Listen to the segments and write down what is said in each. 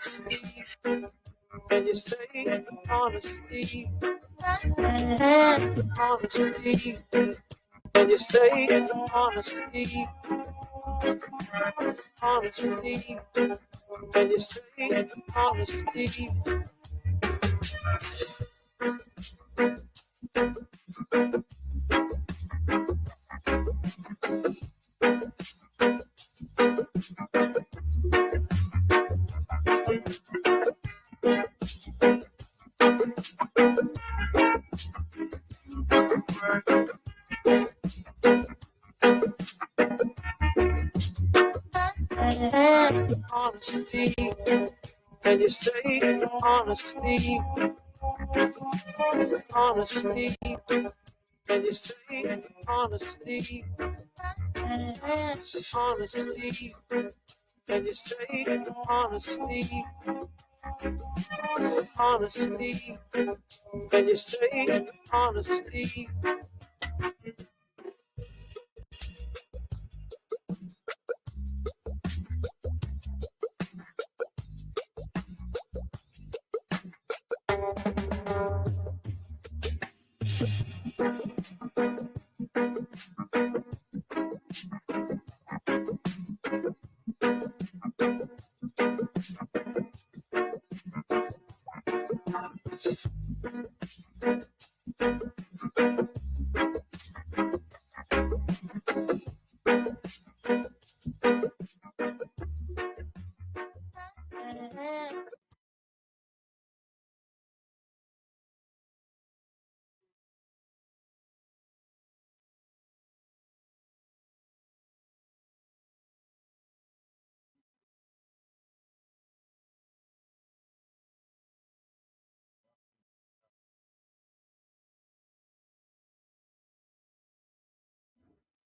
honesty, and you say honesty, honesty, and you say honesty, honesty, and you say honesty. Honesty, and you say honesty, honesty, and you say honesty, honesty, and you say honesty, honesty, and you say honesty.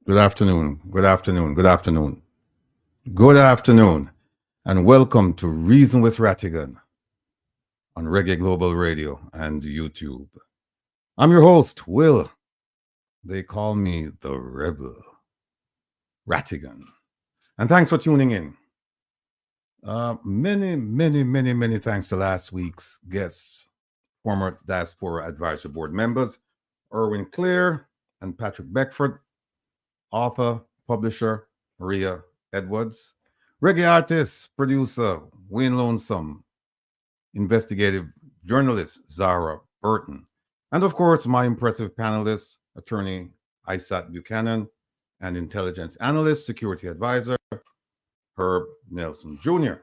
Good afternoon, good afternoon, good afternoon, good afternoon, and welcome to Reason with Rattigan on Reggae Global Radio and YouTube. I'm your host, Will. They call me the Rebel, Rattigan. And thanks for tuning in. Many thanks to last week's guests, former Diaspora Advisory Board members, Erwin Clear and Patrick Beckford, author, publisher, Maria Edwards, reggae artist, producer, Wayne Lonesome, investigative journalist, Zara Burton, and of course, my impressive panelists, attorney Isaac Buchanan, and intelligence analyst, security advisor, Herb Nelson Jr.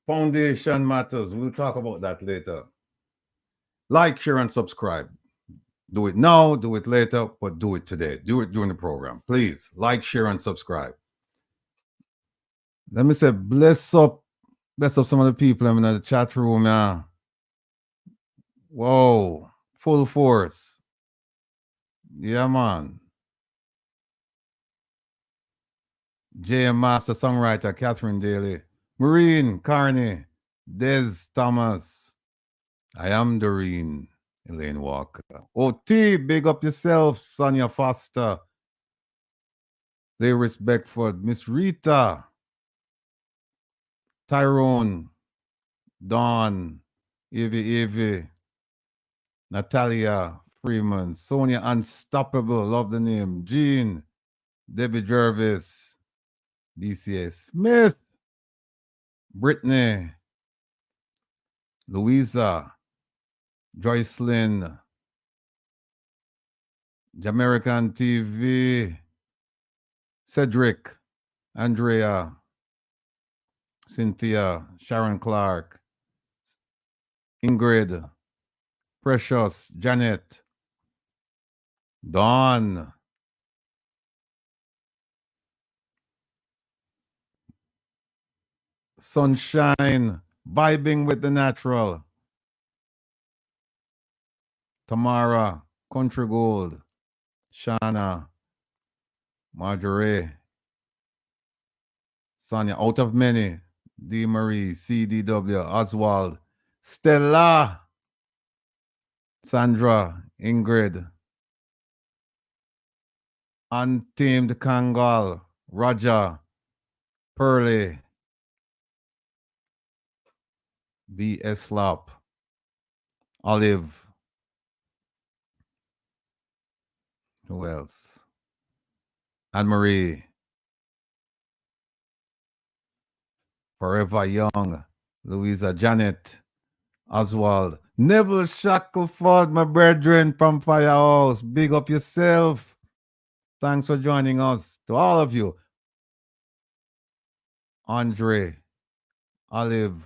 Foundation matters. We'll talk about that later. Like, share, and subscribe. Do it now, do it later, but do it today. Do it during the program. Please like, share, and subscribe. Let me say, bless up some of the people in the chat room. Yeah. Whoa, full force. Yeah, man. J.M. Master, songwriter, Catherine Daly, Marine, Carney, Des Thomas. I am Doreen, Elaine Walker. OT, big up yourself, Sonia Foster. Lay Beckford, Miss Rita, Tyrone, Dawn, Evie, Natalia Freeman, Sonia Unstoppable, love the name, Jean, Debbie Jervis, BCA Smith, Brittany, Louisa, Joycelyn, Jamaican TV, Cedric, Andrea, Cynthia, Sharon Clark, Ingrid, Precious, Janet, Dawn, Sunshine, vibing with the natural, Tamara, Country Gold, Shana, Marjorie, Sonia, out of many, D. Marie, CDW, Oswald, Stella, Sandra, Ingrid, Untamed Kangal, Roger, Pearly, B. Eslop, Olive. Who else? Anne Marie, Forever Young, Louisa Janet, Oswald, Neville Shackleford, my brethren from Firehouse. Big up yourself. Thanks for joining us. To all of you, Andre, Olive,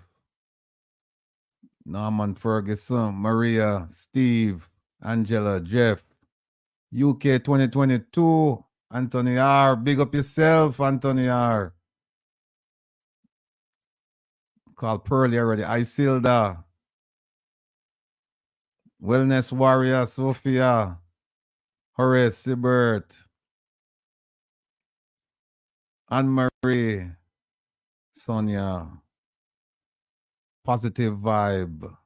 Norman Ferguson, Maria, Steve, Angela, Jeff, UK 2022, Anthony R. Big up yourself, Anthony R. Called Pearly already. Isilda, Wellness Warrior, Sophia, Horace, Sibert, Anne Marie, Sonia, Positive Vibe,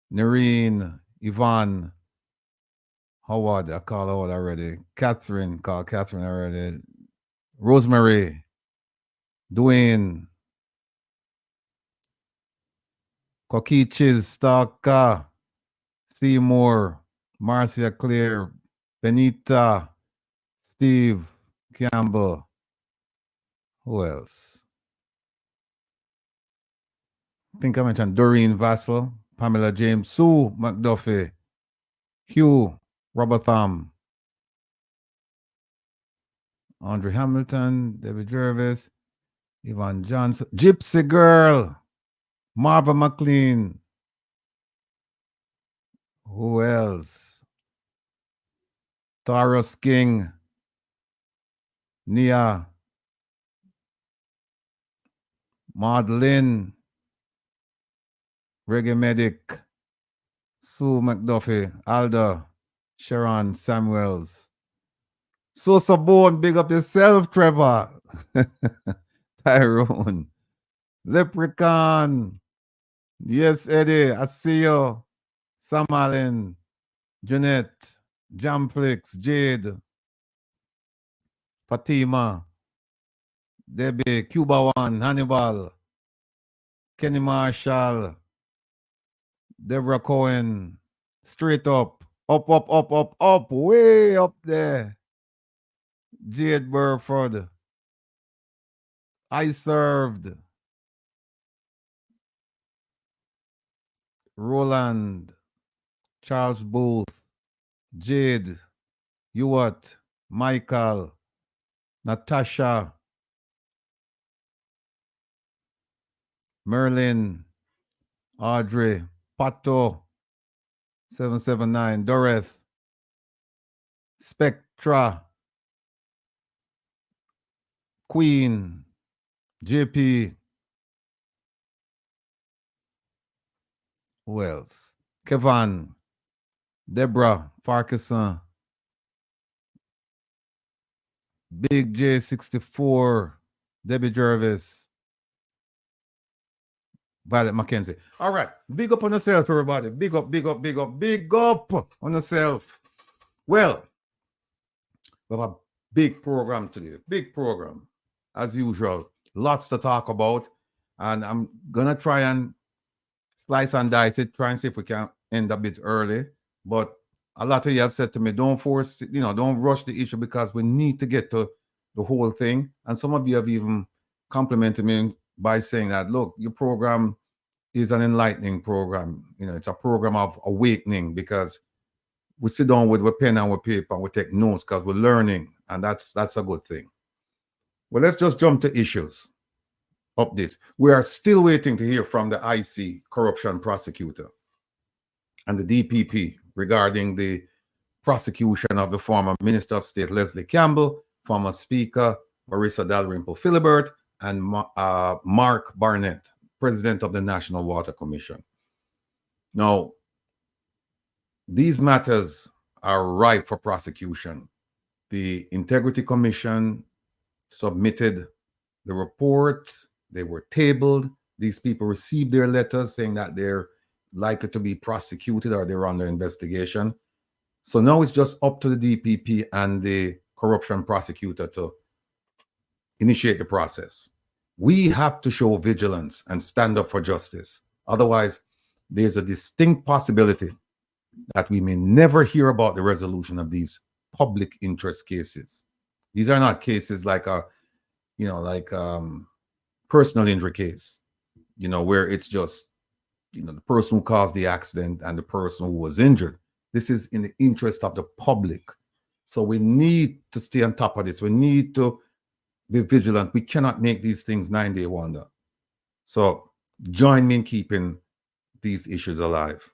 Noreen, Yvonne, Howard, I call Howard already. Catherine, call Catherine already. Rosemary, Dwayne, Kokichis, Stalker, Seymour, Marcia Claire, Benita, Steve, Campbell. Who else? I think I mentioned Doreen Vassell, Pamela James, Sue McDuffie, Hugh, Robert Thumb, Andre Hamilton, Debbie Jervis, Yvonne Johnson, Gypsy Girl, Marva McLean. Who else? Taurus King, Nia, Madeline, Reggae Medic, Sue McDuffie, Alda, Sharon Samuels. Sosa Bone, big up yourself, Trevor. Tyrone, Leprechaun. Yes, Eddie, I see you. Sam Allen, Jeanette, Jamflix, Jade, Fatima, Debbie, Cuba One, Hannibal, Kenny Marshall, Deborah Cohen, straight up, up, way up there. Jade Burford, I served, Roland, Charles Booth, Jade, Ewart, Michael, Natasha, Merlin, Audrey, Pato, 779, Doreth, Spectra, Queen, JP, who else? Kevin, Deborah, Farquharson, Big J64, Debbie Jervis, Violet McKenzie. All right. Big up on yourself, everybody. Big up, big up, big up, big up on yourself. Well, we have a big program today. Big program. As usual. Lots to talk about. And I'm going to try and slice and dice it, try and see if we can end a bit early. But a lot of you have said to me, don't force, don't rush the issue because we need to get to the whole thing. And some of you have even complimented me by saying that, look, your program is an enlightening program. It's a program of awakening because we sit down with a pen and with paper and we take notes because we're learning. And that's a good thing. Well, let's just jump to issues. Updates. We are still waiting to hear from the IC corruption prosecutor and the DPP regarding the prosecution of the former Minister of State Leslie Campbell, former Speaker Marissa Dalrymple Philibert, and Mark Barnett, President of the National Water Commission. Now, these matters are ripe for prosecution. The Integrity Commission submitted the reports. They were tabled. These people received their letters saying that they're likely to be prosecuted or they're under investigation. So now it's just up to the DPP and the corruption prosecutor to initiate the process. We have to show vigilance and stand up for justice. Otherwise, there's a distinct possibility that we may never hear about the resolution of these public interest cases. These are not cases like a, personal injury case, where it's just, the person who caused the accident and the person who was injured. This is in the interest of the public. So we need to stay on top of this. We need to be vigilant. We cannot make these things 9-day wonder. So join me in keeping these issues alive.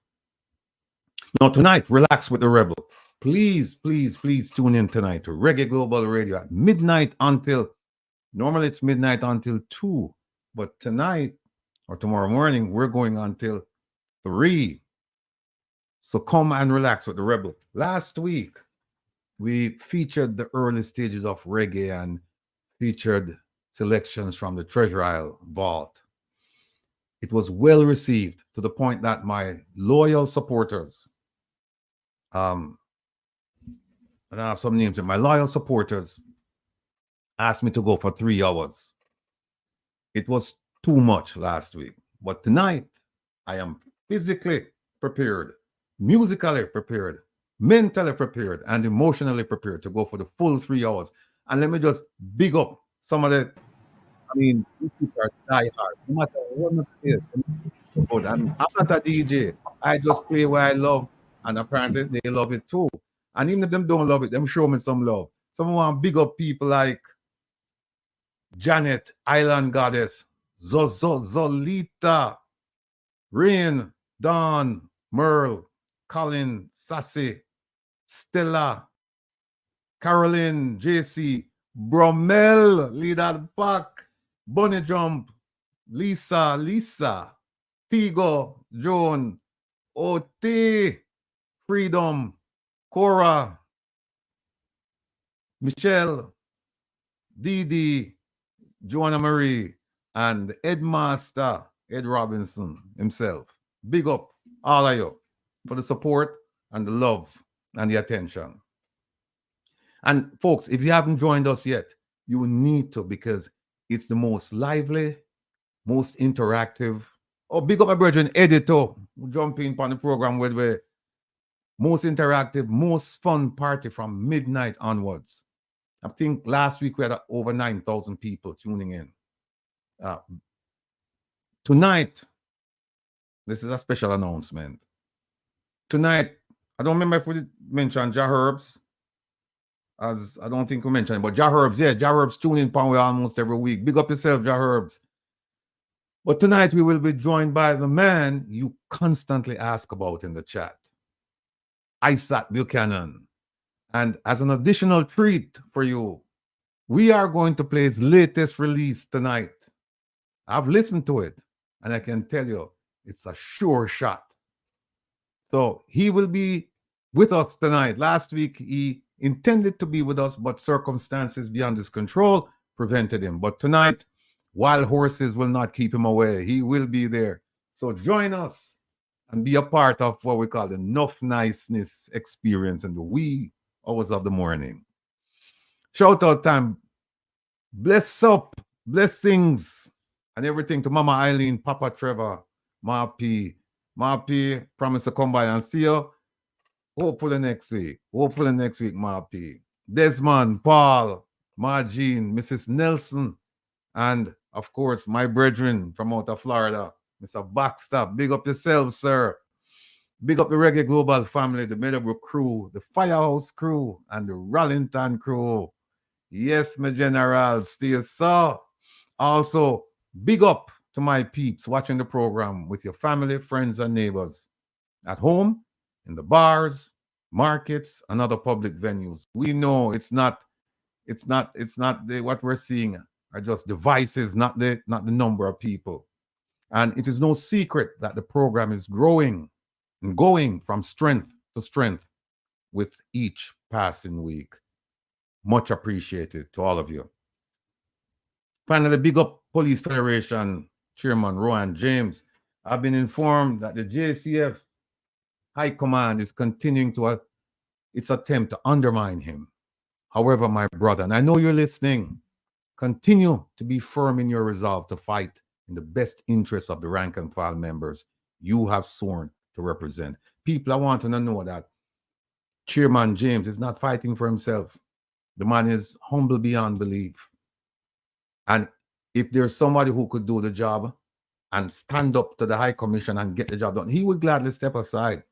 Now, tonight, relax with the Rebel. Please, please, please tune in tonight to Reggae Global Radio at midnight until, normally it's midnight until 2. But tonight or tomorrow morning, we're going until 3. So come and relax with the Rebel. Last week, we featured the early stages of reggae and featured selections from the Treasure Isle Vault. It was well received to the point that my loyal supporters, I don't have some names, my loyal supporters asked me to go for 3 hours. It was too much last week. But tonight, I am physically prepared, musically prepared, mentally prepared, and emotionally prepared to go for the full 3 hours. And let me just big up some of the, these people are die hard. No matter what it is. I'm not a DJ. I just play what I love, and apparently they love it too. And even if them don't love it, them show me some love. Some want big up people like Janet, Island Goddess, Zolita, Rain, Dawn, Merle, Colin, Sassy, Stella, Caroline, JC, Bromel, lead at the pack, Bunny Jump, Lisa, Tigo, Joan, OT, Freedom, Cora, Michelle, Didi, Joanna Marie, and Ed Master, Ed Robinson himself. Big up all of you for the support and the love and the attention. And folks, if you haven't joined us yet, you need to, because it's the most lively, most interactive. Oh, big up my brethren, editor, jump in on the program with the most interactive, most fun party from midnight onwards. I think last week we had over 9,000 people tuning in. Tonight, this is a special announcement. Tonight, I don't remember if we mentioned Ja Herbs. As I don't think we mentioned it, but Ja Herbs, Ja Herbs tune in pan almost every week. Big up yourself, Ja Herbs. But tonight we will be joined by the man you constantly ask about in the chat, Isaac Buchanan. And as an additional treat for you, we are going to play his latest release tonight. I've listened to it, and I can tell you, it's a sure shot. So he will be with us tonight. Last week, he intended to be with us, but circumstances beyond his control prevented him. But tonight, wild horses will not keep him away. He will be there. So join us and be a part of what we call the Enough Niceness experience in the wee hours of the morning. Shout out time. Bless up, blessings, and everything to Mama Eileen, Papa Trevor, Ma P. Promise to come by and see you. Hopefully next week, Ma P. Desmond, Paul, Ma Jean, Mrs. Nelson, and of course, my brethren from out of Florida, Mr. Baxter. Big up yourself, sir. Big up the Reggae Global family, the Meadowbrook crew, the Firehouse crew, and the Rallington crew. Yes, my general, still so. Also, big up to my peeps watching the program with your family, friends, and neighbors at home, in the bars, markets, and other public venues. We know it's not what we're seeing are just devices, not the number of people. And it is no secret that the program is growing and going from strength to strength with each passing week. Much appreciated to all of you. Finally, big up Police Federation Chairman Rowan James. I've been informed that the JCF High Command is continuing to its attempt to undermine him. However, my brother, and I know you're listening, Continue to be firm in your resolve to fight in the best interest of the rank and file members you have sworn to represent. People, I want to know that Chairman James is not fighting for himself. The man is humble beyond belief. And if there's somebody who could do the job and stand up to the High Commission and get the job done, he would gladly step aside.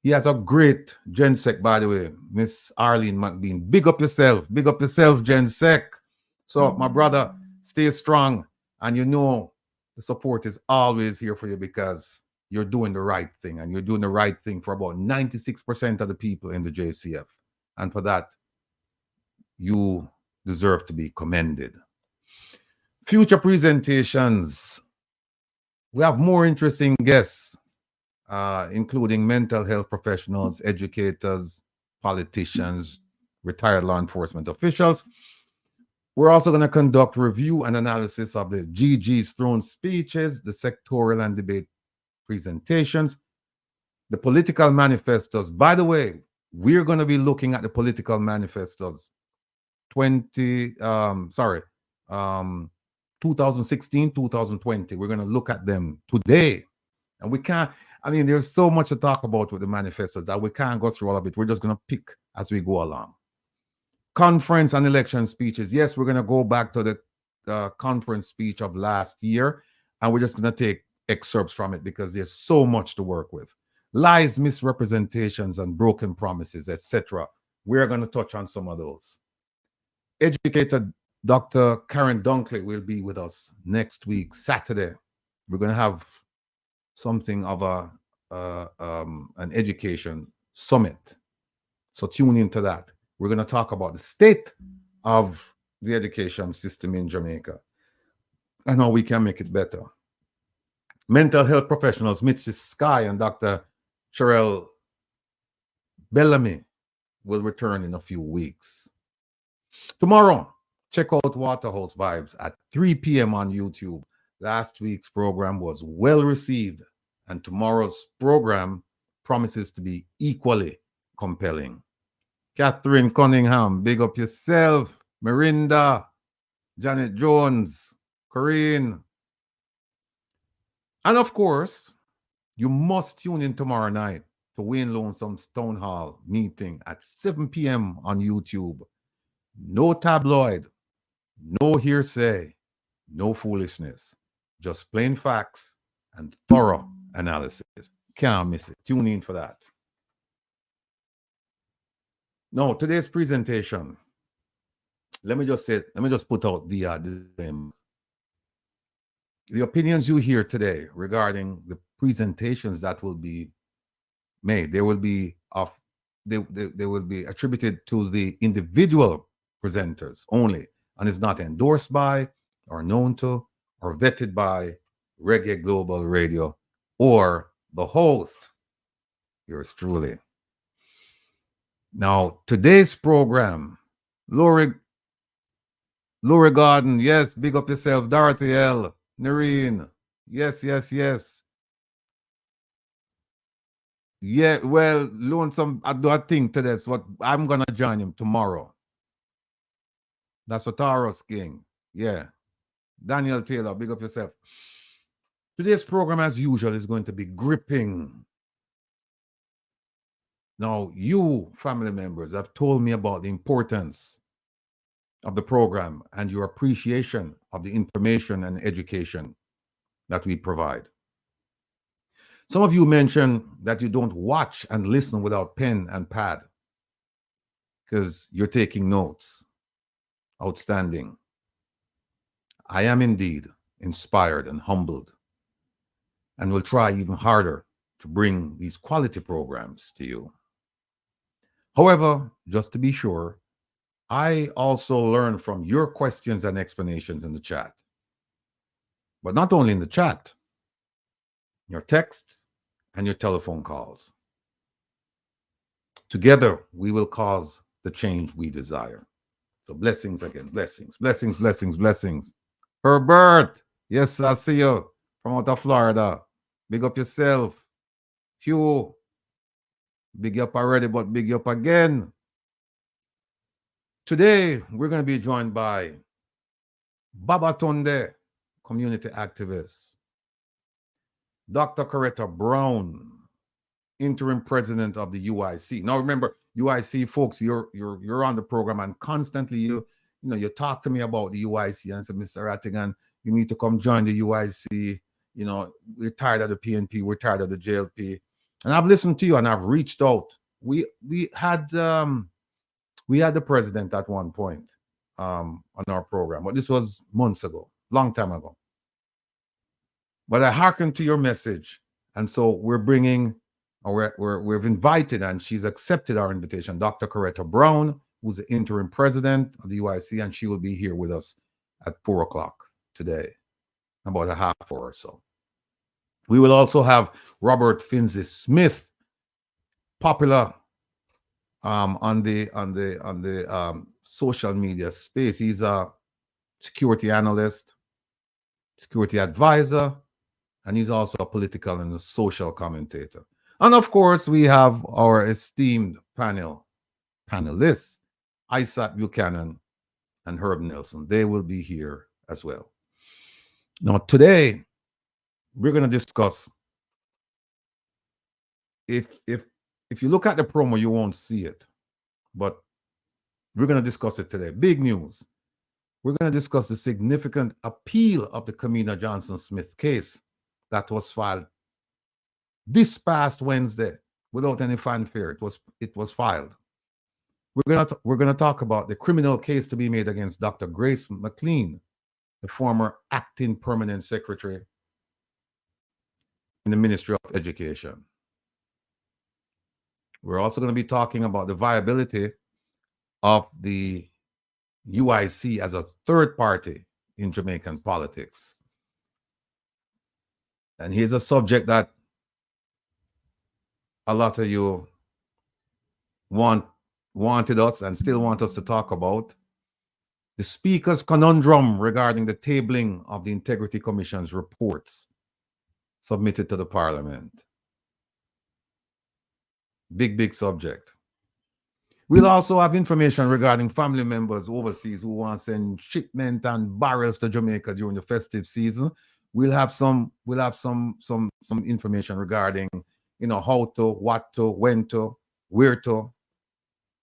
He has a great GenSec, by the way, Miss Arlene McLean. Big up yourself, GenSec. So, my brother, stay strong. And you know the support is always here for you because you're doing the right thing. And you're doing the right thing for about 96% of the people in the JCF. And for that, you deserve to be commended. Future presentations. We have more interesting guests, including mental health professionals, educators, politicians, retired law enforcement officials. We're also going to conduct review and analysis of the GG's throne speeches, the sectorial and debate presentations, the political manifestos. By the way, we're going to be looking at the political manifestos 2016, 2020. We're going to look at them today. And we can't, I mean, there's so much to talk about with the manifestos that we can't go through all of it. We're just going to pick as we go along. Conference and election speeches. Yes, we're going to go back to the conference speech of last year, and we're just going to take excerpts from it because there's so much to work with. Lies, misrepresentations, and broken promises, etc. We're going to touch on some of those. Educator Dr. Karen Dunkley will be with us next week, Saturday. We're going to have something of an education summit. So tune into that. We're going to talk about the state of the education system in Jamaica and how we can make it better. Mental health professionals, Mitzi Sky and Dr. Sherelle Bellamy will return in a few weeks. Tomorrow, check out Waterhouse Vibes at 3 p.m. on YouTube. Last week's program was well received, and tomorrow's program promises to be equally compelling. Catherine Cunningham, big up yourself. Mirinda, Janet Jones, Corinne. And of course, you must tune in tomorrow night to Wayne Lonesome's Town Hall meeting at 7 p.m. on YouTube. No tabloid, no hearsay, no foolishness, just plain facts and thorough analysis. Can't miss it. Tune in for that. Now, today's presentation, let me just put out the opinions you hear today regarding the presentations that will be made. They will be attributed to the individual presenters only, and is not endorsed by or known to or vetted by Reggae Global Radio or the host, yours truly. Now, today's program, Lori Garden, yes, big up yourself. Dorothy L. Noreen, yes. Yeah, well, Lonesome, I do a thing to this. What I'm gonna join him tomorrow. That's for Taurus King. Yeah. Daniel Taylor, big up yourself. Today's program, as usual, is going to be gripping. Now, you family members have told me about the importance of the program and your appreciation of the information and education that we provide. Some of you mentioned that you don't watch and listen without pen and pad because you're taking notes. Outstanding. I am indeed inspired and humbled and will try even harder to bring these quality programs to you. However, just to be sure, I also learn from your questions and explanations in the chat. But not only in the chat, your texts and your telephone calls. Together, we will cause the change we desire. So blessings again, blessings. Herbert, yes, I see you from out of Florida. Big up yourself. Hugh, big up already, but big up again. Today, we're going to be joined by Babatunde, community activist. Dr. Coretta Brown, interim president of the UIC. Now remember, UIC folks, you're on the program, and constantly you talk to me about the UIC and say, Mr. Rattigan, you need to come join the UIC. We're tired of the PNP, we're tired of the JLP. And I've listened to you and I've reached out. We had the president at one point on our program, but this was months ago, long time ago. But I hearkened to your message, and so we're bringing, or we've invited, and she's accepted our invitation, Dr. Coretta Brown, who's the interim president of the UIC, and she will be here with us at 4 o'clock today, about a half hour or so. We will also have Robert Finzi Smith, popular on the social media space. He's a security analyst, security advisor, and he's also a political and a social commentator. And of course, we have our esteemed panelists, Isaac Buchanan and Herb Nelson. They will be here as well. Now, today, we're going to discuss, if you look at the promo, you won't see it, but we're going to discuss it today. Big news. We're going to discuss the significant appeal of the Kamina Johnson-Smith case that was filed this past Wednesday without any fanfare. It was filed. We're going to talk about the criminal case to be made against Dr. Grace McLean, the former acting permanent secretary in the Ministry of Education. We're also going to be talking about the viability of the UIC as a third party in Jamaican politics. And here's a subject that a lot of you wanted us and still want us to talk about. The Speaker's conundrum regarding the tabling of the Integrity Commission's reports submitted to the Parliament. Big subject. We'll also have information regarding family members overseas who want to send shipment and barrels to Jamaica during the festive season. We'll have some information regarding, how to, what to, when to, where to.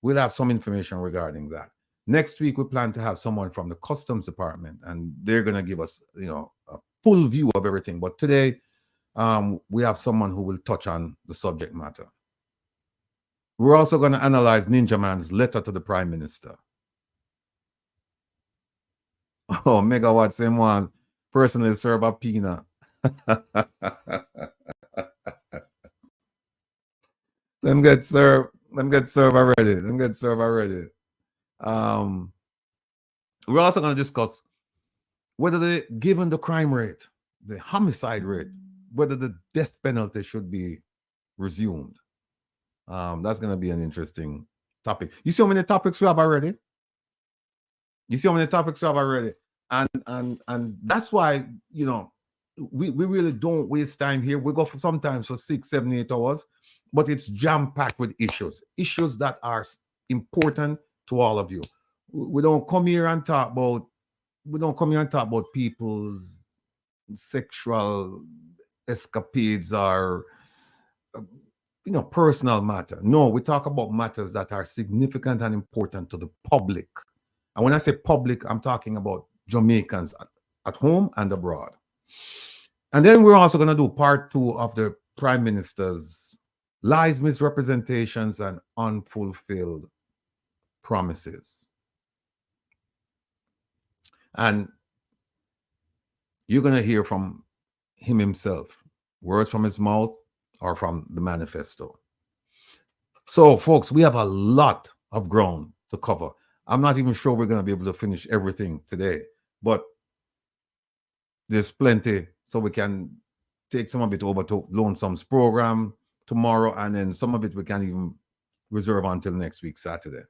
We'll have some information regarding that. Next week, we plan to have someone from the Customs Department, and they're going to give us, a full view of everything. But today, we have someone who will touch on the subject matter. We're also going to analyze Ninja Man's letter to the Prime Minister. Oh, Megawatt, same one. Personally serve a peanut. Them get served already. We're also going to discuss whether given the crime rate, the homicide rate, whether the death penalty should be resumed. That's going to be an interesting topic. You see how many topics we have already? And that's why, we really don't waste time here. We go for sometimes for 6, 7, 8 hours, but it's jam-packed with issues that are important to all of you. We don't come here and talk about people's sexual escapades or personal matter. No, we talk about matters that are significant and important to the public. And when I say public, I'm talking about Jamaicans at home and abroad. And then we're also going to do part 2 of the Prime Minister's lies, misrepresentations, and unfulfilled promises. And you're going to hear from him himself, words from his mouth or from the manifesto. So, folks, we have a lot of ground to cover. I'm not even sure we're going to be able to finish everything today, but there's plenty, so we can take some of it over to Lonesome's program tomorrow, and then some of it we can even reserve until next week, Saturday.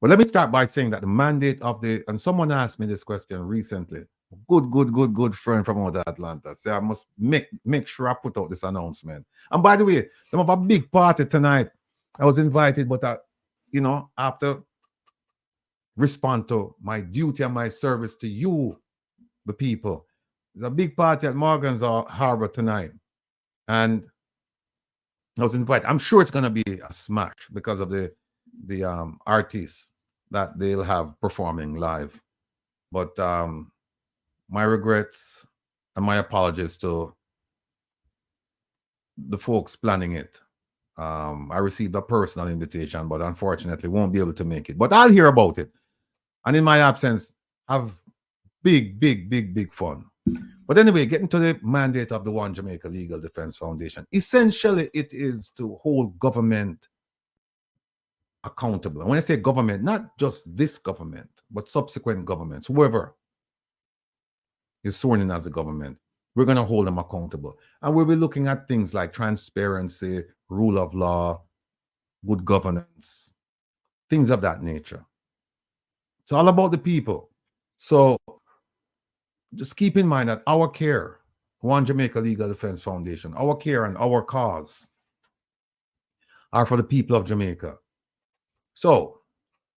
But let me start by saying that the mandate of and someone asked me this question recently, good friend from out of Atlanta. So I must make sure I put out this announcement. And by the way, they have a big party tonight. I was invited, but after respond to my duty and my service to you, the people. There's a big party at Morgan's Harbor tonight. And I was invited. I'm sure it's going to be a smash because of the artists that they'll have performing live. But my regrets and my apologies to the folks planning it. I received a personal invitation, but unfortunately won't be able to make it. But I'll hear about it. And in my absence, have big fun. But anyway, getting to the mandate of the One Jamaica Legal Defense Foundation. Essentially, it is to hold government accountable. And when I say government, not just this government, but subsequent governments, whoever is sworn in as a government, we're going to hold them accountable. And we'll be looking at things like transparency, rule of law, good governance, things of that nature. It's all about the people. So just keep in mind that our care, One Jamaica Legal Defense Foundation, our care and our cause are for the people of Jamaica. So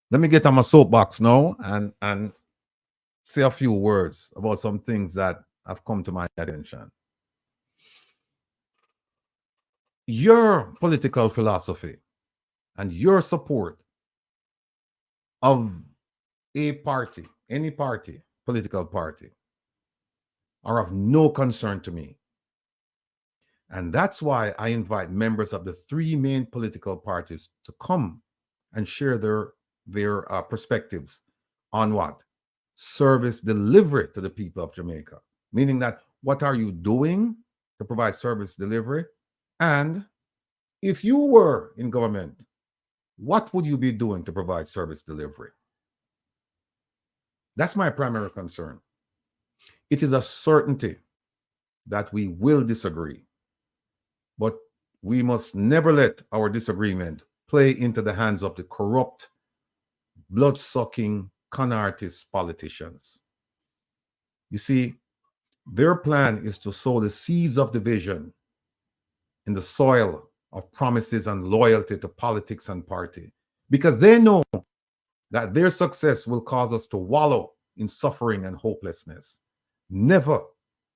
let me get on my soapbox now and say a few words about some things that have come to my attention. Your political philosophy and your support of a party, any party, political party, are of no concern to me. And that's why I invite members of the three main political parties to come and share their perspectives on what? Service delivery to the people of Jamaica. Meaning that what are you doing to provide service delivery? And if you were in government, what would you be doing to provide service delivery? That's my primary concern. It is a certainty that we will disagree, but we must never let our disagreement play into the hands of the corrupt, blood-sucking, con artist politicians. You see, their plan is to sow the seeds of division in the soil of promises and loyalty to politics and party, because they know that their success will cause us to wallow in suffering and hopelessness, never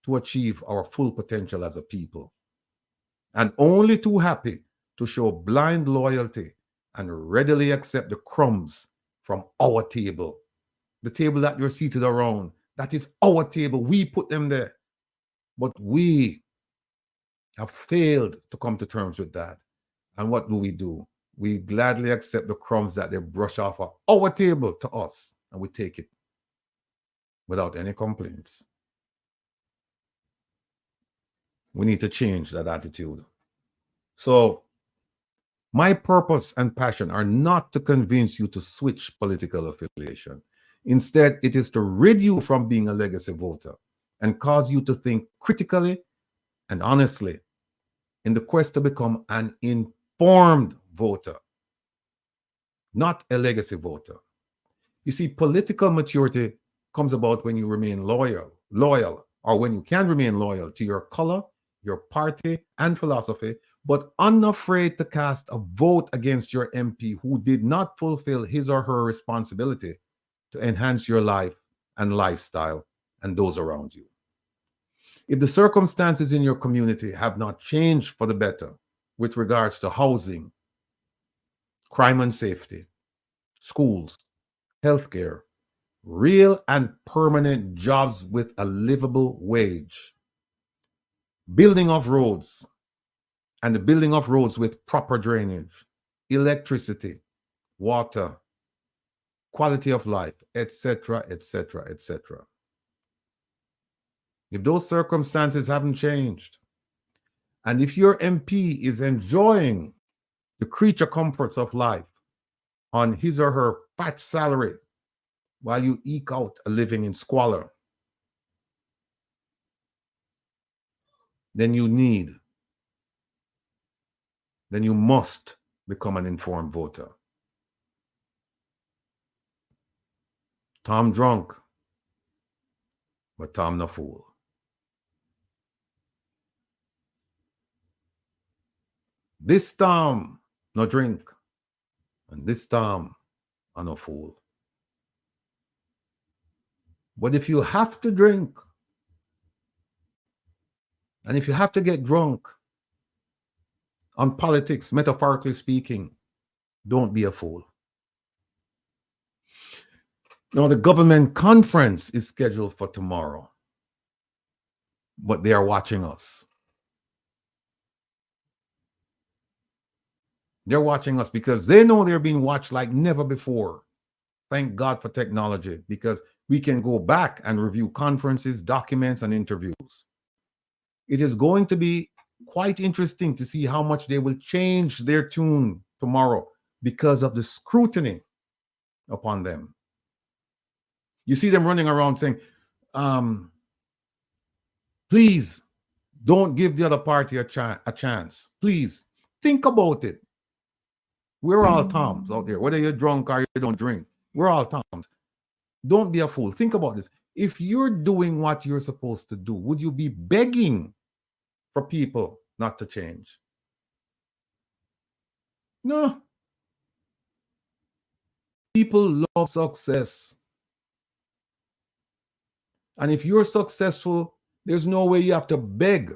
to achieve our full potential as a people, and only too happy to show blind loyalty and readily accept the crumbs from our table. The table that you're seated around, that is our table. We put them there. But we have failed to come to terms with that. And what do? We gladly accept the crumbs that they brush off of our table to us, and we take it without any complaints. We need to change that attitude. So, my purpose and passion are not to convince you to switch political affiliation. Instead, it is to rid you from being a legacy voter and cause you to think critically and honestly in the quest to become an informed voter, not a legacy voter. You see, political maturity comes about when you remain loyal, or when you can remain loyal to your color, your party, and philosophy, but unafraid to cast a vote against your MP who did not fulfill his or her responsibility to enhance your life and lifestyle and those around you. If the circumstances in your community have not changed for the better with regards to housing, crime and safety, schools, healthcare, real and permanent jobs with a livable wage, building of roads, and the building of roads with proper drainage, electricity, water, quality of life, etc., etc., etc. If those circumstances haven't changed, and if your MP is enjoying the creature comforts of life on his or her fat salary while you eke out a living in squalor, then you must become an informed voter. Tom drunk, but Tom no fool. This Tom no drink, and this Tom I no fool. But if you have to drink, and if you have to get drunk on politics, metaphorically speaking, don't be a fool. Now, the government conference is scheduled for tomorrow, but they are watching us. They're watching us because they know they're being watched like never before. Thank God for technology, because we can go back and review conferences, documents, and interviews. It is going to be quite interesting to see how much they will change their tune tomorrow because of the scrutiny upon them. You see them running around saying, please don't give the other party a chance. Please think about it. We're all Toms out there, whether you're drunk or you don't drink. We're all Toms. Don't be a fool. Think about this. If you're doing what you're supposed to do, would you be begging for people not to change? No. People love success. And if you're successful, there's no way you have to beg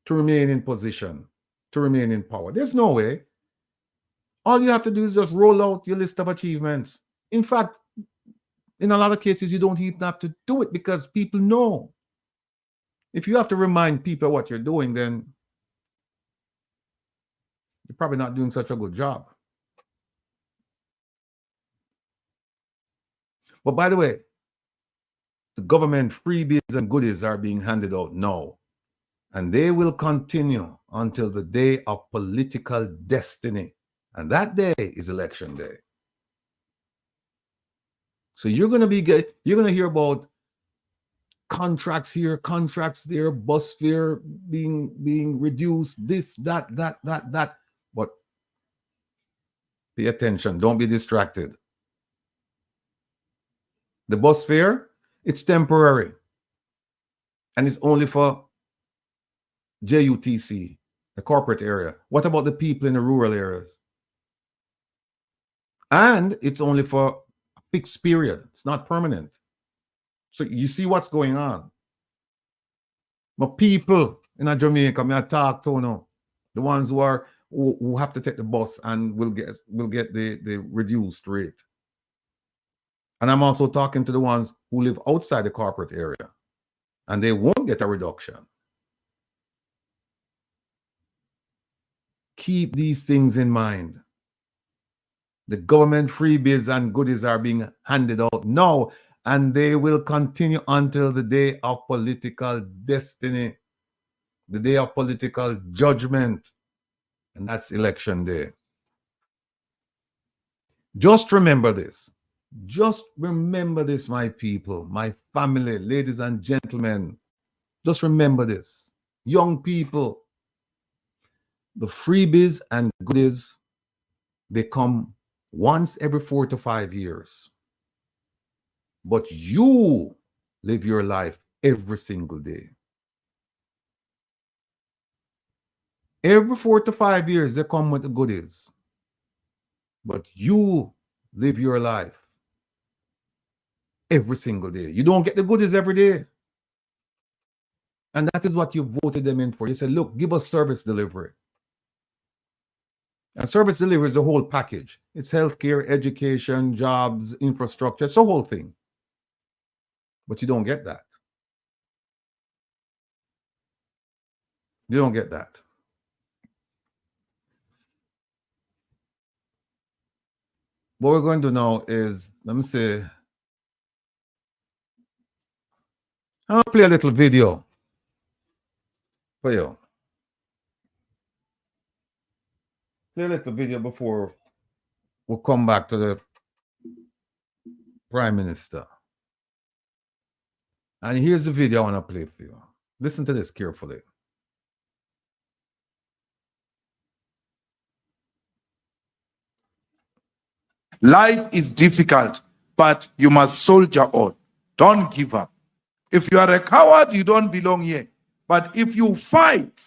to remain in position, to remain in power. There's no way. All you have to do is just roll out your list of achievements. In fact, in a lot of cases, you don't even have to do it because people know. If you have to remind people what you're doing, then you're probably not doing such a good job. But by the way, the government freebies and goodies are being handed out now. And they will continue until the day of political destiny. And that day is election day. So you're going to hear about contracts here, contracts there, bus fare being reduced, this, that. But pay attention. Don't be distracted. The bus fare, it's temporary. And it's only for JUTC, the corporate area. What about the people in the rural areas? And it's only for a fixed period. It's not permanent. So you see what's going on. But people in Jamaica, I talk to now, the ones who have to take the bus and will get the reduced rate. And I'm also talking to the ones who live outside the corporate area, and they won't get a reduction. Keep these things in mind. The government freebies and goodies are being handed out now, and they will continue until the day of political destiny, the day of political judgment, and that's election day. Just remember this. Just remember this, my people, my family, ladies and gentlemen. Just remember this. Young people, the freebies and goodies, they come once every 4 to 5 years. But you live your life every single day. Every 4 to 5 years, they come with the goodies. But you live your life every single day. You don't get the goodies every day. And that is what you voted them in for. You said, look, give us service delivery. And service delivery is the whole package. It's healthcare, education, jobs, infrastructure. It's the whole thing. But you don't get that. You don't get that. What we're going to do now is, let me see. I'll play a little video for you. Play a little video before we'll come back to the Prime Minister. And here's the video I want to play for you. Listen to this carefully. Life is difficult, but you must soldier on. Don't give up. If you are a coward, you don't belong here. But if you fight,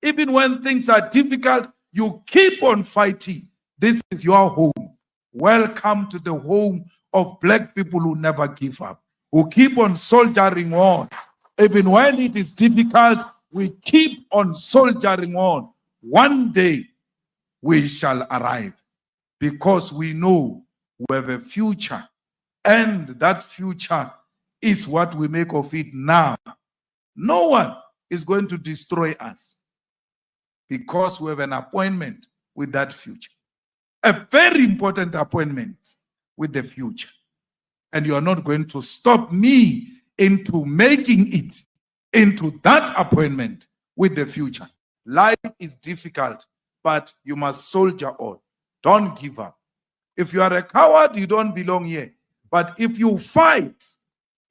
even when things are difficult, you keep on fighting. This is your home. Welcome to the home of black people who never give up, who keep on soldiering on. Even when it is difficult, we keep on soldiering on. One day we shall arrive because we know we have a future, and that future is what we make of it now. No one is going to destroy us because we have an appointment with that future. A very important appointment with the future. And you are not going to stop me into making it into that appointment with the future. Life is difficult, but you must soldier on. Don't give up. If you are a coward, you don't belong here. But if you fight,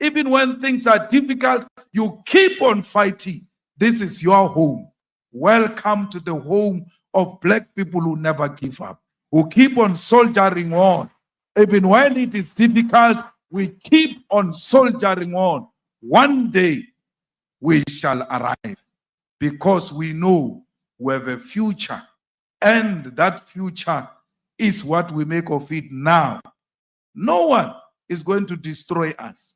even when things are difficult, you keep on fighting. This is your home. Welcome to the home of black people who never give up, who keep on soldiering on. Even when it is difficult, we keep on soldiering on. One day we shall arrive because we know we have a future, and that future is what we make of it now. No one is going to destroy us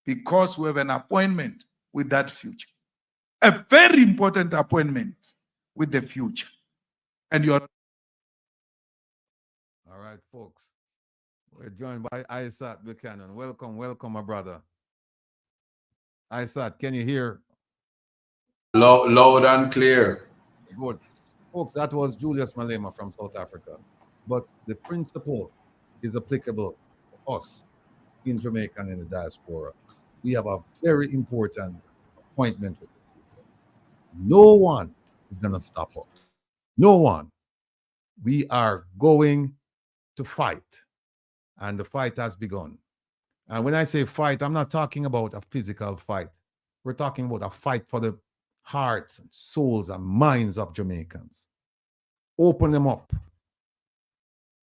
because we have an appointment with that future. A very important appointment with the future. And you're... All right, folks. We're joined by Isaac Buchanan. Welcome, welcome, my brother. Isaac, can you hear? Loud and clear. Good. Folks, that was Julius Malema from South Africa. But the principle is applicable to us in Jamaica and in the diaspora. We have a very important appointment with the future. No one is going to stop us. No one. We are going to fight. And the fight has begun. And when I say fight, I'm not talking about a physical fight. We're talking about a fight for the hearts and souls and minds of Jamaicans. Open them up.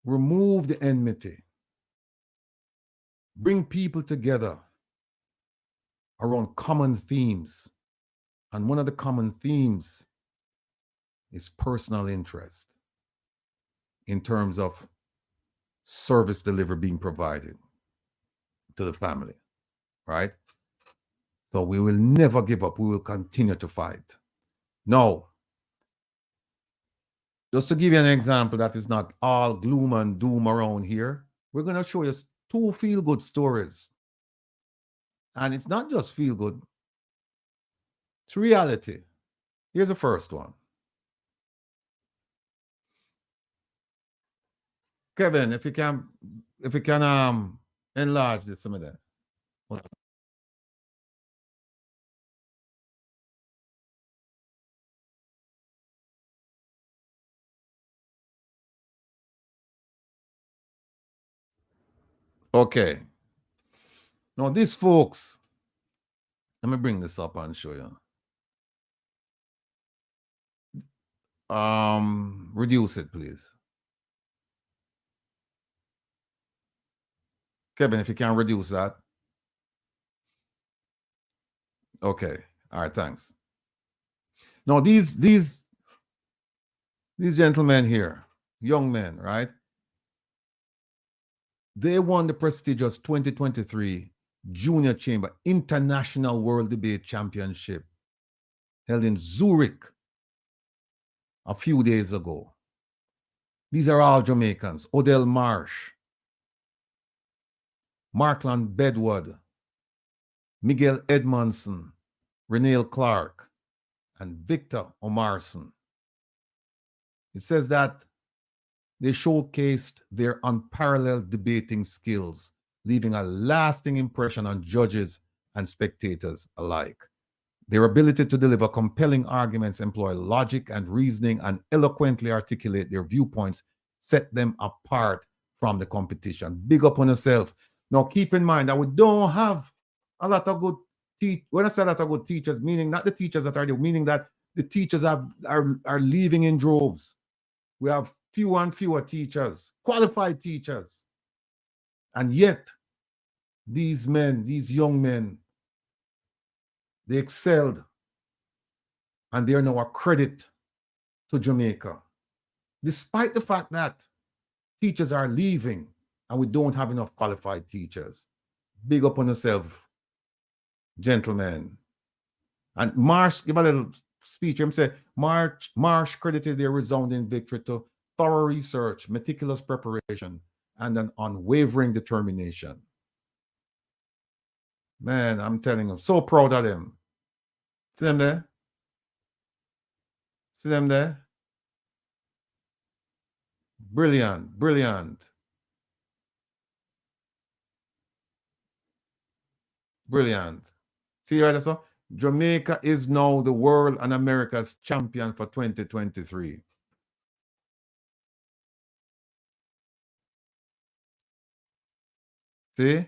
Remove the enmity. Bring people together around common themes. And one of the common themes is personal interest in terms of service delivery being provided to the family, right? So we will never give up. We will continue to fight. Now, just to give you an example that is not all gloom and doom around here, we're going to show you 2 feel-good stories. And it's not just feel-good. It's reality. Here's the first one. Kevin, if you can enlarge this some of that. Okay. Now these folks, let me bring this up and show you. Reduce it, please. Kevin, if you can reduce that. Okay. All right, thanks. Now, these gentlemen here, young men, right? They won the prestigious 2023 Junior Chamber International World Debate Championship held in Zurich a few days ago. These are all Jamaicans. Odell Marsh, Markland Bedwood, Miguel Edmondson, Renee Clark, and Victor Omarson. It says that they showcased their unparalleled debating skills, leaving a lasting impression on judges and spectators alike. Their ability to deliver compelling arguments, employ logic and reasoning, and eloquently articulate their viewpoints set them apart from the competition. Big up on yourself. Now, keep in mind that we don't have a lot of good teachers. When I say a lot of good teachers, meaning not the teachers that are there, meaning that the teachers are leaving in droves. We have fewer and fewer teachers, qualified teachers. And yet, these men, these young men, they excelled. And they are now a credit to Jamaica. Despite the fact that teachers are leaving, and we don't have enough qualified teachers. Big up on yourself, gentlemen. And Marsh, give a little speech. Him say, Marsh credited their resounding victory to thorough research, meticulous preparation, and an unwavering determination. Man, I'm telling you, so proud of them. See them there? See them there? Brilliant, brilliant. Brilliant. See right so? Jamaica is now the world and America's champion for 2023. See?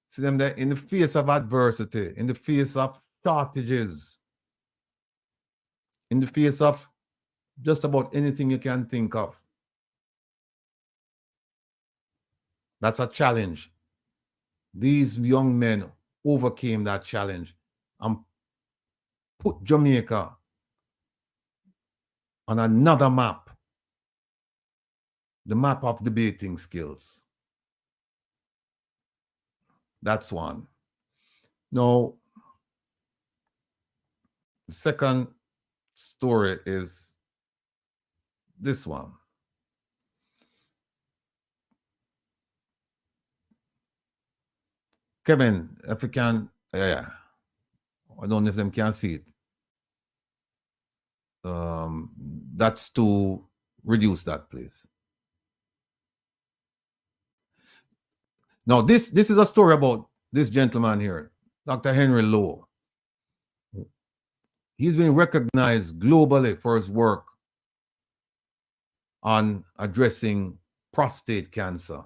See them there in the face of adversity, in the face of shortages, in the face of just about anything you can think of. That's a challenge. These young men overcame that challenge and put Jamaica on another map, the map of debating skills. That's one. Now, the second story is this one. Kevin, if you can, yeah. I don't know if them can see it. That's to reduce that, please. Now, this is a story about this gentleman here, Dr. Henry Lowe. He's been recognized globally for his work on addressing prostate cancer.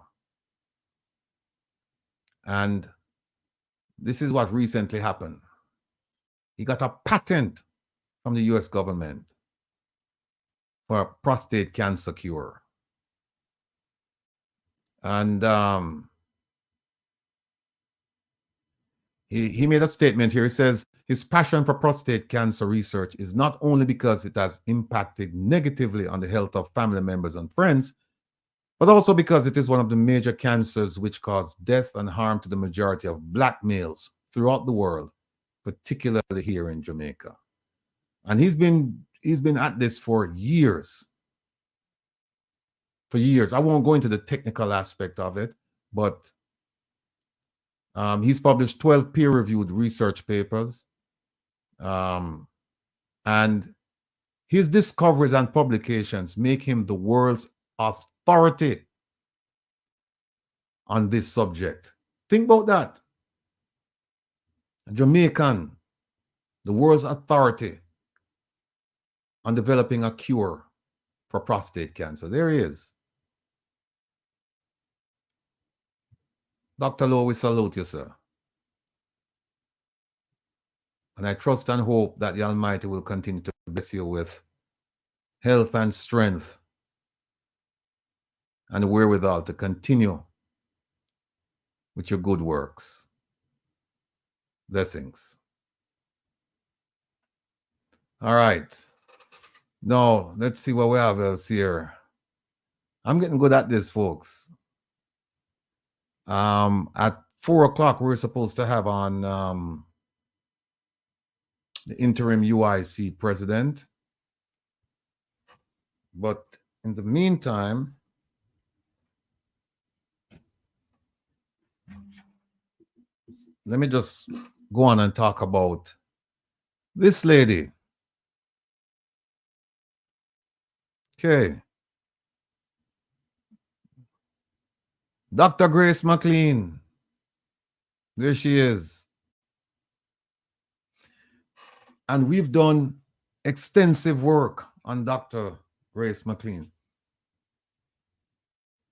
And this is what recently happened. He got a patent from the US government for a prostate cancer cure. And he made a statement here. He says his passion for prostate cancer research is not only because it has impacted negatively on the health of family members and friends, but also because it is one of the major cancers which cause death and harm to the majority of Black males throughout the world, particularly here in Jamaica. And he's been at this for years. For years. I won't go into the technical aspect of it, but he's published 12 peer-reviewed research papers. And his discoveries and publications make him the world's authority on this subject. Think about that. A Jamaican, the world's authority on developing a cure for prostate cancer. There he is. Dr. Lowe, we salute you, sir. And I trust and hope that the Almighty will continue to bless you with health and strength and wherewithal to continue with your good works. Blessings. All right. Now, let's see what we have else here. I'm getting good at this, folks. At 4 o'clock, we're supposed to have on the interim UIC president. But in the meantime, let me just go on and talk about this lady. Okay. Dr. Grace McLean. There she is. And we've done extensive work on Dr. Grace McLean.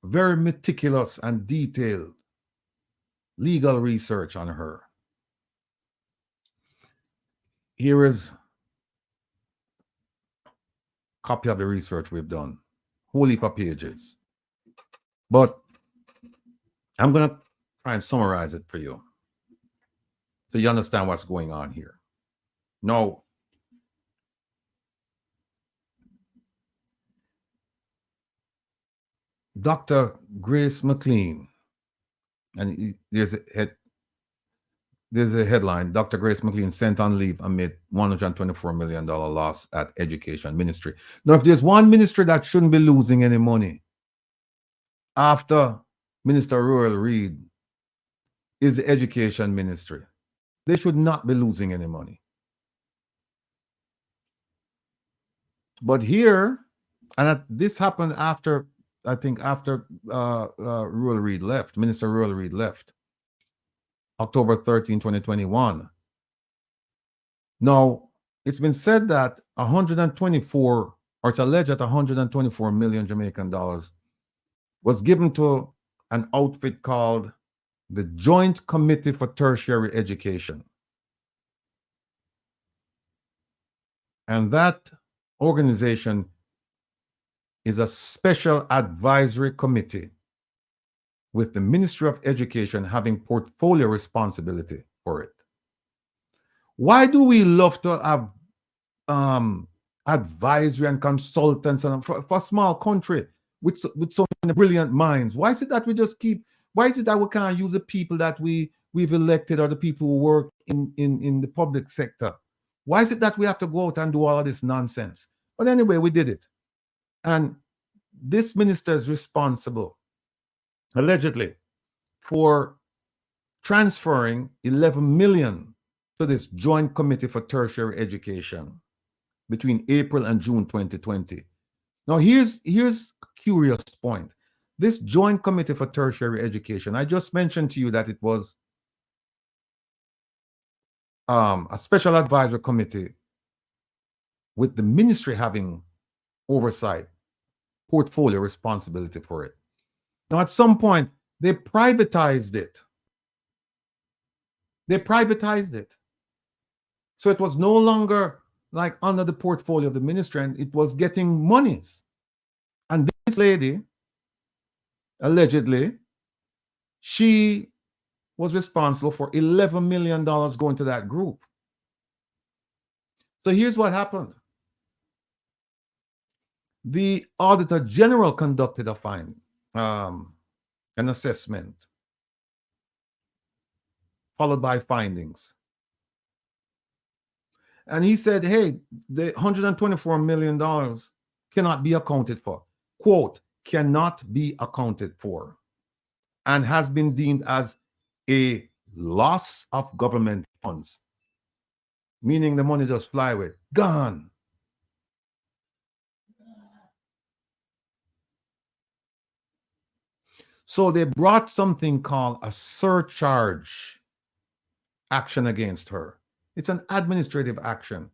Very meticulous and detailed legal research on her. Here is a copy of the research we've done. Whole heap of pages. But I'm going to try and summarize it for you so you understand what's going on here. Now, Dr. Grace McLean, and there's a headline: Dr. Grace McLean sent on leave amid $124 million loss at Education Ministry. Now, if there's one ministry that shouldn't be losing any money after Minister Royal Reid, is the Education Ministry. They should not be losing any money. But here, and this happened after, I think, after Royal Reid left, Minister Royal Reid left, October 13, 2021. Now, it's been said that 124, or it's alleged that 124 million Jamaican dollars was given to an outfit called the Joint Committee for Tertiary Education. And that organization is a special advisory committee with the Ministry of Education having portfolio responsibility for it. Why do we love to have advisory and consultants for a small country with so many brilliant minds? Why is it that we just keep, why is it that we can't use the people that we've elected or the people who work in the public sector? Why is it that we have to go out and do all of this nonsense? But anyway, we did it. And this minister is responsible, allegedly, for transferring 11 million to this Joint Committee for Tertiary Education between April and June 2020. Now, here's a curious point. This Joint Committee for Tertiary Education, I just mentioned to you that it was a special advisory committee with the ministry having oversight, portfolio responsibility for it. Now, at some point, they privatized it. They privatized it. So it was no longer like under the portfolio of the ministry, and it was getting monies. And this lady, allegedly, she was responsible for $11 million going to that group. So here's what happened. The Auditor General conducted an assessment, followed by findings. And he said, hey, the $124 million cannot be accounted for. Quote, cannot be accounted for, and has been deemed as a loss of government funds, meaning the money just fly away, gone. So they brought something called a surcharge action against her. It's an administrative action.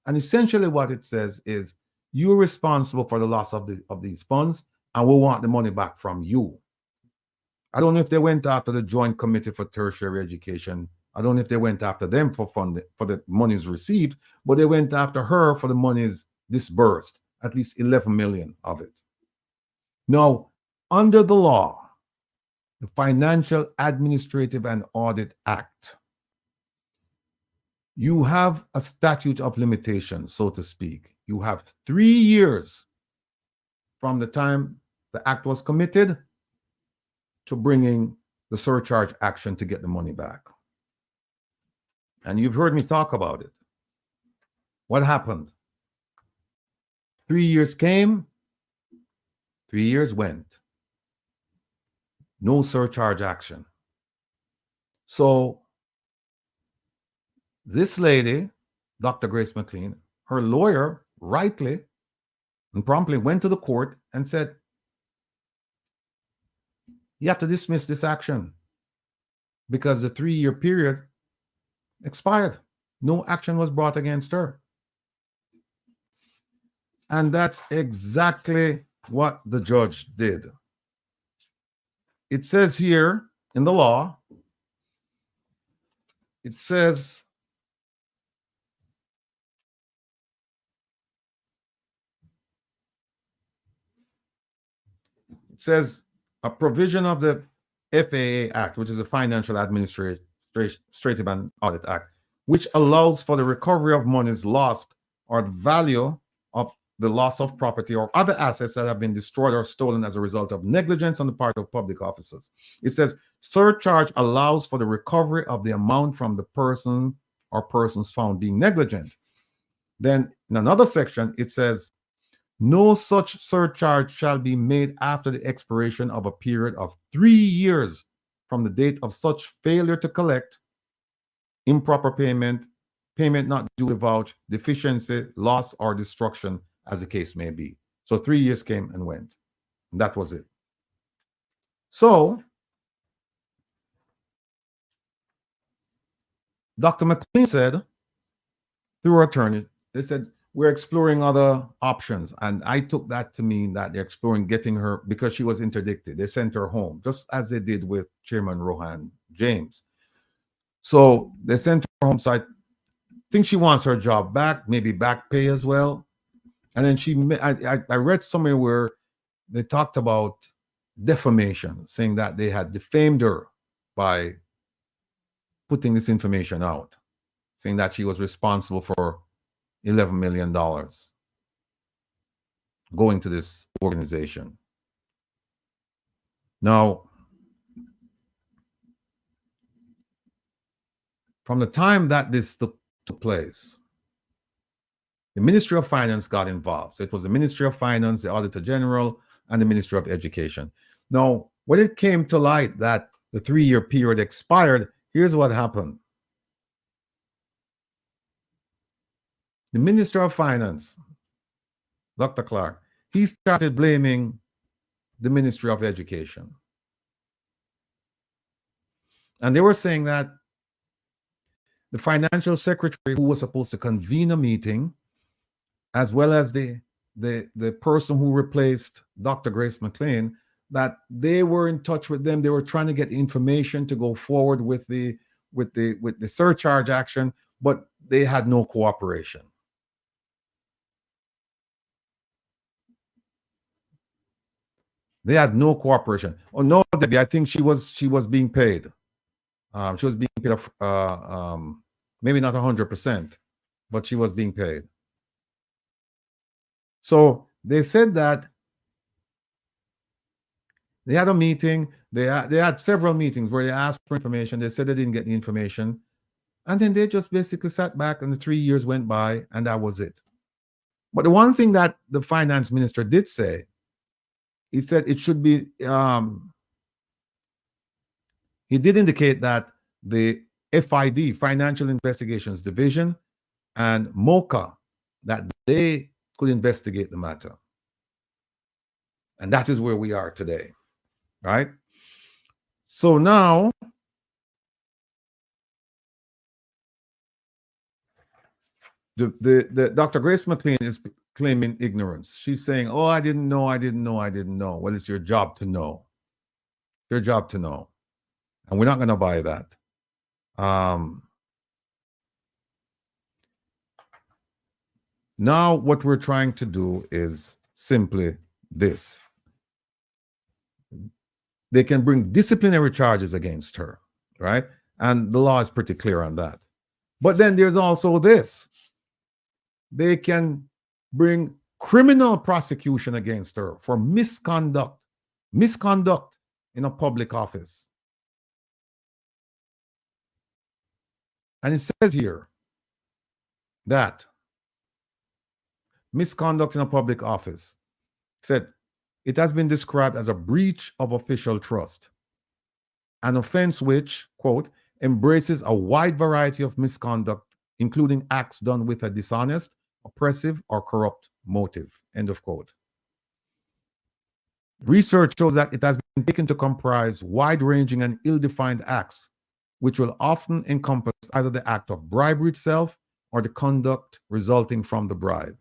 And essentially what it says is, you're responsible for the loss of these funds, and we want the money back from you. I don't know if they went after the Joint Committee for Tertiary Education. I don't know if they went after them for the monies received, but they went after her for the monies disbursed, at least 11 million of it. Now, under the law, the Financial Administrative and Audit Act, you have a statute of limitations, so to speak. You have 3 years from the time the act was committed to bringing the surcharge action to get the money back. And you've heard me talk about it. What happened? 3 years came, 3 years went. No surcharge action. So this lady, Dr. Grace McLean, her lawyer rightly and promptly went to the court and said, you have to dismiss this action because the 3-year period expired. No action was brought against her. And that's exactly what the judge did. It says here in the law, it says, a provision of the FAA Act, which is the Financial Administrative and Audit Act, which allows for the recovery of monies lost or the value of the loss of property or other assets that have been destroyed or stolen as a result of negligence on the part of public officers. It says surcharge allows for the recovery of the amount from the person or persons found being negligent. Then in another section, it says no such surcharge shall be made after the expiration of a period of 3 years from the date of such failure to collect, improper payment, payment not due vouch, deficiency, loss, or destruction, as the case may be. So 3 years came and went. And that was it. So Dr. McLean said, through her attorney, they said, we're exploring other options. And I took that to mean that they're exploring getting her, because she was interdicted. They sent her home, just as they did with Chairman Rohan James. So they sent her home. So I think she wants her job back, maybe back pay as well. And then I read somewhere where they talked about defamation, saying that they had defamed her by putting this information out, saying that she was responsible for $11 million going to this organization. Now, from the time that this took place, the Ministry of Finance got involved. So it was the Ministry of Finance, the Auditor General, and the Ministry of Education. Now, when it came to light that the 3-year period expired, here's what happened. The Minister of Finance, Dr. Clark, he started blaming the Ministry of Education. And they were saying that the financial secretary, who was supposed to convene a meeting, as well as the person who replaced Dr. Grace McLean, that they were in touch with them. They were trying to get information to go forward with the surcharge action, but they had no cooperation. They had no cooperation. Oh no, Debbie, I think she was being paid. She was being paid, maybe not 100%, but she was being paid. So they said that they had a meeting. They had several meetings where they asked for information. They said they didn't get the information. And then they just basically sat back and the 3 years went by and that was it. But the one thing that the finance minister did say, he said it should be, he did indicate that the FID, Financial Investigations Division, and MOCA, that they could investigate the matter. And that is where we are today, right? So now, the Dr. Grace McLean is claiming ignorance. She's saying, oh, I didn't know. Well, it's your job to know. Your job to know. And we're not going to buy that. Now what we're trying to do is simply this. They can bring disciplinary charges against her, right? And the law is pretty clear on that. But then there's also this. They can bring criminal prosecution against her for misconduct in a public office. And it says here that misconduct in a public office, said it has been described as a breach of official trust, an offense which, quote, embraces a wide variety of misconduct, including acts done with a dishonest, oppressive, or corrupt motive, end of quote. Research shows that it has been taken to comprise wide-ranging and ill-defined acts, which will often encompass either the act of bribery itself or the conduct resulting from the bribe.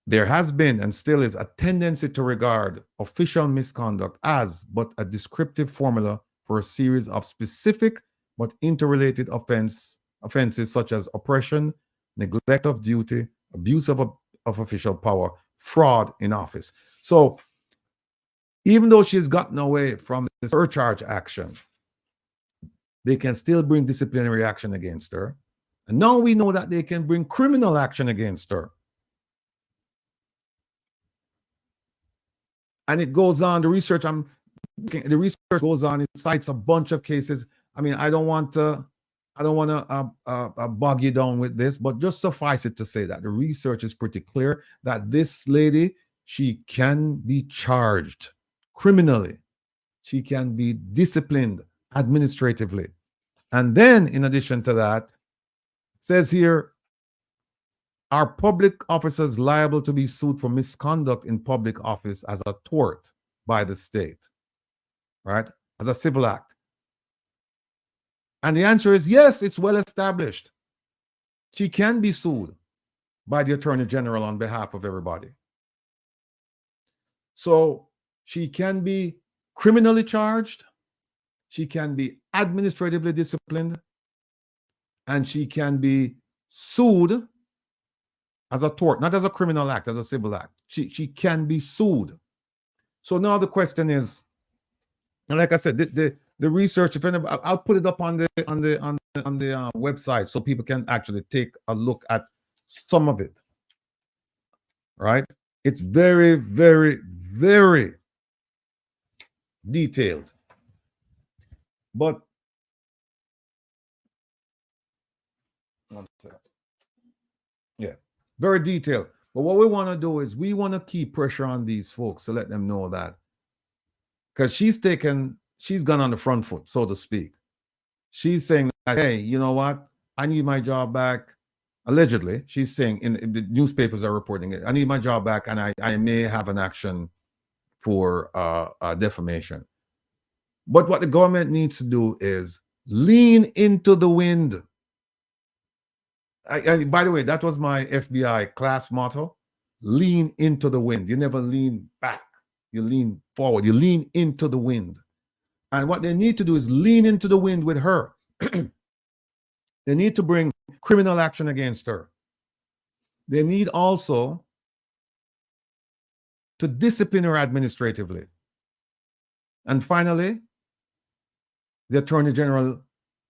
There has been and still is a tendency to regard official misconduct as but a descriptive formula for a series of specific but interrelated offenses such as oppression, neglect of duty, abuse of official power, fraud in office. So even though she's gotten away from the surcharge action, they can still bring disciplinary action against her. And now we know that they can bring criminal action against her And it goes on. The research goes on. It cites a bunch of cases. I mean, I don't want to bog you down with this, but just suffice it to say that the research is pretty clear that this lady, she can be charged criminally. She can be disciplined administratively. And then, in addition to that, it says here, are public officers liable to be sued for misconduct in public office as a tort by the state, right? As a civil act. And the answer is yes, it's well established. She can be sued by the Attorney General on behalf of everybody. So she can be criminally charged, she can be administratively disciplined, and she can be sued as a tort, not as a criminal act, as a civil act. She can be sued. So now the question is, and like I said, the research, if anybody, I'll put it up on the website so people can actually take a look at some of it. Right? It's very, very, very detailed. But one second. Yeah, very detailed. But what we want to do is we want to keep pressure on these folks to let them know that, because she's gone on the front foot, so to speak. She's saying that, hey, you know what? I need my job back. Allegedly, she's saying, in the newspapers are reporting it, I need my job back, and I may have an action for defamation. But what the government needs to do is lean into the wind. By the way, that was my FBI class motto: lean into the wind. You never lean back. You lean forward. You lean into the wind. And what they need to do is lean into the wind with her. They need to bring criminal action against her. They need also to discipline her administratively. And finally, the Attorney General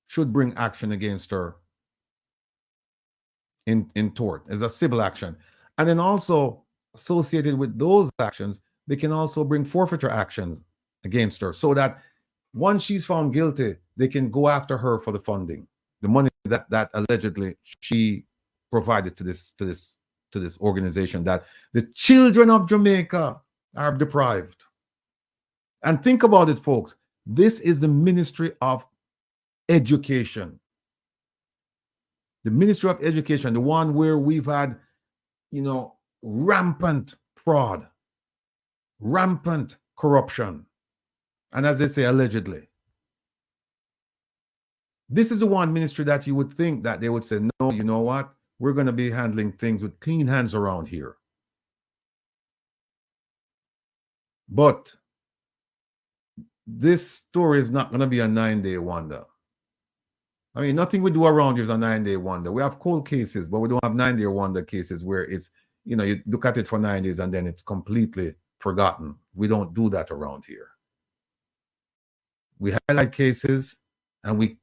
should bring action against her in tort as a civil action. And then also associated with those actions, they can also bring forfeiture actions against her, so that once she's found guilty, they can go after her for the funding, the money that allegedly she provided to this organization that the children of Jamaica are deprived. And think about it, folks. This is the Ministry of Education. The Ministry of Education, the one where we've had, rampant fraud, rampant corruption, and as they say, allegedly. This is the one ministry that you would think that they would say, no, you know what? We're going to be handling things with clean hands around here. But this story is not going to be a 9-day wonder. I mean, nothing we do around here is a 9-day wonder. We have cold cases, but we don't have 9-day wonder cases where it's, you look at it for 9 days and then it's completely forgotten. We don't do that around here. We highlight cases and we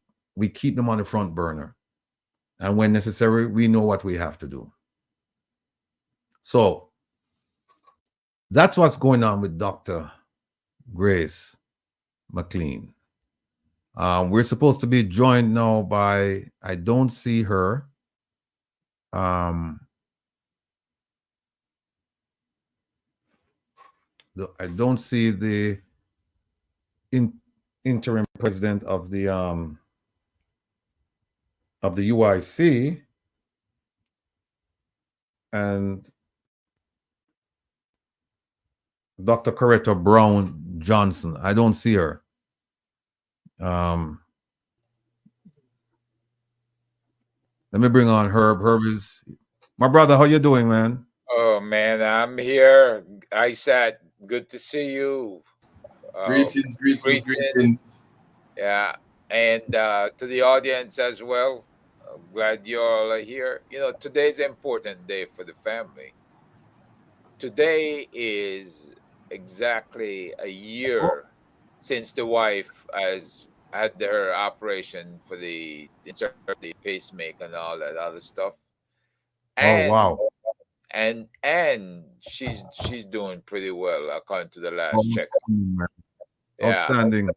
keep them on the front burner. And when necessary, we know what we have to do. So that's what's going on with Dr. Grace McLean. We're supposed to be joined now by, I don't see her. I don't see the interim president of the UIC, and Dr. Coretta Brown Johnson. I don't see her. Let me bring on Herb. Herb is my brother. How you doing, man? Oh man, I'm here. I said, good to see you. Greetings. Yeah, and to the audience as well. I'm glad you all are here. Today's an important day for the family. Today is exactly a year since the wife has had her operation for the insert the pacemaker and all that other stuff. And, oh wow! and she's doing pretty well according to the last check. Outstanding, man. Yeah, Outstanding.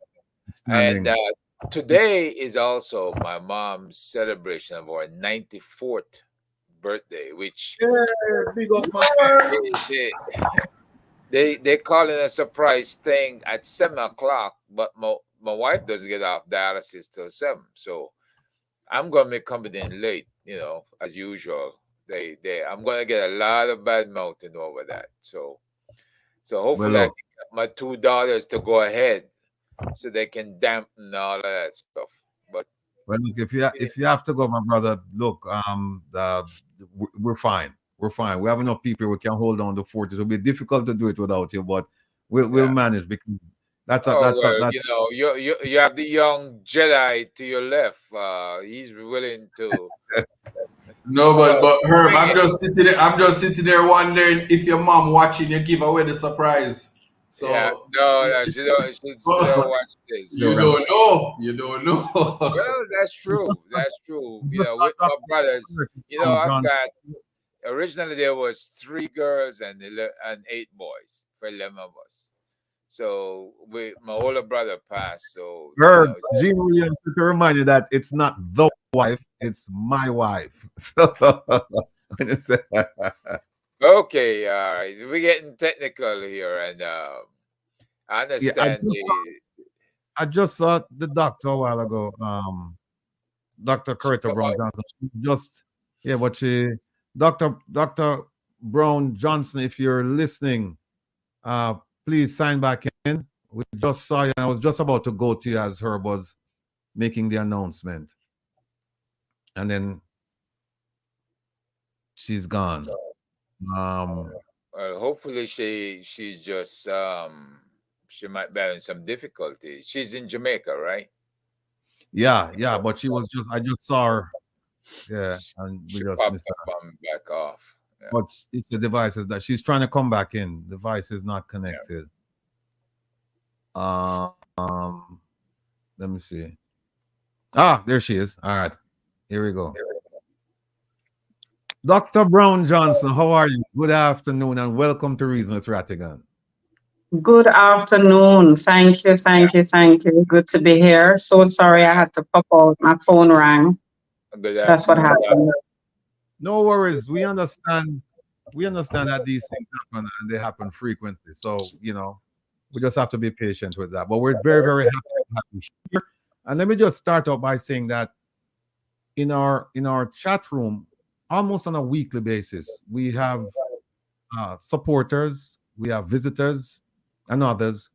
and Outstanding. today is also my mom's celebration of our 94th birthday, which Yeah, big up, man. they they call it a surprise thing at 7 o'clock, but my wife doesn't get off dialysis till 7, so I'm gonna be coming in late, as usual. I'm gonna get a lot of bad mouthing over that. So Well, hopefully I look. can get my two daughters to go ahead so they can dampen all of that stuff. But Well, look, if you have to go, my brother, look, we're fine. We're fine. We have enough people. We can hold on to 40. It'll be difficult to do it without you, but we'll yeah. manage because Oh well, that's you have the young Jedi to your left. He's willing to. No, but Well, Herb, bring it. I'm just sitting there wondering if your mom watching you give away the surprise. Yeah, So no, she don't watch this. you Jordan. don't know. You don't know. Well, that's true. That's true. Just With not my brothers, I've John. got originally there was 3 girls and 8 boys for 11 of us. So my older brother passed. So Herb, Gene Williams to remind you that it's not the wife, it's my wife. So when you say okay, all right, we're getting technical here, and I yeah, understand I just saw the doctor a while ago. Dr. Coretta Brown Johnson. Just yeah, but Dr. Brown Johnson, if you're listening, please sign back in. We just saw you, and I was just about to go to you as Herb was making the announcement. And then she's gone. well, hopefully she's just she might be having some difficulty. She's in Jamaica, right? Yeah, but I just saw her. Yeah, and we She just popped missed her. up and back off. Yeah. But it's the devices that she's trying to come back in. Device is not connected. Um, let me see. Ah, there she is. All right, here we go. Dr. Brown Johnson, how are you? Good afternoon and welcome to Reason with Rattigan. Good afternoon. Thank you, thank you, thank you. Good to be here. So sorry I had to pop out. My phone rang. Good So that's what afternoon. happened. No worries. We understand. We understand that these things happen and they happen frequently. So, we just have to be patient with that. But we're very, very happy to have you here. And let me just start out by saying that in our chat room, almost on a weekly basis, we have supporters, we have visitors, and others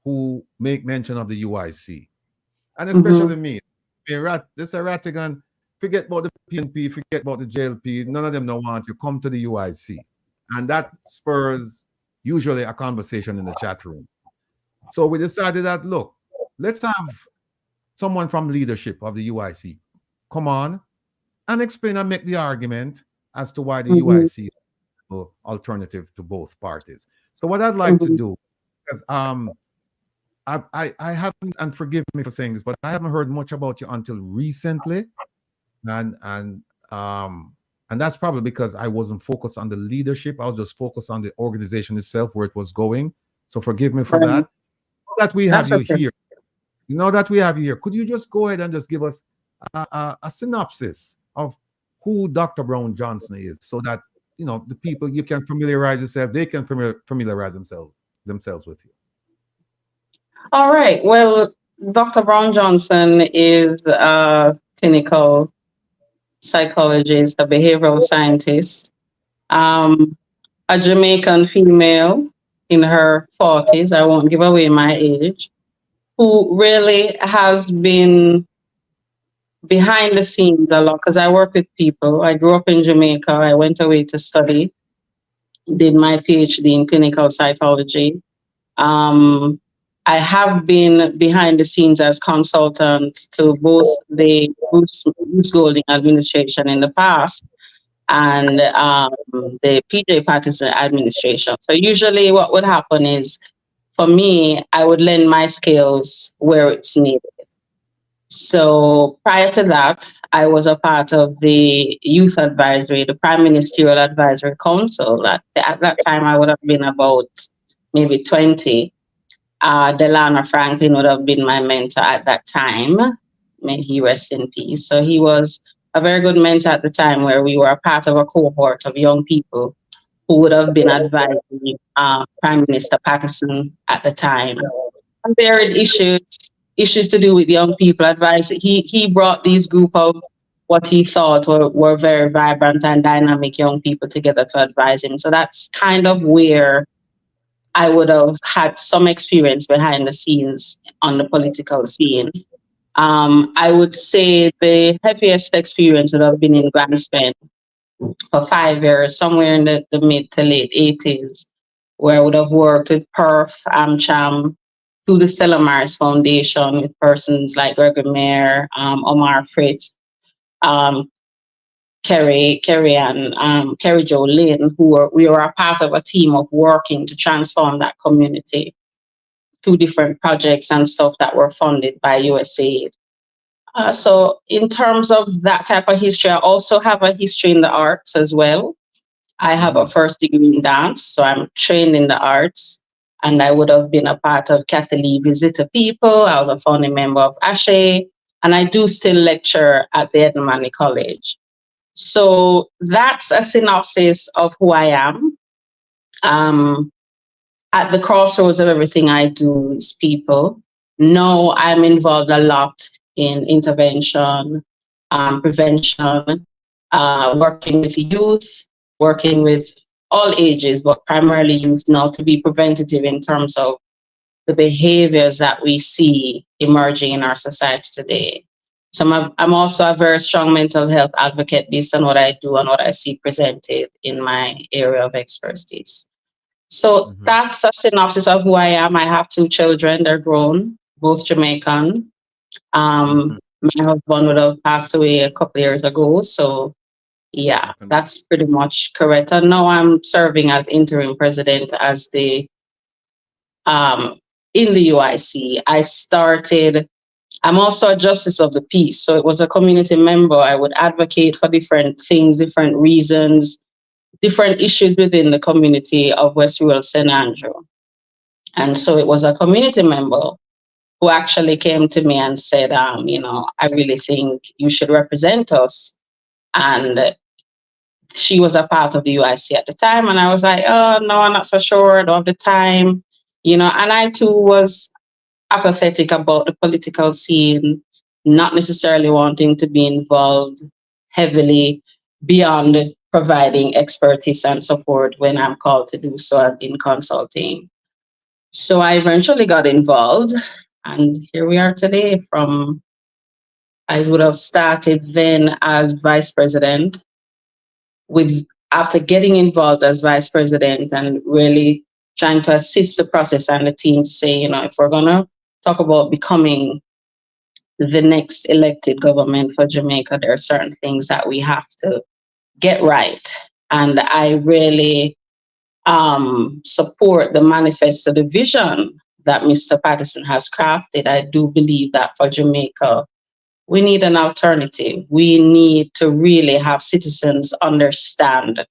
who make mention of the UIC, and especially me. This Rattigan, forget about the PNP, forget about the JLP. None of them don't want you come to the UIC, and that spurs usually a conversation in the chat room. So we decided that look, let's have someone from leadership of the UIC come on and explain and make the argument as to why the UIC is an alternative to both parties. So what I'd like to do, because I haven't, and forgive me for saying this, but I haven't heard much about you until recently, and that's probably because I wasn't focused on the leadership. I was just focused on the organization itself, where it was going. So forgive me for that. That we have That's you okay. here. You know that we have you here. Could you just go ahead and just give us a synopsis of who Dr. Brown Johnson is, so that the people, you can familiarize yourself, they can familiarize themselves with you. All right. Well, Dr. Brown Johnson is a clinical psychologist, a behavioral scientist, a Jamaican female in her 40s. I won't give away my age, who really has been behind the scenes a lot, because I work with people. I grew up in Jamaica. I went away to study, did my PhD in clinical psychology. I have been behind the scenes as consultant to both the Bruce Golding administration in the past and the PJ Patterson administration. So usually what would happen is, for me, I would lend my skills where it's needed. So prior to that, I was a part of the youth advisory, the Prime Ministerial Advisory Council. At that time, I would have been about maybe 20. Delana Franklin would have been my mentor at that time. May he rest in peace. So he was a very good mentor at the time, where we were a part of a cohort of young people who would have been advising Prime Minister Patterson at the time. Varied issues to do with young people advice. He brought these group of what he thought were very vibrant and dynamic young people together to advise him. So that's kind of where I would have had some experience behind the scenes on the political scene. I would say the heaviest experience would have been in Grandspen for 5 years, somewhere in the mid to late 80s, where I would have worked with PERF, AmCham, through the Stella Maris Foundation with persons like Gregory Mayer, Omar Fritz, Kerry and Kerry Jo Lynn, we were a part of a team of working to transform that community through different projects and stuff that were funded by USAID. So in terms of that type of history, I also have a history in the arts as well. I have a first degree in dance, so I'm trained in the arts. And I would have been a part of Kathy Lee Visitor People. I was a founding member of ASHE, and I do still lecture at the Edna College. So that's a synopsis of who I am. At the crossroads of everything I do is people. No, I'm involved a lot in intervention, prevention, working with youth, working with all ages, but primarily youth now, to be preventative in terms of the behaviors that we see emerging in our society today. So I'm also a very strong mental health advocate based on what I do and what I see presented in my area of expertise. So that's a synopsis of who I am. I have 2 children. They're grown, both Jamaican. My husband would have passed away a couple of years ago. So yeah, that's pretty much correct. And now I'm serving as interim president as the in the UIC. I'm also a justice of the peace. So it was a community member. I would advocate for different things, different reasons, different issues within the community of West Rural St. Andrew. And so it was a community member who actually came to me and said, I really think you should represent us. And she was a part of the UIC at the time. And I was like, oh, no, I'm not so sure. I don't have the time. And I too was apathetic about the political scene, not necessarily wanting to be involved heavily beyond providing expertise and support when I'm called to do so in consulting. So I eventually got involved, and here we are today. I would have started then as vice president, after getting involved as vice president and really trying to assist the process and the team to say, if we're going to talk about becoming the next elected government for Jamaica, there are certain things that we have to get right. And I really support the manifesto, the vision that Mr. Patterson has crafted. I do believe that for Jamaica, we need an alternative. We need to really have citizens understand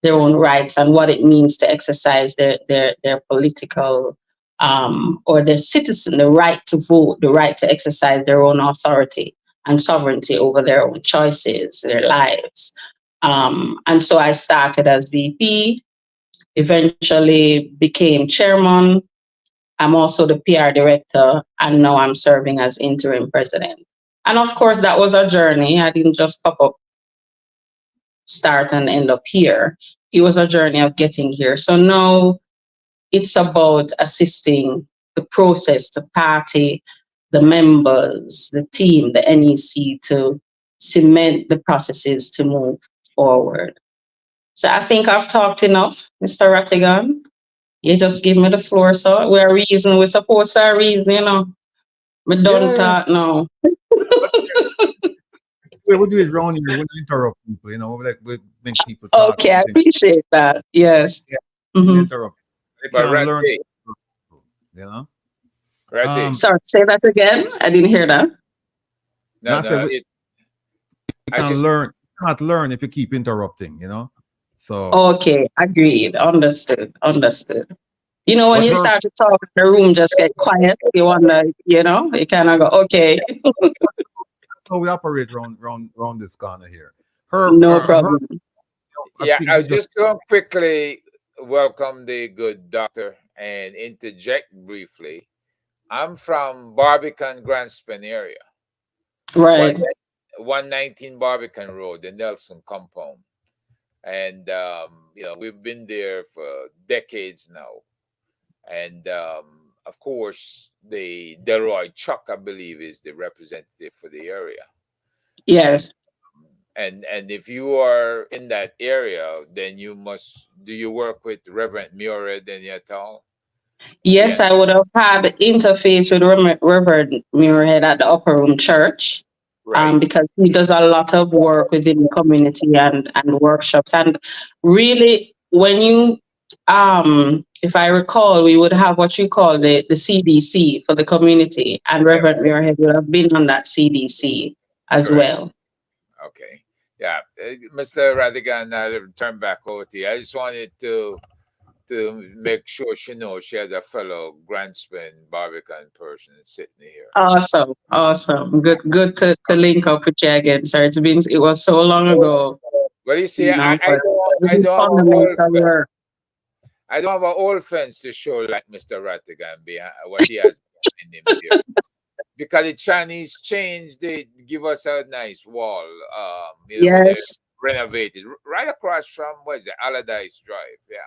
their own rights and what it means to exercise their political or their citizen, the right to vote, the right to exercise their own authority and sovereignty over their own choices, their lives. And so I started as VP, eventually became chairman. I'm also the PR director, and now I'm serving as interim president. And of course, that was a journey. I didn't just pop up, start and end up here. It was a journey of getting here. So now it's about assisting the process, the party, the members, the team, the NEC to cement the processes to move forward. So I think I've talked enough, Mr. Rattigan. You just give me the floor. So we're supposed to reason, We don't talk now. We'll do it around here. We'll interrupt people, we make people talk. Okay, I appreciate that. Yes. Yeah. Mm-hmm. Interrupt. Sorry, say that again. I didn't hear that. No, I said no, you I can just learn. You cannot learn if you keep interrupting. You know. So, Okay, agreed. Understood. Understood. You know, when but you her, start to talk, the room just get quiet. You wonder, you kind of go, okay, how we operate around this corner here. Her, no her. problem. I yeah, think I you was just just going to quickly welcome the good doctor and interject briefly. I'm from Barbican, Grand Span area, one Right. 119 Barbican Road, the Nelson compound, and we've been there for decades now. And of course, the Delroy Chuck, I believe, is the representative for the area. And Yes. and if you are in that area, then you must do you work with Reverend Mured and et al? Yes, Yes, I would have had interface with Reverend Muirhead at the Upper Room Church, right, because he does a lot of work within the community and workshops. And really, when you, if I recall, we would have what you call the CDC for the community, and yeah, Reverend Muirhead would have been on that CDC as correct. well. Okay, yeah, Mr. Rattigan, I'll turn back over to you. I just wanted to make sure she knows she has a fellow Grantspan Barbican person sitting here. Awesome, awesome. Good to link up with you again, sir. It was so long ago, Well, you see, but I really don't have a old fundamental friend. work. I don't have an old friends to show like Mr. Rattigan behind what he has behind him there. Because the Chinese changed, they give us a nice wall, when they Yes, renovated right across from what is it, Allardyce Drive. Yeah.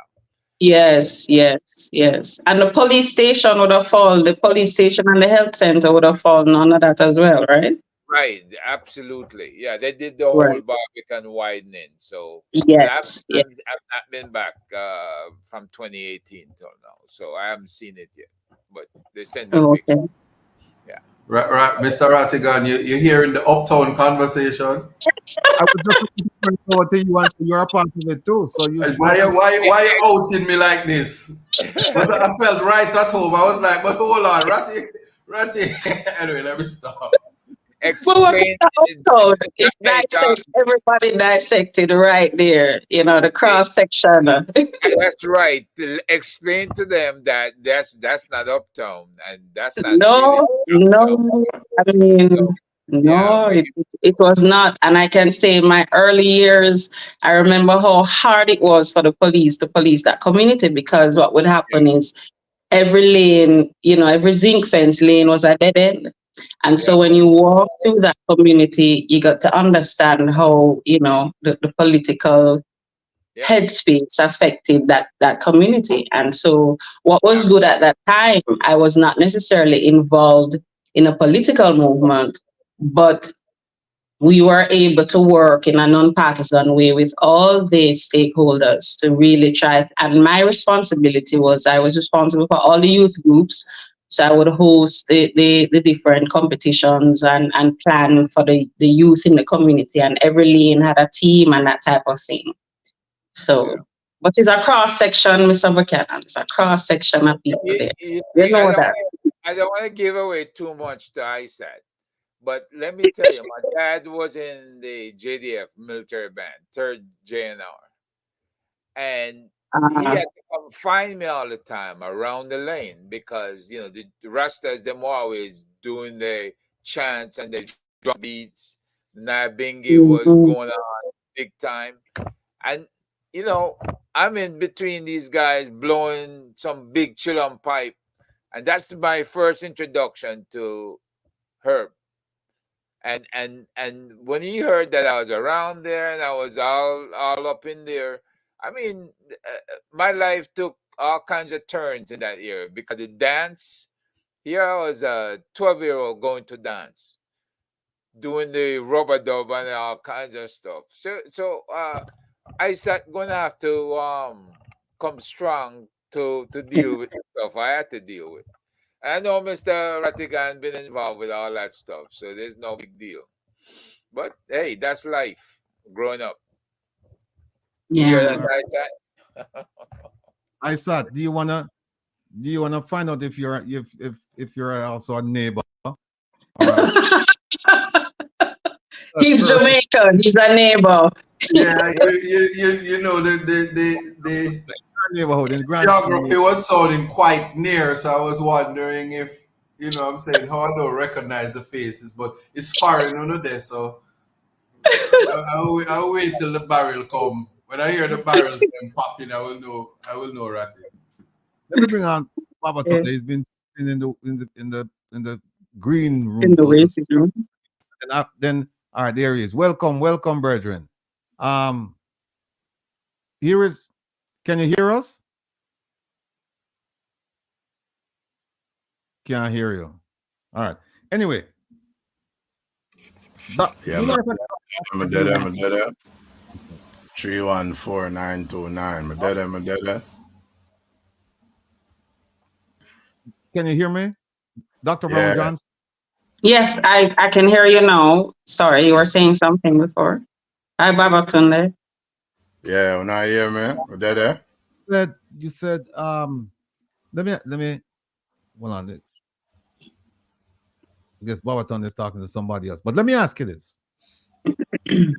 So yes, yes, yes. And the police station would have fallen. The police station and the health center would have fallen under that as well, right? right, absolutely. Yeah, they did the whole Right. Barbican widening. So and Yes, yes. I've not been back from 2018 till now. So I haven't seen it yet. But they sent me pictures. Okay. Yeah. Mr. Rattigan, you hearing the uptown conversation? I would just point over to you and say you're a part of it too. So you And you should why you outing me like this? But I felt right at home. I was like, but hold on, Ratty. Anyway, let me stop. Well, what is Explain the upcode? It hey Doc, everybody dissected right there, the you see, cross section. that's right. Explain to them that that's not uptown and that's not really No, uptown. no. I So mean, yeah, no, it was not. And I can say in my early years, I remember how hard it was for the police to police that community, because what would happen is every lane, every zinc fence lane was a dead end. And yeah, so when you walk through that community, you got to understand how, the political yeah, headspace affected that community. And so what was good at that time, I was not necessarily involved in a political movement, but we were able to work in a nonpartisan way with all the stakeholders to really try. And my responsibility was I was responsible for all the youth groups. So I would host the different competitions and plan for the youth in the community. And every lane had a team and that type of thing. yeah. So, but it's a cross section, Mr. Buchanan. It's a cross section of people there. You You see, know that. I don't want to give away too much to ISAT, but let me tell you, my dad was in the JDF military band, third JNR, and he Uh, had to come find me all the time around the lane because the Rastas them were always doing the chants and the drum beats. Nabingi was mhm. going on big time, and I'm in between these guys blowing some big chillum pipe, and that's my first introduction to Herb. And when he heard that I was around there and I was all up in there, I mean, my life took all kinds of turns in that year because the dance. Here I was a 12-year-old going to dance, doing the rubber dub and all kinds of stuff. So I said gonna have to come strong to deal with the stuff I had to deal with. I know Mr. Rattigan been involved with all that stuff, so there's no big deal. But hey, that's life growing up. You hear Yeah. that, Isaac? Isat, do you wanna find out if you're also a neighbor or He's Jamaican. He's a neighbor. Yeah, you know the neighborhood in Grand geography was sounding quite near, so I was wondering if I'm saying how I don't recognize the faces, but it's foreign on there, so I'll wait till the barrel come. When I hear the barrels them popping, I will know Ratty. Let me bring on Baba Yeah. Tunde. He's been in the green room. In the so to waiting speak. room. And then all right, there he is. Welcome, brethren. Here is. Can you hear us? Can't hear you. All right. Anyway. Yeah, I'm dead. 314929. I'm dead. Can you hear me? Dr. Yeah. Brown Johnson? Yes, I can hear you now. Sorry, you were saying something before. Hi, Baba Tunde. Yeah, when I hear me, dead. You said let me hold on. I guess Baba Tunde is talking to somebody else. But let me ask you this. At some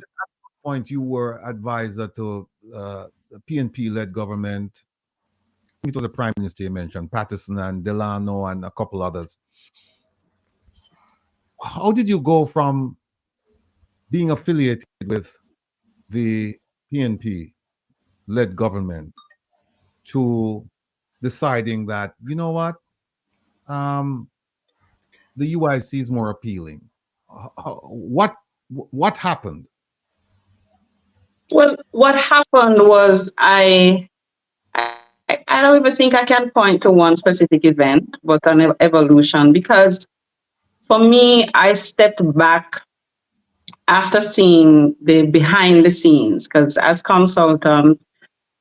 point you were advisor to the PNP led government. It was the Prime Minister you mentioned, Patterson and Delano and a couple others. How did you go from being affiliated with the PNP led government to deciding that, you know what, the UIC is more appealing? What happened? Well, what happened was I don't even think I can point to one specific event, but an evolution, because for me, I stepped back after seeing the behind the scenes, because as consultant,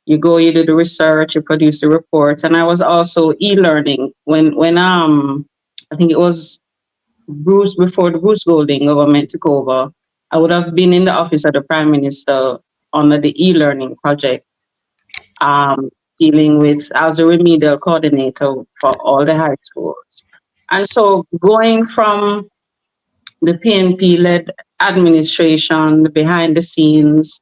you do the research, you produce the reports, and I was also e-learning when I think it was before the Bruce Golding government took over. I would have been in the office of the Prime Minister under the e-learning project, dealing with, I was a remedial coordinator for all the high schools. And so going from the PNP-led administration, behind the scenes,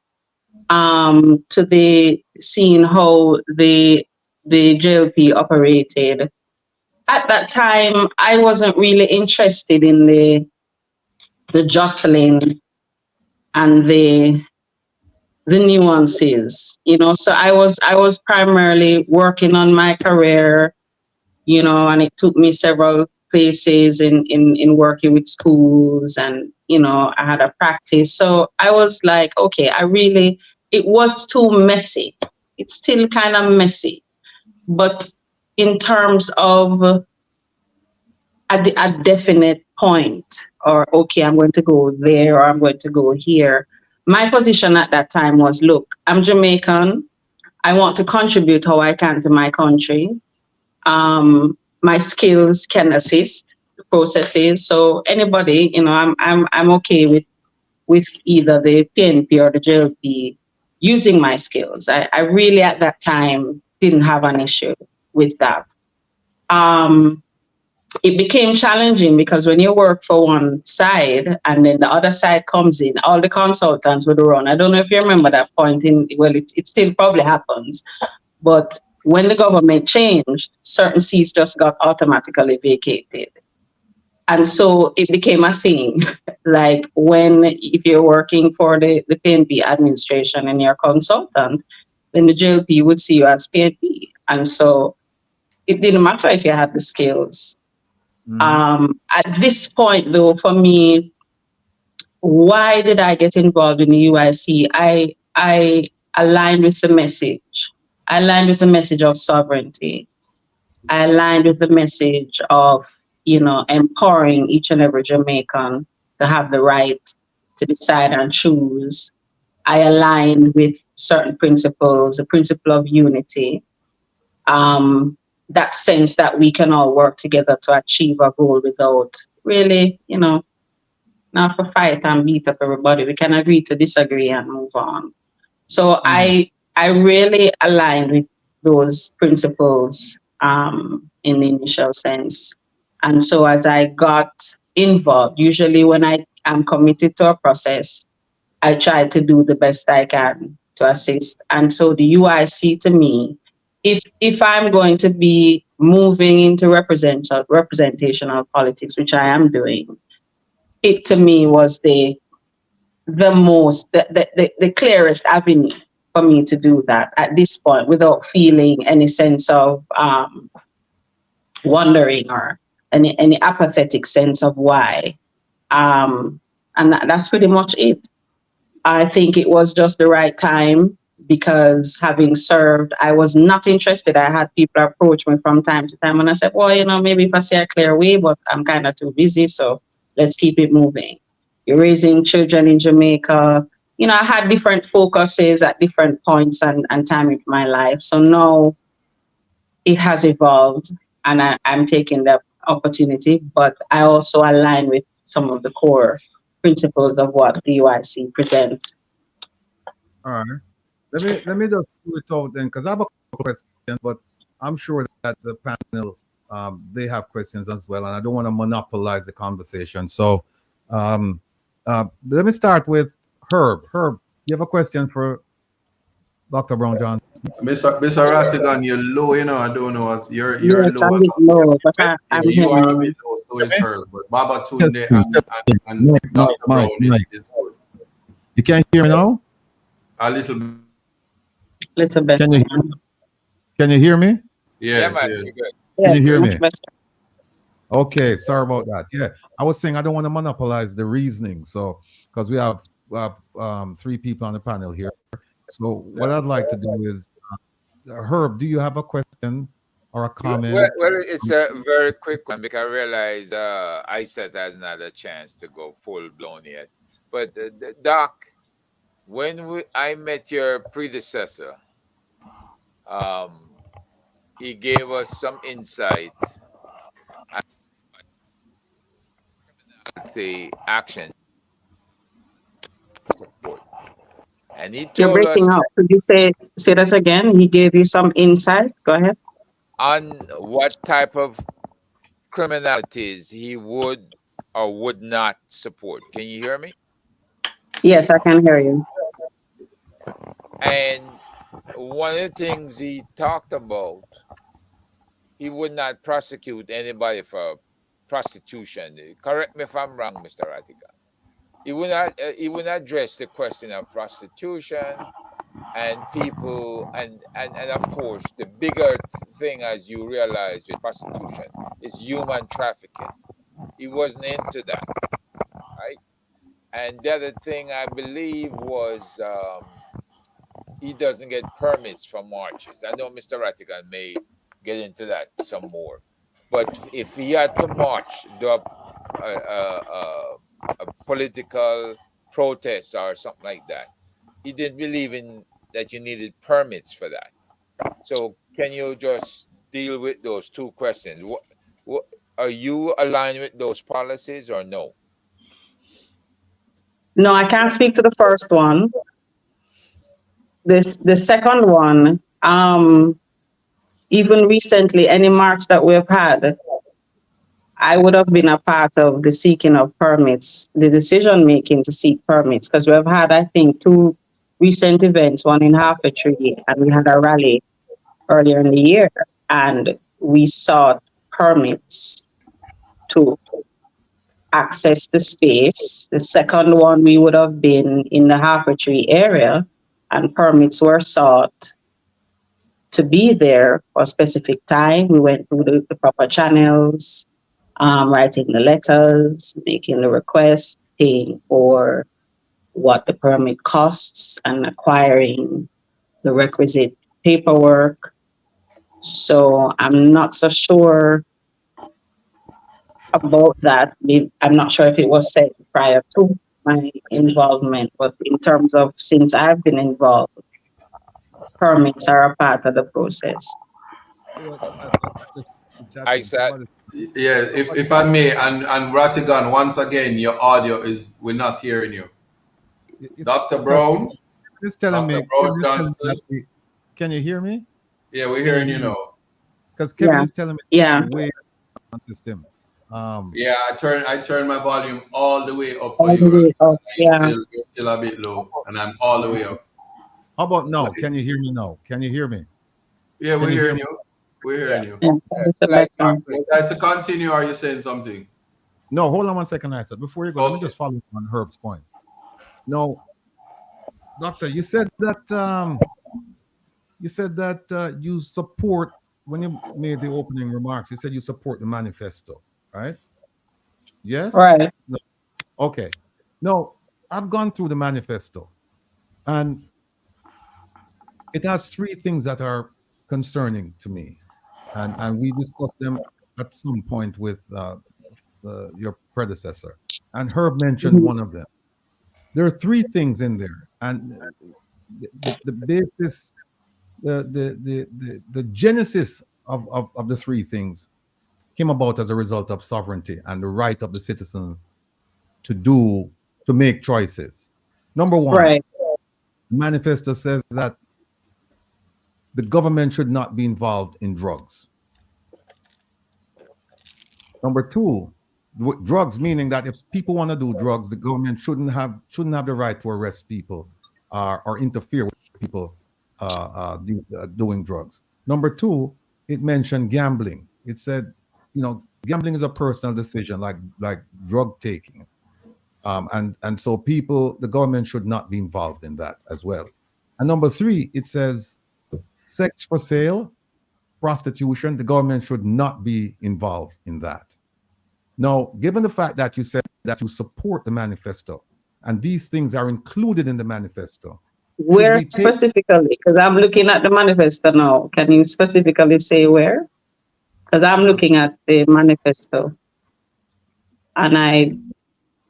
to the seeing how the JLP operated. At that time, I wasn't really interested in the jostling and the nuances, So I was primarily working on my career, and it took me several places in working with schools, and I had a practice. So I was like, okay, it was too messy. It's still kind of messy, but in terms of a definite point, or okay, I'm going to go there or I'm going to go here. My position at that time was, look, I'm Jamaican. I want to contribute how I can to my country. My skills can assist the processes. So anybody, I'm okay with either the PNP or the JLP using my skills. I really at that time didn't have an issue with that. It became challenging because when you work for one side and then the other side comes in, all the consultants would run. I don't know if you remember that point it still probably happens, but when the government changed, certain seats just got automatically vacated. And so it became a thing. Like if you're working for the PNP administration and you're a consultant, then the JLP would see you as PNP. And so it didn't matter if you had the skills. At this point, though, for me, why did I get involved in the UIC? I aligned with the message. I aligned with the message of sovereignty. I aligned with the message of, empowering each and every Jamaican to have the right to decide and choose. I aligned with certain principles, the principle of unity, that sense that we can all work together to achieve a goal without really, not for fight and beat up everybody. We can agree to disagree and move on. So I really aligned with those principles in the initial sense. And so as I got involved, usually when I I'm committed to a process. I try to do the best I can to assist. And so the UIC to me, if I'm going to be moving into representational politics, which I am doing, it to me was the clearest avenue for me to do that at this point without feeling any sense of wondering or any apathetic sense of why. And that's pretty much it. I think it was just the right time because having served, I was not interested. I had people approach me from time to time and I said, well, maybe if I see a clear way, but I'm kind of too busy, so let's keep it moving. You're raising children in Jamaica. I had different focuses at different points and time in my life. So now it has evolved and I'm taking the opportunity, but I also align with some of the core principles of what the UIC presents. All right. Let me just do it out then, because I have a couple questions, but I'm sure that the panel they have questions as well, and I don't want to monopolize the conversation. So let me start with Herb. Herb, you have a question for Dr. Brown Johnson? Mr. Rattigan, you're low, I don't know what's you're Yes, low. I'm a bit low, but I'm You are a hearing bit low, so is her. But Baba Yes, Tunde yes. and Mike, Dr. Brown Mike. is good. You can't hear me now? A little bit. little bit. Can you hear me? Yeah, Yes, man, yes. you're good. Can you hear much me? better. Okay, sorry about that. Yeah, I was saying I don't want to monopolize the reasoning, so because we have three people on the panel here. So what I'd like to do is, Herb, do you have a question or a comment? Well, it's a very quick one because I realize ISET has not a chance to go full blown yet. But Doc, when I met your predecessor, he gave us some insight at the action support. And he You're told us breaking up. Could you say that again? He gave you some insight. Go ahead. on what type of criminalities he would or would not support. Can you hear me? Yes, I can hear you. And one of the things he talked about, he would not prosecute anybody for prostitution. Correct me if I'm wrong, Mr. Rattigan. He would not address the question of prostitution and people and of course the bigger thing, as you realize, with prostitution is human trafficking. He wasn't into that, right? And the other thing I believe was he doesn't get permits for marches. I know Mr. Rattigan may get into that some more, but if he had to march, do a political protest or something like that, he didn't believe in that you needed permits for that. So can you just deal with those two questions? What are you aligned with those policies or no? No, I can't speak to the first one. The second one, even recently, any march that we've had, I would have been a part of the seeking of permits, the decision making to seek permits, because we've had, I think, two recent events, one in Harpatry, and we had a rally earlier in the year, and we sought permits to access the space. The second one, we would have been in the Harpatry area, and permits were sought to be there for a specific time. We went through the proper channels, writing the letters, making the request, paying for what the permit costs, and acquiring the requisite paperwork. So I'm not so sure about that. I'm not sure if it was said prior to my involvement, but in terms of since I've been involved, permits are a part of the process. I said, Yeah, if I may, and Rattigan, once again, your audio we're not hearing you. Dr. Brown? Just telling me, Brown Johnson? can you hear me? Yeah, we're hearing you now. Because Kevin is telling me Yeah. way on system. Yeah, I turn my volume all the way up for All you. the way up. Yeah. You're still a bit low, and I'm all the way up. How about now? Can you hear me now? Can you hear me? Yeah, Can we're you hear hearing me? you. We're Yeah. hearing you. Yeah. It's a Like better. Was I to continue, or are you saying something? No, hold on one second, I said. Before you go, let me Okay. just follow up on Herb's point. No, Doctor, you said that you support when you made the opening remarks. You said you support the manifesto, right? Yes. Right. No. Okay. No, I've gone through the manifesto, and it has three things that are concerning to me, and we discussed them at some point with your predecessor, and Herb mentioned Mhm. one of them. There are three things in there, and the basis, the genesis of the three things came about as a result of sovereignty and the right of the citizen to make choices. Number one, Right. the manifesto says that the government should not be involved in drugs. Number two, drugs, meaning that if people want to do drugs, the government shouldn't have the right to arrest people or interfere with people doing drugs. Number two, it mentioned gambling. It said, gambling is a personal decision, like drug taking, and so the government should not be involved in that as well. And number three, it says sex for sale, prostitution. The government should not be involved in that. Now, given the fact that you said that you support the manifesto, and these things are included in the manifesto, should Where we take specifically? Because I'm looking at the manifesto now. Can you specifically say where? Because I'm looking at the manifesto, and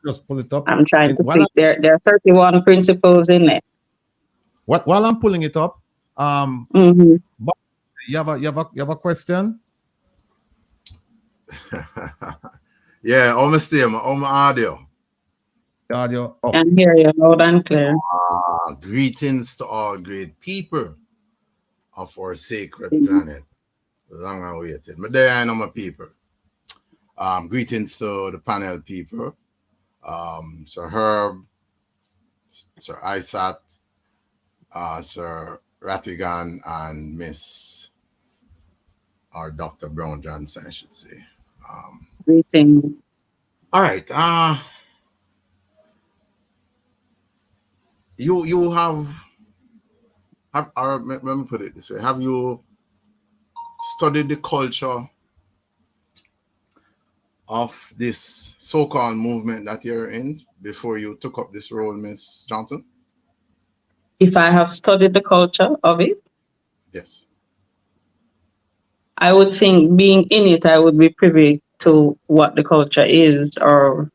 just pull it up? I'm trying And to think. There are 31 principles in it. while I'm pulling it up, Hmm. Bob, you have a question? Yeah, almost there, my audio. Audio. Oh, And hear you loud and clear. Greetings to all great people of our sacred Mhm. planet. Long awaited. But there I know my people. Greetings to the panel people. Sir Herb, Sir Isat, Sir Rattigan, and Miss or Dr. Brown Johnson, I should say. Greetings. All right. You have or let me put it this way. Have you studied the culture of this so-called movement that you're in before you took up this role, Miss Johnson? If I have studied the culture of it, Yes. I would think being in it, I would be privy to what the culture is, or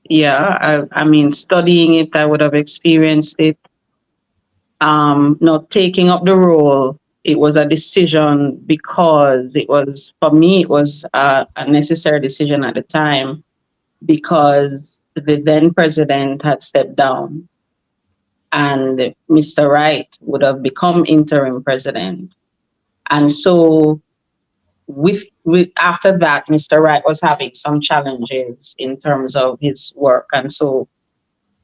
yeah, I mean, studying it, I would have experienced it. Not taking up the role, it was a decision because for me, it was a necessary decision at the time because the then president had stepped down and Mr. Wright would have become interim president. And so with after that, Mr. Wright was having some challenges in terms of his work and so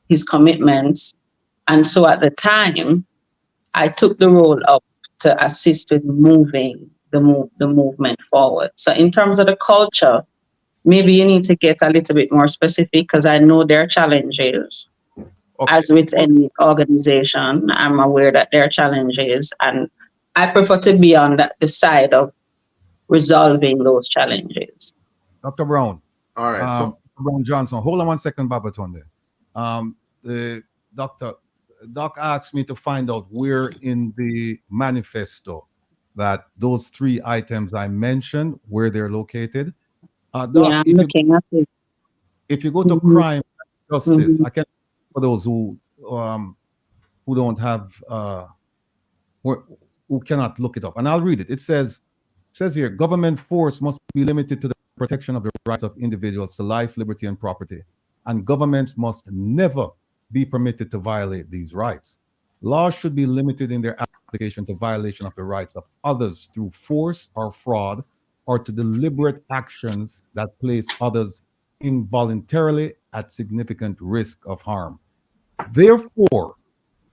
his commitments. And so at the time, I took the role up to assist with moving the movement forward. So in terms of the culture, maybe you need to get a little bit more specific because I know there are challenges. okay. As with any organization, I'm aware that there are challenges, and I prefer to be on the side of resolving those challenges. Dr. Brown. All right. So Brown Johnson. Hold on one second, Babatunde. The Doc asked me to find out where in the manifesto that those three items I mentioned, where they're located. Doc, Yeah, I'm looking at it. if you go to Mhm. crime and justice, Mhm. I can for those who don't have who cannot look it up, and I'll read it. It says here, government force must be limited to the protection of the rights of individuals to life, liberty, and property, and governments must never be permitted to violate these rights. Laws should be limited in their application to violation of the rights of others through force or fraud, or to deliberate actions that place others involuntarily at significant risk of harm. Therefore,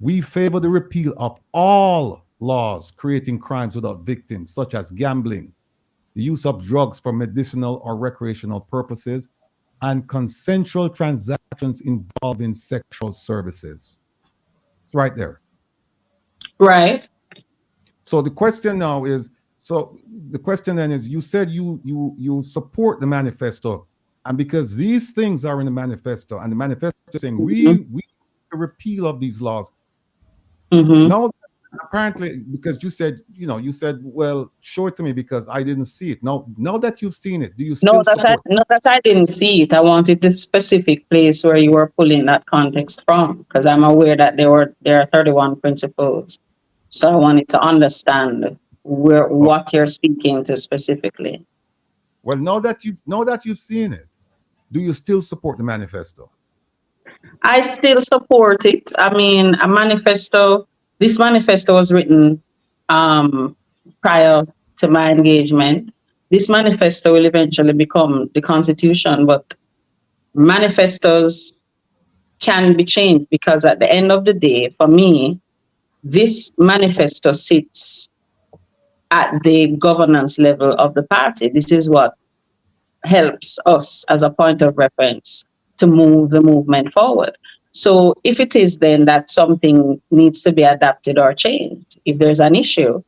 we favor the repeal of all laws creating crimes without victims, such as gambling, the use of drugs for medicinal or recreational purposes, and consensual transactions involving sexual services. It's right there. Right. So the question now is, so the question then is, you said you support the manifesto, and because these things are in the manifesto, and the manifesto is saying we the repeal of these laws. Now, apparently, because you said, well, show it to me because I didn't see it. Now that you've seen it, do you still support? Not that I didn't see it. I wanted the specific place where you were pulling that context from, because I'm aware that there are 31 principles. So I wanted to understand what you're speaking to specifically. Well, now that you've seen it, do you still support the manifesto? I still support it. I mean, this manifesto was written prior to my engagement. This manifesto will eventually become the Constitution, but manifestos can be changed, because at the end of the day, for me, this manifesto sits at the governance level of the party. This is what helps us as a point of reference to move the movement forward. So if it is then that something needs to be adapted or changed, if there's an issue,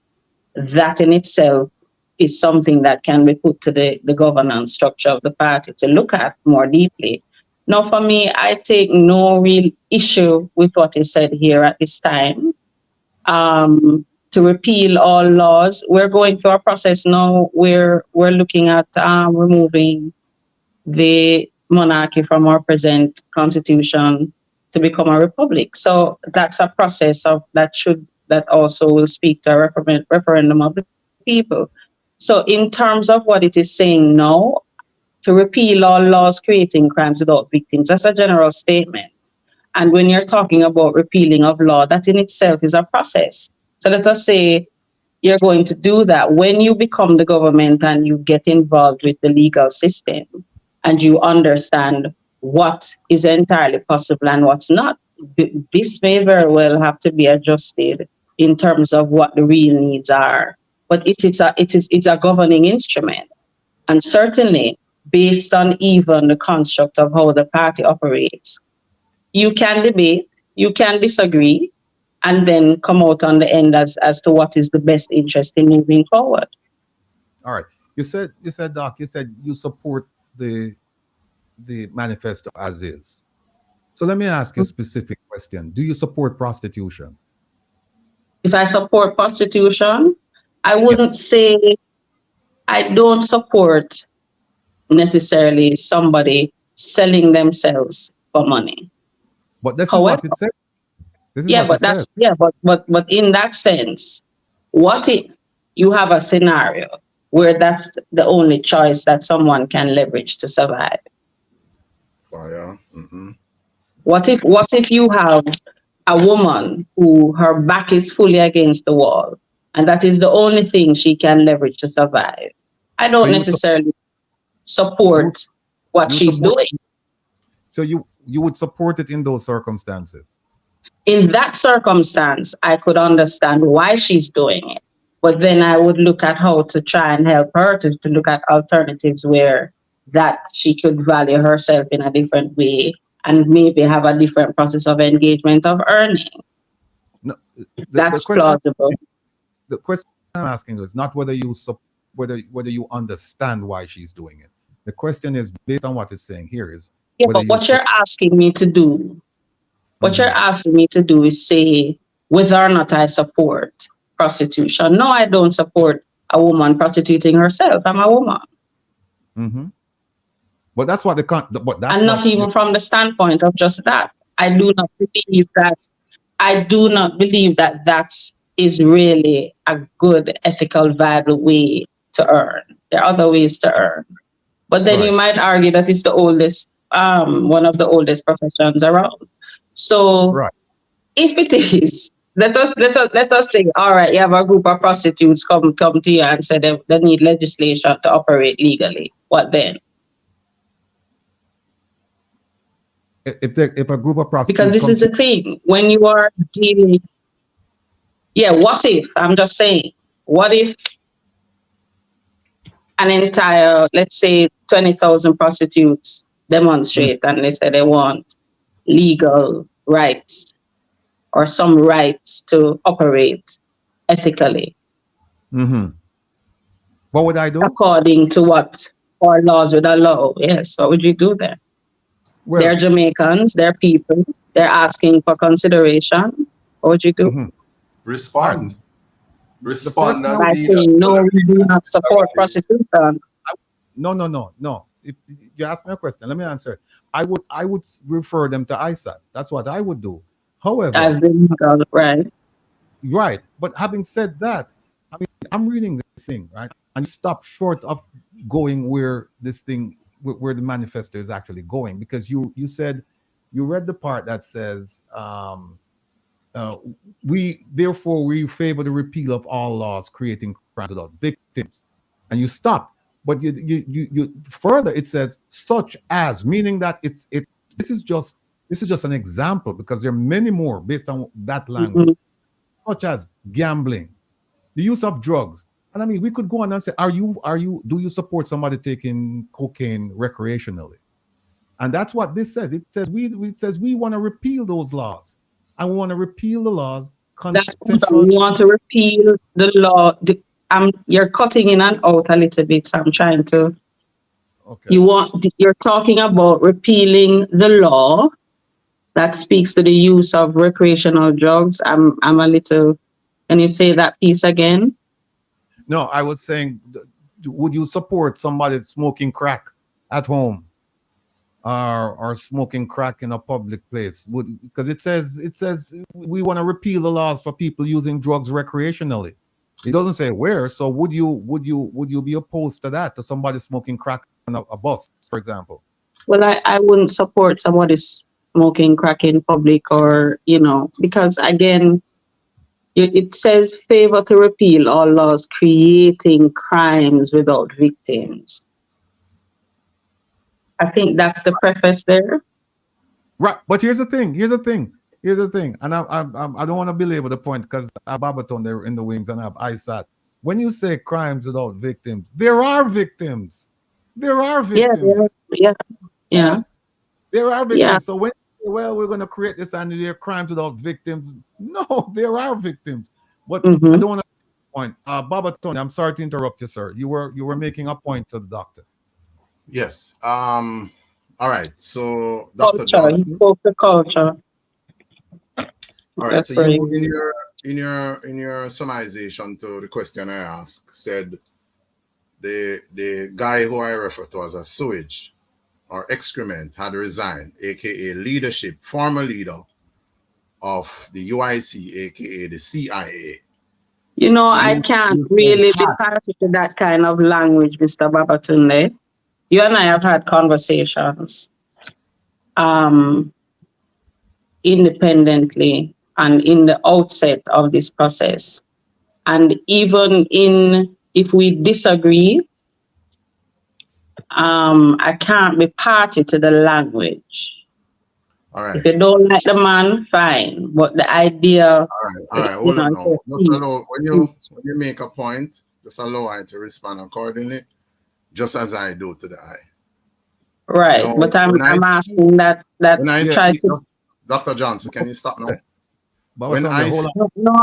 that in itself is something that can be put to the governance structure of the party to look at more deeply. Now, for me, I take no real issue with what is said here at this time. To repeal all laws, we're going through a process now where we're looking at removing the monarchy from our present constitution to become a republic. So that's a process that also will speak to a referendum of the people. So in terms of what it is saying now, to repeal all laws creating crimes without victims, that's a general statement. And when you're talking about repealing of law, that in itself is a process. So let us say you're going to do that. When you become the government and you get involved with the legal system and you understand what is entirely possible and what's not, this may very well have to be adjusted in terms of what the real needs are. But it's a governing instrument. And certainly, based on even the construct of how the party operates, you can debate, you can disagree, and then come out on the end as to what is the best interest in moving forward. All right. You said, Doc, you support the manifesto as is. So let me ask you a specific question. Do you support prostitution? If I support prostitution, I wouldn't say I don't support necessarily somebody selling themselves for money. But this is what it says. But in that sense, what if you have a scenario where that's the only choice that someone can leverage to survive? Fire. Mm-hmm. What if you have a woman who her back is fully against the wall, and that is the only thing she can leverage to survive? I don't necessarily support what she's doing. So you would support it in those circumstances? In that circumstance, I could understand why she's doing it. But then I would look at how to try and help her to look at alternatives where that she could value herself in a different way and maybe have a different process of engagement of earning. No, that's plausible. The question I'm asking is not whether you understand why she's doing it. The question is, based on what it's saying here, is but what you're asking me to do, you're asking me to do is say whether or not I support prostitution. No, I don't support a woman prostituting herself. I'm a woman. Mm-hmm. But that's what and not even from the standpoint of just that. I do not believe that that is really a good, ethical, viable way to earn. There are other ways to earn. But then you might argue that it's the oldest, one of the oldest professions around. So if it is, let us say, all right, you have a group of prostitutes come to you and say they need legislation to operate legally. What then? If a group of prostitutes Because this is the thing. When you are dealing, yeah, what if, I'm just saying, what if an entire, let's say 20,000 prostitutes demonstrate and they say they want legal rights or some rights to operate ethically. What would I do? According to what our laws would allow. Yes, what would you do then? Well, they're Jamaicans, they're people, they're asking for consideration. What would you do? Respond. Respond as By leader. saying, no, we do not support prostitution. No. If you ask me a question, let me answer it. I would refer them to ISAT. That's what I would do. However, as the legal, right? Right. But having said that, I mean, I'm reading this thing, right? And you stop short of going where this thing, where the manifesto is actually going, because you said, you read the part that says, we favor the repeal of all laws creating crimes without victims, and you stop. But you further, it says such as, meaning that this is just an example, because there are many more based on that language, such as gambling, the use of drugs. And I mean, we could go on and say, do you support somebody taking cocaine recreationally? And that's what this says. It says we want to repeal those laws, and we want to repeal the laws. We want to repeal the law. You're cutting in and out a little bit, so I'm trying to. Okay. You're talking about repealing the law that speaks to the use of recreational drugs. I'm a little. Can you say that piece again? No, I was saying, would you support somebody smoking crack at home, or smoking crack in a public place? Because it says we want to repeal the laws for people using drugs recreationally. It doesn't say where. So would you be opposed to that, to somebody smoking crack on a bus, for example? Well, I wouldn't support somebody smoking crack in public, or because again, it says favor to repeal all laws creating crimes without victims. I think that's the preface there. Right, but here's the thing, and I don't want to belabor the point, because I have Babaton there in the wings and I have ISAT. When you say crimes without victims, there are victims. There are victims. Yeah. There are victims. Yeah. So when we're going to create this and there are crimes without victims, no, there are victims. But I don't want to point. Babaton, I'm sorry to interrupt you, sir. You were making a point to the doctor. Yes. All right. So, Dr. Culture. He spoke to culture. All right. So you, in your summarization to the question I asked, said the guy who I refer to as a sewage or excrement had resigned, aka leadership, former leader of the UIC, aka the CIA. I can't really be party to that kind of language, Mr. Babatunde. You and I have had conversations independently and in the outset of this process. And even if we disagree, I can't be party to the language. All right. If you don't like the man, fine. But the idea. All right. Hold on now. When you make a point, just allow I to respond accordingly, just as I do to the eye. Right. No, but I'm asking that try to. Dr. Johnson, can you stop now? No, I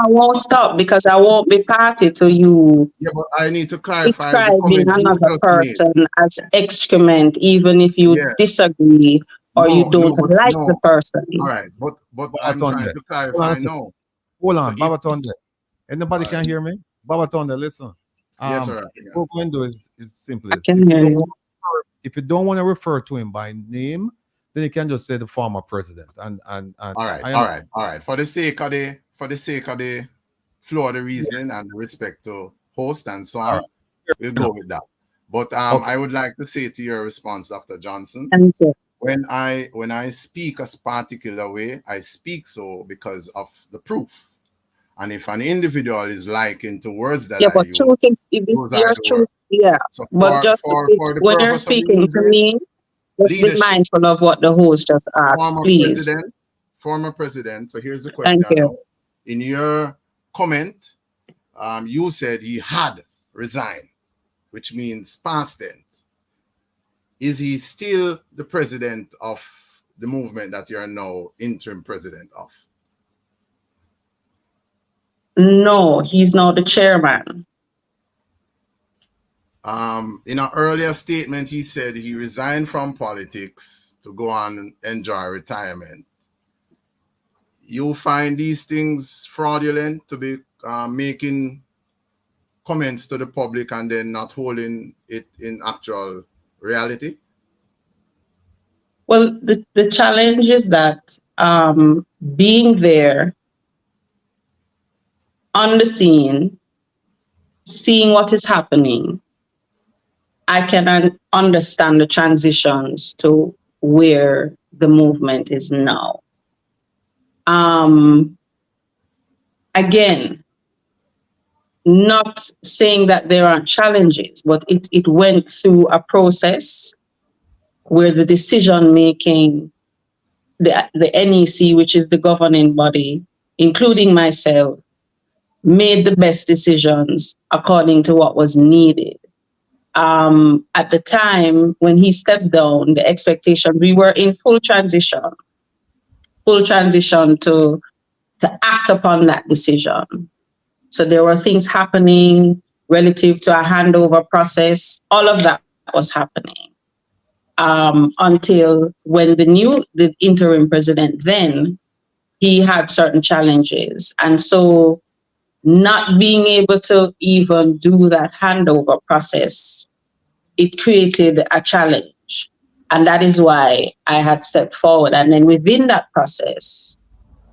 won't stop, because I won't be party to you. Yeah, but I need to clarify. Describing another person as excrement, even if you disagree or you don't like the person. All right, but I'm trying to clarify. No. Hold on, Babatonde. Anybody can hear me? Babatonde, listen. Yes, sir. What we're going to do is simply, I can hear you. If you don't want to refer to him by name, then you can just say the former president. And all right. For the sake of the flow of the reasoning and respect to host and so on, we'll go with that. But I would like to say to your response, Dr. Johnson, thank you. When I speak a particular way, I speak so because of the proof. And if an individual is liking to words that Yeah, I but use, truth is, if it's those are your the truth, words. yeah. So But just for it's, the when you're purpose of speaking to leadership, me, just be leadership, mindful of what the host just asked, please. former president. So here's the Thank question you. now. In your comment, you said he had resigned, which means past tense. Is he still the president of the movement that you are now interim president of? No, he's not the chairman. In an earlier statement, he said he resigned from politics to go on and enjoy retirement. You find these things fraudulent to be making comments to the public and then not holding it in actual reality? Well, the challenge is that being there on the scene, seeing what is happening, I can understand the transitions to where the movement is now. Again, not saying that there aren't challenges, but it went through a process where the decision making, the NEC, which is the governing body, including myself, made the best decisions according to what was needed. At the time when he stepped down, the expectation, we were in full transition to act upon that decision. So there were things happening relative to a handover process. All of that was happening until when the interim president then, he had certain challenges. And so not being able to even do that handover process, it created a challenge. And that is why I had stepped forward. And then within that process,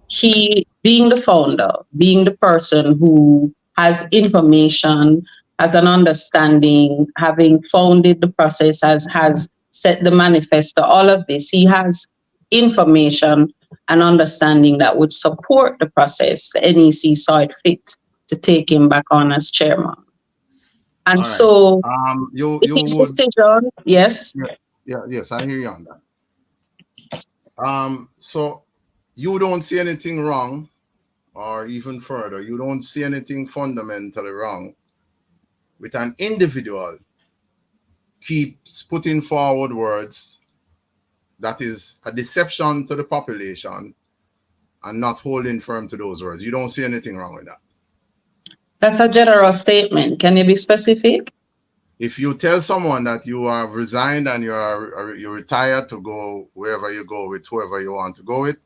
he, being the founder, being the person who has information, has an understanding, having founded the process, has set the manifesto, all of this, he has information and understanding that would support the process. The NEC saw it fit to take him back on as chairman. And so his decision, yes. Yes, I hear you on that. So you don't see anything wrong, or even further, you don't see anything fundamentally wrong with an individual keeps putting forward words that is a deception to the population and not holding firm to those words. You don't see anything wrong with that. That's a general statement. Can you be specific? If you tell someone that you have resigned and you're retired to go wherever you go with whoever you want to go with,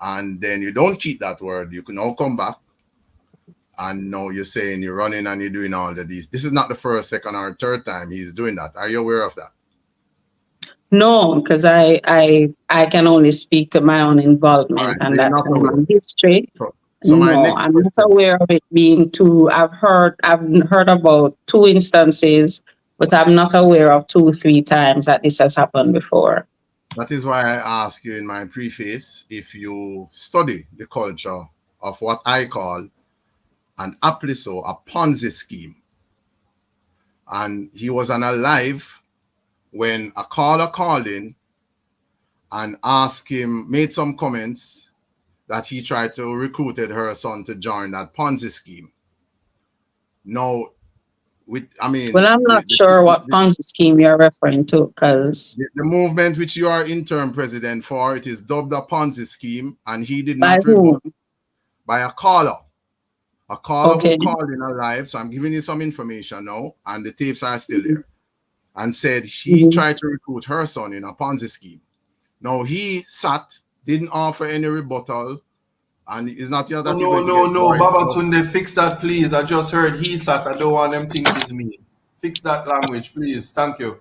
and then you don't keep that word, you can now come back and now you're saying you're running and you're doing all of these. This is not the first, second, or third time he's doing that. Are you aware of that? No, because I can only speak to my own involvement and that history. So no, I'm not aware of it being two. I've heard about 2 instances, but I'm not aware of 2 or 3 times that this has happened before. That is why I ask you in my preface if you study the culture of what I call an appliso, a Ponzi scheme. And he was alive when a caller called in and asked him, made some comments that he tried to recruited her son to join that Ponzi scheme. Now, well, I'm not sure what Ponzi scheme you're referring to, because the movement which you are interim president for, it is dubbed a Ponzi scheme, and he did not rebut by a caller. A caller who called in alive. So I'm giving you some information now, and the tapes are still there. And said he tried to recruit her son in a Ponzi scheme. Now he sat, didn't offer any rebuttal, and it's not yet that No, Baba Tunde, fix that, please. I just heard he sat. I don't want them think it's me. Fix that language, please. Thank you.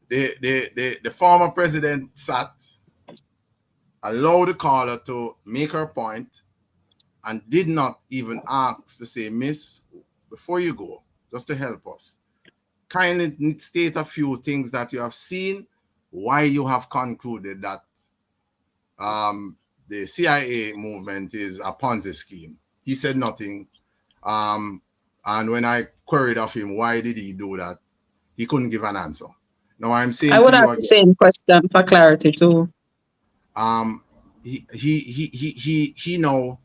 The former president sat, allowed the caller to make her point, and did not even ask to say, Miss, before you go, just to help us, kindly state a few things that you have seen, why you have concluded that the CIA movement is a Ponzi scheme. He said nothing. And when I queried of him, why did he do that? He couldn't give an answer. Now I'm saying I would to you ask the same question for clarity too. He now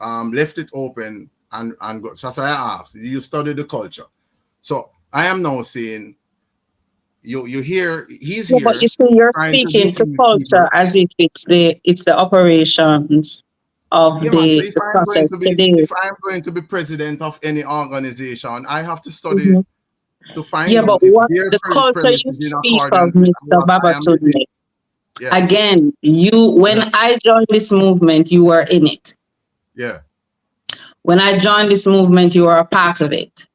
left it open and go. So I asked, you study the culture. So I am now saying you hear he's Yeah, here. but you see, you're trying speaking to deceive culture people. as if it's the operations of Yeah, man. So the process today. if I'm going to be president of any organization, I have to study Mhm. to find Yeah, but out if what their the culture premise you is in speak of, accordance with Mr. what I am Babatunde, living. Yeah, again, when I joined this movement, you were in it. yeah, When I joined this movement, you were a part of it.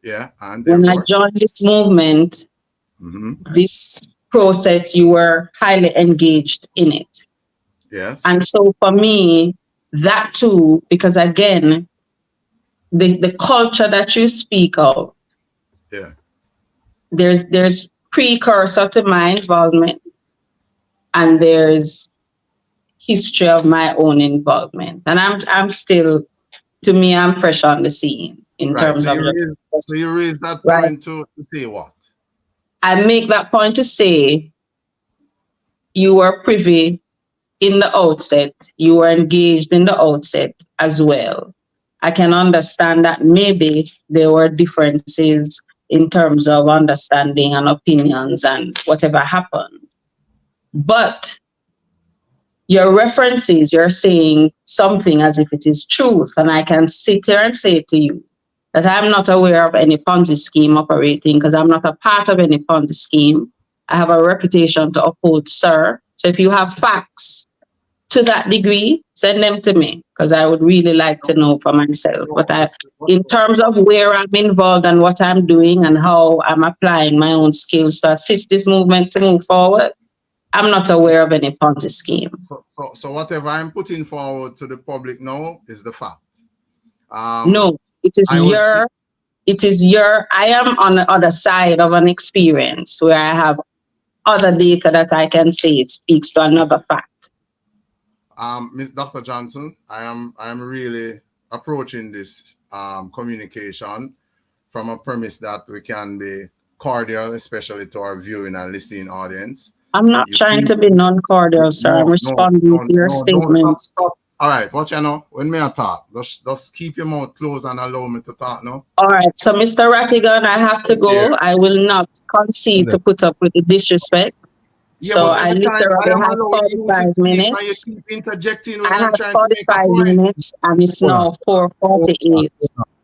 yeah. And When I therefore, joined this movement, this process, you were highly engaged in it. yes. And so for me, that too, because again, the culture that you speak of, Yeah. there's precursor to my involvement, and there's history of my own involvement. And I'm still, to me, I'm fresh on the scene in Right. terms So of you raise that right. point to say what? I make that point to say you were privy in the outset, you were engaged in the outset as well. I can understand that maybe there were differences in terms of understanding and opinions and whatever happened. But your references, you're saying something as if it is truth. And I can sit here and say to you that I'm not aware of any Ponzi scheme operating because I'm not a part of any Ponzi scheme. I have a reputation to uphold, sir. So if you have facts to that degree, send them to me because I would really like to know for myself. But in terms of where I'm involved and what I'm doing and how I'm applying my own skills to assist this movement to move forward, I'm not aware of any Ponzi scheme. So whatever I'm putting forward to the public now is the fact. No, it is I am on the other side of an experience where I have other data that I can say speaks to another fact. Miss Dr. Johnson, I am really approaching this communication from a premise that we can be cordial, especially to our viewing and listening audience. I'm not trying to be non-cordial, sir. I'm responding to your statements. Stop. All right, watch you know. When me I talk, just keep your mouth closed and allow me to talk now. All right, so Mr. Rattigan, I have to go. Yeah. I will not concede to put up with the disrespect. Yeah, so I literally have 45 minutes. You keep interjecting when I have 45 minutes, and it's now 4:48.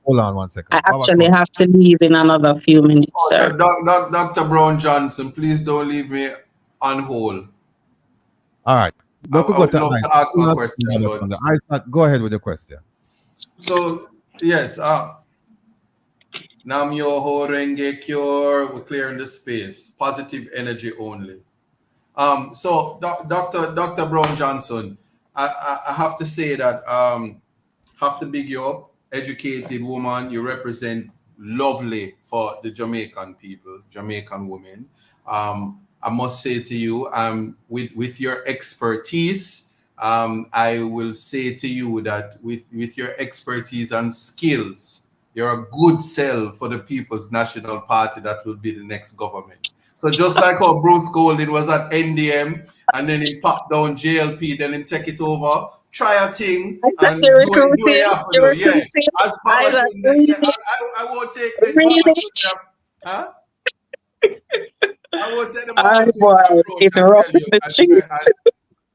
Hold on 1 second. I actually have to leave in another few minutes, sir. Dr. Brown Johnson, please don't leave me on hold. All right. I would love to ask my question. Go ahead with the question. So, yes, Nam Yoho Renge Cure, we're clearing the space. Positive energy only. So, Dr. Brown Johnson, I have to say that have to big you up, educated woman. You represent lovely for the Jamaican people, Jamaican women. I must say to you, with your expertise, I will say to you that with your expertise and skills, you're a good sell for the People's National Party that will be the next government. So just like how Bruce Golding was at NDM and then he popped down JLP, then he take it over, try a thing and do it after. Yeah. As Baba I won't take the huh? I won't take the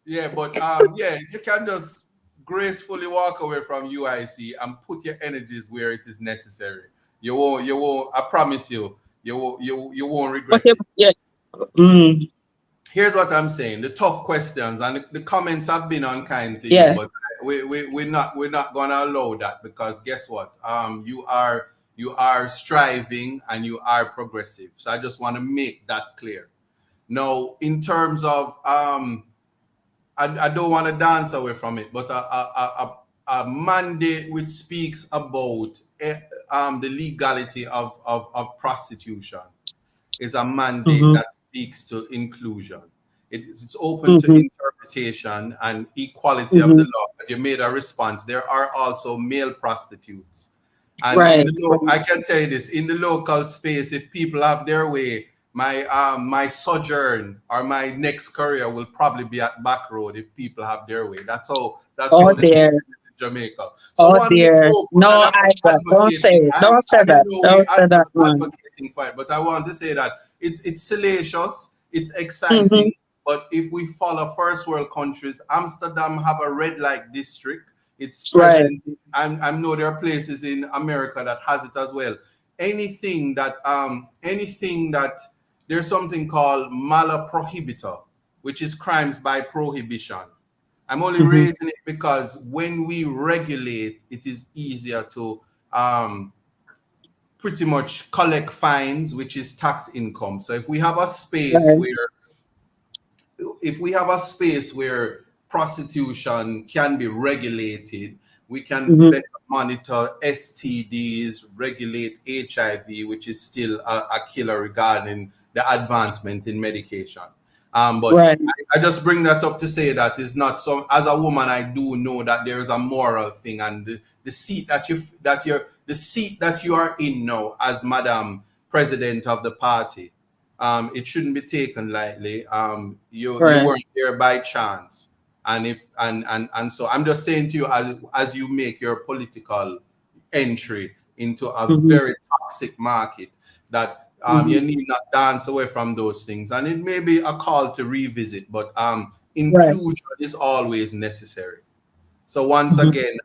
yeah, but yeah, you can just gracefully walk away from UIC and put your energies where it is necessary. You won't, I promise you, you won't regret it. Yeah. Here's what I'm saying: the tough questions and the comments have been unkind to you, but we're not gonna allow that because guess what? You are striving and you are progressive. So I just want to make that clear. Now, in terms of I don't want to dance away from it, but a mandate which speaks about the legality of prostitution is a mandate that speaks to inclusion. It's open to interpretation and equality of the law, as you made a response, there are also male prostitutes. And Right. I can tell you this, in the local space, if people have their way, my sojourn or my next career will probably be at back road if people have their way. That's how Oh this is dear. in Jamaica. So Oh one dear. hope, No, and I'm Isaac, don't say advocating. it. Don't say I'm in that. no way Don't say that, man. advocating for it, but I want to say that it's salacious, it's exciting. Mm-hmm. But if we follow first world countries, Amsterdam have a red light district. It's Right. present. I know there are places in America that has it as well. Anything that there's something called mala prohibita, which is crimes by prohibition. I'm only raising it because when we regulate, it is easier to pretty much collect fines, which is tax income. So if we have a space where prostitution can be regulated, we can better monitor STDs, regulate HIV, which is still a killer regarding the advancement in medication. But Right. I just bring that up to say that it's not so. As a woman, I do know that there is a moral thing, and the seat that you are in now as Madam President of the party, it shouldn't be taken lightly. You weren't there by chance. And so I'm just saying to you, as you make your political entry into a very toxic market, that you need not dance away from those things. And it may be a call to revisit, but inclusion is always necessary. So once again,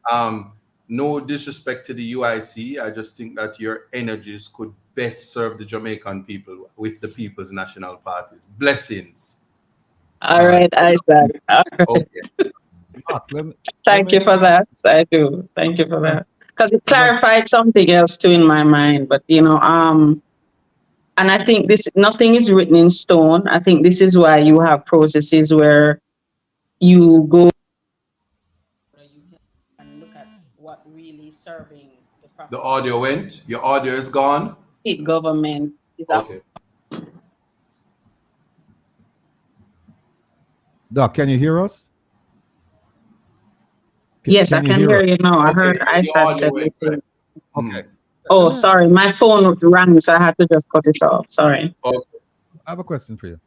no disrespect to the UIC. I just think that your energies could best serve the Jamaican people with the People's National Parties. Blessings. All right, Isaac. Okay. Thank you for that. I do. Thank you for that. Because it clarified something else too in my mind. But and I think nothing is written in stone. I think this is why you have processes where you go and look at what really serving the process. The audio went. Your audio is gone. State government is okay. Doc, can you hear us? Yes, I can hear you now. I heard Isaac said it. Okay. Oh, sorry. My phone rang, so I had to just cut it off. Sorry. Okay. I have a question for you.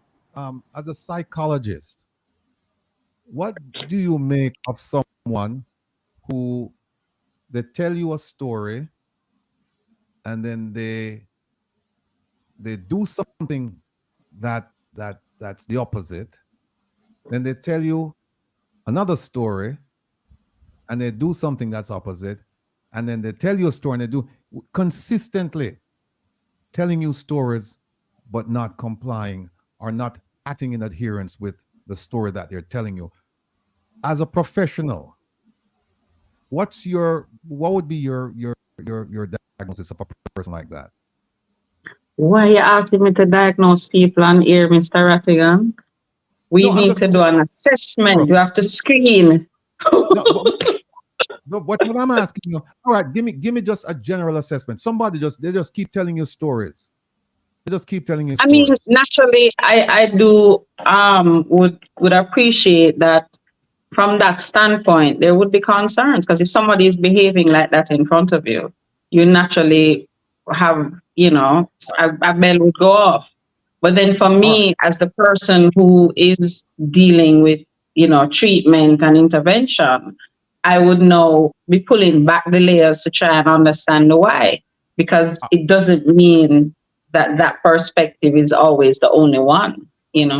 As a psychologist, what do you make of someone who they tell you a story and then they do something that's the opposite, then they tell you another story and they do something that's opposite, and then they tell you a story and they do consistently telling you stories but not complying or not acting in adherence with the story that they're telling you? As a professional, what would be your diagnosis of a person like that? Why are you asking me to diagnose people on here, Mr. Rattigan? We need to do an assessment. You have to screen. No, what I'm asking you, all right, give me just a general assessment. Somebody they just keep telling you stories. They just keep telling you stories. I mean, naturally, I do would appreciate that from that standpoint, there would be concerns, because if somebody is behaving like that in front of you, you naturally have, a bell would go off. But then for me, as the person who is dealing with, treatment and intervention, I would be pulling back the layers to try and understand the why, because it doesn't mean that perspective is always the only one,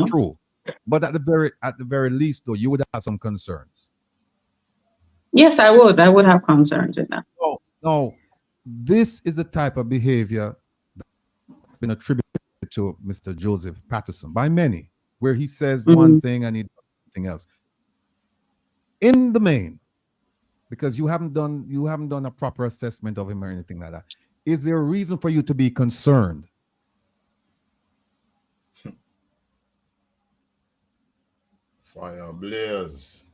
True. But at the very least, though, you would have some concerns. Yes, I would. I would have concerns with that. No, this is the type of behavior that's been attributed to Mr. Joseph Patterson by many, where he says one thing and he does something else. In the main, because you haven't done a proper assessment of him or anything like that, is there a reason for you to be concerned? Fire blaze.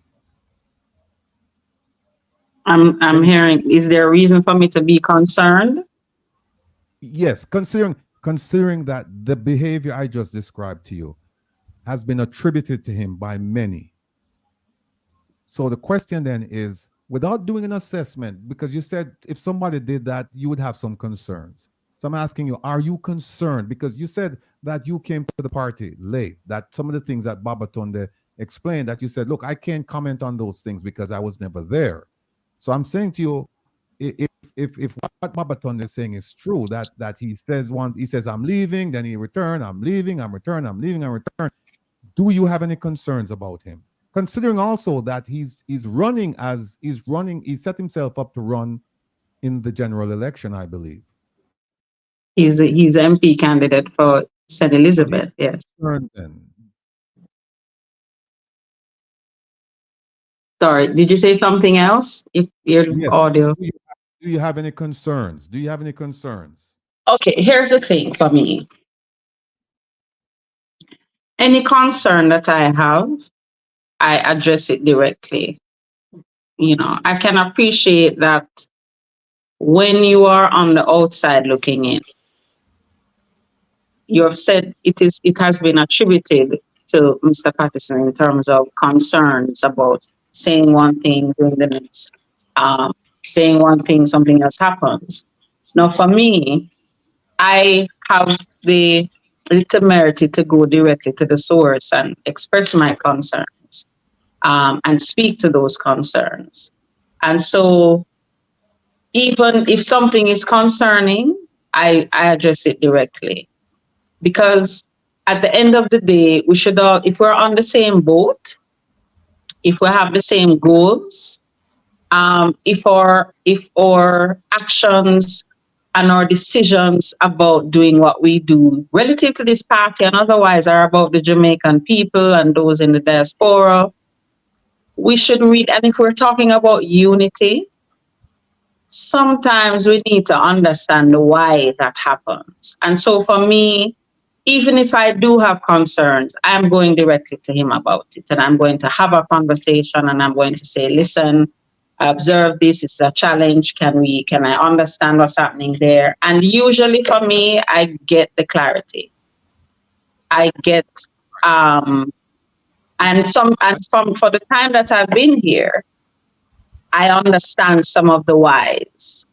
I'm hearing, is there a reason for me to be concerned? Yes, considering that the behavior I just described to you has been attributed to him by many. So the question then is, without doing an assessment, because you said if somebody did that, you would have some concerns. So I'm asking you, are you concerned? Because you said that you came to the party late, that some of the things that Babatunde explained, that you said, look, I can't comment on those things because I was never there. So I'm saying to you, if what Babatunde is saying is true, that he says I'm leaving, then he return, I'm leaving, I'm return, I'm leaving, I'm return. Do you have any concerns about him? Considering also that he set himself up to run in the general election, I believe. He's MP candidate for St. Elizabeth. Yes. Sorry, did you say something else? Your Yes. audio. Do you have any concerns? Do you have any concerns? Okay, here's the thing for me. Any concern that I have, I address it directly. You know, I can appreciate that when you are on the outside looking in, you have said it has been attributed to Mr. Patterson in terms of concerns about saying one thing, doing the next, saying one thing, something else happens. Now, for me, I have the temerity to go directly to the source and express my concerns, and speak to those concerns. And so, even if something is concerning, I address it directly. Because at the end of the day, we should all, if we're on the same boat, if we have the same goals, if our actions and our decisions about doing what we do relative to this party and otherwise are about the Jamaican people and those in the diaspora, we should read. And if we're talking about unity, sometimes we need to understand why that happens. And so for me, even if I do have concerns, I'm going directly to him about it. And I'm going to have a conversation and I'm going to say, listen, I observe this is a challenge. Can I understand what's happening there? And usually for me, I get the clarity. I get, for the time that I've been here, I understand some of the whys.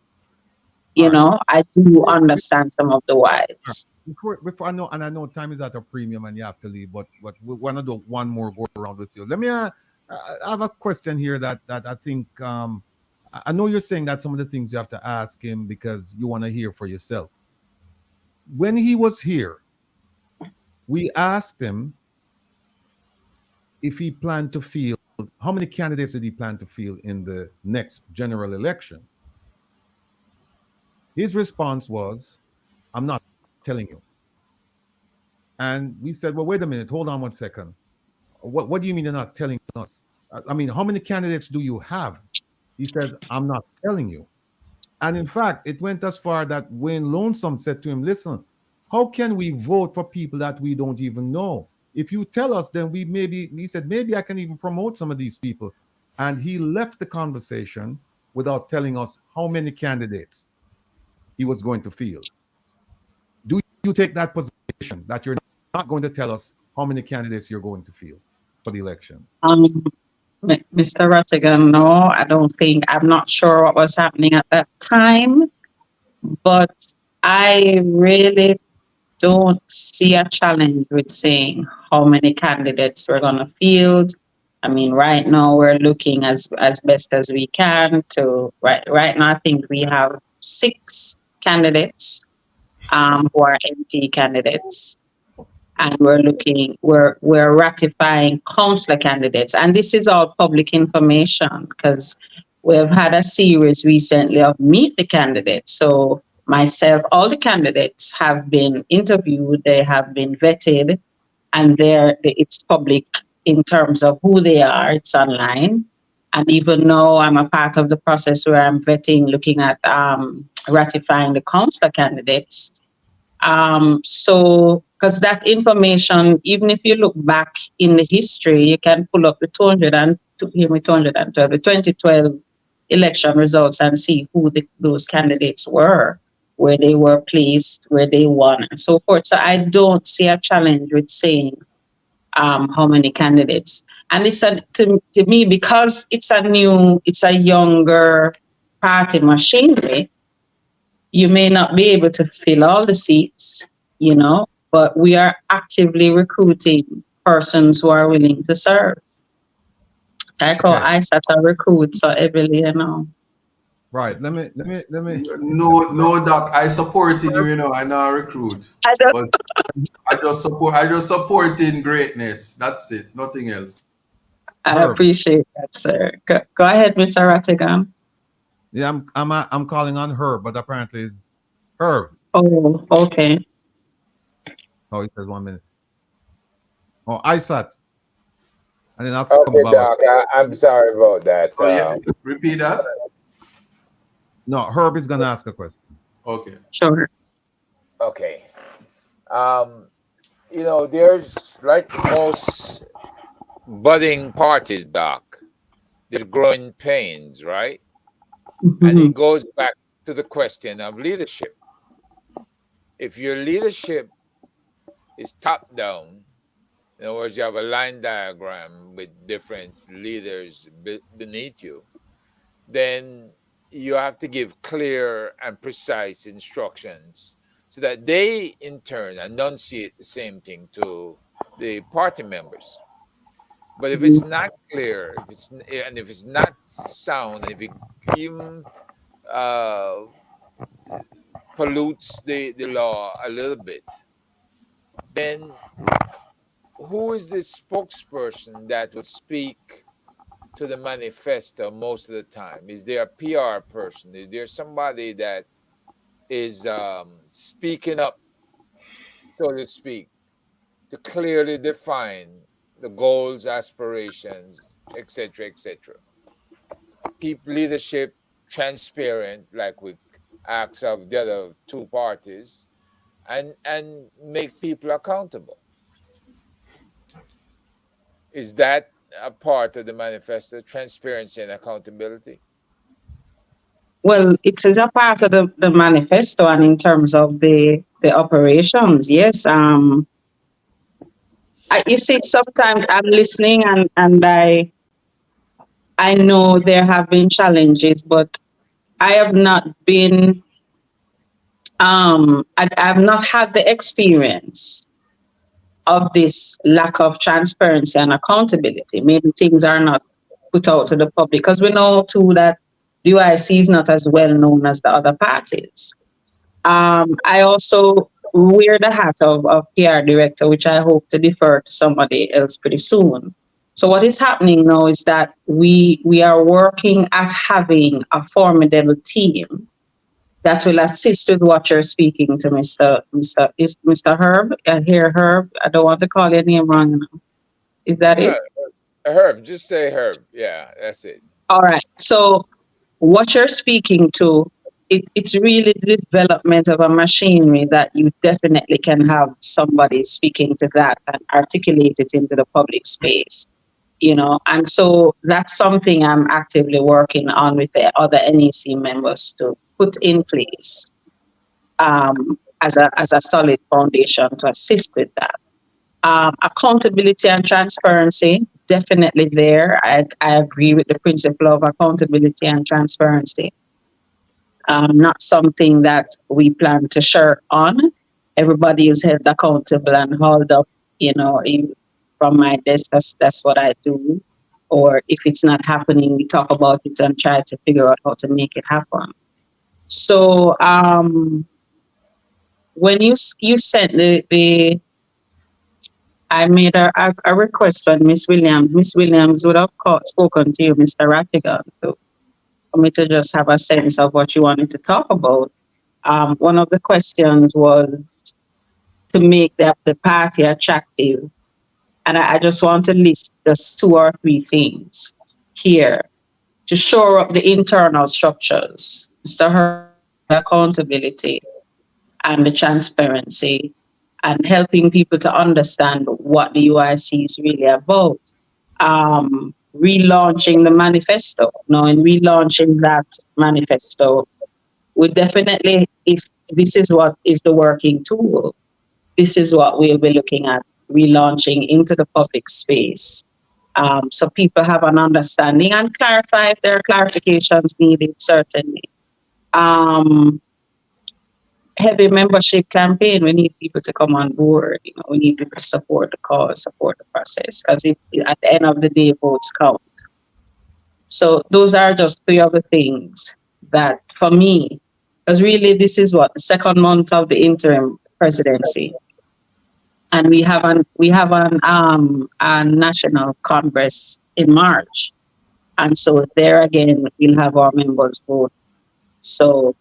You know, I do understand some of the whys. Before I know time is at a premium and you have to leave, but we want to do one more go around with you. Let me I have a question here that I think I know you're saying that some of the things you have to ask him because you want to hear for yourself. When he was here, we asked him if he planned to field, how many candidates did he plan to field in the next general election? His response was, I'm not telling you. And we said, well, wait a minute, hold on 1 second. What do you mean you're not telling us? I mean, how many candidates do you have? He said, I'm not telling you. And in fact, it went as far that Wayne Lonesome said to him, listen, how can we vote for people that we don't even know? If you tell us, then he said, maybe I can even promote some of these people. And he left the conversation without telling us how many candidates he was going to field. Do you take that position that you're not going to tell us how many candidates you're going to field for the election? Mr. Rattigan, no, I don't think. I'm not sure what was happening at that time, but I really don't see a challenge with saying how many candidates we're going to field. I mean, right now we're looking as best as we can to right now. I think we have 6 candidates who are MP candidates. And we're ratifying councillor candidates. And this is all public information because we've had a series recently of Meet the Candidates. So myself, all the candidates have been interviewed, they have been vetted, and it's public in terms of who they are, it's online. And even now I'm a part of the process where I'm vetting, looking at ratifying the councillor candidates. So, because that information, even if you look back in the history, you can pull up the 2012 election results and see who those candidates were, where they were placed, where they won, and so forth. So I don't see a challenge with saying how many candidates. And it's to me, because it's a younger party machinery, you may not be able to fill all the seats, but we are actively recruiting persons who are willing to serve. I call Okay. ISAT a recruit, so heavily, Right. Let me. No, Doc. I supporting you, I know recruit. But I just supporting greatness. That's it. Nothing else. I appreciate that, sir. Go ahead, Mr. Rattigan. Yeah, I'm calling on Herb, but apparently it's Herb. Oh, okay. Oh, he says 1 minute. Oh, ISAT. And then I'll Okay, Doc. I'm sorry about that. Oh, yeah. Repeat that. No, Herb is gonna ask a question. Okay. Sure. Okay. There's like most budding parties, Doc. There's growing pains, right? And it goes back to the question of leadership. If your leadership is top down, in other words, you have a line diagram with different leaders beneath you, then you have to give clear and precise instructions so that they, in turn, enunciate the same thing to the party members. But if it's not clear, if it's not sound, and if it even pollutes the law a little bit, then who is the spokesperson that will speak to the manifesto most of the time? Is there a PR person? Is there somebody that is speaking up, so to speak, to clearly define the goals, aspirations, etc., etc.? Keep leadership transparent, like we ask of the other two parties, and make people accountable. Is that a part of the manifesto, transparency and accountability? Well, it is a part of the manifesto, and in terms of the operations, yes. You see, sometimes I'm listening and I know there have been challenges, but I have not been I've not had the experience of this lack of transparency and accountability. Maybe things are not put out to the public, because we know too that UIC is not as well known as the other parties. I also wear the hat of PR director, which I hope to defer to somebody else pretty soon. So what is happening now is that we are working at having a formidable team that will assist with what you're speaking to, Mr. Herb. I hear Herb. I don't want to call your name wrong now. Is that it? Herb, just say Herb. Yeah, that's it. All right. So what you're speaking to, it's really the development of a machinery that you definitely can have somebody speaking to that and articulate it into the public space, And so that's something I'm actively working on with the other NEC members to put in place as a solid foundation to assist with that. Accountability and transparency, definitely there. I agree with the principle of accountability and transparency. Not something that we plan to shirk on. Everybody is held accountable and hauled up, from my desk. That's what I do. Or if it's not happening, we talk about it and try to figure out how to make it happen. So when you sent the I made a request from Miss Williams. Miss Williams would have spoken to you, Mr. Rattigan, for me to just have a sense of what you wanted to talk about. One of the questions was to make the party attractive. And I just want to list just 2 or 3 things here to shore up the internal structures, Mr. Her accountability and the transparency, and helping people to understand what the UIC is really about. Relaunching the manifesto. Now, in relaunching that manifesto, we definitely, if this is what is the working tool, this is what we'll be looking at relaunching into the public space. So people have an understanding and clarify if there are clarifications needed, certainly. Heavy membership campaign, we need people to come on board. We need people to support the cause, support the process, because at the end of the day, votes count. So those are just three of the things that, for me, because really this is what the second month of the interim presidency, and we have a national congress in March, and so there again we'll have our members vote. So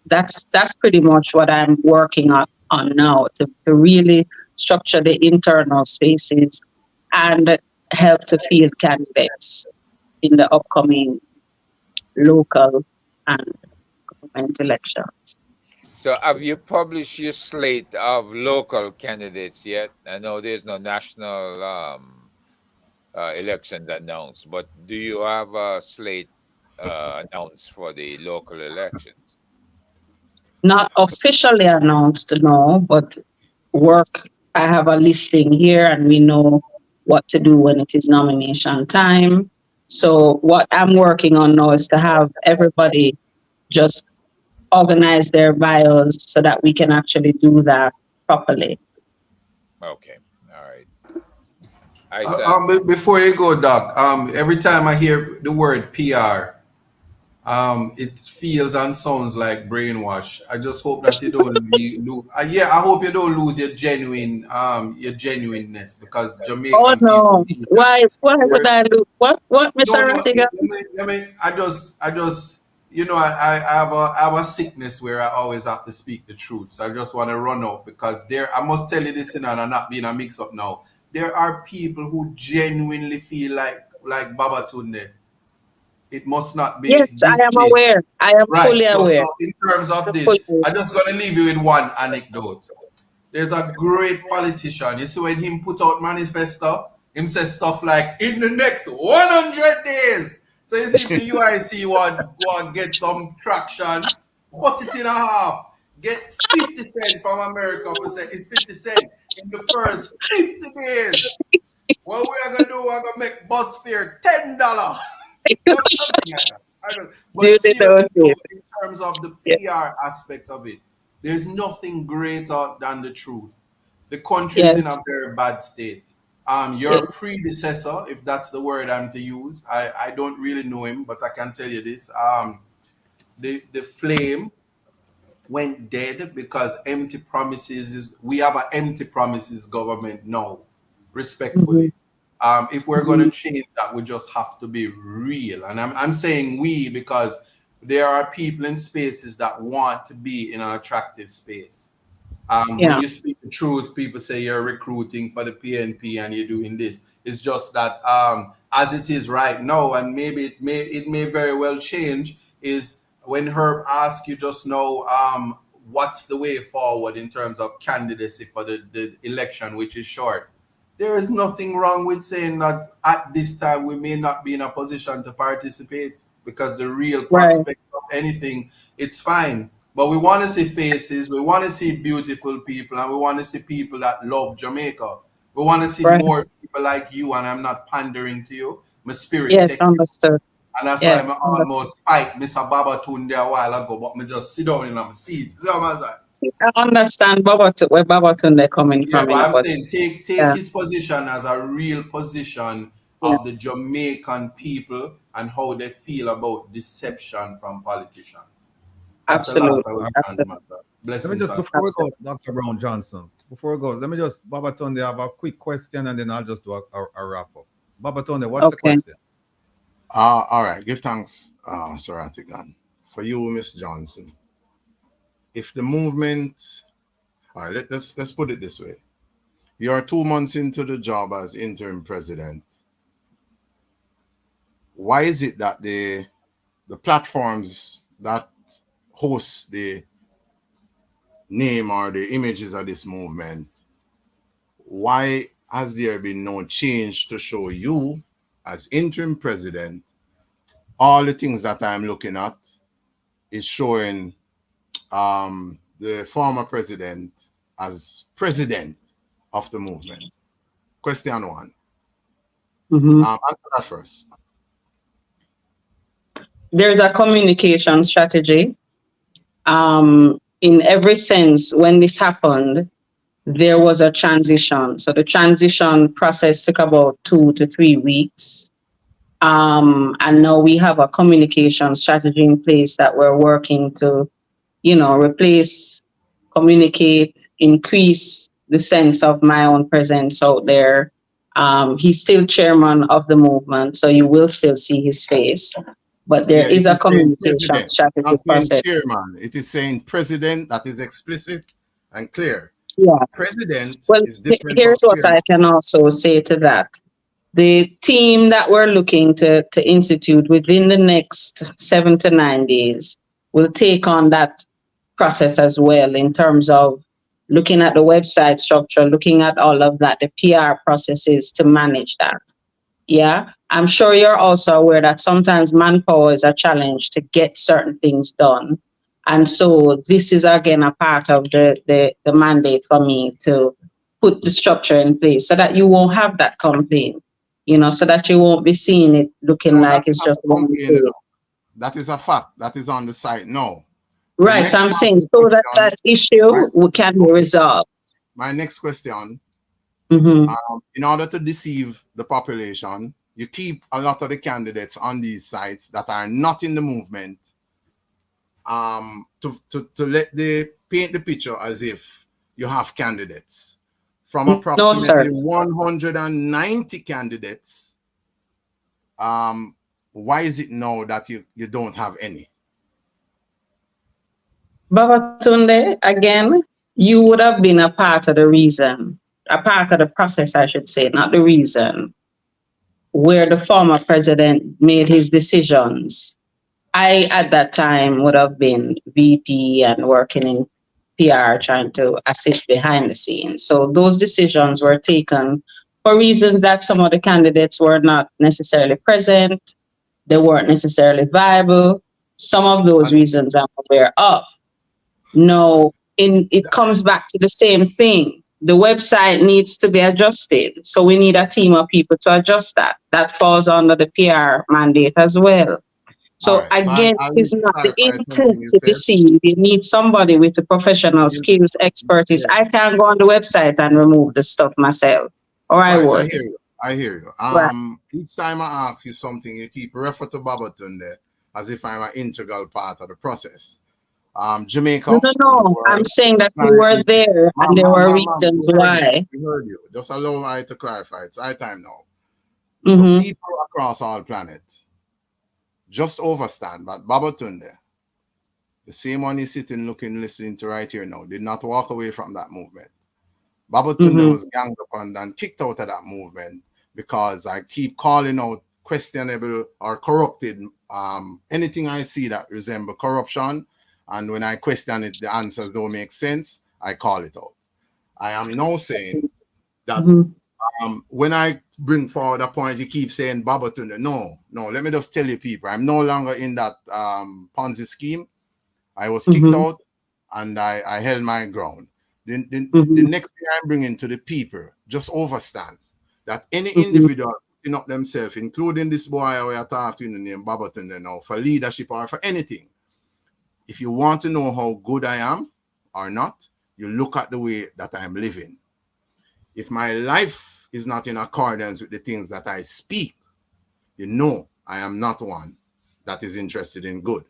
that's pretty much what I'm working on now, to really structure the internal spaces and help to field candidates in the upcoming local and government elections. So have you published your slate of local candidates yet? I know there's no national elections announced, but do you have a slate announced for the local elections? Not officially announced, no, but I have a listing here and we know what to do when it is nomination time. So what I'm working on now is to have everybody just organize their bios so that we can actually do that properly. Okay, all right. Before you go, Doc, every time I hear the word PR, it feels and sounds like brainwash. I just hope that you don't I hope you don't lose your genuineness, because Jamaican Oh no! people. Why would I do what, Mr. Rattigan? I just I have a sickness where I always have to speak the truth. So I just want to run out, because I must tell you this, and I'm not being a mix up now. There are people who genuinely feel like Baba Tunde. It must not be. Yes, This I am case. aware. I am Right. fully aware. So in terms of I'm this, fully aware. I'm just going to leave you with one anecdote. There's a great politician. You see, when him put out manifesto, him says stuff like, in the next 100 days. So you see, if the UIC want get some traction, cut it in half. Get 50 cents from America for say it's 50 cents in the first 50 days. What we are going to do, we're going to make bus fare $10. Something like that. But seriously, in terms of the PR aspect of it, there's nothing greater than the truth. The country is in a very bad state. Your predecessor, if that's the word I'm to use, I don't really know him, but I can tell you this. The flame went dead because empty promises we have an empty promises government now, respectfully. If we're going to change that, we just have to be real. And I'm saying we because there are people in spaces that want to be in an attractive space. When you speak the truth, people say you're recruiting for the PNP and you're doing this. It's just that as it is right now, and maybe it may very well change, is when Herb asked you just now, what's the way forward in terms of candidacy for the election, which is short. There is nothing wrong with saying that at this time we may not be in a position to participate, because the real prospect of anything, it's fine. But we want to see faces, we want to see beautiful people, and we want to see people that love Jamaica. We want to see more people like you, and I'm not pandering to you. My spirit take understood. and that's why I almost fight Mr. Baba Tunde a while ago, but me just sit down in my seat. I understand where Baba Tunde coming from. But I'm saying take his position as a real position of the Jamaican people and how they feel about deception from politicians. That's Absolutely. the last I would Let me just, before we go, Dr. Brown Johnson, before we go, let me just, Baba Tunde, have a quick question and then I'll just do a wrap up. Baba Tunde, what's the question? All right. Give thanks, Sir Rattigan. For you, Miss Johnson. If the movement, all right, let's put it this way. You are 2 months into the job as interim president. Why is it that the platforms that host the name or the images of this movement, why has there been no change to show you as interim president? All the things that I'm looking at is showing the former president as president of the movement. Question one. Mhm. Answer that first. There's a communication strategy. In every sense, when this happened, there was a transition. So the transition process took about 2 to 3 weeks. And now we have a communication strategy in place that we're working to, replace, communicate, increase the sense of my own presence out there. He's still chairman of the movement, so you will still see his face. But there Yeah, it is a is saying communication president, strategy not saying process. chairman. It is saying president. That is explicit and clear. Yeah. President Well, is different from here's what chairman. I can also say to that. The team that we're looking to institute within the next 7 to 9 days will take on that process as well in terms of looking at the website structure, looking at all of that, the PR processes to manage that. Yeah. I'm sure you're also aware that sometimes manpower is a challenge to get certain things done. And so this is again a part of the mandate for me to put the structure in place so that you won't have that complaint, so that you won't be seeing it looking No, like that's it's not just a one complaint. thing. That is a fact. That is on the site. No. Right. So I'm saying so that that issue can be resolved. My next question. Mhm. In order to deceive the population, you keep a lot of the candidates on these sites that are not in the movement to let they paint the picture as if you have candidates. From approximately 190 candidates, why is it now that you don't have any? Babatunde, again, you would have been a part of the reason, a part of the process, I should say, not the reason, where the former president made his decisions. I, at that time, would have been VP and working in PR, trying to assist behind the scenes. So those decisions were taken for reasons that some of the candidates were not necessarily present, they weren't necessarily viable. Some of those reasons I'm aware of. No, it comes back to the same thing. The website needs to be adjusted. So we need a team of people to adjust that. That falls under the PR mandate as well. So Right. again, I'll it is need to not the clarify something intent you to said. deceive. You need somebody with the professional skills, expertise. Yeah. I can't go on the website and remove the stuff myself. Or I Right, would. I hear you. Right. Each time I ask you something, you keep refer to Babatunde as if I'm an integral part of the process. Jamaica. No. I'm saying that you were there and there were reasons why. We heard you. Just allow I to clarify. It's high time now. So Mhm. people across all planets just overstand that Babatunde, the same one he's sitting, looking, listening to right here now, did not walk away from that movement. Babatunde was ganged upon and kicked out of that movement because I keep calling out questionable or corrupted anything I see that resemble corruption, and when I question it, the answers don't make sense. I call it out. I am now saying that when I bring forward a point, you keep saying Babatunde. No. Let me just tell you, people, I'm no longer in that Ponzi scheme. I was kicked out, and I held my ground. The next thing I'm bringing to the people, just understand that any individual putting up themselves, including this boy we are talking to named Babatunde now, for leadership or for anything, if you want to know how good I am or not, you look at the way that I'm living. If my life is not in accordance with the things that I speak, you know I am not one that is interested in good.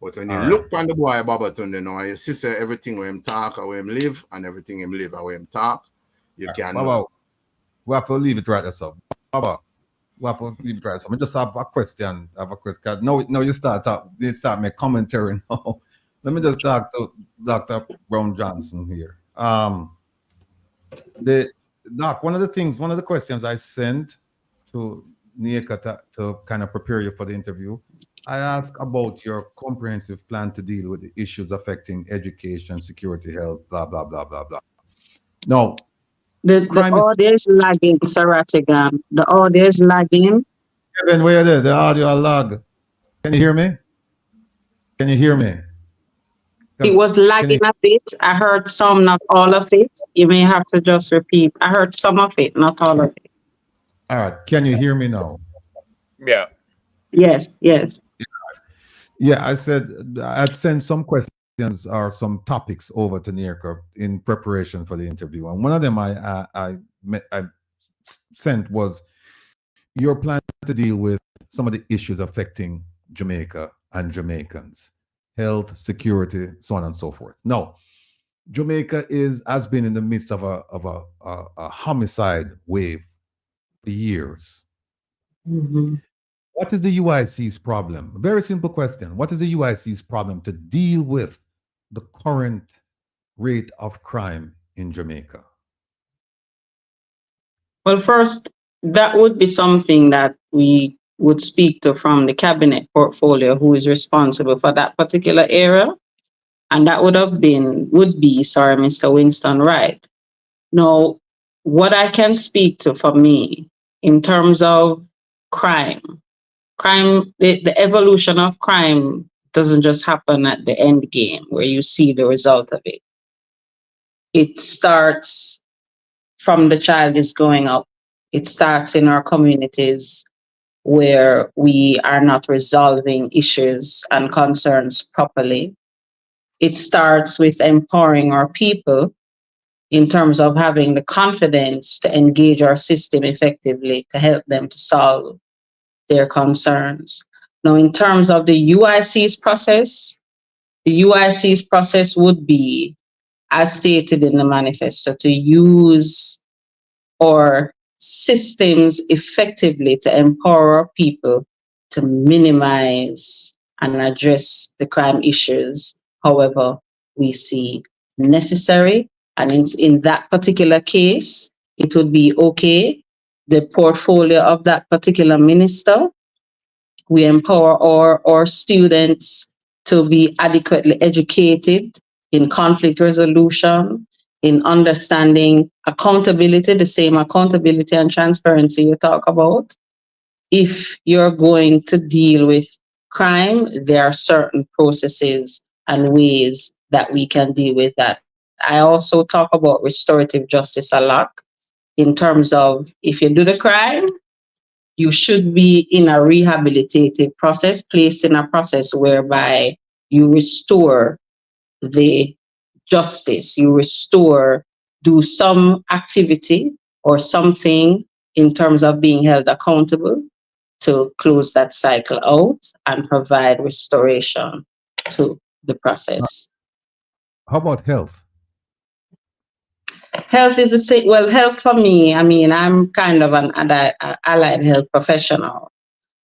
But when you look on the boy Babatunde now, you see say everything where him talk or where him live, and everything him live or where him talk, you can know. We have to leave it right there, so. Baba, we have to leave it right. So I just have a question. No, you start make commentary now. Let me just talk to Dr. Brown Johnson here. Doc, one of the questions I sent to Nieka to kind of prepare you for the interview, I asked about your comprehensive plan to deal with the issues affecting education, security, health, blah, blah, blah, blah, blah. No. The audio is lagging, Sir Rattigan. The audio is lagging. Kevin, where the audio lag? Can you hear me? It was lagging a bit. I heard some, not all of it. You may have to just repeat. I heard some of it, not all of it. All right. Can you hear me now? Yeah. Yes, yes. Yeah, I said I'd send some questions or some topics over to Nirka in preparation for the interview, and one of them I sent was your plan to deal with some of the issues affecting Jamaica and Jamaicans, health, security, so on and so forth. No, Jamaica has been in the midst of a homicide wave for years. Mhm. What is the UIC's problem? A very simple question. What is the UIC's problem to deal with the current rate of crime in Jamaica? Well, first, that would be something that we would speak to from the cabinet portfolio, who is responsible for that particular area. And that would be, Mr. Winston Wright. Now, what I can speak to for me in terms of crime, the evolution of crime doesn't just happen at the end game where you see the result of it. It starts from the child is growing up. It starts in our communities where we are not resolving issues and concerns properly. It starts with empowering our people in terms of having the confidence to engage our system effectively to help them to solve their concerns. Now, in terms of the UIC's process, the UIC's process would be, as stated in the manifesto, to use our systems effectively to empower our people to minimize and address the crime issues, however we see necessary. And in that particular case, it would be okay, the portfolio of that particular minister. We empower our students to be adequately educated in conflict resolution, in understanding accountability, the same accountability and transparency you talk about. If you're going to deal with crime, there are certain processes and ways that we can deal with that. I also talk about restorative justice a lot in terms of, if you do the crime, you should be in a rehabilitative process, placed in a process whereby you restore the justice, you restore, do some activity or something in terms of being held accountable to close that cycle out and provide restoration to the process. How about health? Health is health for me, I mean, I'm kind of an allied health professional.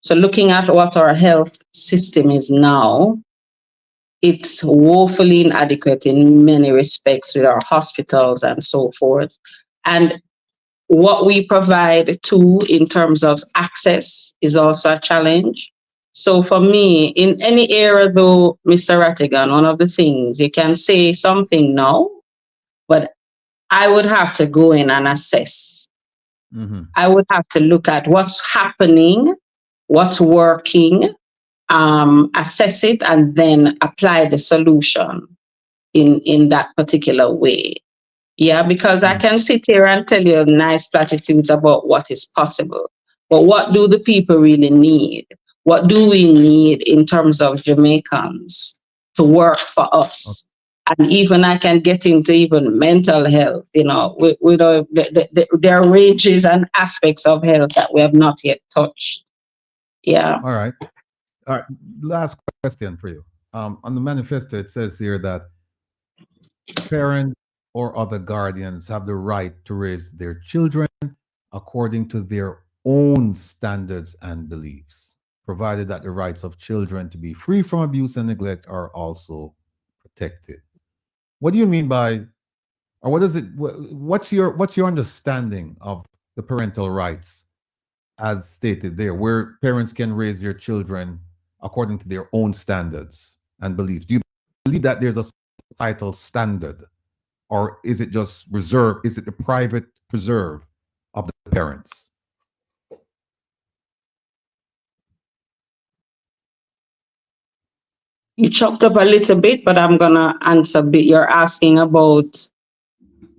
So looking at what our health system is now, it's woefully inadequate in many respects with our hospitals and so forth. And what we provide too in terms of access is also a challenge. So for me, in any area though, Mr. Rattigan, one of the things, you can say something now, but I would have to go in and assess. Mm-hmm. I would have to look at what's happening, what's working, assess it, and then apply the solution in that particular way. Yeah, because I can sit here and tell you nice platitudes about what is possible, but what do the people really need? What do we need in terms of Jamaicans to work for us? And even I can get into even mental health, you know, there are ranges and aspects of health that we have not yet touched. Yeah. All right. All right. Last question for you. On the manifesto, it says here that parents or other guardians have the right to raise their children according to their own standards and beliefs, provided that the rights of children to be free from abuse and neglect are also protected. What do you mean by, or what is it? What's your understanding of the parental rights, as stated there, where parents can raise their children according to their own standards and beliefs? Do you believe that there's a societal standard, or is it just reserved? Is it the private preserve of the parents? You chopped up a little bit, but I'm gonna answer a bit. You're asking about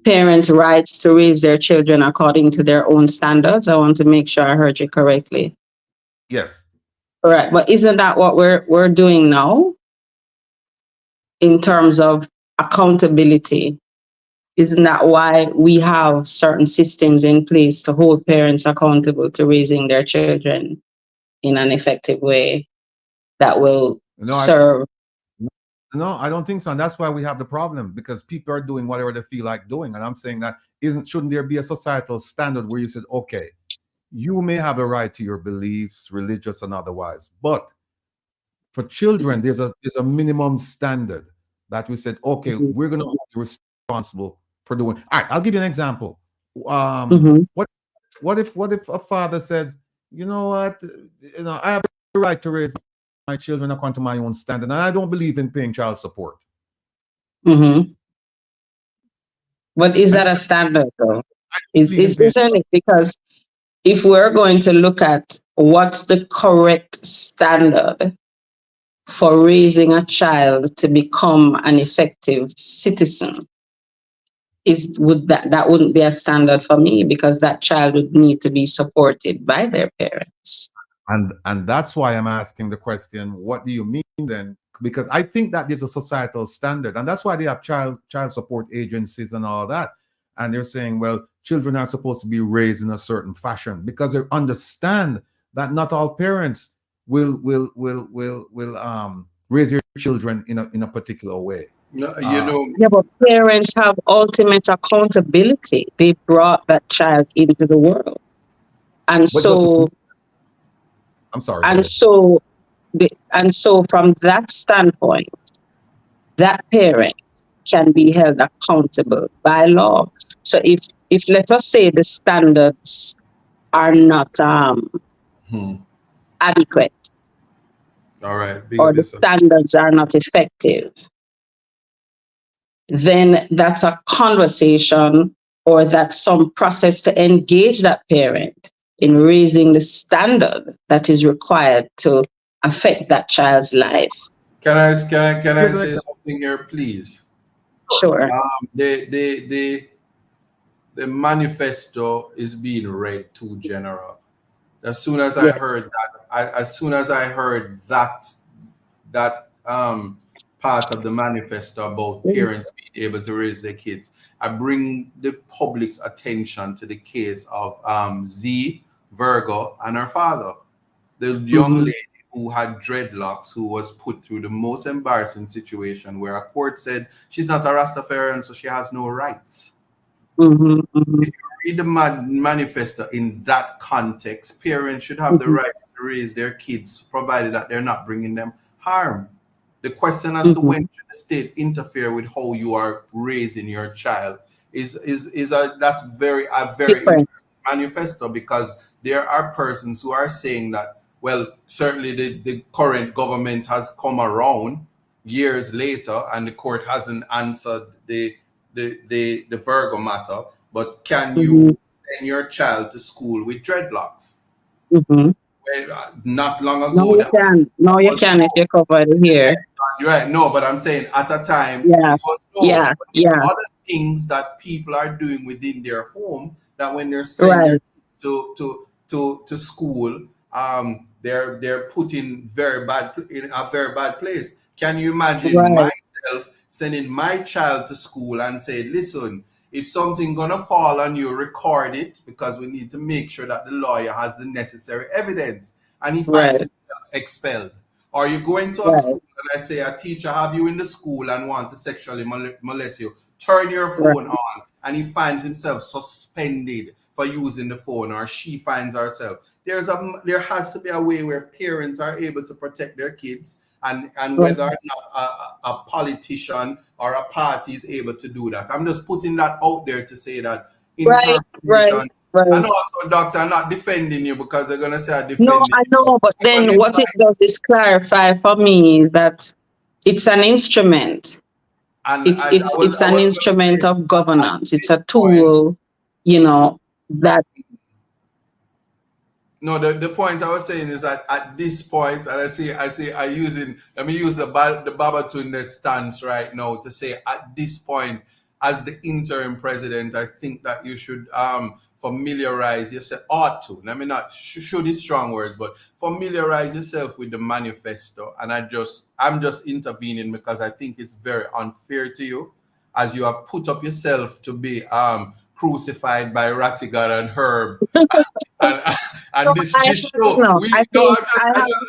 parents' rights to raise their children according to their own standards. I want to make sure I heard you correctly. Yes. All right, but isn't that what we're doing now in terms of accountability? Isn't that why we have certain systems in place to hold parents accountable to raising their children in an effective way that will No, serve? no, I don't think so. And that's why we have the problem, because people are doing whatever they feel like doing. And I'm saying that shouldn't there be a societal standard where you said, okay, you may have a right to your beliefs, religious and otherwise, but for children, there's a minimum standard that we said, okay, we're going to be responsible for doing. All right, I'll give you an example. What if a father says, you know what, I have the right to raise my children according to my own standard, and I don't believe in paying child support. But is that a standard though? Isn't it? Because if we're going to look at what's the correct standard for raising a child to become an effective citizen, that wouldn't be a standard for me, because that child would need to be supported by their parents. And that's why I'm asking the question, what do you mean then? Because I think that there's a societal standard, and that's why they have child support agencies and all that. And they're saying, well, children are supposed to be raised in a certain fashion, because they understand that not all parents will raise their children in a particular way. No, Yeah, but parents have ultimate accountability. They brought that child into the world, and so I'm sorry. and so from that standpoint, that parent can be held accountable by law. So if let us say the standards are not adequate, all right, or the standards are not effective, then that's a conversation, or that's some process to engage that parent in raising the standard that is required to affect that child's life. Can I say something here, please? Sure. The manifesto is being read too general. As soon as I heard that part of the manifesto about parents being able to raise their kids, I bring the public's attention to the case of Z, Virgo, and her father, the young lady who had dreadlocks, who was put through the most embarrassing situation where a court said she's not a Rastafarian, so she has no rights. If you read the manifesto in that context, parents should have the rights to raise their kids, provided that they're not bringing them harm. The question as to when should the state interfere with how you are raising your child that's very interesting manifesto, because there are persons who are saying that, well, certainly the current government has come around years later and the court hasn't answered the Virgo matter, but can you send your child to school with dreadlocks? Well, not long ago. No, you can. No, you can if you cover it here. Right. No, but I'm saying at a time, yeah, it was no. yeah, Other things that people are doing within their home, that when they're sending to school, they're put in a very bad place. Can you imagine myself sending my child to school and say, listen, if something gonna fall on you, record it, because we need to make sure that the lawyer has the necessary evidence, and he finds himself expelled. Or you're going to a school and I say, a teacher have you in the school and want to sexually molest you, turn your phone on, and he finds himself suspended for using the phone, or she finds herself. There has to be a way where parents are able to protect their kids, and whether or not a politician or a party is able to do that. I'm just putting that out there to say that interpretation. And also, doctor, I'm not defending you, because they're gonna say I defend you. No, I know, but then what it does is clarify for me that it's an instrument. And it's an instrument of governance. It's a tool, that. No, the point I was saying is that at this point, and let me use the Babatunde stance right now to say at this point, as the interim president, I think that you should familiarize yourself, ought to, let me not should is strong words, but familiarize yourself with the manifesto. And I'm just intervening because I think it's very unfair to you, as you have put up yourself to be crucified by Rattigan and Herb. And this show, no, I think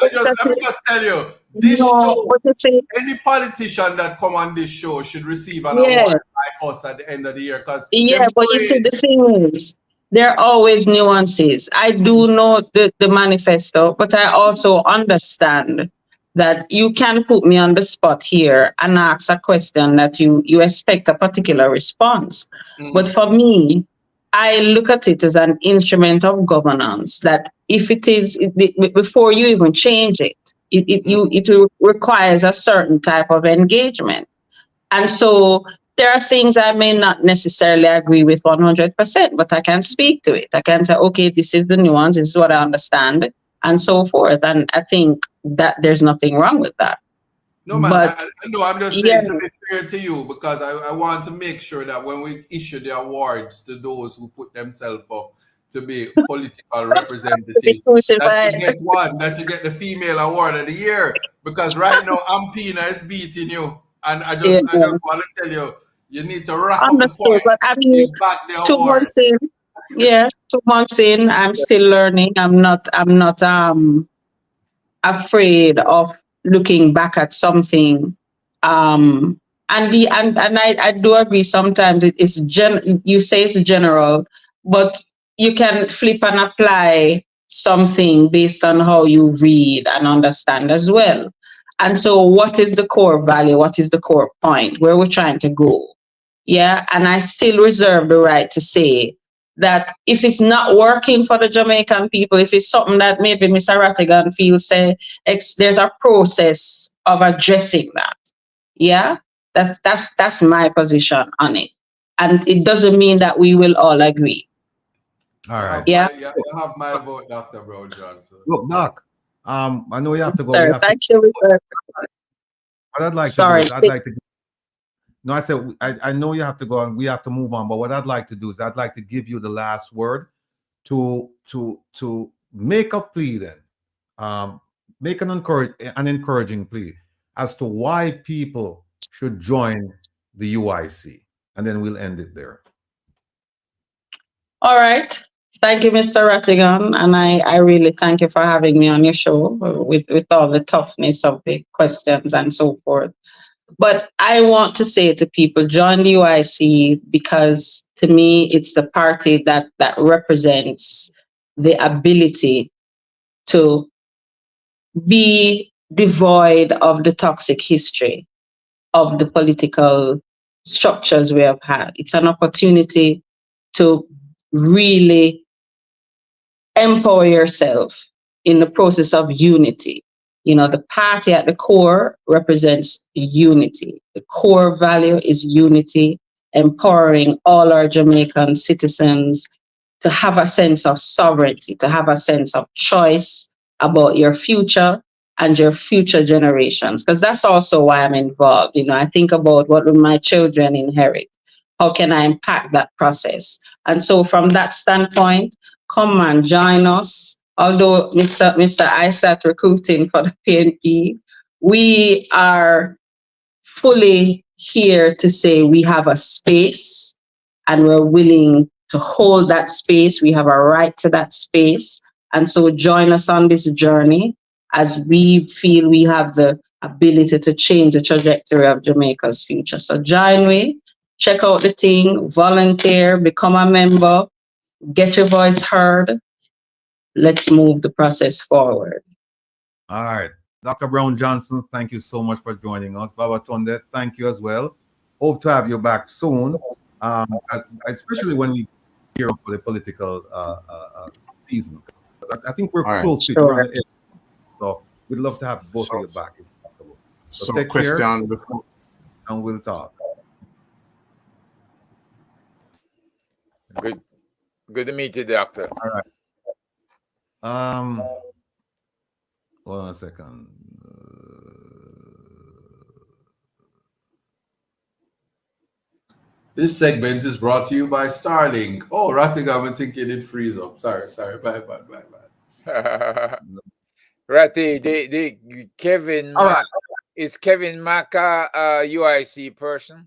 let me just tell you, this no, show, but you see, any politician that come on this show should receive an yeah, award by us at the end of the year, because yeah, but you see, the thing is, there are always nuances. I do know the manifesto, but I also understand that you can put me on the spot here and ask a question that you expect a particular response. But for me, I look at it as an instrument of governance, that if it is, before you even change it, it requires a certain type of engagement. And so there are things I may not necessarily agree with 100%, but I can speak to it. I can say, okay, this is the nuance, this is what I understand, and so forth. And I think that there's nothing wrong with that. No, man, But I know. I'm just yeah, saying to be fair to you, because I want to make sure that when we issue the awards to those who put themselves up to be political to be representatives, that crucified. you get the female award of the year. Because right now, Ampina is beating you, and I Yeah, just want to tell you, you need to rack up the understood. point But I mean, in back the 2 award. months in, yeah, 2 months in, I'm still learning. I'm not afraid of looking back at something. And I do agree, sometimes it's you say it's general, but you can flip and apply something based on how you read and understand as well. And so what is the core value? What is the core point? Where we're trying to go? Yeah. And I still reserve the right to say that if it's not working for the Jamaican people, if it's something that maybe Mr. Rattigan feels, say, there's a process of addressing that. Yeah, that's my position on it, and it doesn't mean that we will all agree. All right. Yeah, You have my vote, Dr. Brown Johnson. Look, Doc. I know you have to go. We sir. have to. Thank you, sir. What I'd like to do Sorry. is I'd like to. No, I said I know you have to go and we have to move on. But what I'd like to do is I'd like to give you the last word to make a plea. Then, make an encouraging plea as to why people should join the UIC, and then we'll end it there. All right. Thank you, Mr. Rattigan, and I really thank you for having me on your show with all the toughness of the questions and so forth. But I want to say to people, join the UIC, because to me, it's the party that represents the ability to be devoid of the toxic history of the political structures we have had. It's an opportunity to really empower yourself in the process of unity. You know, the party at the core represents unity. The core value is unity, empowering all our Jamaican citizens to have a sense of sovereignty, to have a sense of choice about your future and your future generations. Because that's also why I'm involved. You know, I think about what will my children inherit? How can I impact that process? And so from that standpoint, come and join us. Although Mr. ISAT recruiting for the PNP, we are fully here to say we have a space and we're willing to hold that space. We have a right to that space. And so join us on this journey as we feel we have the ability to change the trajectory of Jamaica's future. So join me, check out the thing, volunteer, become a member, get your voice heard. Let's move the process forward. All right. Dr. Brown Johnson, thank you so much for joining us. Babatunde, thank you as well. Hope to have you back soon, especially when we gear up for the political season. I think we're close to it. So we'd love to have both of you back. So take care, and we'll talk. Good to meet you, Doctor. All right. Hold on a second. This segment is brought to you by Starlink. Oh, Rattigan, I'm thinking it freeze up. Sorry. Bye. Ratty, the Kevin All Mack, right. is Kevin Mack a UIC person?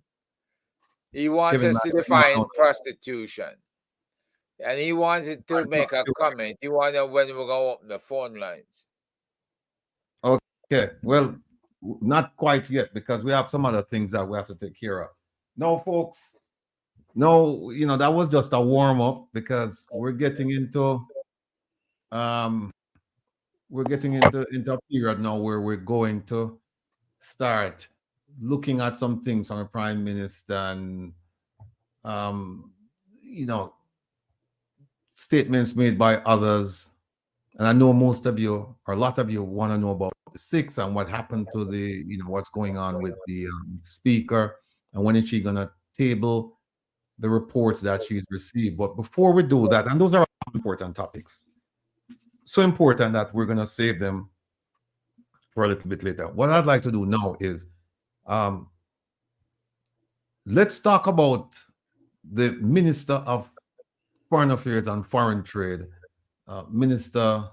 He wants Kevin us Mack, to bring that define out. prostitution. And he wanted to make a comment. He wanted when we're going to open the phone lines. Okay. Well, not quite yet because we have some other things that we have to take care of. No, folks. No, that was just a warm up because we're getting into a period now where we're going to start looking at some things from the prime minister and statements made by others. And I know most of you, or a lot of you, want to know about the six and what happened to what's going on with the speaker and when is she going to table the reports that she's received. But before we do that, and those are important topics, so important that we're going to save them for a little bit later. What I'd like to do now is let's talk about the Minister of Foreign Affairs and Foreign Trade, Minister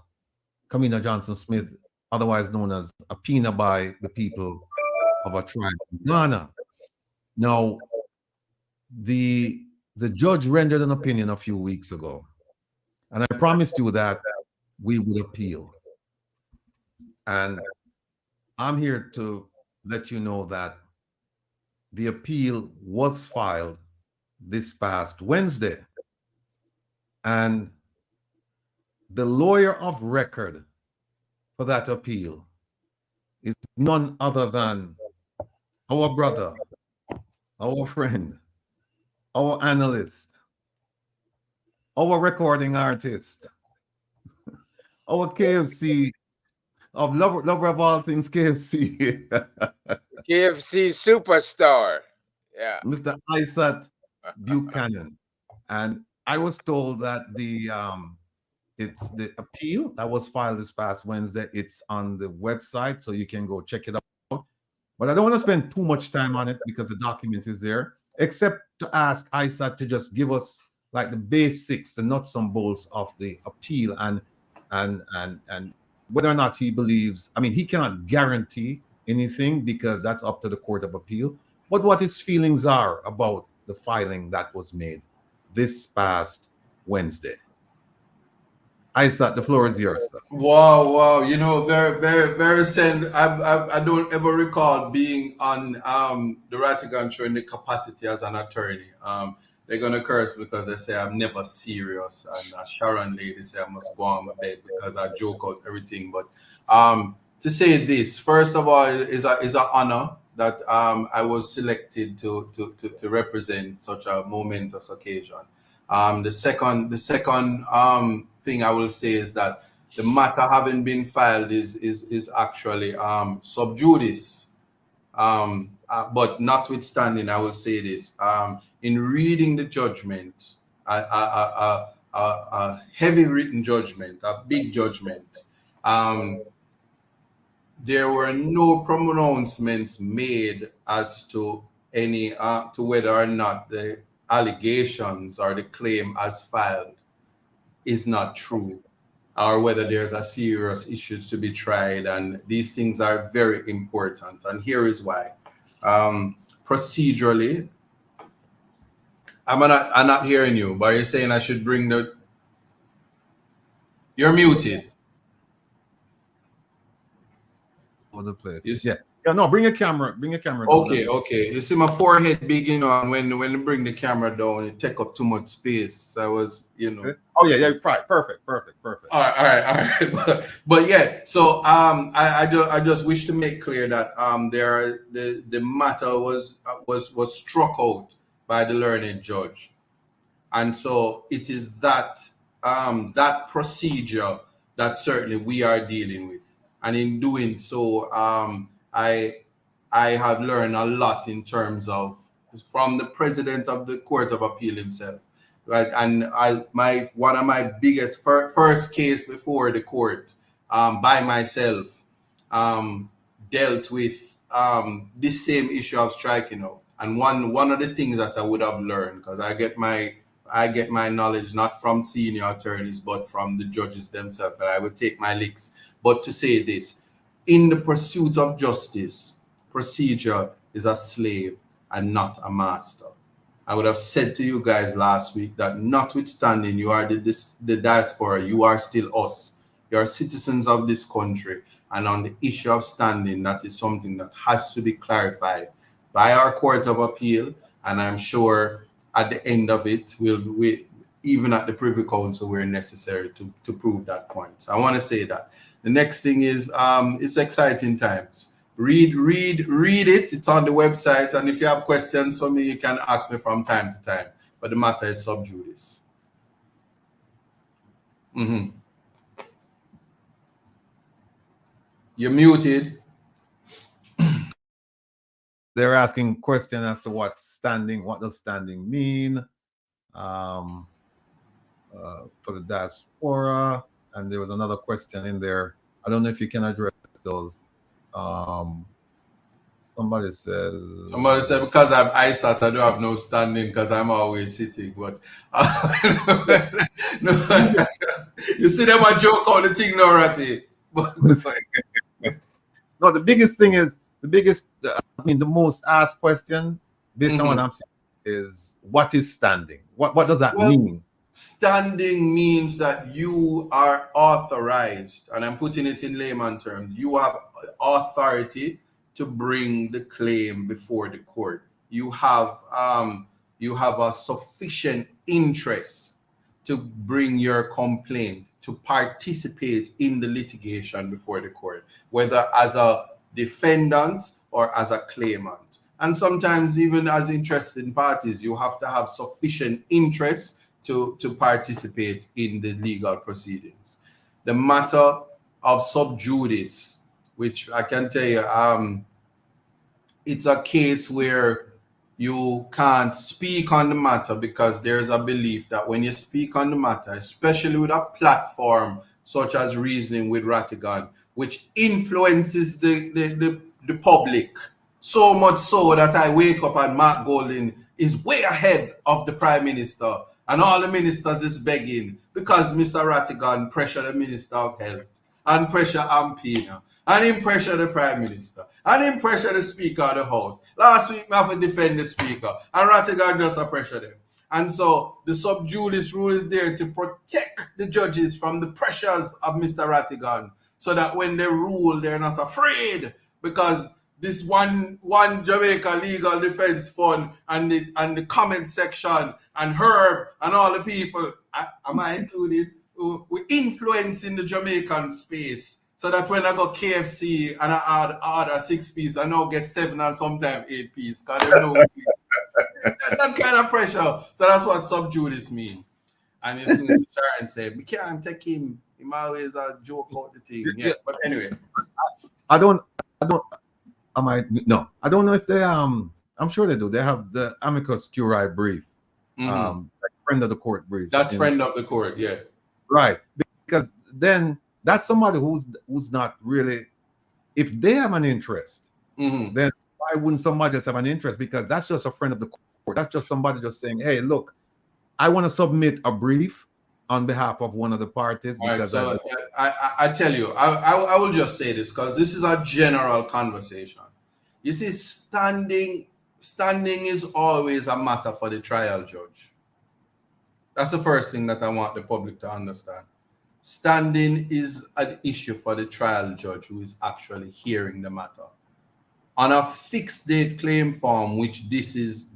Kamina Johnson-Smith, otherwise known as Apina by the people of a tribe in Ghana. Now, the judge rendered an opinion a few weeks ago, and I promised you that we would appeal. And I'm here to let you know that the appeal was filed this past Wednesday. And the lawyer of record for that appeal is none other than our brother, our friend, our analyst, our recording artist, our KFC of lover of all things KFC. KFC superstar. Yeah. Mr. Isaac Buchanan. And I was told that it's the appeal that was filed this past Wednesday. It's on the website, so you can go check it out. But I don't want to spend too much time on it because the document is there, except to ask Isaac to just give us like the basics, the nuts and bolts of the appeal and whether or not he believes. I mean, he cannot guarantee anything because that's up to the Court of Appeal. But what his feelings are about the filing that was made this past Wednesday. Isaac, the floor is yours, sir. Wow. Very, very, very send. I don't ever recall being on the Rattigan show in the capacity as an attorney. They're gonna curse because they say I'm never serious, and Sharon lady say I must go on my bed because I joke out everything. But to say this, first of all, is an honor that I was selected to represent such a momentous occasion. The second thing I will say is that the matter having been filed is actually sub judice. But notwithstanding, I will say this: in reading the judgment, a heavy written judgment, a big judgment, there were no pronouncements made as to any to whether or not the allegations or the claim as filed is not true, or whether there's a serious issue to be tried. And these things are very important. And here is why. Procedurally, I'm not hearing you, but you're saying I should bring the... You're muted. All the place. Yes. Yeah. No, bring a camera. Bring a camera. Okay. You see my forehead big, and when you bring the camera down, it take up too much space. So I was, Oh yeah, right. Perfect. All right. But yeah, so I just wish to make clear that the matter was struck out by the learned judge, and so it is that procedure that certainly we are dealing with, and in doing so, I have learned a lot in terms of from the president of the Court of Appeal himself, right? And one of my biggest first case before the court, by myself, dealt with this same issue of striking out. And one of the things that I would have learned, because I get my knowledge not from senior attorneys but from the judges themselves, and I would take my licks. But to say this, in the pursuit of justice, procedure is a slave and not a master. I would have said to you guys last week that notwithstanding you are the diaspora, you are still us. You are citizens of this country. And on the issue of standing, that is something that has to be clarified by our Court of Appeal. And I'm sure at the end of it, we even at the Privy Council, we're necessary to prove that point. So I want to say that. The next thing is it's exciting times. Read it. It's on the website. And if you have questions for me, you can ask me from time to time. But the matter is sub judice. You're muted. They're asking question as to what does standing mean for the diaspora. And there was another question in there. I don't know if you can address those. Somebody said because I'm ISAT, I don't have no standing because I'm always sitting. But no, you see them a joke on the thing, no, Ratty. No, the biggest thing is the most asked question based on what I'm saying is what is standing? What does that mean? Standing means that you are authorized, and I'm putting it in layman terms. You have authority to bring the claim before the court. You have a sufficient interest to bring your complaint, to participate in the litigation before the court, whether as a defendant or as a claimant. And sometimes even as interested parties, you have to have sufficient interest to participate in the legal proceedings. The matter of sub judice, which I can tell you, it's a case where you can't speak on the matter because there's a belief that when you speak on the matter, especially with a platform such as Reasoning with Rattigan, which influences the public, so much so that I wake up and Mark Golding is way ahead of the Prime Minister, and all the ministers is begging because Mr. Rattigan pressure the Minister of Health and pressure Ampina and him pressure the Prime Minister and him pressure the Speaker of the House. Last week, I have to defend the Speaker and Rattigan just pressure them. And so the sub judice rule is there to protect the judges from the pressures of Mr. Rattigan so that when they rule, they're not afraid, because this one Jamaica Legal Defense Fund and the comment section and Herb and all the people, am I included, we influence in the Jamaican space so that when I go KFC and I order 6 piece, I now get 7 and sometimes 8 piece because they know that kind of pressure. So that's what sub judice mean. And as soon as Sharon said, we can't take him, he always a joke out the thing. Yeah. But anyway, I don't know if they I'm sure they do. They have the amicus curiae brief. Like friend of the court brief. That's friend of the court, yeah. Right. Because then that's somebody who's not really, if they have an interest, then why wouldn't somebody else have an interest? Because that's just a friend of the court. That's just somebody just saying, hey, look, I want to submit a brief on behalf of one of the parties. Because right, so I tell you, I will just say this because this is a general conversation. You see, standing is always a matter for the trial judge. That's the first thing that I want the public to understand. Standing is an issue for the trial judge who is actually hearing the matter. On a fixed date claim form, which this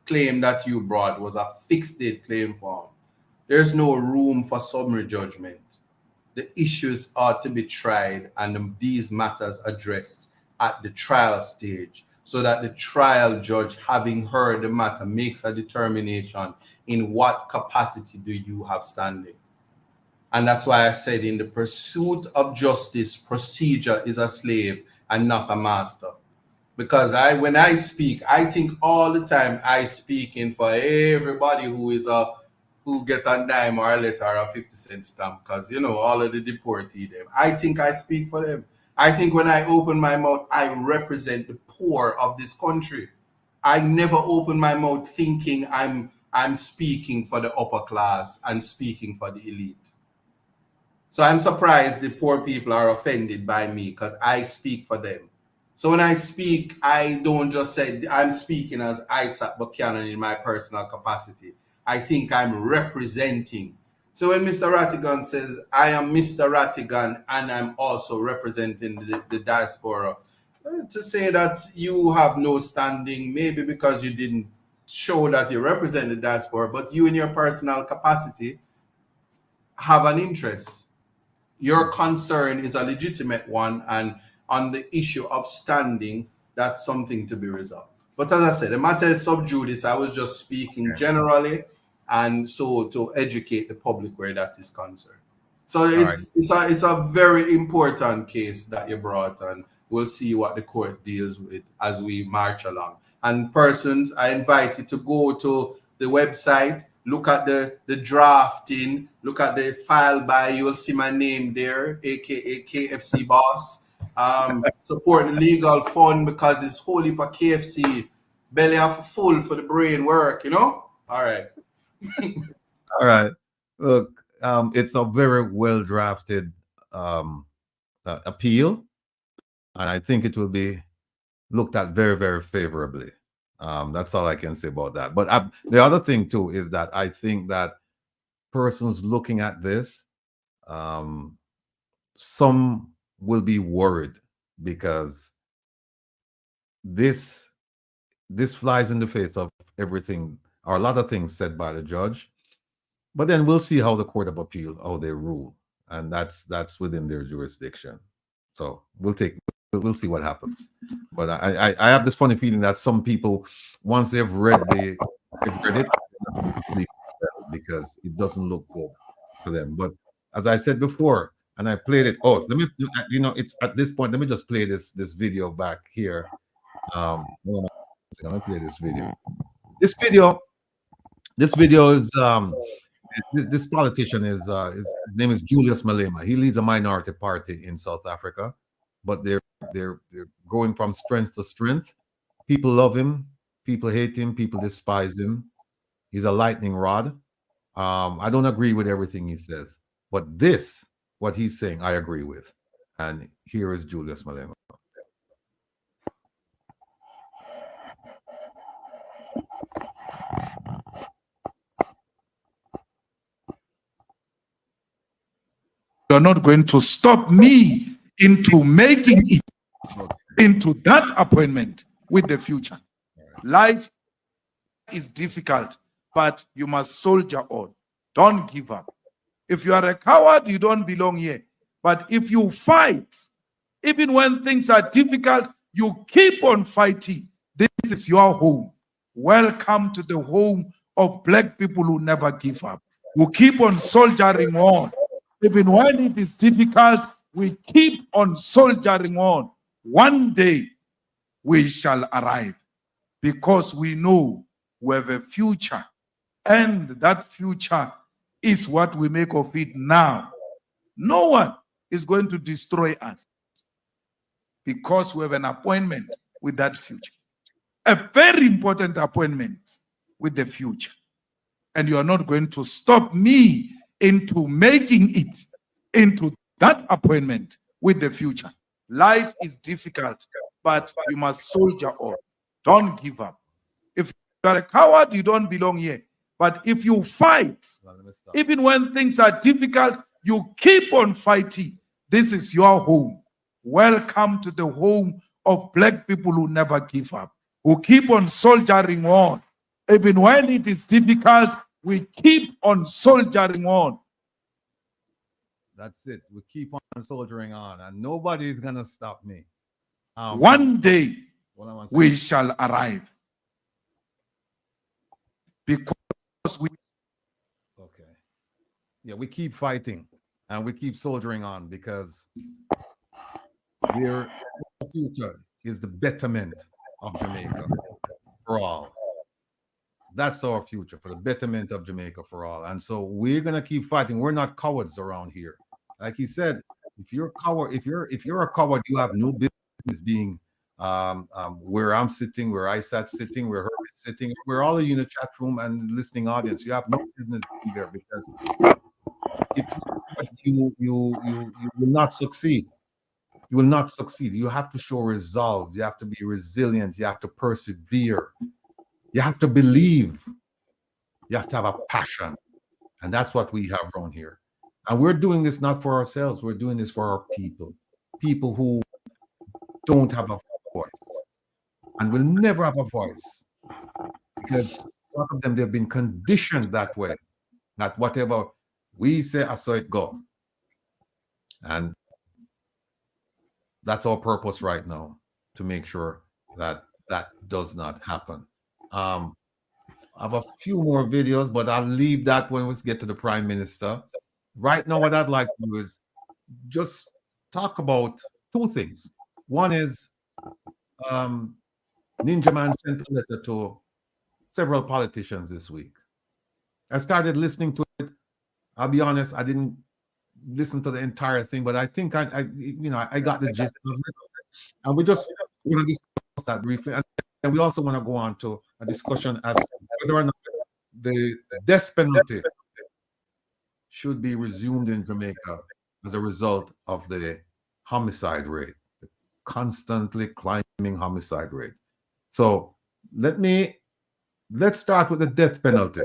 claim that you brought was a fixed date claim form, there's no room for summary judgment. The issues are to be tried and these matters addressed at the trial stage so that the trial judge, having heard the matter, makes a determination in what capacity do you have standing. And that's why I said in the pursuit of justice, procedure is a slave and not a master. because when I speak, I think all the time I speaking for everybody who get a dime or a letter or a 50-cent stamp, because all of the deportee them. I think I speak for them. I think when I open my mouth, I represent the poor of this country. I never open my mouth thinking I'm speaking for the upper class and speaking for the elite. So I'm surprised the poor people are offended by me, because I speak for them. So when I speak, I don't just say I'm speaking as Isaac Buchanan in my personal capacity. I think I'm representing. So when Mr. Rattigan says, I am Mr. Rattigan and I'm also representing the diaspora, to say that you have no standing, maybe because you didn't show that you represent the diaspora, but you in your personal capacity have an interest. Your concern is a legitimate one, and on the issue of standing, that's something to be resolved. But as I said, the matter is sub judice. I was just speaking generally, and so to educate the public where that is concerned. So it's a very important case that you brought, and we'll see what the court deals with as we march along. And persons, I invite you to go to the website, look at the drafting, look at the file by, you will see my name there, aka KFC Boss. Support the legal fund, because it's wholly for KFC. Belly half full for the brain work, All right. All right. Look, it's a very well drafted appeal, and I think it will be looked at very, very favorably. That's all I can say about that. But the other thing too is that I think that persons looking at this, some will be worried, because this flies in the face of everything, or a lot of things said by the judge. But then we'll see how the Court of Appeal, how they rule, and that's within their jurisdiction. So we'll see what happens. But I have this funny feeling that some people, once they've read it, because it doesn't look good for them. But as I said before, and I played it. Oh, let me, it's at this point. Let me just play this video back here. Let me play this video. This video is this politician is his name is Julius Malema. He leads a minority party in South Africa, but they're going from strength to strength. People love him, people hate him, people despise him. He's a lightning rod. I don't agree with everything he says, but what he's saying, I agree with. And here is Julius Malema. You're not going to stop me into making it into that appointment with the future. Life is difficult, but you must soldier on. Don't give up. If you are a coward, you don't belong here. But if you fight, even when things are difficult, you keep on fighting. This is your home. Welcome to the home of black people who never give up, who keep on soldiering on. Even when it is difficult, we keep on soldiering on. One day we shall arrive, because we know we have a future, and that future is what we make of it now. No one is going to destroy us, because we have an appointment with that future. A very important appointment with the future. And you are not going to stop me into making it into that appointment with the future. Life is difficult, but you must soldier on. Don't give up. If you are a coward, you don't belong here. But if you fight, even when things are difficult, you keep on fighting. This is your home. Welcome to the home of black people who never give up, who keep on soldiering on. Even when it is difficult, we keep on soldiering on. That's it. We keep on soldiering on, and nobody's gonna stop me. One day we shall arrive, because we. Okay. Yeah, we keep fighting and we keep soldiering on, because their future is the betterment of Jamaica for all. That's our future, for the betterment of Jamaica for all. And so we're gonna keep fighting. We're not cowards around here. Like he said, if you're a coward, if you're a coward, you have no business being where I'm sitting, where I sat sitting, where Herb is sitting, where all of you in the chat room and listening audience. You have no business being there, because if you will not succeed. You will not succeed. You have to show resolve. You have to be resilient. You have to persevere. You have to believe. You have to have a passion. And that's what we have around here. And we're doing this not for ourselves. We're doing this for our people. People who don't have a voice and will never have a voice. Because a lot of them, they've been conditioned that way. That whatever we say, I saw it go. And that's our purpose right now, to make sure that that does not happen. I have a few more videos, but I'll leave that when we get to the Prime Minister. Right now, what I'd like to do is just talk about two things. One is Ninja Man sent a letter to several politicians this week. I started listening to it. I'll be honest, I didn't listen to the entire thing, but I think I got the gist of it. And we're going to discuss that briefly. And we also want to go on to a discussion as to whether or not the death penalty should be resumed in Jamaica as a result of the homicide rate, the constantly climbing homicide rate. So let's start with the death penalty.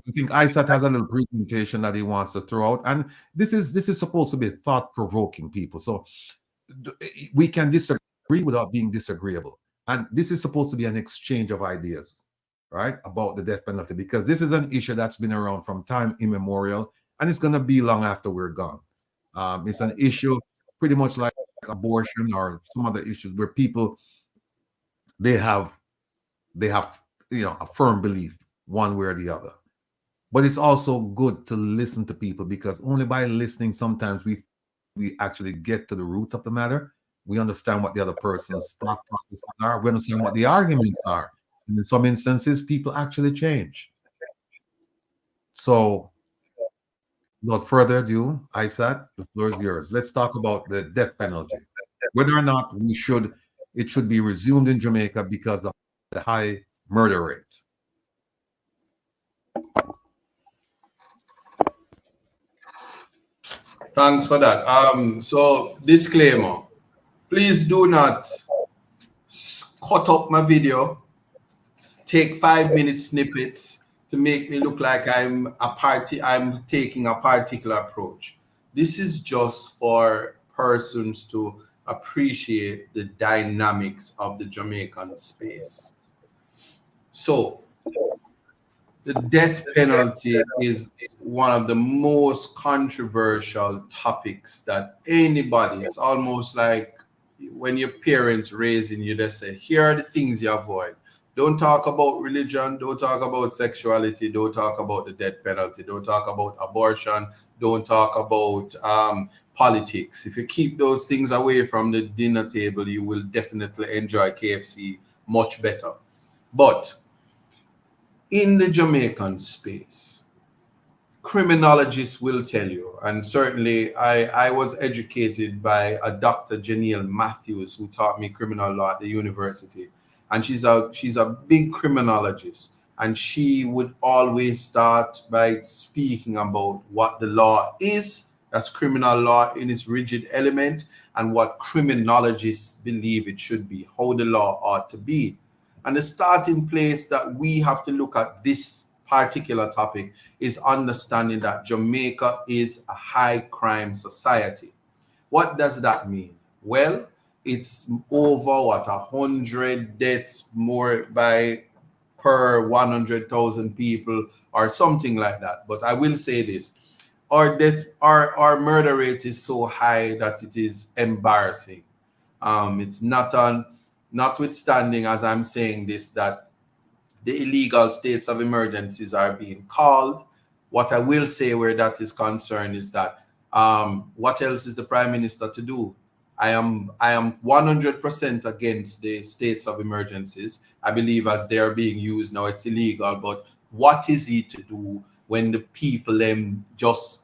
I think Isaac has a little presentation that he wants to throw out, and this is supposed to be thought-provoking, people. So we can disagree without being disagreeable, and this is supposed to be an exchange of ideas, right, about the death penalty, because this is an issue that's been around from time immemorial, and it's going to be long after we're gone. It's an issue pretty much like abortion or some other issues where people they have a firm belief one way or the other. But it's also good to listen to people, because only by listening sometimes we actually get to the root of the matter. We understand what the other person's thought processes are. We understand what the arguments are. And in some instances, people actually change. So, without further ado, Isaac, the floor is yours. Let's talk about the death penalty. Whether or not it should be resumed in Jamaica because of the high murder rate. Thanks for that. So disclaimer, please do not cut up my video, take 5-minute snippets to make me look like I'm taking a particular approach. This is just for persons to appreciate the dynamics of the Jamaican space. So the death penalty is one of the most controversial topics that anybody, it's almost like when your parents raising you, they say, here are the things you avoid. Don't talk about religion, don't talk about sexuality, don't talk about the death penalty, don't talk about abortion, don't talk about politics. If you keep those things away from the dinner table, you will definitely enjoy KFC much better. But in the Jamaican space, criminologists will tell you, and certainly I was educated by a Dr. Janelle Matthews, who taught me criminal law at the university, and she's a big criminologist, and she would always start by speaking about what the law is, that's criminal law in its rigid element, and what criminologists believe it should be, how the law ought to be. And the starting place that we have to look at this particular topic is understanding that Jamaica is a high crime society. What does that mean? Well, it's over 100 deaths more per 100,000 people or something like that. But I will say this, our murder rate is so high that it is embarrassing. It's notwithstanding, as I'm saying this, that the illegal states of emergencies are being called. What I will say where that is concerned is that what else is the Prime Minister to do? I am 100% against the states of emergencies. I believe as they are being used now, it's illegal. But what is it to do when the people just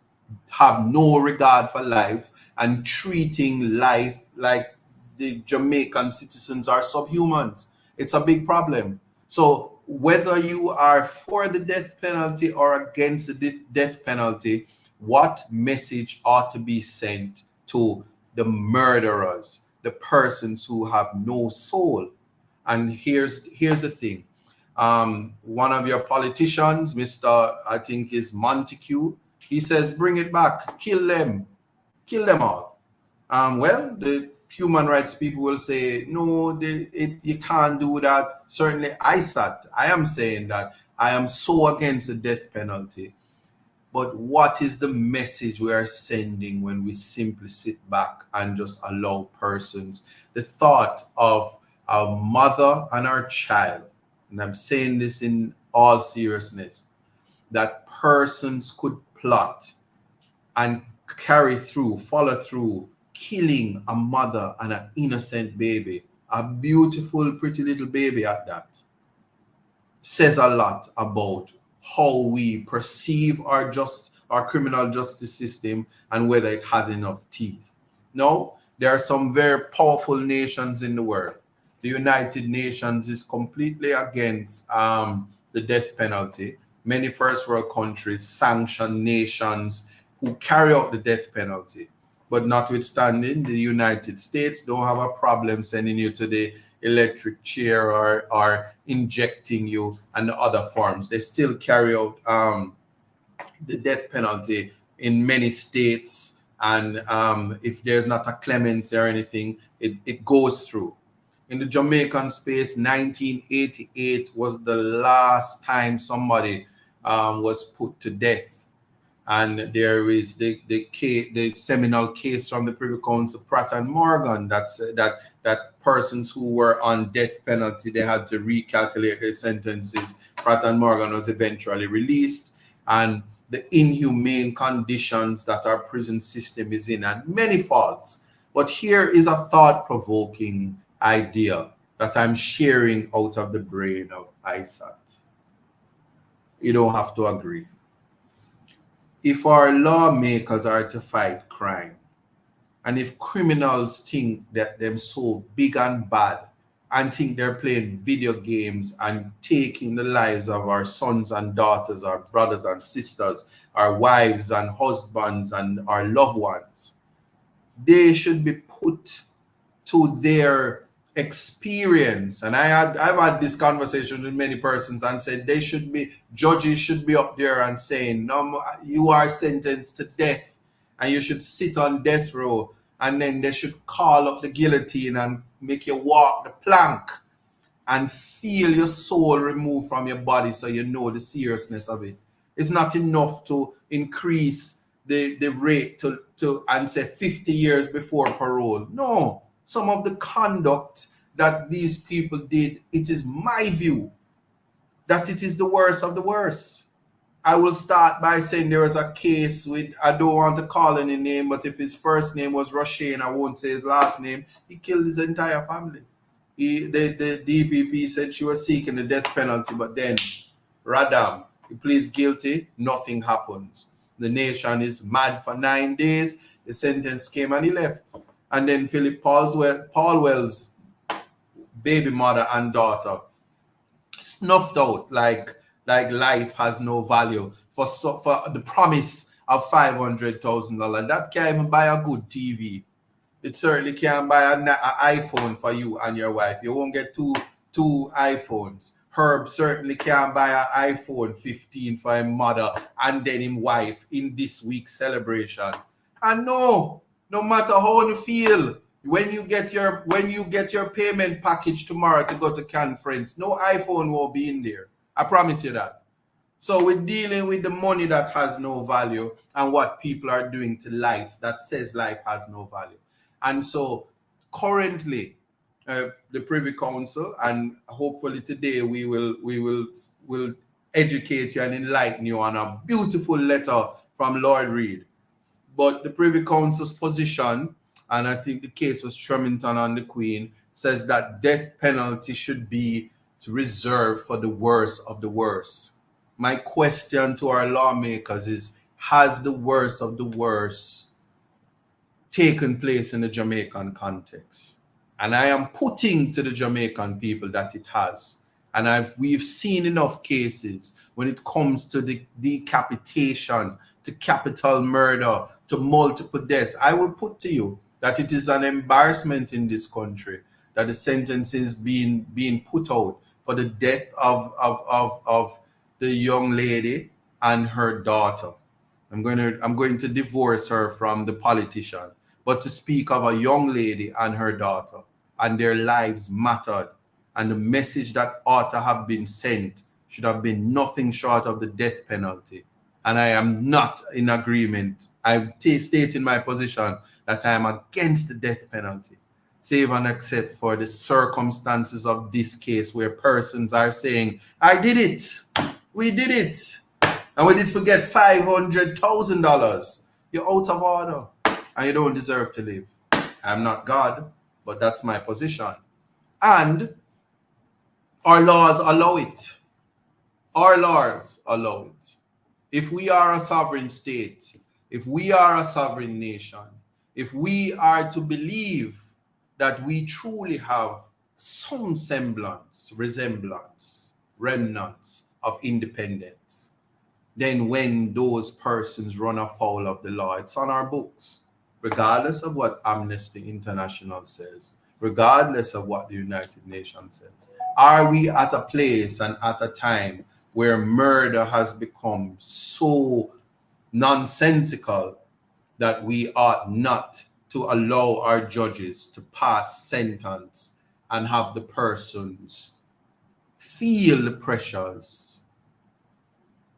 have no regard for life and treating life like the Jamaican citizens are subhumans? It's a big problem. So whether you are for the death penalty or against the death penalty, what message ought to be sent to the murderers, the persons who have no soul? And here's the thing. One of your politicians, Mr. I think is Montague, he says, bring it back, kill them all. Well, the human rights people will say, no, you can't do that. Certainly, I am saying that I am so against the death penalty. But what is the message we are sending when we simply sit back and just allow persons? The thought of our mother and our child, and I'm saying this in all seriousness, that persons could plot and follow through, killing a mother and an innocent baby, a beautiful, pretty little baby at that, says a lot about how we perceive our criminal justice system and whether it has enough teeth. No, there are some very powerful nations in the world. The United Nations is completely against the death penalty. Many first world countries sanction nations who carry out the death penalty. But notwithstanding, the United States don't have a problem sending you to the electric chair or injecting you and the other forms. They still carry out the death penalty in many states. And if there's not a clemency or anything, it goes through. In the Jamaican space, 1988 was the last time somebody was put to death. And there is the seminal case from the Privy Council, Pratt and Morgan, that persons who were on death penalty, they had to recalculate their sentences. Pratt and Morgan was eventually released, and the inhumane conditions that our prison system is in, and many faults. But here is a thought-provoking idea that I'm sharing out of the brain of Isaac. You don't have to agree. If our lawmakers are to fight crime, and if criminals think that they're so big and bad and think they're playing video games and taking the lives of our sons and daughters, our brothers and sisters, our wives and husbands and our loved ones, they should be put to their experience. And I've had this conversation with many persons and said judges should be up there and saying, no, you are sentenced to death and you should sit on death row, and then they should call up the guillotine and make you walk the plank and feel your soul removed from your body so you know the seriousness of it. It's not enough to increase the rate to and say 50 years before parole. No. Some of the conduct that these people did, it is my view that it is the worst of the worst. I will start by saying there was a case with, I don't want to call any name, but if his first name was Rashane, I won't say his last name, he killed his entire family. The DPP said she was seeking the death penalty, but then, radam, he pleads guilty, nothing happens. The nation is mad for 9 days, the sentence came and he left. And then Philip Paulwell's baby mother and daughter snuffed out like life has no value for the promise of $500,000. That can't even buy a good TV. It certainly can't buy an iPhone for you and your wife. You won't get two iPhones. Herb certainly can't buy an iPhone 15 for his mother and then his wife in this week's celebration. And no matter how you feel, when you get your payment package tomorrow to go to conference, no iPhone will be in there. I promise you that. So we're dealing with the money that has no value and what people are doing to life that says life has no value. And so currently, the Privy Council, and hopefully today we will educate you and enlighten you on a beautiful letter from Lord Reed. But the Privy Council's position and I think the case was Tremington and the Queen, says that death penalty should be reserved for the worst of the worst. My question to our lawmakers is, has the worst of the worst taken place in the Jamaican context? And I am putting to the Jamaican people that it has. And we've seen enough cases when it comes to the decapitation, to capital murder, to multiple deaths. I will put to you that it is an embarrassment in this country that the sentence is being put out for the death of the young lady and her daughter. I'm going to divorce her from the politician, but to speak of a young lady and her daughter, and their lives mattered, and the message that ought to have been sent should have been nothing short of the death penalty. And I am not in agreement. I'm stating my position that I am against the death penalty, save and except for the circumstances of this case where persons are saying, I did it, we did it, and we did forget $500,000. You're out of order and you don't deserve to live. I'm not God, but that's my position. And our laws allow it. Our laws allow it. If we are a sovereign state, if we are a sovereign nation, if we are to believe that we truly have some semblance, resemblance, remnants of independence, then when those persons run afoul of the law, it's on our books, regardless of what Amnesty International says, regardless of what the United Nations says. Are we at a place and at a time where murder has become so nonsensical that we ought not to allow our judges to pass sentence and have the persons feel the pressures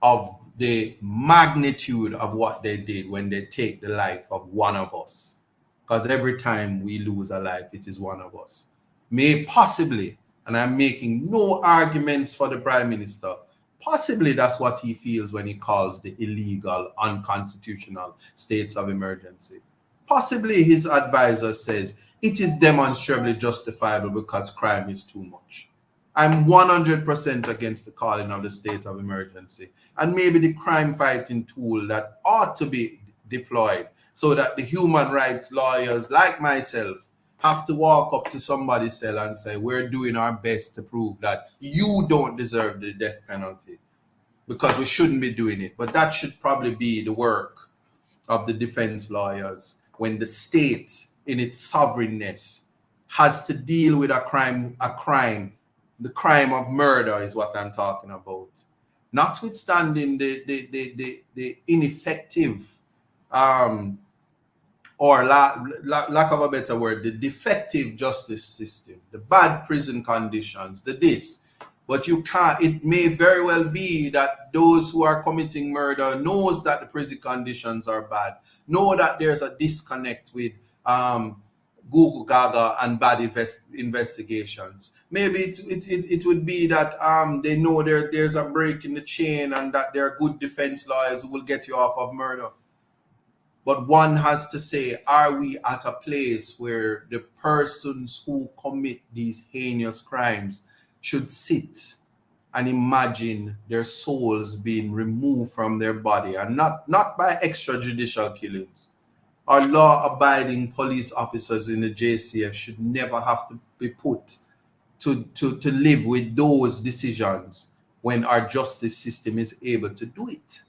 of the magnitude of what they did when they take the life of one of us? Because every time we lose a life, it is one of us. May possibly, and I'm making no arguments for the Prime Minister, possibly that's what he feels when he calls the illegal, unconstitutional states of emergency. Possibly his advisor says it is demonstrably justifiable because crime is too much. I'm 100% against the calling of the state of emergency, and maybe the crime fighting tool that ought to be deployed so that the human rights lawyers like myself have to walk up to somebody's cell and say, we're doing our best to prove that you don't deserve the death penalty, because we shouldn't be doing it. But that should probably be the work of the defense lawyers when the state in its sovereignness has to deal with a crime. The crime of murder is what I'm talking about. Notwithstanding the ineffective, or lack of a better word, the defective justice system, the bad prison conditions, the this. But you can't, it may very well be that those who are committing murder knows that the prison conditions are bad, know that there's a disconnect with Google Gaga and bad investigations. Maybe it would be that they know there's a break in the chain and that there are good defense lawyers who will get you off of murder. But one has to say, are we at a place where the persons who commit these heinous crimes should sit and imagine their souls being removed from their body, and not by extrajudicial killings? Our law-abiding police officers in the JCF should never have to be put to live with those decisions when our justice system is able to do it.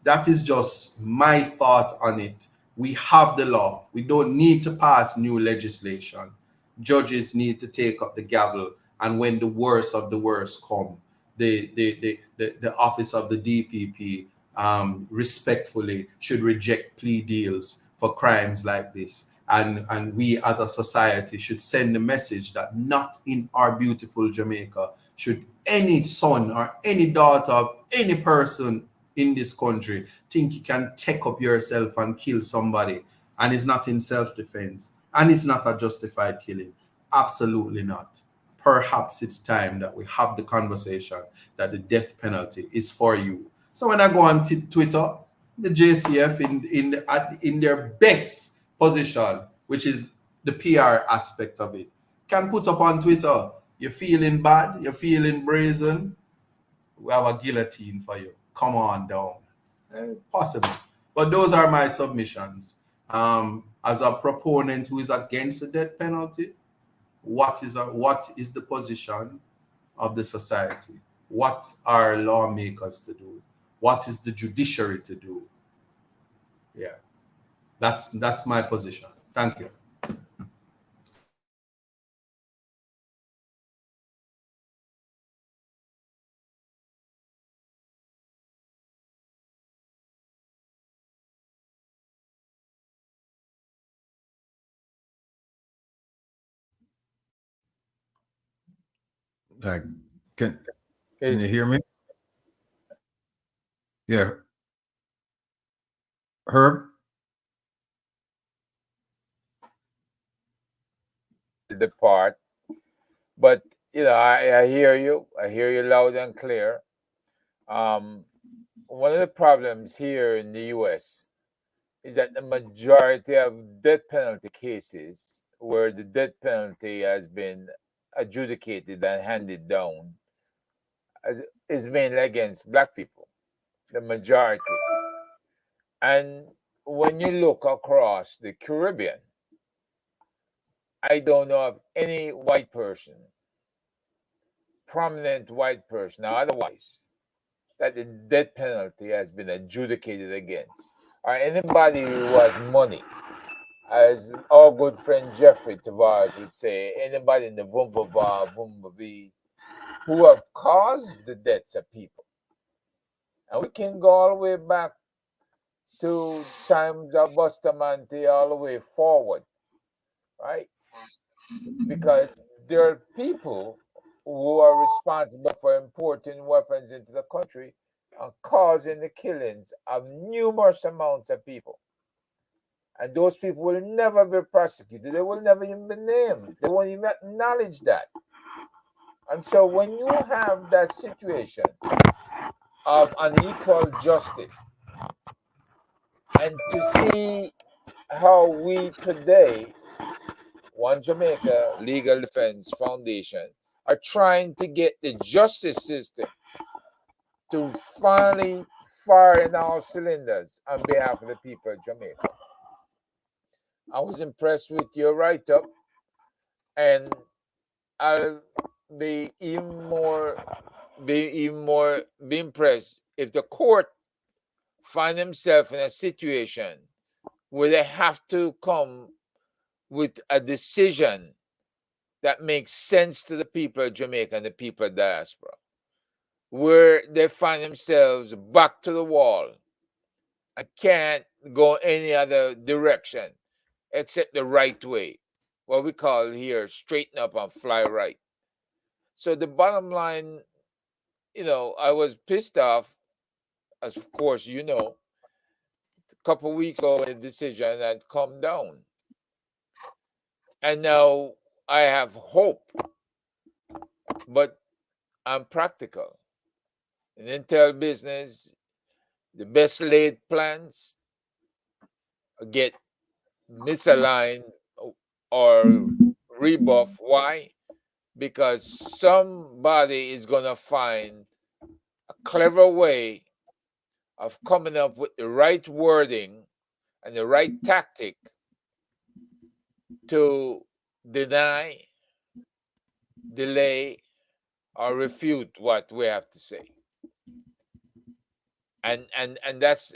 That is just my thought on it. We have the law. We don't need to pass new legislation. Judges need to take up the gavel, and when the worst of the worst come, the office of the DPP respectfully should reject plea deals for crimes like this. And we as a society should send a message that not in our beautiful Jamaica should any son or any daughter of any person in this country think you can take up yourself and kill somebody, and it's not in self-defense, and it's not a justified killing. Absolutely not. Perhaps it's time that we have the conversation that the death penalty is for you. So when I go on Twitter, the JCF in their best position which is the PR aspect of it. Can put up on Twitter, you're feeling bad, you're feeling brazen, we have a guillotine for you. Come on down. Possible. But those are my submissions. As a proponent who is against the death penalty, what is the position of the society? What are lawmakers to do? What is the judiciary to do? Yeah, that's my position. Thank you. Like, can you hear me? Yeah. Herb? The part, but I hear you. I hear you loud and clear. One of the problems here in the U.S. is that the majority of death penalty cases where the death penalty has been adjudicated and handed down is mainly against Black people, the majority. And when you look across the Caribbean, I don't know of any white person, prominent white person or otherwise, that the death penalty has been adjudicated against, or anybody who has money. As our good friend Jeffrey Tavares would say, anybody in the Vumbaba, who have caused the deaths of people. And we can go all the way back to times of Bustamante all the way forward, right? Because there are people who are responsible for importing weapons into the country and causing the killings of numerous amounts of people. And those people will never be prosecuted. They will never even be named. They won't even acknowledge that. And so when you have that situation of unequal justice, and to see how we today, One Jamaica Legal Defense Foundation, are trying to get the justice system to finally fire in all cylinders on behalf of the people of Jamaica. I was impressed with your write-up, and I'll be even more be impressed if the court find themselves in a situation where they have to come with a decision that makes sense to the people of Jamaica and the people of diaspora, where they find themselves back to the wall. I can't go any other direction except the right way, what we call here straighten up and fly right. So the bottom line, I was pissed off, as of course a couple of weeks ago when the decision had come down. And now I have hope, but I'm practical. In Intel business, the best laid plans get misaligned or rebuffed. Why? Because somebody is going to find a clever way of coming up with the right wording and the right tactic to deny, delay, or refute what we have to say. And that's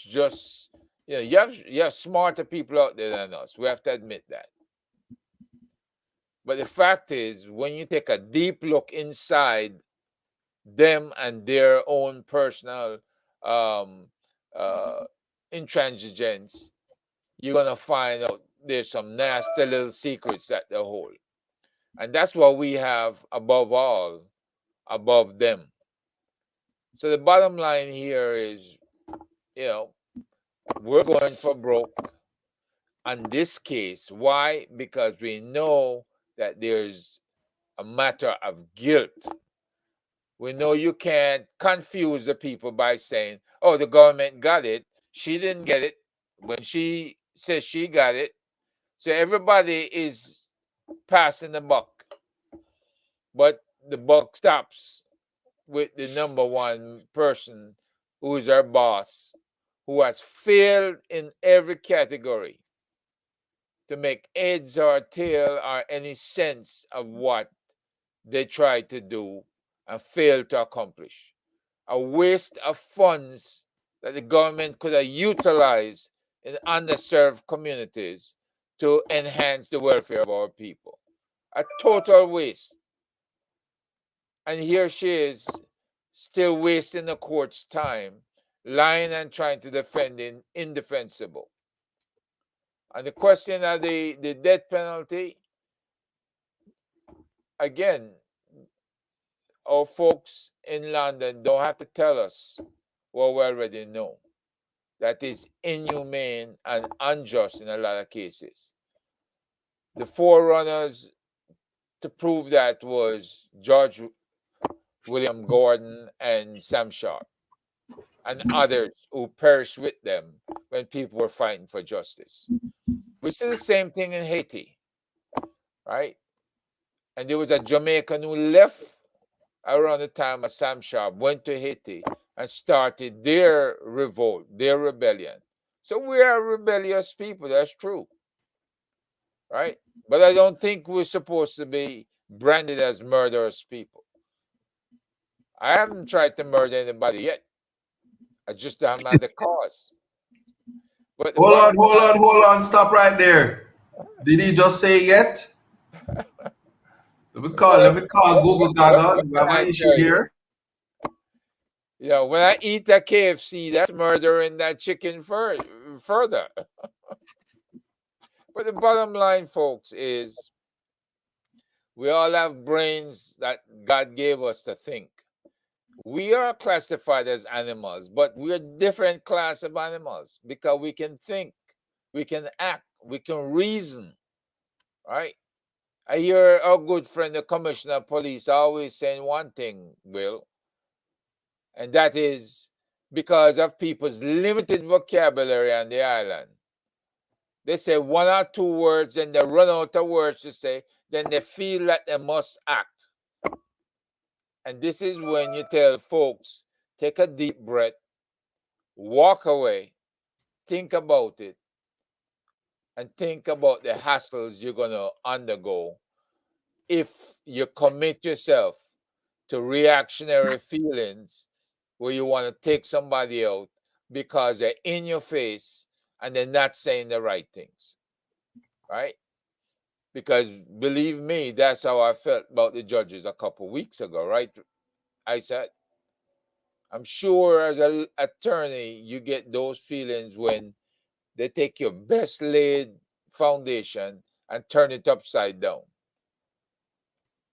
just you have smarter people out there than us. We have to admit that. But the fact is, when you take a deep look inside them and their own personal intransigence, you're gonna find out there's some nasty little secrets that they hold. And that's what we have above all, above them. So the bottom line here is, we're going for broke on this case. Why? Because we know that there's a matter of guilt. We know you can't confuse the people by saying, oh, the government got it. She didn't get it. When she says she got it, So everybody is passing the buck, but the buck stops with the number one person who is our boss, who has failed in every category to make heads or tail or any sense of what they tried to do and failed to accomplish. A waste of funds that the government could have utilized in underserved communities to enhance the welfare of our people. A total waste. And here she is, still wasting the court's time, lying and trying to defend the indefensible. And the question of the death penalty, again, our folks in London don't have to tell us what we already know. That is inhumane and unjust in a lot of cases. The forerunners to prove that was George William Gordon and Sam Sharp and others who perished with them when people were fighting for justice. We see the same thing in Haiti, right? And there was a Jamaican who left around the time of Sam Sharp, went to Haiti and started their revolt, their rebellion. So we are rebellious people, that's true, right? But I don't think we're supposed to be branded as murderous people. I haven't tried to murder anybody yet. I just haven't had the cause. But Hold on, stop right there. Did he just say yet? Let me call Google Gaga. We have an issue here. Yeah, when I eat a KFC, that's murdering that chicken further. But the bottom line, folks, is we all have brains that God gave us to think. We are classified as animals, but we're different class of animals because we can think, we can act, we can reason, right? I hear our good friend, the commissioner of police, always saying one thing, Will, and that is because of people's limited vocabulary on the island. They say one or two words and they run out of words to say, then they feel that they must act. And this is when you tell folks, take a deep breath, walk away, think about it, and think about the hassles you're going to undergo if you commit yourself to reactionary feelings where you want to take somebody out because they're in your face and they're not saying the right things, right? Because believe me, that's how I felt about the judges a couple weeks ago, right? I said, I'm sure as an attorney, you get those feelings when they take your best laid foundation and turn it upside down.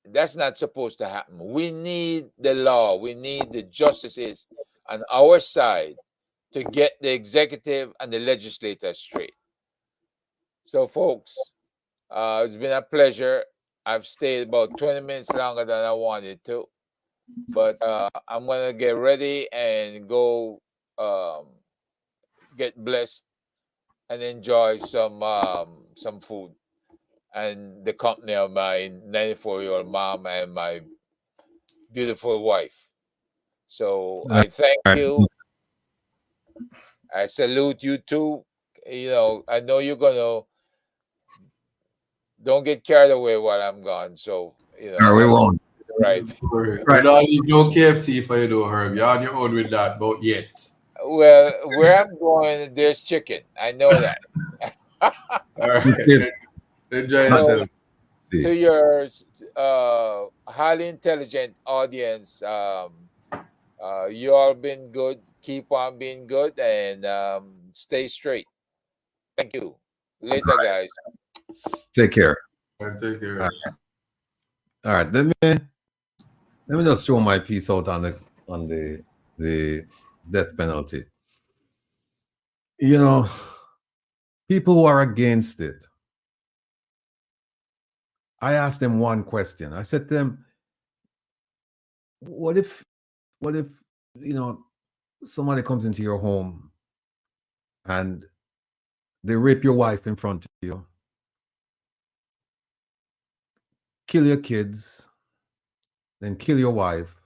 That's not supposed to happen. We need the law. We need the justices on our side to get the executive and the legislature straight. So, folks, it's been a pleasure. I've stayed about 20 minutes longer than I wanted to, but I'm gonna get ready and go get blessed and enjoy some food and the company of my 94-year-old mom and my beautiful wife. So I thank you. I salute you too. You know, I know you're gonna don't get carried away while I'm gone. So you know, No, we won't. right. We don't need no KFC for you though, Herb. You're on your own with that, but yet. Well, where I'm going, there's chicken. I know that. All right. Yes. Enjoy So, yourself. to your highly intelligent audience, you all been good. Keep on being good and stay straight. Thank you. Later, guys. Take care. Take care. All right. Let me just throw my piece out on the death penalty. You know, people who are against it, I asked them one question. I said to them, what if, you know, somebody comes into your home and they rape your wife in front of you kill your kids, then kill your wife,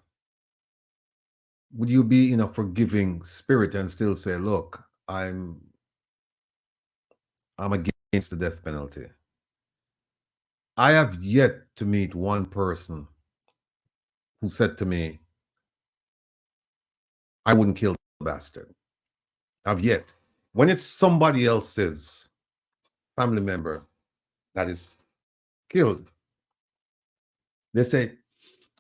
would you be in a forgiving spirit and still say, look, I'm against the death penalty? I have yet to meet one person who said to me, I wouldn't kill the bastard. I've yet. When it's somebody else's family member that is killed, they say,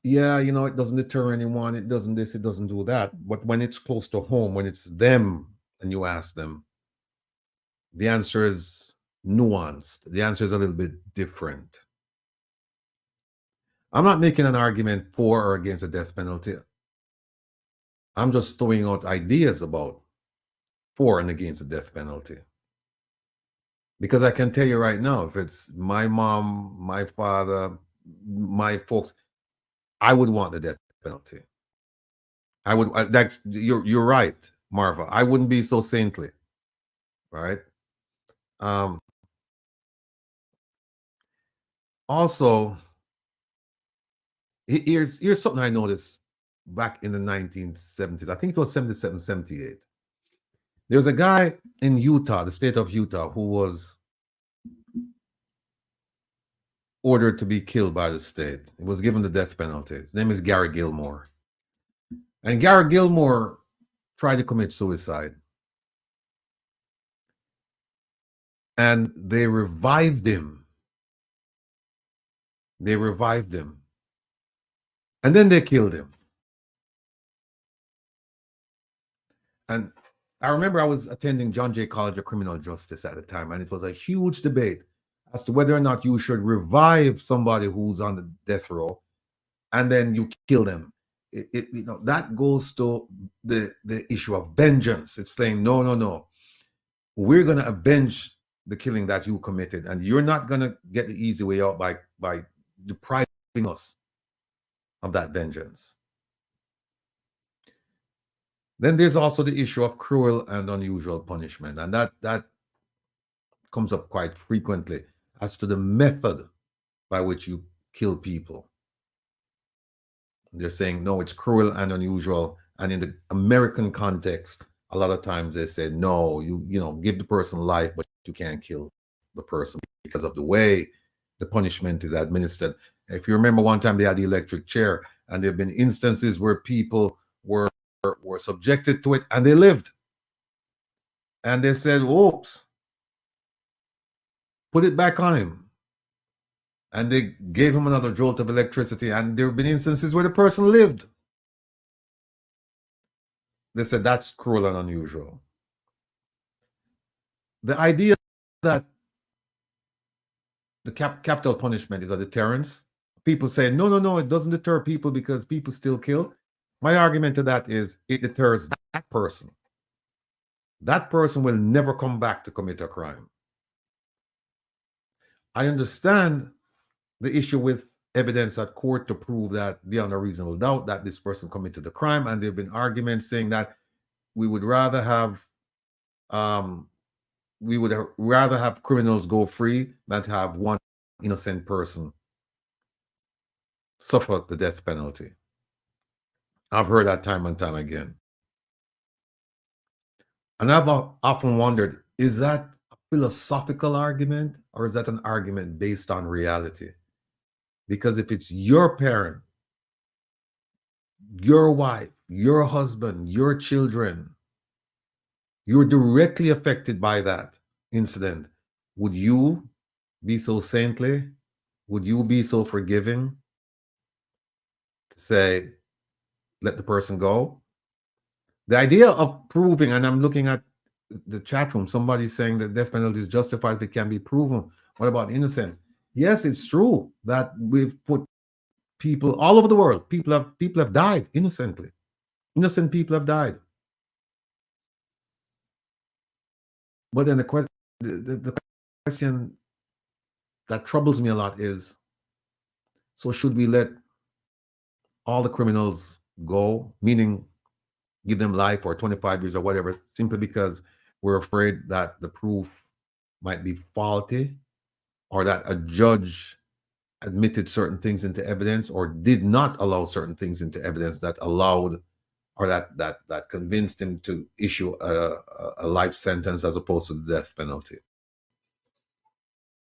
yeah, you know, it doesn't deter anyone, it doesn't this, it doesn't do that. But when it's close to home, when it's them and you ask them, the answer is nuanced. The answer is a little bit different. I'm not making an argument for or against the death penalty. I'm just throwing out ideas about for and against the death penalty. Because I can tell you right now, if it's my mom, my father, my folks, I would want the death penalty. I would. That's you're right, Marva. I wouldn't be so saintly, right? Also, here's something I noticed back in the 1970s. I think it was 77, 78. There's a guy in Utah, the state of Utah, who was ordered to be killed by the state. He was given the death penalty. His name is Gary Gilmore. And Gary Gilmore tried to commit suicide. And they revived him. They revived him. And then they killed him. And I remember I was attending John Jay College of Criminal Justice at the time, and it was a huge debate as to whether or not you should revive somebody who's on the death row and then you kill them. You know, that goes to the issue of vengeance. It's saying, no. We're going to avenge the killing that you committed, and you're not going to get the easy way out by depriving us of that vengeance. Then there's also the issue of cruel and unusual punishment, and that comes up quite frequently as to the method by which you kill people. They're saying, no, it's cruel and unusual. And in the American context, a lot of times they say, no, you know, give the person life, but you can't kill the person because of the way the punishment is administered. If you remember, one time they had the electric chair, and there have been instances where people were subjected to it and they lived. And they said, oops, put it back on him. And they gave him another jolt of electricity, and there have been instances where the person lived. They said that's cruel and unusual. The idea that the capital punishment is a deterrence, people say, no, it doesn't deter people because people still kill. My argument to that is it deters that person. That person will never come back to commit a crime. I understand the issue with evidence at court to prove that beyond a reasonable doubt that this person committed the crime, and there have been arguments saying that we would rather have criminals go free than to have one innocent person suffer the death penalty. I've heard that time and time again. And I've often wondered, is that a philosophical argument or is that an argument based on reality? Because if it's your parent, your wife, your husband, your children, you're directly affected by that incident, would you be so saintly? Would you be so forgiving to say, let the person go? The idea of proving, and I'm looking at the chat room, somebody's saying that death penalty is justified if it can be proven. What about innocent? Yes, it's true that we've put people all over the world. People have died innocently. Innocent people have died. But then the question that troubles me a lot is, so should we let all the criminals go, meaning give them life or 25 years or whatever, simply because we're afraid that the proof might be faulty or that a judge admitted certain things into evidence or did not allow certain things into evidence that allowed or that convinced him to issue a life sentence as opposed to the death penalty.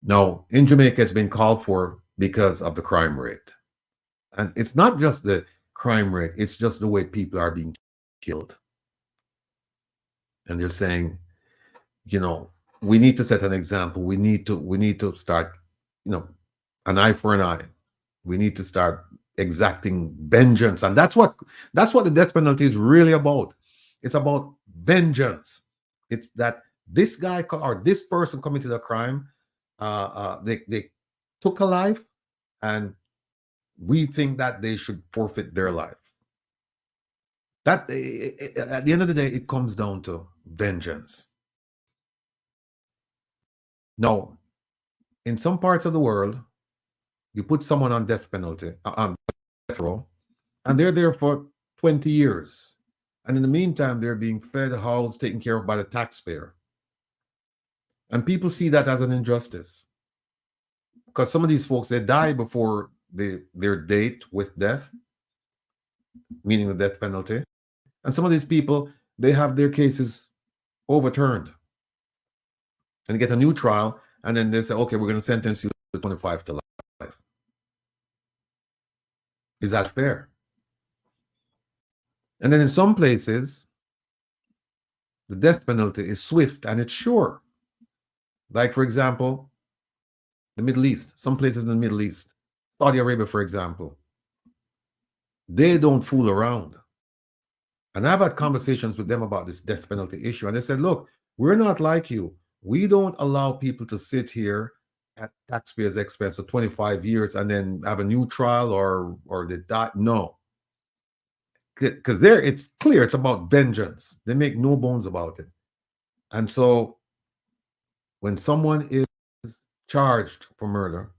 Now, in Jamaica, it's been called for because of the crime rate. And it's not just the crime rate, it's just the way people are being killed. And they're saying, you know, we need to set an example. We need to start, you know, an eye for an eye. We need to start exacting vengeance. And that's what the death penalty is really about. It's about vengeance. It's that this guy or this person committed a crime, they took a life, and we think that they should forfeit their life. That at the end of the day, it comes down to vengeance. Now, in some parts of the world, you put someone on death penalty, on death row, and they're there for 20 years. And in the meantime, they're being fed, housed, taken care of by the taxpayer. And people see that as an injustice. Because some of these folks, they die before their date with death, meaning the death penalty. And some of these people, they have their cases overturned. And get a new trial, and then they say, okay, we're going to sentence you to 25 to life. Is that fair? And then in some places, the death penalty is swift and it's sure. Like, for example, the Middle East, some places in the Middle East, Saudi Arabia, for example, they don't fool around. And I've had conversations with them about this death penalty issue. And they said, look, we're not like you. We don't allow people to sit here at taxpayers' expense for 25 years and then have a new trial or they die. No. Because there it's clear it's about vengeance. They make no bones about it. And so when someone is charged for murder,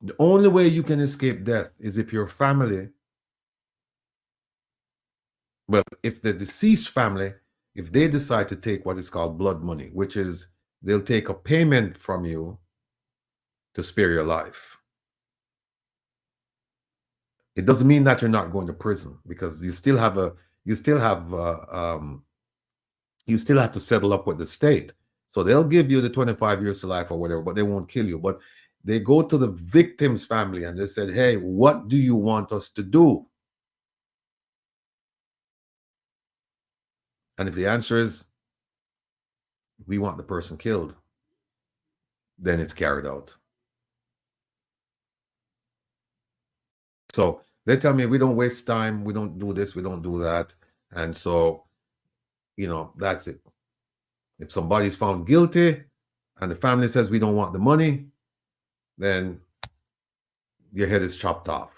the only way you can escape death is if your family, well, if the deceased family, if they decide to take what is called blood money, which is they'll take a payment from you to spare your life. It doesn't mean that you're not going to prison, because you still have to settle up with the state. So they'll give you the 25 years to life or whatever, but they won't kill you. But they go to the victim's family and they said, hey, what do you want us to do? And if the answer is, we want the person killed, then it's carried out. So they tell me we don't waste time, we don't do this, we don't do that. And so, you know, that's it. If somebody's found guilty and the family says we don't want the money, then your head is chopped off.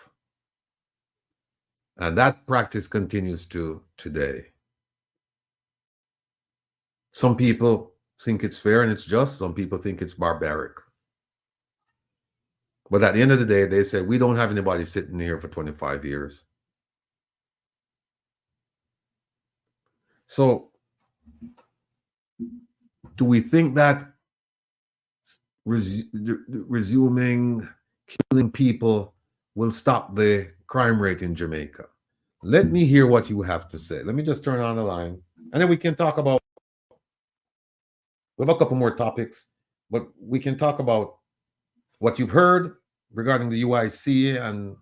And that practice continues to today. Some people think it's fair and it's just. Some people think it's barbaric. But at the end of the day, they say, we don't have anybody sitting here for 25 years. So, do we think that resuming killing people will stop the crime rate in Jamaica? Let me hear what you have to say. Let me just turn on the line, and then we can talk about, we have a couple more topics, but we can talk about what you've heard regarding the UIC and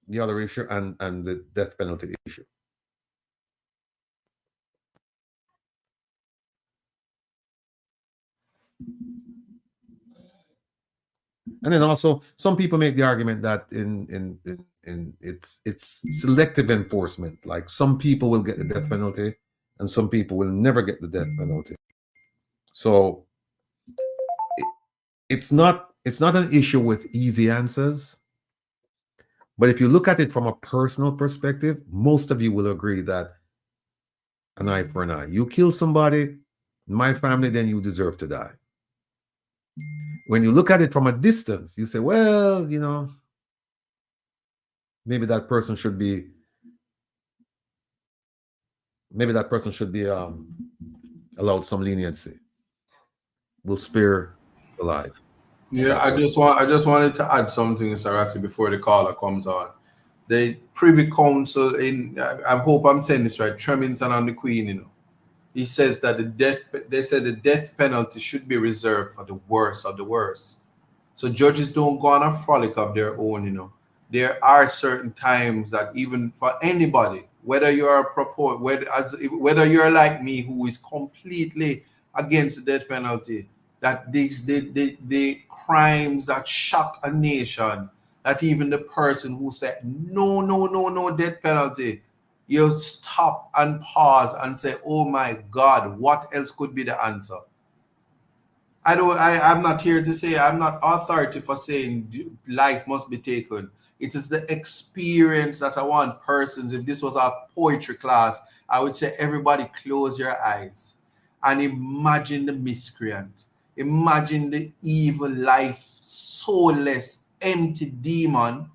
the other issue and the death penalty issue. And then also, some people make the argument that in it's selective enforcement. Like, some people will get the death penalty, and some people will never get the death penalty. So it's not an issue with easy answers. But if you look at it from a personal perspective, most of you will agree that an eye for an eye. You kill somebody, my family, then you deserve to die. When you look at it from a distance, you say, well, you know, maybe that person should be allowed some leniency. We'll spare the life. Yeah, I just wanted to add something, Sarati, before the caller comes on. The Privy Council I hope I'm saying this right, Tremington and the Queen, you know. He says that they said the death penalty should be reserved for the worst of the worst. So judges don't go on a frolic of their own, you know. There are certain times that even for anybody, whether you're a whether you're like me who is completely against the death penalty, that the crimes that shock a nation, that even the person who said no death penalty, you stop and pause and say, oh my God, what else could be the answer? I'm not here to say, I'm not authority for saying life must be taken. It is the experience that I want persons. If this was a poetry class, I would say everybody close your eyes and imagine the miscreant. Imagine the evil life, soulless, empty demon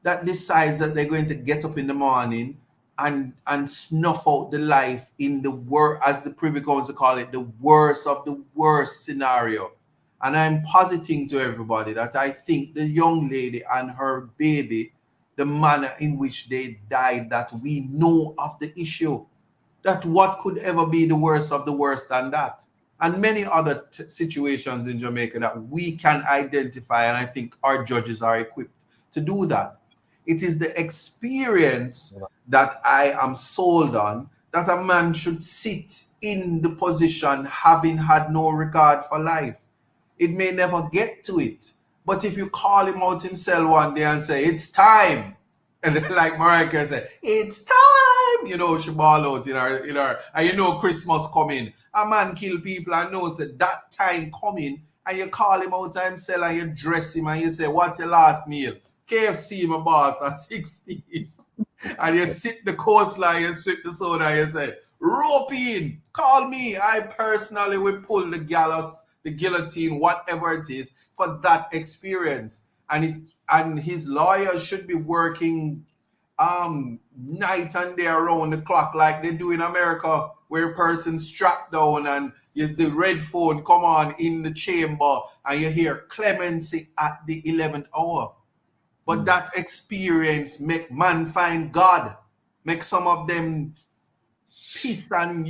that decides that they're going to get up in the morning and snuff out the life in the worst, as the Privy Council call it, the worst of the worst scenario. And I'm positing to everybody that I think the young lady and her baby, the manner in which they died, that we know of the issue, that what could ever be the worst of the worst than that? And many other situations in Jamaica that we can identify, and I think our judges are equipped to do that. It is the experience that I am sold on, that a man should sit in the position having had no regard for life. It may never get to it, but if you call him out himself one day and say, it's time, and like Mariah said, it's time, you know, she ball out in her, and you know Christmas coming. A man kill people and knows that time coming, and you call him out himself and you dress him and you say, what's your last meal? KFC, my boss, at 6 piece. And you sit the coastline, you strip the soda, and you say, rope in, call me. I personally will pull the gallows, the guillotine, whatever it is, for that experience. And his lawyers should be working night and day around the clock like they do in America, where a person strapped down and the red phone come on in the chamber and you hear clemency at the 11th hour. But that experience make man find God, make some of them piss and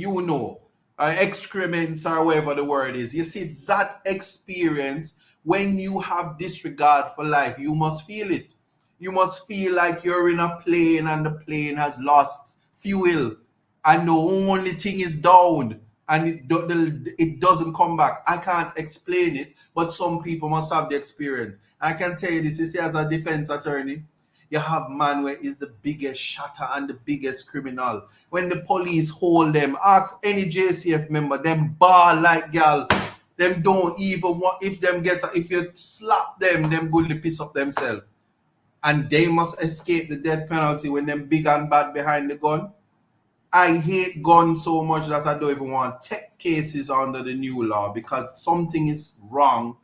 excrements or whatever the word is. You see, that experience, when you have disregard for life, you must feel it. You must feel like you're in a plane and the plane has lost fuel and the only thing is down and it doesn't come back. I can't explain it, but some people must have the experience. I can tell you this, you see, as a defense attorney, you have man where is the biggest shatter and the biggest criminal. When the police hold them, ask any JCF member, them bar like gal, them don't even want, if you slap them going to piss up themselves. And they must escape the death penalty when them big and bad behind the gun. I hate guns so much that I don't even want to take cases under the new law because something is wrong.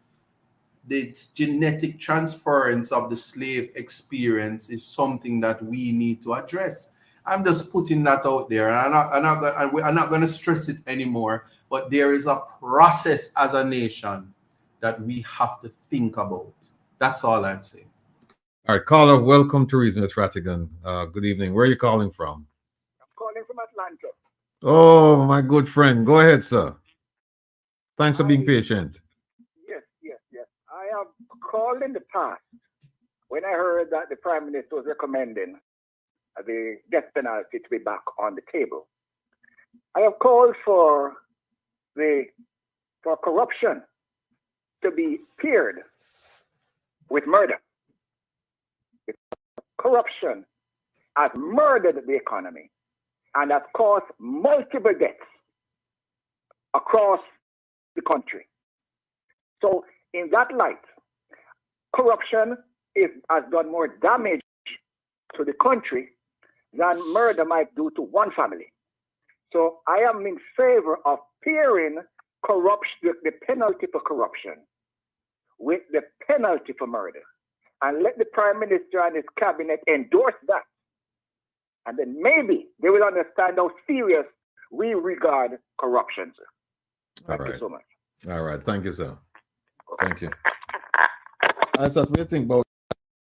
The genetic transference of the slave experience is something that we need to address. I'm just putting that out there, and I'm not going to stress it anymore, but there is a process as a nation that we have to think about. That's all I'm saying. All right, caller, welcome to Reason with Rattigan. Good evening. Where are you calling from? I'm calling from Atlanta. Oh, my good friend. Go ahead, sir. Thanks for being patient. Yes. I have called in the past when I heard that the Prime Minister was recommending the death penalty to be back on the table. I have called for corruption to be paired with murder. Corruption has murdered the economy and has caused multiple deaths across the country. So in that light, corruption has done more damage to the country than murder might do to one family. So I am in favor of pairing corruption, the penalty for corruption, with the penalty for murder, and let the Prime Minister and his cabinet endorse that. And then maybe they will understand how serious we regard corruption, sir. Thank you so much. All right. Thank you, sir. Thank you. I said, what do you think about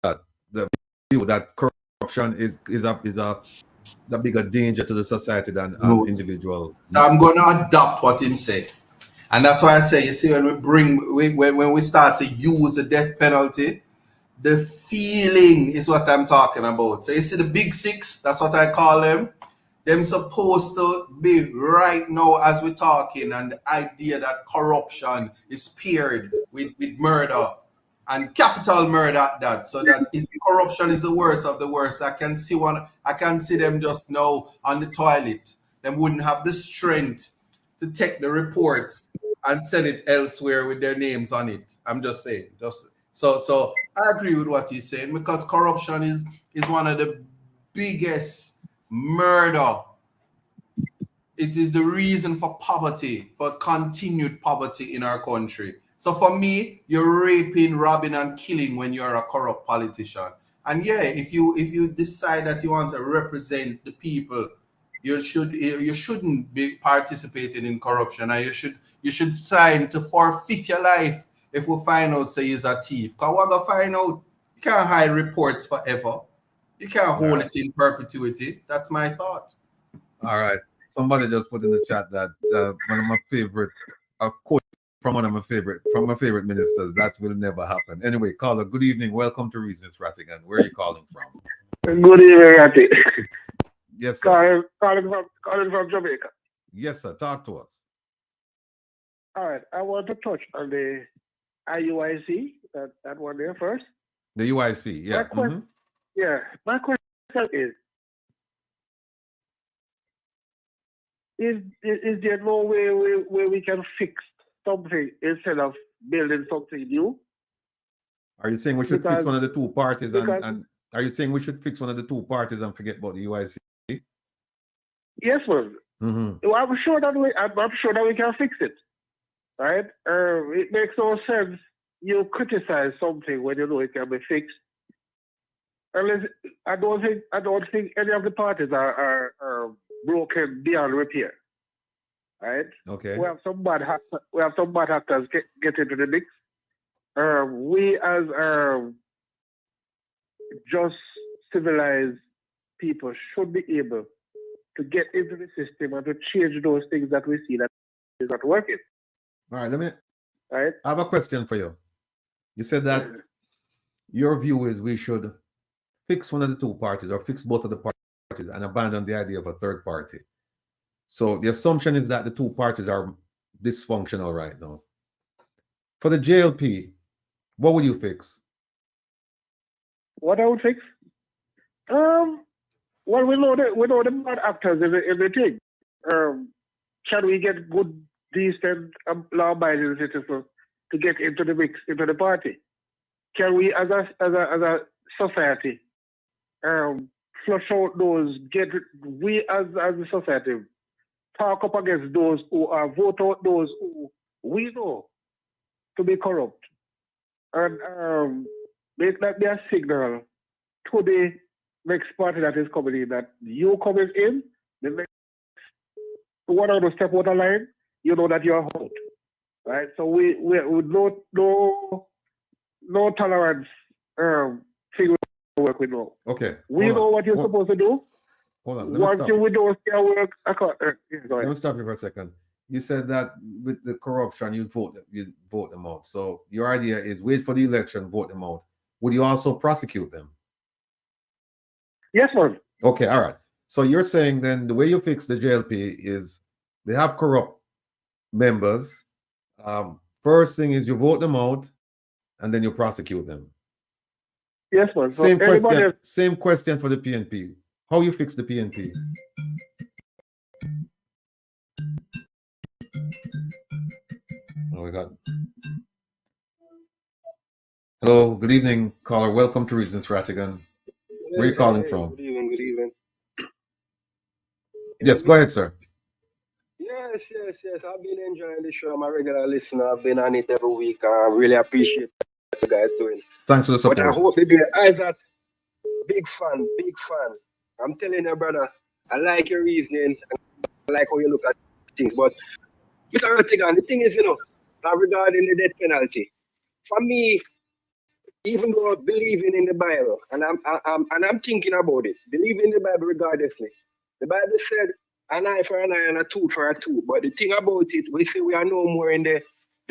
that? The view that corruption is a bigger danger to the society than Roots. individual. So I'm going to adopt what him said. And that's why I say, you see, when we start to use the death penalty, the feeling is what I'm talking about. So you see the big six, that's what I call them. Them supposed to be right now as we're talking, and the idea that corruption is paired with murder and capital murder at that. So that is corruption is the worst of the worst. I can see them just now on the toilet. Them wouldn't have the strength to take the reports and send it elsewhere with their names on it. I'm just saying. So I agree with what he's saying, because corruption is one of the biggest murder. It is the reason for poverty, for continued poverty in our country. So for me, you're raping, robbing, and killing when you're a corrupt politician. And yeah, if you decide that you want to represent the people, you shouldn't be participating in corruption, and you should sign to forfeit your life if we find out say he's a thief. Because we're gonna find out you can't hide reports forever. You can't hold it in perpetuity. That's my thought. All right. Somebody just put in the chat that one of my favorite, a quote from one of my favorite ministers, that will never happen. Anyway, caller, good evening. Welcome to Reasons Rattigan. Where are you calling from? Good evening, Ratty. Yes, sir. Calling from Jamaica. Yes, sir. Talk to us. All right. I want to touch on the IUIC, that one there first. The UIC, yeah. My question is there no way where we can fix something instead of building something new? Are you saying we should fix one of the two parties and are you saying we should fix one of the two parties and forget about the UIC? Yes, man. Mm-hmm. I'm sure that we can fix it. Right? It makes no sense you criticize something when you know it can be fixed. Unless I don't think any of the parties are broken beyond repair. Right? Okay. We have some bad actors get into the mix. We as just civilized people should be able to get into the system and to change those things that we see that is not working. All right, I have a question for you. You said that your view is we should fix one of the two parties or fix both of the parties and abandon the idea of a third party. So the assumption is that the two parties are dysfunctional right now. For the JLP, what would you fix? What I would fix? Well, we know the bad actors in the thing. Can we get good, decent, law-abiding citizens to get into the mix, into the party? Can we, as a society, flush out those? We as a society talk up against those who are vote out those who we know to be corrupt, and make that be a signal to the next party that is coming in that you coming in, the next one of the step out of line, you know that you're out, right? So we no tolerance thing we work with now. Okay. We know what you're supposed to do. Hold on. Once we don't see work, let me stop you for a second. You said that with the corruption, you vote them out. So your idea is wait for the election, vote them out. Would you also prosecute them? Yes, sir. Okay, all right. So you're saying then the way you fix the JLP is they have corrupt members. First thing is you vote them out, and then you prosecute them. Yes, sir. So same question for the PNP. How you fix the PNP? Oh my God. Hello, good evening, caller. Welcome to Reasons Rattigan. Where are you calling from? Good evening. Yes, go ahead, sir. Yes. I've been enjoying the show. I'm a regular listener. I've been on it every week. I really appreciate what you guys doing. Thanks for the support. But I hope you get Isaac. Big fan. I'm telling you, brother, I like your reasoning. I like how you look at things. But Mr. Rattigan, the thing is, regarding the death penalty, for me, even though I'm believing in the Bible, and I'm thinking about it, believing in the Bible regardlessly. The Bible said an eye for an eye and a tooth for a tooth. But the thing about it, we say we are no more in the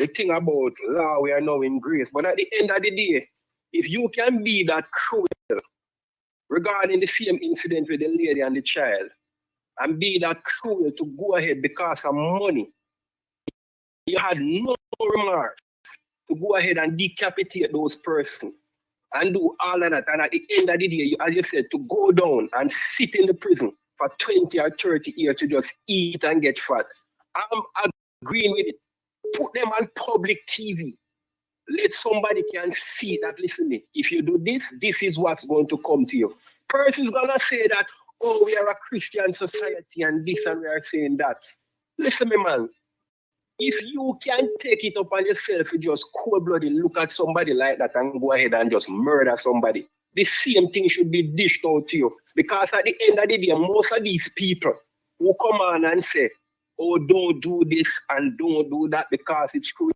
thing about law, we are now in grace. But at the end of the day, if you can be that cruel regarding the same incident with the lady and the child, and be that cruel to go ahead because of money, you had no remorse to go ahead and decapitate those persons and do all of that. And at the end of the day, as you said, to go down and sit in the prison for 20 or 30 years to just eat and get fat. I'm agreeing with it. Put them on public TV. Let somebody can see that, listen, if you do this, this is what's going to come to you. Person's going to say that, oh, we are a Christian society and this and we are saying that. Listen, me, man. If you can take it upon yourself to just cold-blooded look at somebody like that and go ahead and just murder somebody, the same thing should be dished out to you. Because at the end of the day, most of these people who come on and say, oh, don't do this and don't do that because it's cruel.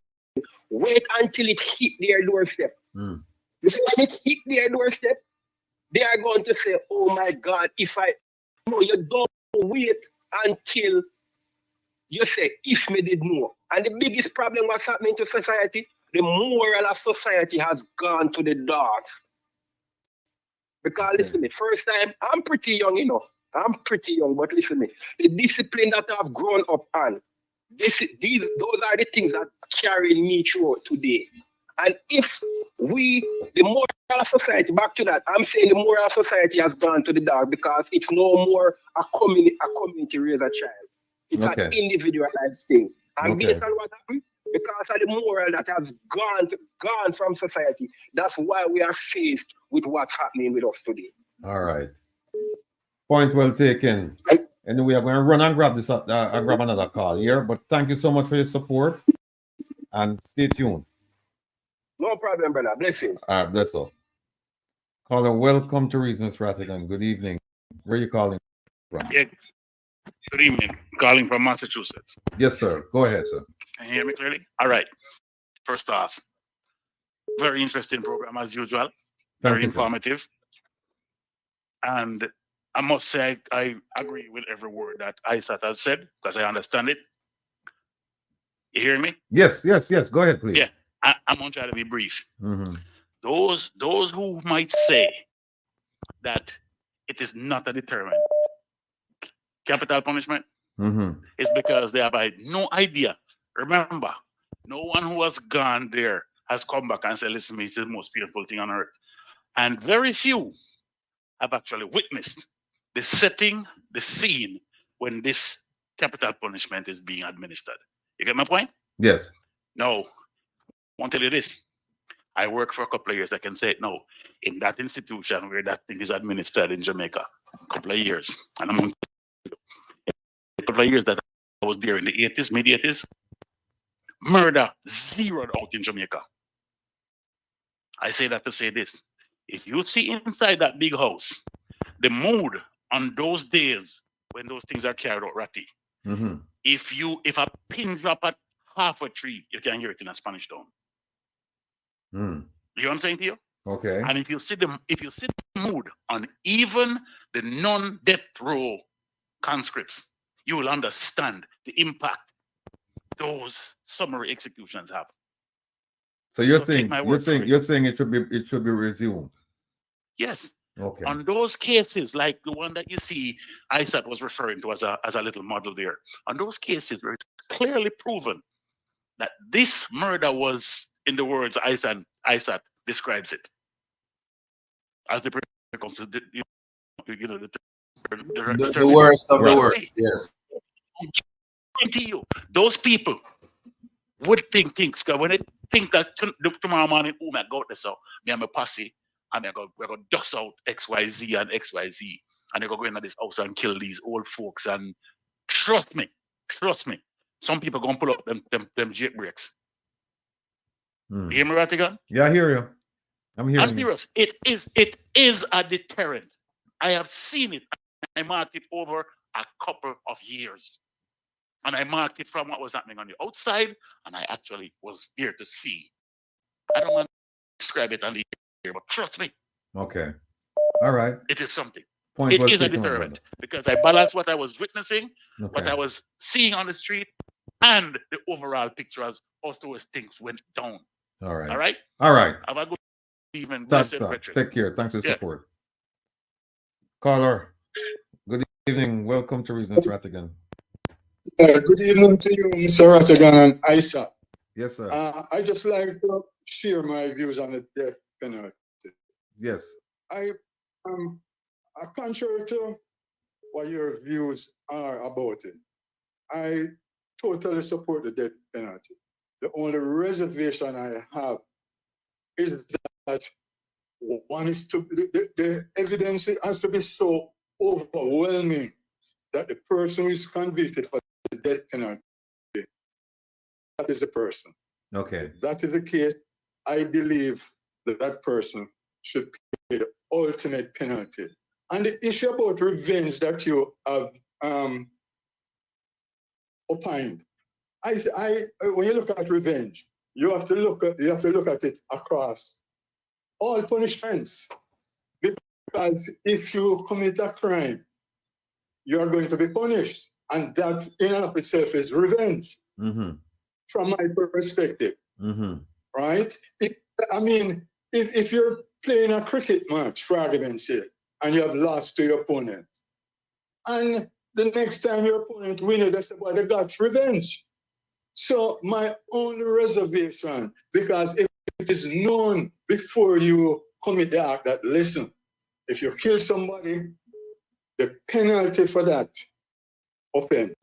Wait until it hit their doorstep. When it hit their doorstep, they are going to say, oh my God, if I... No, you don't wait until you say, if me did know. And the biggest problem what's happening to society, the moral of society has gone to the dogs. Because listen, first time, I'm pretty young, you know. I'm pretty young, but listen, the discipline that I've grown up on, those are the things that carry me through today. And if the moral of society, back to that, I'm saying the moral of society has gone to the dog because it's no more a community raise a child. It's an individualized thing. And based on what happened, because of the moral that has gone from society, that's why we are faced with what's happening with us today. All right. Point well taken. And we are going to run and grab grab another call here. But thank you so much for your support. And stay tuned. No problem, brother. Blessings. All right, bless up. Caller, welcome to Reasons Rattigan. Good evening. Where are you calling from? Yeah. Good evening. Calling from Massachusetts. Yes, sir. Go ahead, sir. Can you hear me clearly? All right. First off, very interesting program as usual. Very informative. And I must say I agree with every word that Isat has said because I understand it. You hear me? Yes. Go ahead, please. Yeah. I'm going to try to be brief. Those who might say that it is not a deterrent, capital punishment, is because they have no idea. Remember, no one who has gone there has come back and said, listen, it's the most beautiful thing on earth. And very few have actually witnessed the setting, the scene when this capital punishment is being administered. You get my point? Yes. No. I want to tell you this. I worked for a couple of years. I can say it now. In that institution where that thing is administered in Jamaica, a couple of years. And I'm going to a couple of years that I was there in the 80s, mid-80s, murder zeroed out in Jamaica. I say that to say this. If you see inside that big house, the mood on those days when those things are carried out, Ratty, if a pin drop at half a tree, you can hear it in a Spanish town. You know what I'm saying to you? Okay. And if you see the mood on even the non-death row conscripts, you will understand the impact those summary executions have. So you're saying it should be resumed. Yes. Okay. On those cases, like the one that you see Isat was referring to as a little model there, on those cases where it's clearly proven that this murder was, in the words Isat describes it, as the worst of the worst. Yes. Those people would think things, because when they think that tomorrow morning, oh my God, so me and my posse, and we're going to dust out XYZ and XYZ, and they're going to go into this house and kill these old folks. And trust me, some people are going to pull up them jet brakes. You hear me, Rattigan? Yeah, I hear you. I'm hearing I'm serious. It is a deterrent. I have seen it. I marked it over a couple of years. And I marked it from what was happening on the outside, and I actually was there to see. I don't want to describe it on the but trust me, Okay. All right. it is something. Point It well is a taken, my deterrent brother. because I balance what I was witnessing, what Okay. I was seeing on the street, and the overall picture as also as things went down. All right. All right. All right. Have a good evening, Thanks, blessed brethren. take care. Thanks for the Yeah. support. Caller, good evening. Welcome to Reasons Rattigan. Good evening to you, Mr. Rattigan and Isa. Yes, sir. I just like to share my views on the death penalty. Yes. Contrary to what your views are about it, I totally support the death penalty. The only reservation I have is that one is to the evidence has to be so overwhelming that the person who is convicted for the death penalty, that is the person. Okay. If that is the case, I believe that that person should pay the ultimate penalty. And the issue about revenge that you have opined, when you look at revenge, you have to look at it across all punishments. Because if you commit a crime, you are going to be punished, and that in and of itself is revenge. Mm-hmm. From my perspective, Mm-hmm. right? If you're playing a cricket match, for argument's sake, and you have lost to your opponent, and the next time your opponent wins, that's about they got revenge. So my only reservation, because if it is known before you commit the act that, listen, if you kill somebody, the penalty for that offense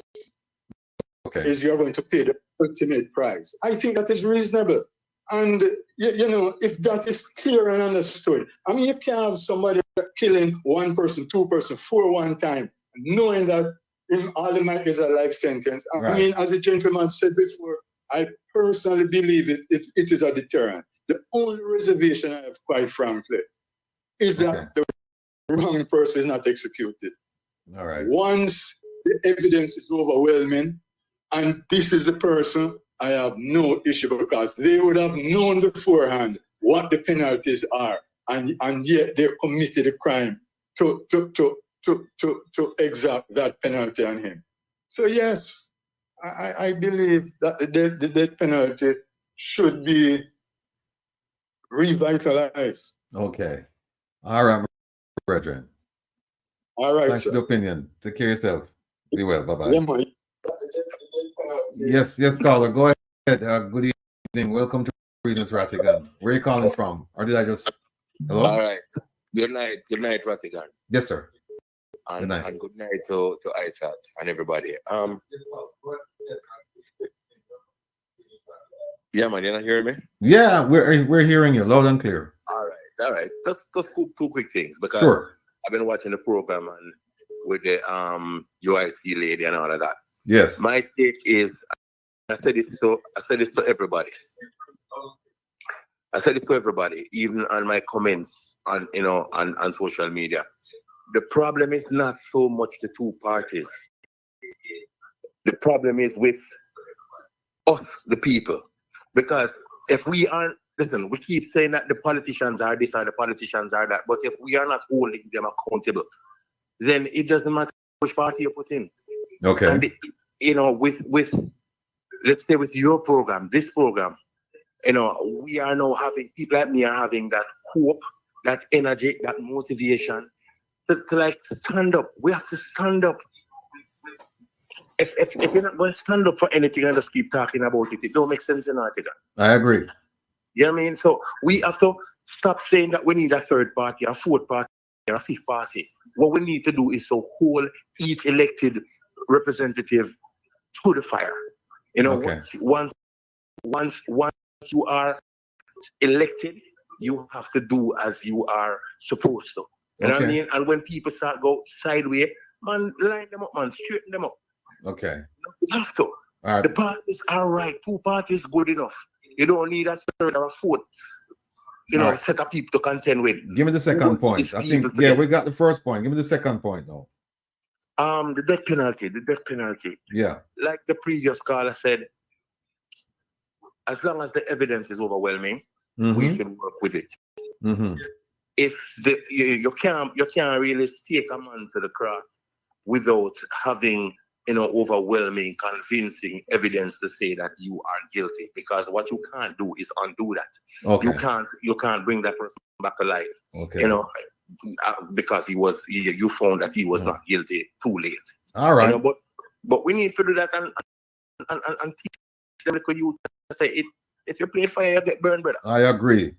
is you're going to pay the ultimate price. I think that is reasonable. And, if that is clear and understood, you can't have somebody killing one person, two person, 4 one time, knowing that all it might is a life sentence. Right. As a gentleman said before, I personally believe it is a deterrent. The only reservation I have, quite frankly, is that the wrong person is not executed. All right. Once the evidence is overwhelming, and this is the person, I have no issue, because they would have known beforehand what the penalties are, and yet they committed a crime to exact that penalty on him. So yes, I believe that the death penalty should be revitalized. Okay. All right, brethren. All right, Thanks sir. for the opinion. Take care of yourself. Be well. Bye-bye. Yeah, man. Yes, caller. Go ahead. Good evening. Welcome to Reasons Rattigan. Where are you calling from? Or did I just... Hello? All right. Good night, Rattigan. Yes, sir. And good night. And good night to Isaac and everybody. Yeah, man, you not hearing me? Yeah, we're hearing you loud and clear. All right. Just two quick things, because Sure. I've been watching the program and with the UIC lady and all of that. Yes. My take is, I said this to everybody. I said it to everybody, even on my comments on on social media. The problem is not so much the two parties. The problem is with us, the people. Because if we aren't, listen, we keep saying that the politicians are this and the politicians are that, but if we are not holding them accountable, then it doesn't matter which party you put in. Okay. And with let's say with your program, this program, we are now having, people like me are having that hope, that energy, that motivation to like stand up. We have to stand up. If you're not going to stand up for anything and just keep talking about it, it don't make sense in Rattigan. I agree. You know what I mean? So we have to stop saying that we need a third party, a fourth party, or a fifth party. What we need to do is to hold each elected representative to the fire. Okay. Once you are elected, you have to do as you are supposed to. You know what I mean? And when people start go sideways, man, line them up, man, straighten them up. Okay. You have to. All right. The parties are right. 2 parties good enough. You don't need a third or a fourth, right. set of people to contend with. Give me the second point. I think, we got the first point. Give me the second point, though. The death penalty. Yeah. Like the previous caller said, as long as the evidence is overwhelming, we should work with it. Mm-hmm. If you can't really take a man to the cross without having overwhelming, convincing evidence to say that you are guilty, because what you can't do is undo that. Okay. You can't bring that person back to life. Okay. Because you found that he was not guilty too late. All right. But we need to do that and teach them, because you say if you play fire, you get burned, brother. I agree.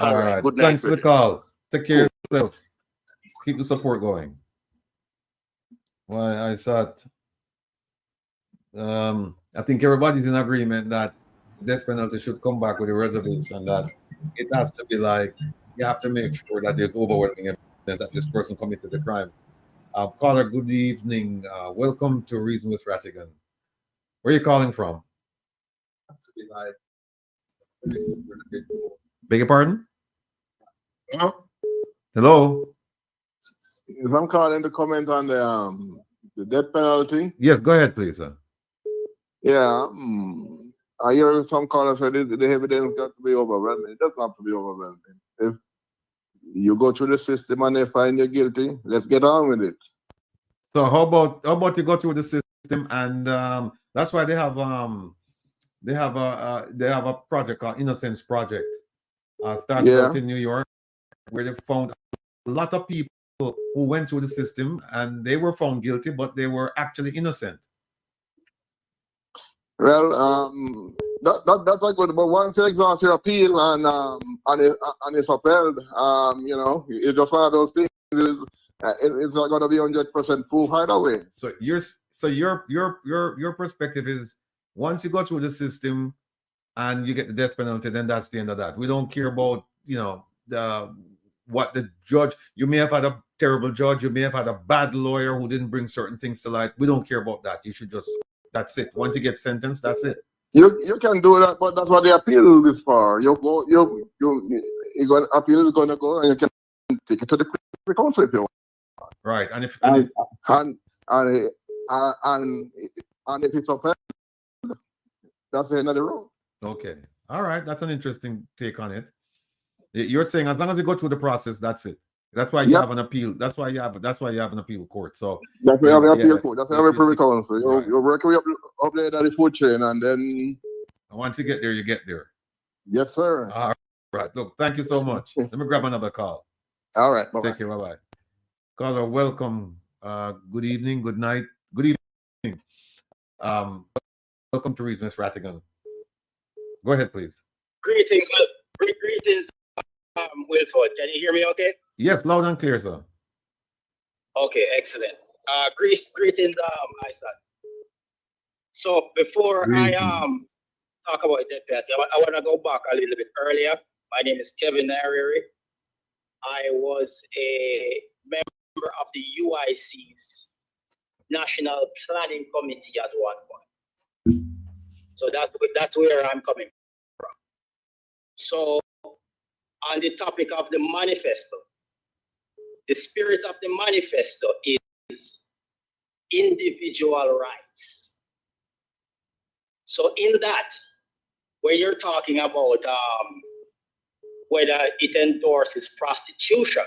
All right. Good night. Thanks for the call. Take care of yourself. Keep the support going. Well, I thought, I think everybody's in agreement that the death penalty should come back with a reservation, that it has to be like, you have to make sure that there's overwhelming evidence that this person committed the crime. Caller, good evening. Welcome to Reason with Rattigan. Where are you calling from? Beg your pardon? Hello? If I'm calling to comment on the death penalty. Yes, go ahead, please, sir. Yeah, I hear some callers say the evidence got to be overwhelming. It doesn't have to be overwhelming. If you go through the system and they find you guilty, let's get on with it. So how about you go through the system, and that's why they have a project called Innocence Project, started out in New York, where they found a lot of people who went through the system and they were found guilty, but they were actually innocent. Well, that's a good. But once you exhaust your appeal and it's upheld, it's just one of those things. It's not going to be 100% proof either way. So your perspective is, once you go through the system and you get the death penalty, then that's the end of that. We don't care about what the judge. You may have had a terrible judge. You may have had a bad lawyer who didn't bring certain things to light. We don't care about that. You should just. That's it. Once you get sentenced, that's it. You can do that, but that's what the appeal is for. Appeal is going to go, and you can take it to the council if you want. Right, and if it's upheld, that's the end of the road. Okay, all right, that's an interesting take on it. You're saying as long as you go through the process, that's it. That's why you have an appeal. That's why you have an appeal court. So that's why you have an appeal court. That's why you have a privy council. You're working up there at the food chain, and then once you get there, you get there. Yes, sir. All right. Look, thank you so much. Let me grab another call. All right. Bye-bye. Take care. Bye-bye. Caller, welcome. Good evening. Good night. Good evening. Welcome to Reason with Rattigan. Go ahead, please. Greetings, Wilford. Can you hear me okay? Yes, loud and clear, sir. Okay, excellent. Greetings, Isaac. So before I talk about death penalty, I want to go back a little bit earlier. My name is Kevin Nariri. I was a member of the UIC's National Planning Committee at one point. So that's where I'm coming from. So on the topic of the manifesto, the spirit of the manifesto is individual rights. So in that, where you're talking about whether it endorses prostitution,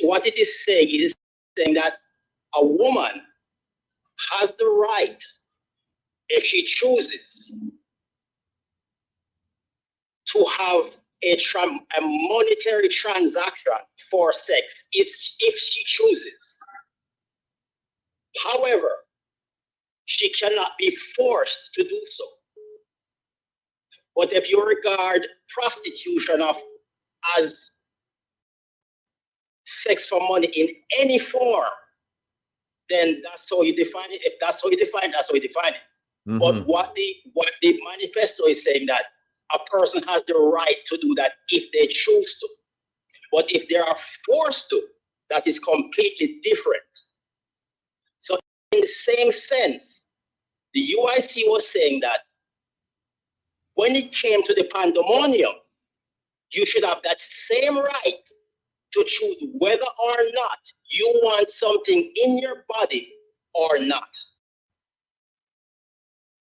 what it is saying that a woman has the right, if she chooses, to have a monetary transaction for sex if she chooses. However, she cannot be forced to do so. But if you regard prostitution as sex for money in any form, then that's how you define it. If that's how you define it, that's how you define it. Mm-hmm. But what the manifesto is saying, that a person has the right to do that if they choose to. But if they are forced to, that is completely different. So in the same sense, the UIC was saying that when it came to the pandemonium, you should have that same right to choose whether or not you want something in your body or not.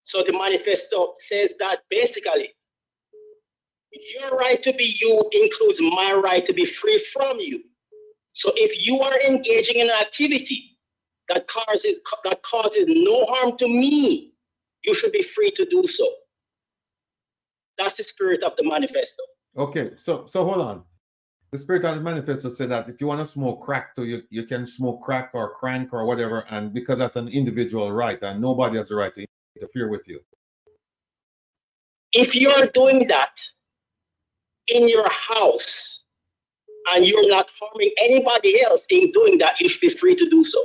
So the manifesto says that basically, Your right to be you includes my right to be free from you. So if you are engaging in an activity that causes no harm to me, you should be free to do so. That's the spirit of the manifesto. Okay, so hold on. The spirit of the manifesto said that if you want to smoke crack, so you can smoke crack or crank or whatever, and because that's an individual right, and nobody has the right to interfere with you. If you're doing that in your house and you're not harming anybody else in doing that, you should be free to do so.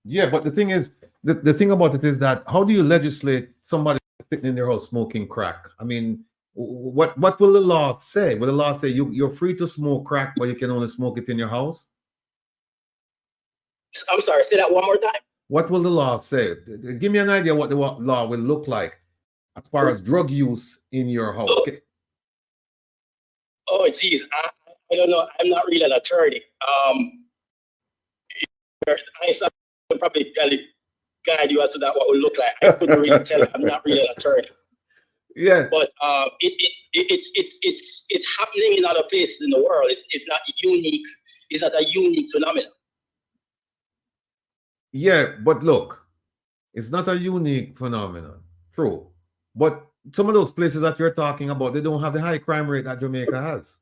Yeah, but the thing is, the thing about it is that how do you legislate somebody sitting in their house smoking crack? I mean, what will the law say? Will the law say you're free to smoke crack, but you can only smoke it in your house? I'm sorry, say that one more time. What will the law say? Give me an idea what the law will look like as far as drug use in your house. Oh, geez, I don't know. I'm not really an attorney. I can probably guide you as to that what will look like. I couldn't really tell. I'm not really an attorney. Yeah. But it's happening in other places in the world. It's not unique. It's not a unique phenomenon. Yeah, but look, it's not a unique phenomenon. True. But some of those places that you're talking about, they don't have the high crime rate that Jamaica has.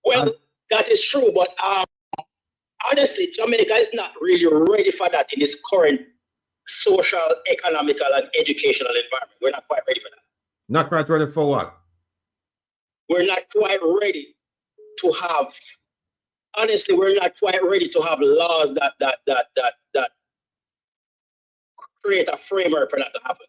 Well, that is true, but honestly, Jamaica is not really ready for that in its current social, economical, and educational environment. We're not quite ready for that. Not quite ready for what? We're not quite ready to have. Honestly, we're not quite ready to have laws that create a framework for that to happen.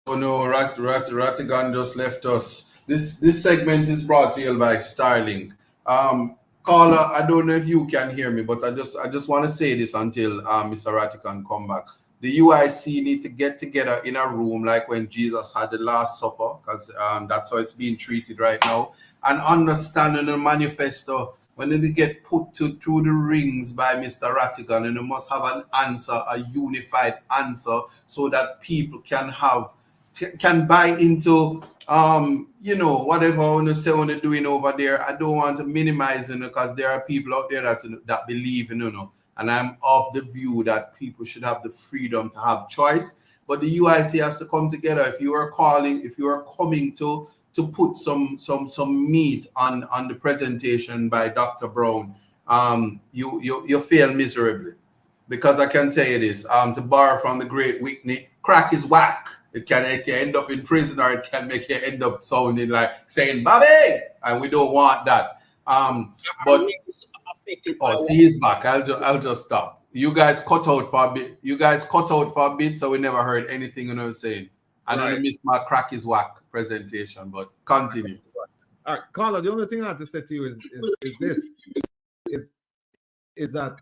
Oh no, Rattigan just left us. This segment is brought to you by Starlink. Caller, I don't know if you can hear me, but I just want to say this until Mr. Rattigan come back. The UIC need to get together in a room like when Jesus had the Last Supper, because that's how it's being treated right now, and understanding the manifesto. When they get put through the rings by Mr. Rattigan, and they must have an answer, a unified answer, so that people can buy into whatever I want to say when they're doing over there. I don't want to minimize it because there are people out there that believe in and I'm of the view that people should have the freedom to have choice. But the UIC has to come together. If you are coming to put some meat on the presentation by Dr. Brown, you fail miserably. Because I can tell you this, to borrow from the great Whitney, crack is whack. It can make you end up in prison, or it can make you end up sounding like saying "Bobby," and we don't want that. But see, he's back. I'll just stop. You guys cut out for a bit. So we never heard anything you was saying. I don't miss my crack is whack presentation, but continue. All right, Carla. The only thing I have to say to you is that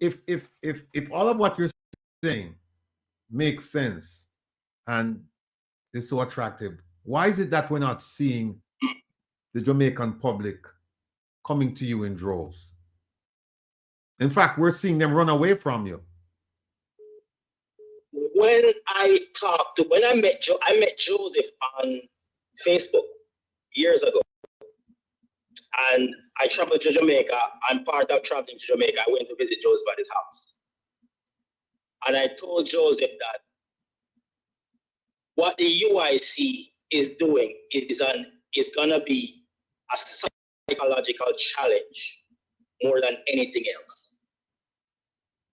if all of what you're saying makes sense and is so attractive, why is it that we're not seeing the Jamaican public coming to you in droves? In fact, we're seeing them run away from you. When I met Joseph on Facebook years ago, and I traveled to Jamaica. I'm part of traveling to Jamaica. I went to visit Joseph at his house. And I told Joseph that what the UIC is doing is gonna be a psychological challenge more than anything else.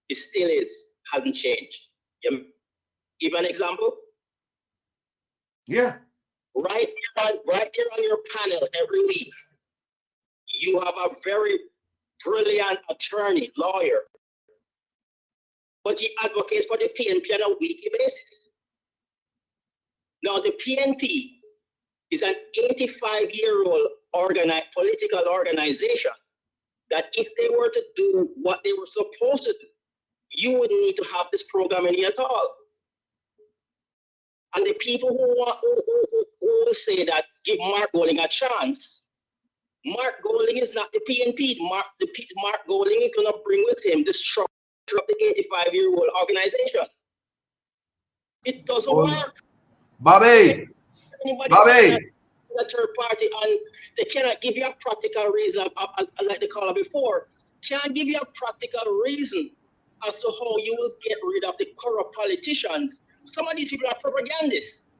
It still is, hasn't changed. Give an example? Yeah. Right here on your panel every week, you have a very brilliant attorney, lawyer, but he advocates for the PNP on a weekly basis. Now, the PNP is an 85-year-old political organization that if they were to do what they were supposed to do, you wouldn't need to have this program in here at all. And the people who say that give Mark Golding a chance, Mark Golding is not the PNP. Mark Golding is going to bring with him the structure of the 85-year-old organization. It doesn't Oh, work. Bobby, Anybody Bobby. a third party and they cannot give you a practical reason, like the caller before, can't give you a practical reason as to how you will get rid of the corrupt politicians. Some of these people are propagandists.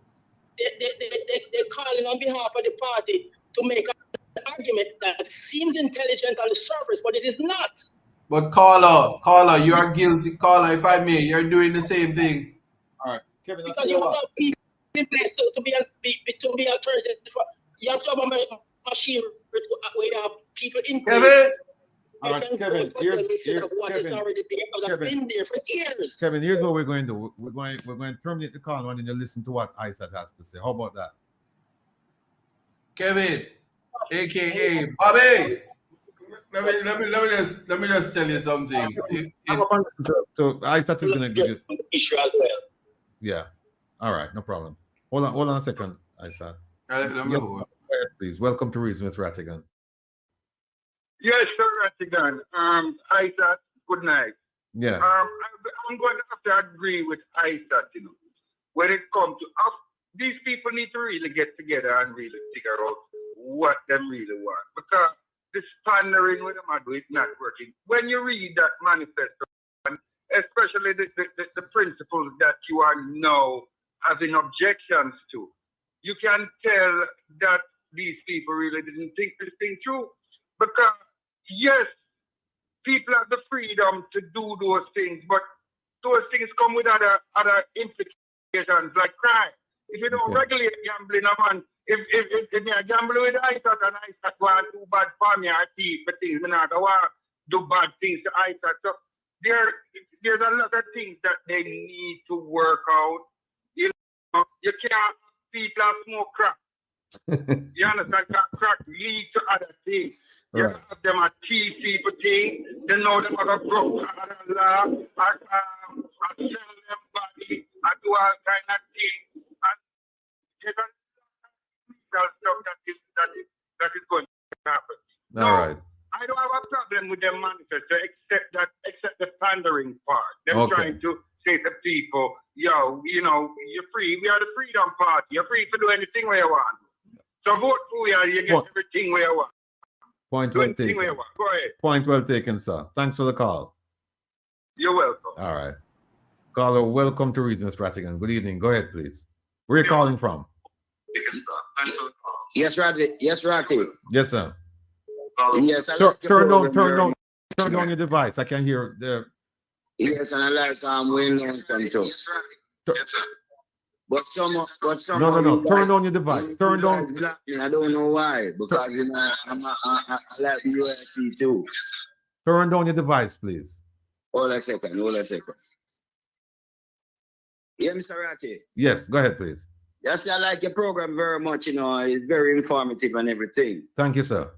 They're calling on behalf of the party to make an argument that seems intelligent on the surface, but it is not. But caller, you are guilty. Caller, if I may, you're doing the same thing. All right, Kevin. Because you have to have people in place to be alternative. You have to have a machine where you have people in place. Kevin. All right, Kevin. Been there for years. Kevin, here's what we're going to do. We're going to terminate the call and then listen to what ISAT has to say. How about that? Kevin, aka Bobby. Let me just tell you something. So ISAT is going to give you issue as well. Yeah. All right, no problem. Hold on a second, Isaac. Please, welcome to Reason with Rattigan. Yes, sir, Rattigan. Isaac, good night. Yeah. I'm going to have to agree with Isaac, when it comes to these people need to really get together and really figure out what they really want. Because this pandering with them is not working. When you read that manifesto, and especially the principles that you are now having objections to, you can tell that these people really didn't think this thing through. Because, yes, people have the freedom to do those things, but those things come with other implications like crime. If you don't regulate gambling, man, if you gamble with ISAT and ISAT want to do bad for me or thief for things, I don't want to do bad things to ISAT. So there's a lot of things that they need to work out. You know, you can't people smoke crack. You understand? Crack lead to other things. You have them a cheat people thing. They know them are broke other law, sell them body, and do all kind of things. And there's a lot of stuff that is going to happen. All right. I don't have a problem with them manifesto except the pandering part. They're trying to say to people, yo, you know, you're free. We are the Freedom Party. You're free to do anything where you want. So vote for you get everything where you want. Point well taken. Go ahead. Point well taken, sir. Thanks for the call. You're welcome. All right. Caller, welcome to Reason with Rattigan. Good evening. Go ahead, please. Where are you calling from? Yes, Ratty. Yes, Ratty. Yes, sir. Yes, turn down your device. I can hear the. Yes, and I like Wayne Langston too. But some. No. Turn on your device. Turn down. I don't know why, because I like the USC too. Turn down your device, please. Hold a second. Yeah, Mr. Ratty. Yes, go ahead, please. Yes, I like your program very much. It's very informative and everything. Thank you, sir.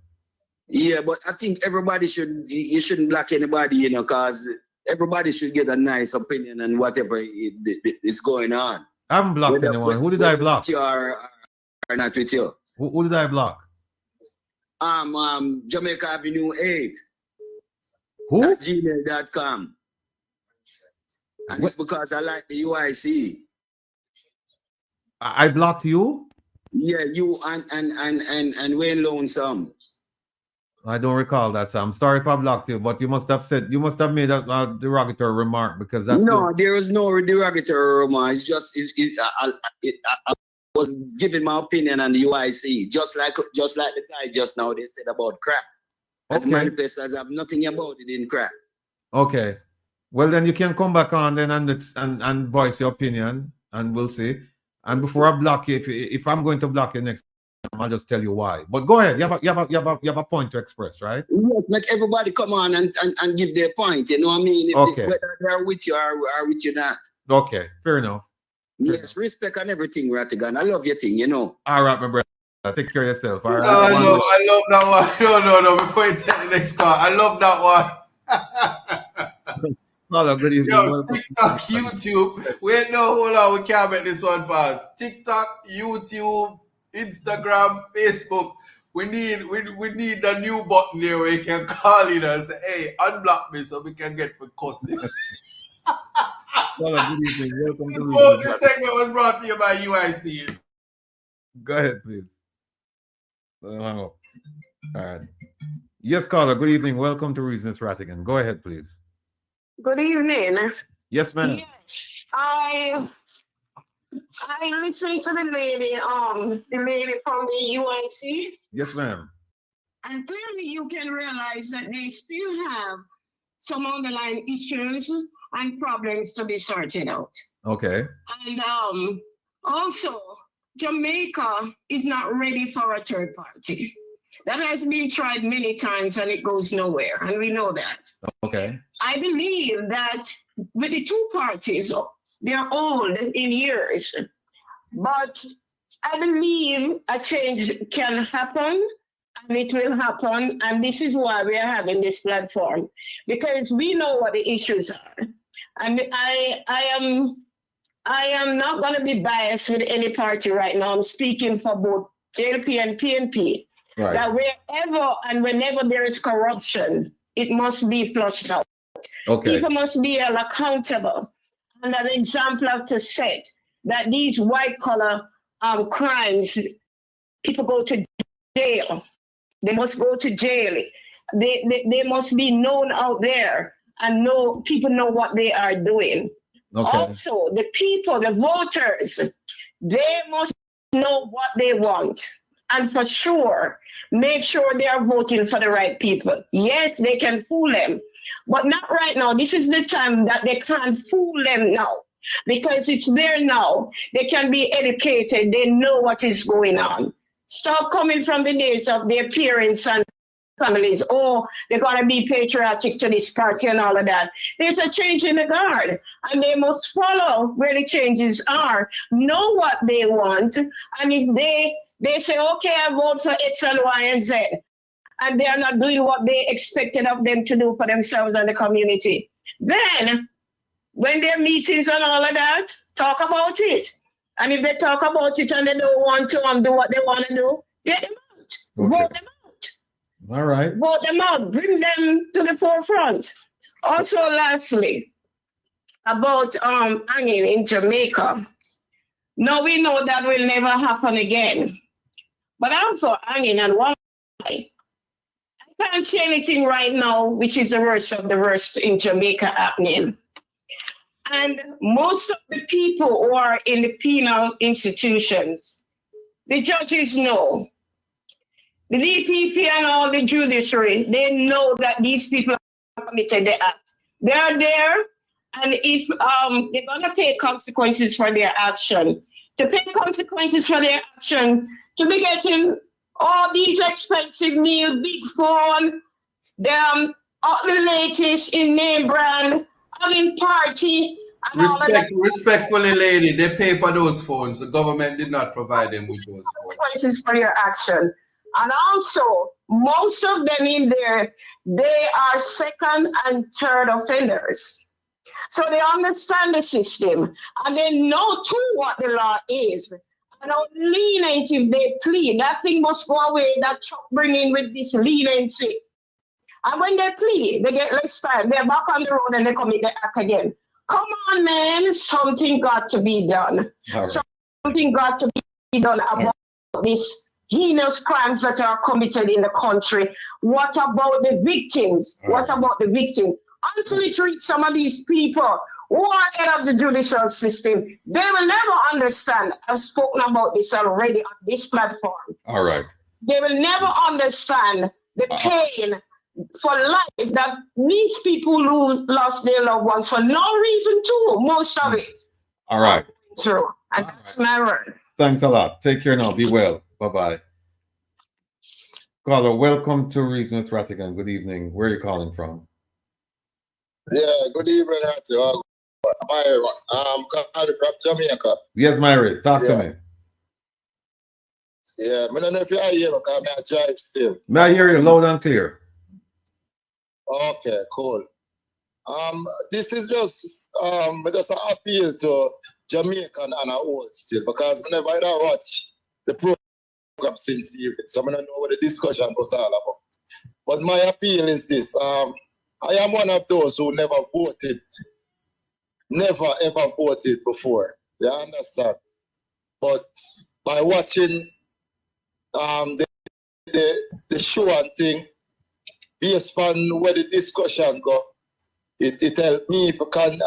Yeah, but I think you shouldn't block anybody, because everybody should get a nice opinion on whatever is going on. I haven't blocked anyone. Who did I block? You are not with you. Who did I block? Jamaica Avenue 8. Who? At gmail.com. And it's because I like the UIC. I blocked you? Yeah, you and Wayne Lonesome. I don't recall that, sir. I'm sorry if I blocked you, but you must have made a derogatory remark, because that's there is no derogatory remark. It's just I was giving my opinion on the UIC, just like the guy just now they said about crack. And the manifestors have nothing about it in crack. Okay. Well, then you can come back on then and voice your opinion, and we'll see. And before I block you, if I'm going to block you next time, I'll just tell you why. But go ahead. You have a point to express, right? Yes, like everybody come on and give their point. You know what I mean? Whether they're with you or with you not. Okay, fair enough. Yes, respect and everything, Rattigan. I love your thing, All right, my brother. Take care of yourself. All right. I love that one. No. Before you take the next call, I love that one. Hello, good evening. Yo, TikTok, YouTube. Wait, no, hold on. We can't make this one pass. TikTok, YouTube, Instagram, Facebook. We need the new button there where you can call in and say, hey, unblock me so we can get for cussing. Caller, good evening. Welcome to This Reason. segment was brought to you by UIC. Go ahead, please. Hang up. All right. Yes, caller. Good evening. Welcome to Reasons Rattigan. Go ahead, please. Good evening. Yes, ma'am. Yes, I listened to the lady from the UIC, Yes, ma'am. and clearly you can realize that they still have some underlying issues and problems to be sorted out. Okay. And also, Jamaica is not ready for a third party. That has been tried many times and it goes nowhere, and we know that. Okay. I believe that with the two parties, they're old in years, but I believe a change can happen and it will happen. And this is why we are having this platform, because we know what the issues are. And I am not going to be biased with any party right now. I'm speaking for both JLP and PNP. Right. That wherever and whenever there is corruption, it must be flushed out. Okay. People must be held accountable. And an example of to set that these white collar crimes, people go to jail. They must go to jail. They must be known out there and people know what they are doing. Okay. Also, the people, the voters, they must know what they want. And for sure, make sure they are voting for the right people. Yes, they can fool them, but not right now. This is the time that they can't fool them now, because it's there now. They can be educated. They know what is going on. Stop coming from the days of their parents and families. Oh, they're going to be patriotic to this party and all of that. There's a change in the guard, and they must follow where the changes are, know what they want, and if they say, okay, I vote for X and Y and Z, and they are not doing what they expected of them to do for themselves and the community, then when their meetings and all of that, talk about it. And if they talk about it and they don't want to do what they want to do, get them out. Okay. Vote them out. All right. Vote them out. Bring them to the forefront. Also, lastly, about hanging in Jamaica. Now we know that will never happen again. But I'm for hanging, and why? I can't see anything right now, which is the worst of the worst in Jamaica happening. And most of the people who are in the penal institutions, the judges know. The DPP and all the judiciary, they know that these people have committed the act. They are there, and if they're gonna pay consequences for their action, to pay consequences for their action, to be getting all these expensive meals, big phone, all the latest in name brand, having party. Respectfully, lady, they pay for those phones. The government did not provide them with those phones. Consequences for your action. And also, most of them in there, they are second and third offenders. So they understand the system and they know too what the law is. And how lenient if they plead, that thing must go away, that bringing with this leniency. And when they plead, they get less time. They're back on the road and they commit the act again. Come on, man, something got to be done. Right. Something got to be done about this heinous crimes that are committed in the country. What about the victims? What about the victims? Until it reaches some of these people who are head of the judicial system, they will never understand. I've spoken about this already on this platform. All right. They will never understand the pain for life that these people who lost their loved ones for no reason too, most of it. All right. True. And that's my word. Thanks a lot. Take care now. Be well. Bye-bye. Caller, welcome to Reason with Rattigan. Good evening. Where are you calling from? Yeah, good evening, Myri. Calling from Jamaica. Yes, Myri. Talk to me. Yeah, I don't know if you are here because I drive still. May I hear you loud and clear? Okay, cool. This is just an appeal to Jamaican and old still, because whenever I watch the program since the evening, so I don't know what the discussion was all about. But my appeal is this: I am one of those who never voted never ever voted before. You understand? But by watching the show and thing, based on where the discussion go, it helped me if I can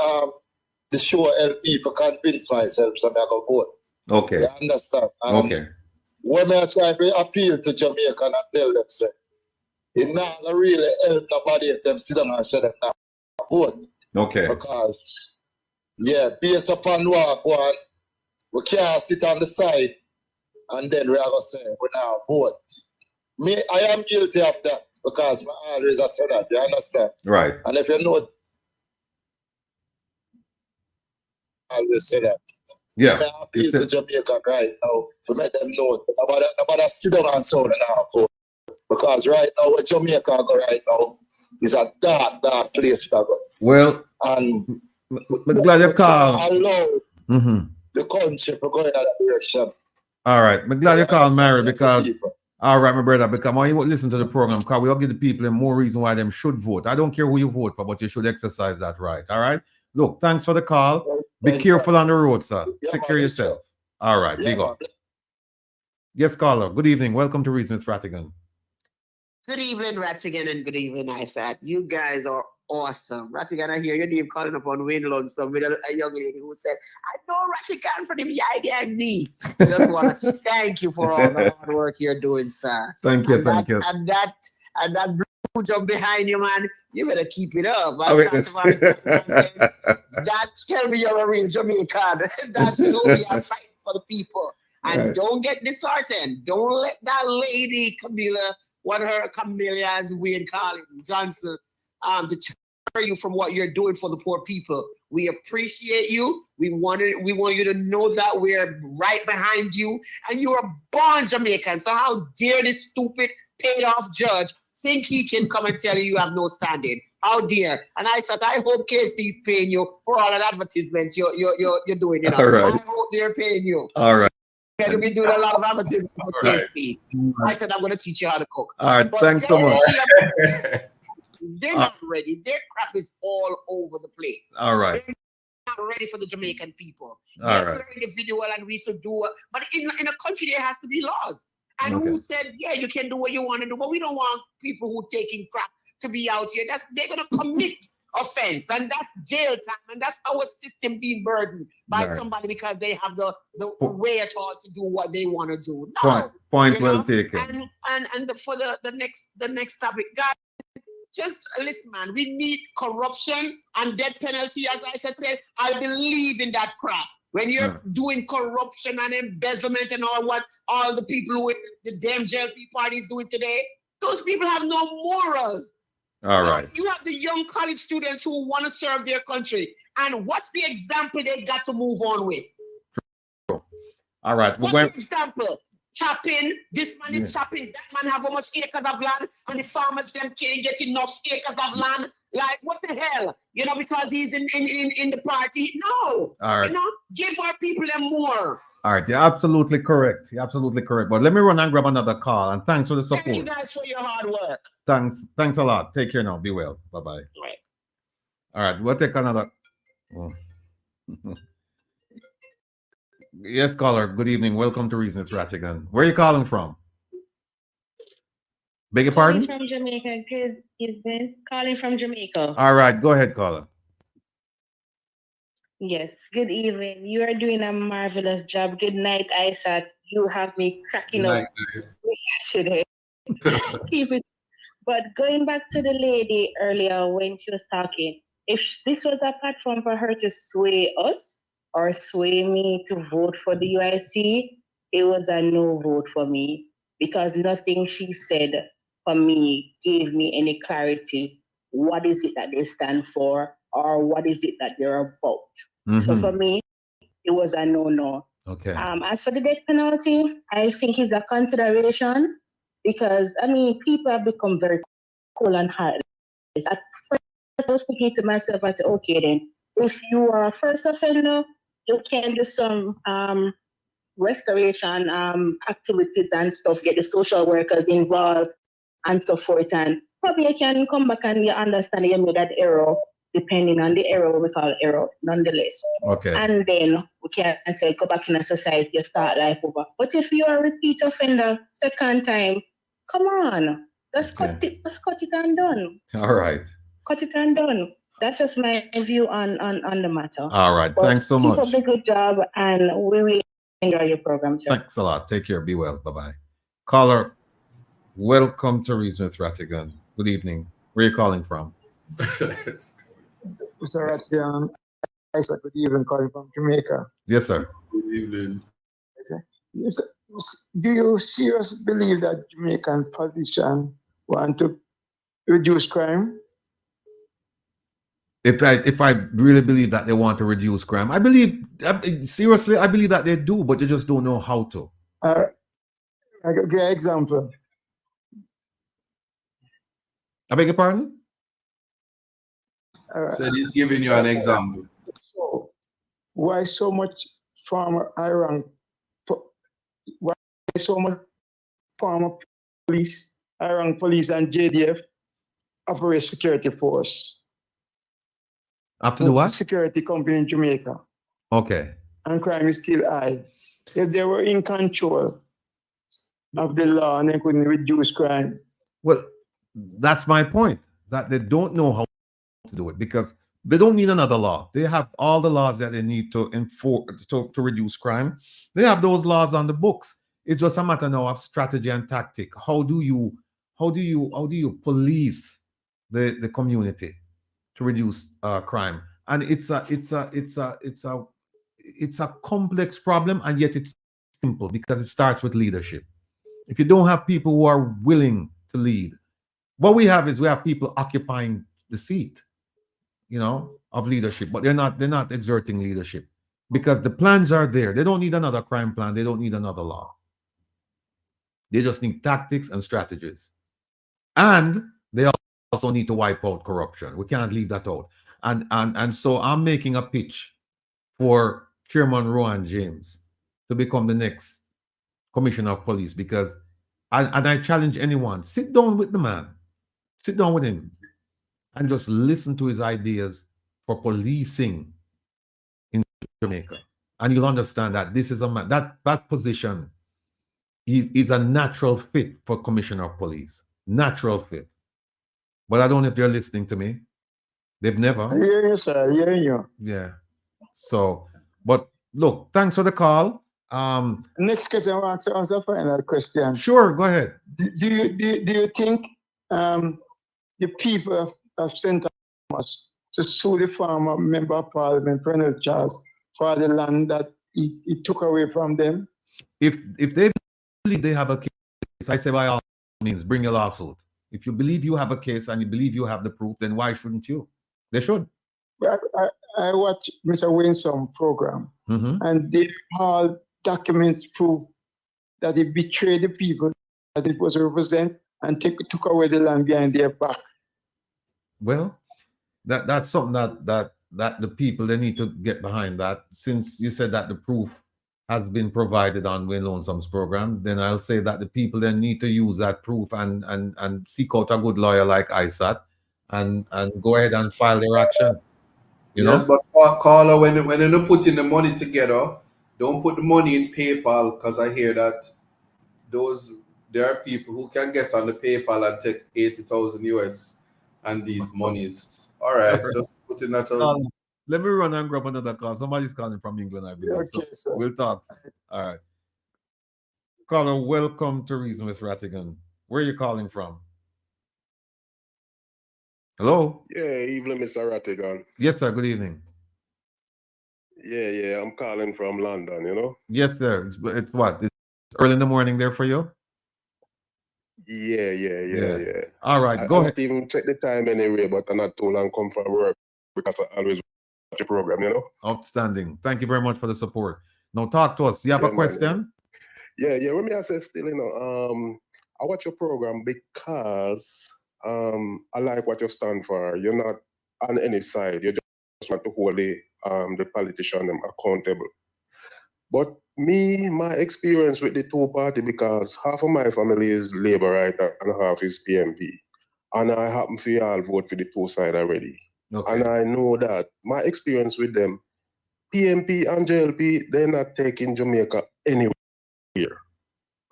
the show helped me if I convince myself so I can vote. Okay. You understand? Okay. When I try to appeal to Jamaica and I tell them, say, it not really help nobody if them sit down and say them not vote. Okay. Because, yeah, based upon what go on, we can't sit on the side and then we are going to say we now vote. Me, I am guilty of that because I always say that, you understand? Right. And if you know, I always say that. Yeah. I appeal to Jamaica right now to make them know about sit down and so now vote. Because right now, where Jamaica go right now is a dark, dark place to go. Well, and I'm glad you called. Allow the country to go in that direction. All right. I'm glad you called, Mary, because all right, my brother, because when you listen to the program, because we'll give the people more reason why them should vote. I don't care who you vote for, but you should exercise that right. All right. Look, thanks for the call. Be careful on the road, sir. Take care of yourself. All right, big up. Yes, caller. Good evening. Welcome to Reason with Rattigan. Good evening, Rattigan, and good evening, Isaac. You guys are awesome. Rattigan, I hear your name calling upon Wayne Lonesome with a young lady who said, I know Rattigan for the idea and me. Just want to thank you for all the hard work you're doing, sir. Thank you, thank you. And that blue jump behind you, man, you better keep it up. That tell me you're a real Jamaican. That show me I'm fighting for the people. And don't get disheartened. Don't let that lady Camilla, Camilla, Wayne Carlin Johnson, deter you from what you're doing for the poor people. We appreciate you. We want you to know that we're right behind you. And you're a born Jamaican. So how dare this stupid paid-off judge think he can come and tell you have no standing? How dare? And I said, I hope KC's paying you for all that advertisement you're doing. You know, all right. I hope they're paying you. All right. You've been doing a lot of advertising for KC. I said, I'm going to teach you how to cook. All right, but thanks so much. They're not ready. Their crap is all over the place. All right. They're not ready for the Jamaican people. All yes, right. we're individual and we should do it. But in a country, there has to be laws. And who said, yeah, you can do what you want to do, but we don't want people who taking crap to be out here. They're going to commit offense, and that's jail time, and that's our system being burdened by somebody because they have the way at all to do what they want to do. No, point well taken. And for the next topic, guys, just listen, man. We need corruption and death penalty. As I said, I believe in that crap. When you're doing corruption and embezzlement and all the people with the damn JLP party is doing today, those people have no morals. All right. You have the young college students who want to serve their country. And what's the example they got to move on with? All right. What's the example? Chopping, this man is chopping, that man have how much acres of land, and the farmers them can't get enough acres of land. Like, what the hell? You know, because he's in the party. No. All right. You know, give our people them more. All right, you're absolutely correct. You're absolutely correct. But let me run and grab another call. And thanks for the support. Thank you guys for your hard work. Thanks a lot. Take care now. Be well. Bye-bye. Right. All right, we'll take another. Oh. Yes, caller. Good evening. Welcome to Reason. It's Rattigan. Where are you calling from? Beg your pardon? From Jamaica. Good evening. Calling from Jamaica. All right, go ahead, caller. Yes, good evening. You are doing a marvelous job. Good night, Isaac. You have me cracking up today. Keep it. But going back to the lady earlier when she was talking, if this was a platform for her to sway us or sway me to vote for the UIC, it was a no vote for me because nothing she said for me gave me any clarity. What is it that they stand for? Or what is it that they're about? So for me, it was a no-no. Okay. As for the death penalty, I think it's a consideration because, I mean, people have become very cool and heartless. At first, I was thinking to myself, I said, okay, then, if you are a first offender, you can do some restoration activities and stuff, get the social workers involved and so forth, and probably you can come back and you understand you made that error. depending on the error, we call error, nonetheless. Okay. And then we can say, go back in a society, you start life over. But if you are a repeat offender, second time, come on, let's cut it and done. All right. Cut it and done. That's just my view on the matter. All right. But Thanks so keep much. up the good job, and we will enjoy your program, sir. Thanks a lot. Take care. Be well. Bye-bye. Caller, welcome to Reason with Rattigan. Good evening. Where are you calling from? Mr. Rattigan, Isaac, good evening, calling from Jamaica. Yes, sir. Good evening. Okay. Do you seriously believe that Jamaican politicians want to reduce crime? If I really believe that they want to reduce crime, I believe that they do, but they just don't know how to. I give an example. I beg your pardon? So he's giving you an example. So why so much former Iran? Why so much former police, Iran police and JDF operate security force? After the what? Security company in Jamaica. Okay. And crime is still high. If they were in control of the law and they couldn't reduce crime. Well, that's my point, that they don't know how to do it because they don't need another law. They have all the laws that they need to enforce to reduce crime. They have those laws on the books. It's just a matter now of strategy and tactic. How do you police the community to reduce crime? And it's a complex problem, and yet it's simple because it starts with leadership. If you don't have people who are willing to lead, what we have people occupying the seat, of leadership, but they're not exerting leadership because the plans are there. They don't need another crime plan. They don't need another law. They just need tactics and strategies. And they also need to wipe out corruption. We can't leave that out. And so I'm making a pitch for Chairman Rowan James to become the next Commissioner of Police because, and I challenge anyone, sit down with the man, sit down with him, and just listen to his ideas for policing in Jamaica. And you'll understand that this is a man, that position is a natural fit for Commissioner of Police. Natural fit. But I don't know if they're listening to me. They've never. I hear you, sir. I hear you. Yeah. So, but look, thanks for the call. Next question, I want to answer a final question. Sure, go ahead. Do you think the people have sent us to sue the former member of parliament, Colonel Charles, for the land that he took away from them? If they believe they have a case, I say by all means, bring a lawsuit. If you believe you have a case and you believe you have the proof, then why shouldn't you? They should. I watched Mr. Winsome program, and they all documents prove that he betrayed the people that it was represent and took away the land behind their back. Well, that's something that the people, they need to get behind that. Since you said that the proof has been provided on Wayne Lonesome's program, then I'll say that the people then need to use that proof and seek out a good lawyer like ISAT and go ahead and file their action. Yes, but caller, when they put in the money together, don't put the money in PayPal, because I hear that there are people who can get on the PayPal and take 80,000 US and these monies. All right, just put in that. Let me run and grab another call. Somebody's calling from England, I believe. Okay, so we'll talk. All right. Caller, welcome to Reason with Rattigan. Where are you calling from? Hello? Yeah, evening, Mr. Rattigan. Yes, sir. Good evening. Yeah, I'm calling from London, Yes, sir. It's what? It's early in the morning there for you? Yeah. All right, go I ahead. don't even check the time anyway, but I'm not too long come from work because I always watch the program, Outstanding. Thank you very much for the support. Now talk to us. You have a question? Yeah. Let me say still, I watch your program because I like what you stand for. You're not on any side. You just want to hold the politician accountable. But my experience with the two party, because half of my family is Labour right and half is PMP. And I happen to all vote for the two side already. And I know that my experience with them, PMP and JLP, they're not taking Jamaica anywhere,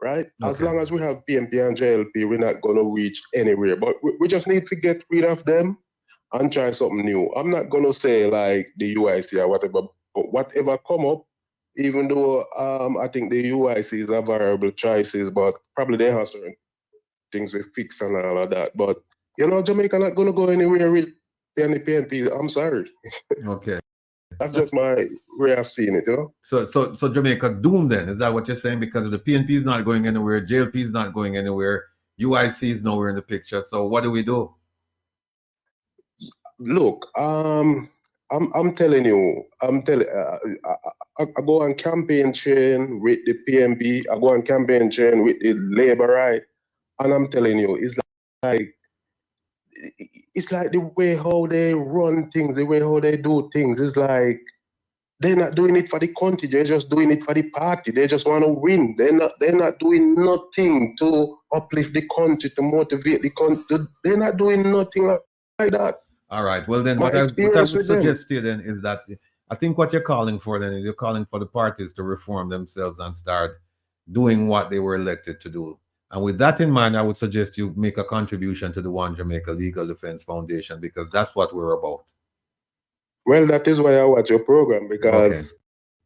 right? As long as we have PMP and JLP, we're not going to reach anywhere. But we just need to get rid of them and try something new. I'm not going to say like the UIC or whatever, but whatever come up, even though I think the UICs are variable choices, but probably they have certain things we fix and all of that. But, you know, Jamaica not going to go anywhere with any PNP. I'm sorry. Okay. That's just my way of seeing it, you know? So Jamaica doomed then? Is that what you're saying? Because the PNP is not going anywhere, JLP is not going anywhere, UIC is nowhere in the picture. So what do we do? Look, I'm telling you, I go on campaign chain with the PMP, I go on campaign chain with the labor right, and I'm telling you, it's like the way how they run things, the way how they do things. It's like they're not doing it for the country, they're just doing it for the party. They just want to win. They're not doing nothing to uplift the country, to motivate the country. They're not doing nothing like that. All right. Well, then what I would suggest here then is that I think what you're calling for then is you're calling for the parties to reform themselves and start doing what they were elected to do. And with that in mind, I would suggest you make a contribution to the One Jamaica Legal Defense Foundation, because that's what we're about. Well, that is why I watch your program, because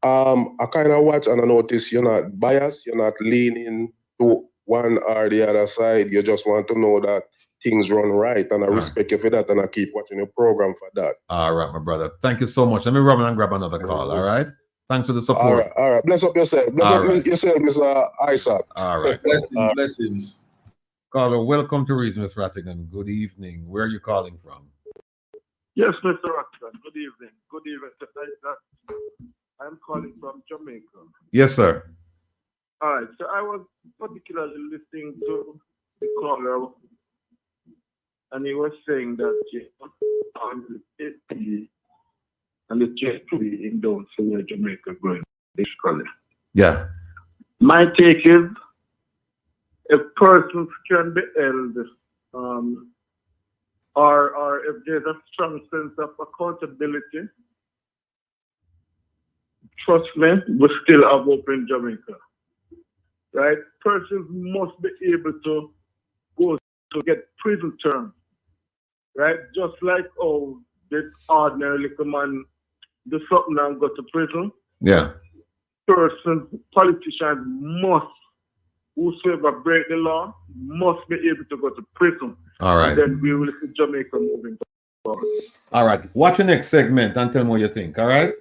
I kind of watch and I notice you're not biased, you're not leaning to one or the other side. You just want to know that things run right, and I respect you for that, and I keep watching your program for that. All right, my brother. Thank you so much. Let me run and grab another call. All right. Thanks for the support. All right. Bless up yourself. Bless up yourself, Mr. Isaac. All right. Blessings. Caller, welcome to Reason, Ms. Rattigan. Good evening. Where are you calling from? Yes, Mr. Rattigan. Good evening. Good evening. I'm calling from Jamaica. Yes, sir. All right. So I was particularly listening to the caller, and he was saying that the AP and the JP in don't see where Jamaica going basically. Yeah. My take is, if persons can be held, or if there's a strong sense of accountability, trust me, we still have hope in Jamaica. Right? Persons must be able to go to get prison terms. Right? Just like this ordinary little man do something and go to prison. Yeah. Persons, politicians must, whosoever break the law, must be able to go to prison. All right. And then we will see Jamaica moving forward. All right. Watch the next segment and tell me what you think. All right.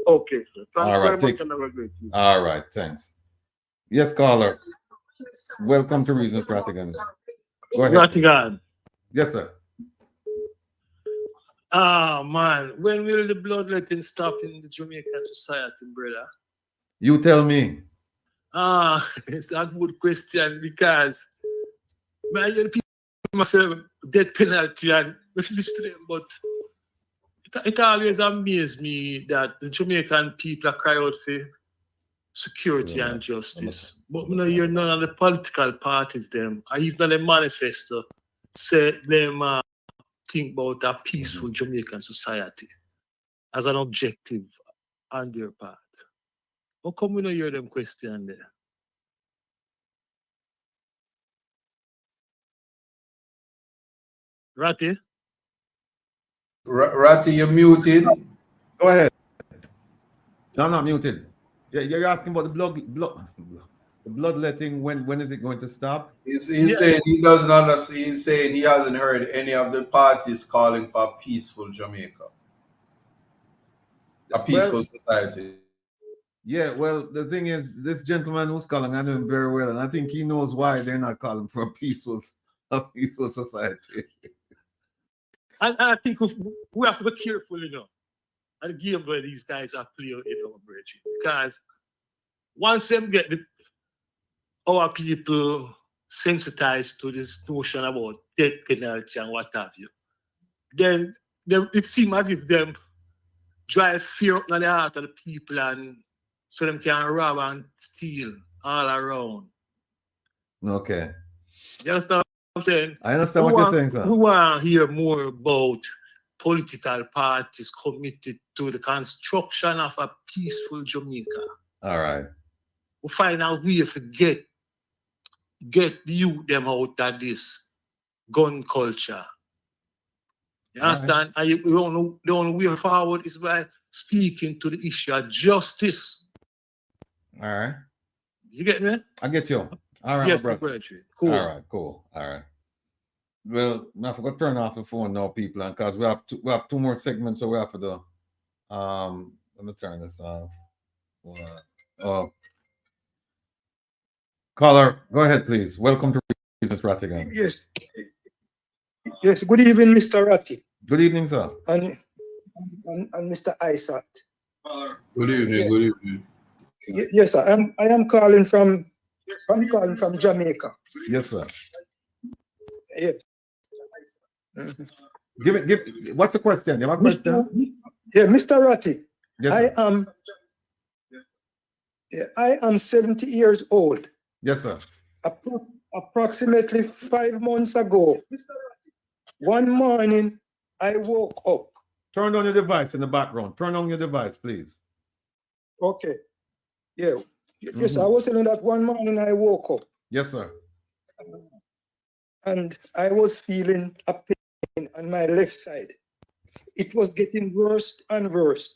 Okay, sir. Thanks all right. very much and have a great evening. All right. Thanks. Yes, caller. Welcome to Reasons, Rattigan. Go ahead. Rattigan. Yes, sir. Man, when will the bloodletting stop in the Jamaican society, brother? You tell me. It's a good question, because man, people myself death penalty and listen to them, but it always amazes me that the Jamaican people are cry out for security and justice. But you know, you're none of the political parties them, or even the manifesto say them think about a peaceful Jamaican society as an objective on their part. How come we don't hear them question there? Ratty? Ratty, you're muted. Go ahead. No, I'm not muted. You're asking about the bloodletting. When is it going to stop? He's saying he doesn't understand. He's saying he hasn't heard any of the parties calling for a peaceful Jamaica, a peaceful society. Yeah, well, the thing is, this gentleman who's calling, I know him very well, and I think he knows why they're not calling for a peaceful society. And I think we have to be careful, you know, and the game where these guys are playing in our bridge. Because once them get our people sensitized to this notion about death penalty and what have you, then it seems as if them drive fear up in the heart of the people, and so them can rob and steal all around. Okay. You understand what I'm saying? I understand what you're saying, sir. We want to hear more about political parties committed to the construction of a peaceful Jamaica. All right. We find a way to get the youth them out of this gun culture. You understand? And the only way forward is by speaking to the issue of justice. All right. You get me? I get you. All right, yes, my brother. Cool. All right, cool. All right. Well, I forgot to turn off the phone now, people, because we have two more segments, so we have to do. Let me turn this off. Caller, go ahead, please. Welcome to Business Rattigan. Yes. Yes. Good evening, Mr. Ratti. Good evening, sir. And Mr. Isaac. Good evening. Yeah. Good evening. Yes, sir. I am calling from Jamaica. Yes, sir. Yes. Give what's the question? You have a question? Yeah, Mr. Ratti. Yes, I am 70 years old. Yes, sir. Approximately 5 months ago, one morning I woke up. Turn on your device in the background. Turn on your device, please. Okay. Yeah. Yes, I was saying that one morning I woke up. Yes, sir. And I was feeling a pain on my left side. It was getting worse and worse.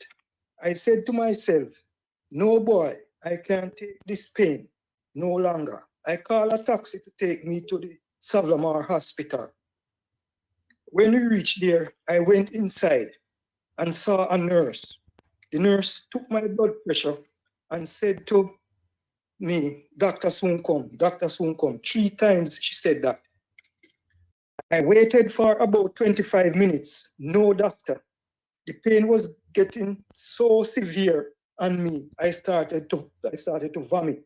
I said to myself, no boy, I can't take this pain no longer. I called a taxi to take me to the Savlamar Hospital. When we reached there, I went inside and saw a nurse. The nurse took my blood pressure and said to me, Doctor soon come, Doctor soon come. 3 times she said that. I waited for about 25 minutes, no doctor. The pain was getting so severe on me, I started to vomit.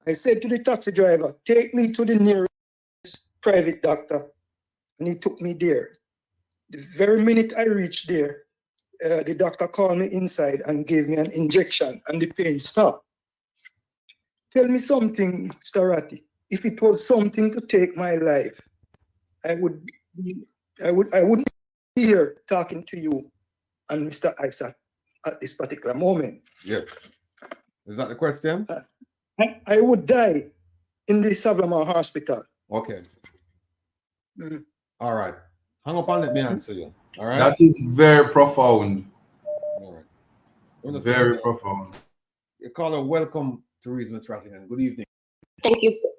I said to the taxi driver, take me to the nearest private doctor, and he took me there. The very minute I reached there, the doctor called me inside and gave me an injection, and the pain stopped. Tell me something, Mr. Ratti. If it was something to take my life, I wouldn't be here talking to you and Mr. Isaac at this particular moment. Yes. Is that the question? I would die in the Savlamar Hospital. Okay. All right. Hang up and let me answer you. All right. That is very profound. All right. Very profound. Caller, welcome to Reason Rattigan. Good evening. Thank you, sir.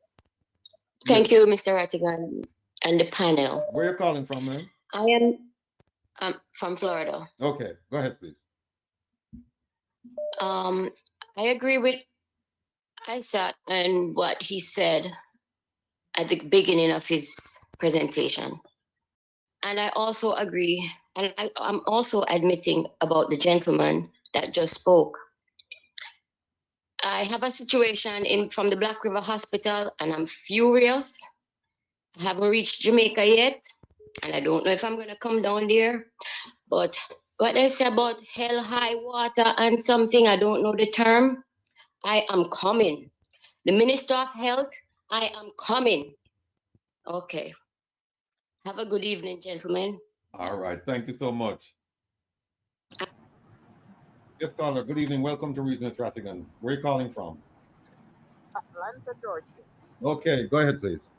Thank you, Mr. Rattigan and the panel. Where are you calling from, man? I am from Florida. Okay, go ahead, please. I agree with Isaac and what he said at the beginning of his presentation. And I also agree, and I'm also admitting about the gentleman that just spoke. I have a situation from the Black River Hospital, and I'm furious. I haven't reached Jamaica yet, and I don't know if I'm going to come down there. But what they say about hell, high water, and something, I don't know the term. I am coming. The Minister of Health, I am coming. Okay. Have a good evening, gentlemen. All right. Thank you so much. Yes, caller. Good evening. Welcome to Reason with Rattigan. Where are you calling from? Atlanta, Georgia. Okay. Go ahead, please.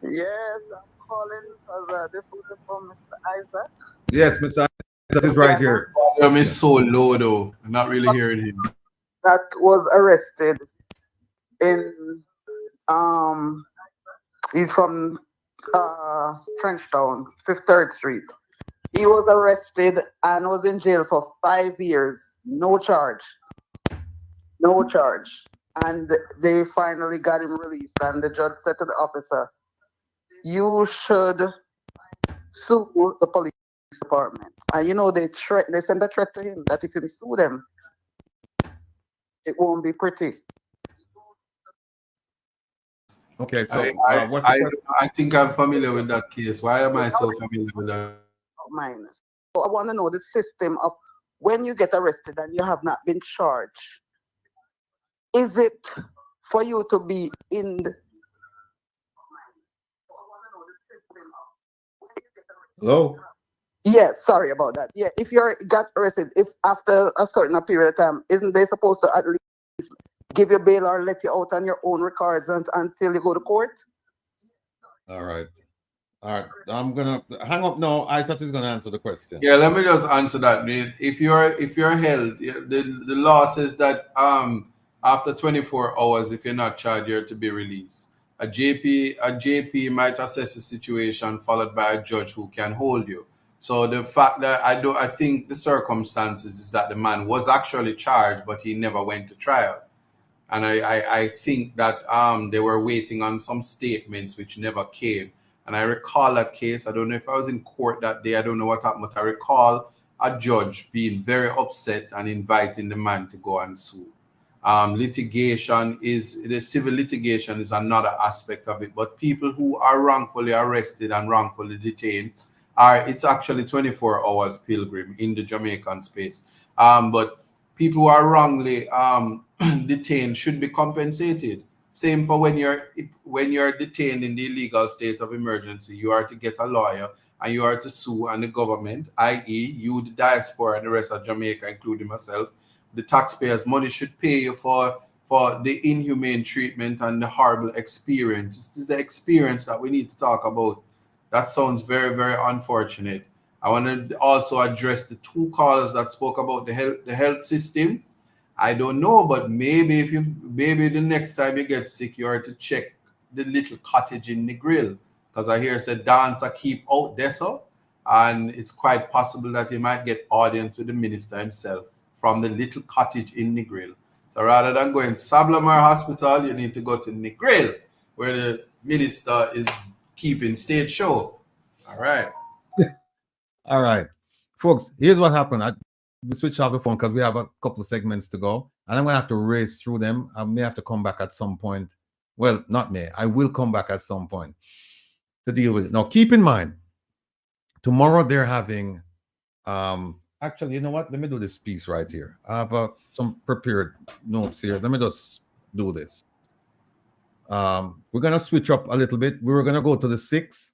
Yes, I'm calling because this was from Mr. Isaac. Yes, Mr. Isaac is right here. Volume is so low, though. I'm not really hearing him. That was arrested in, he's from Trenchtown, 3rd Street. He was arrested and was in jail for 5 years. No charge. No charge. And they finally got him released. And the judge said to the officer, you should sue the police department. And you know, they sent a threat to him that if you sue them, it won't be pretty. Okay, so I think I'm familiar with that case. Why am I so familiar with that? Mine. So I want to know the system of when you get arrested and you have not been charged. Is it for you to be in the... Hello? Yes, sorry about that. Yeah, if you're got arrested, if after a certain period of time, isn't they supposed to at least give you bail or let you out on your own records until you go to court? All right. All right. I'm gonna hang up now. Isaac is gonna answer the question. Yeah, let me just answer that. If you're held, the law says that after 24 hours, if you're not charged, you're to be released. A JP might assess the situation, followed by a judge who can hold you. So the fact that I think the circumstances is that the man was actually charged, but he never went to trial. And I think that they were waiting on some statements which never came. And I recall that case. I don't know if I was in court that day. I don't know what happened, but I recall a judge being very upset and inviting the man to go and sue. The civil litigation is another aspect of it. But people who are wrongfully arrested and wrongfully detained, it's actually 24 hours pilgrim in the Jamaican space. But people who are wrongly detained should be compensated. Same for when you're detained in the illegal state of emergency, you are to get a lawyer and you are to sue, and the government, i.e. you, the diaspora, and the rest of Jamaica, including myself, the taxpayers' money should pay you for the inhumane treatment and the horrible experience. This is the experience that we need to talk about. That sounds very, very unfortunate. I want to also address the two callers that spoke about the health system. I don't know, but maybe the next time you get sick, you are to check the little cottage in the grill, because I hear said dancer keep out there, so, and it's quite possible that you might get audience with the minister himself from the little cottage in the grill. So rather than going to Sablamar Hospital, you need to go to the grill, where the minister is keeping stage show. All right. All right, folks. Here's what happened. We switched off the phone because we have a couple of segments to go, and I'm gonna have to race through them. I may have to come back at some point. Well, not may. I will come back at some point to deal with it. Now, keep in mind, tomorrow they're having. Actually, you know what? Let me do this piece right here. I have some prepared notes here. Let me just do this. We're gonna switch up a little bit. We were gonna go to the 6th,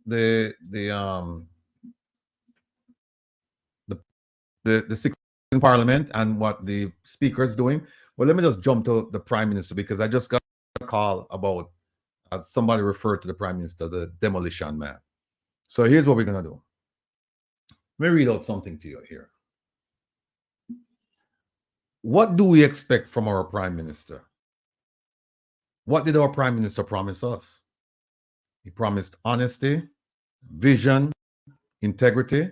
the 6th in Parliament and what the Speaker is doing. Well, let me just jump to the Prime Minister, because I just got a call about somebody referred to the Prime Minister, the demolition man. So here's what we're gonna do. Let me read out something to you here. What do we expect from our Prime Minister? What did our Prime Minister promise us? He promised honesty, vision, integrity,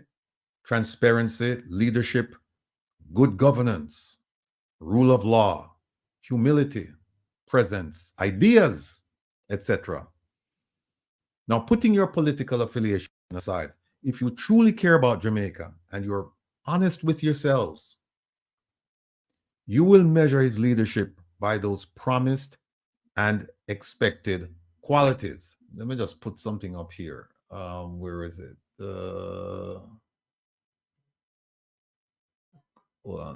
transparency, leadership, good governance, rule of law, humility, presence, ideas, etc. Now, putting your political affiliation aside, if you truly care about Jamaica and you're honest with yourselves, you will measure his leadership by those promised and expected qualities. Let me just put something up here. Where is it? Well,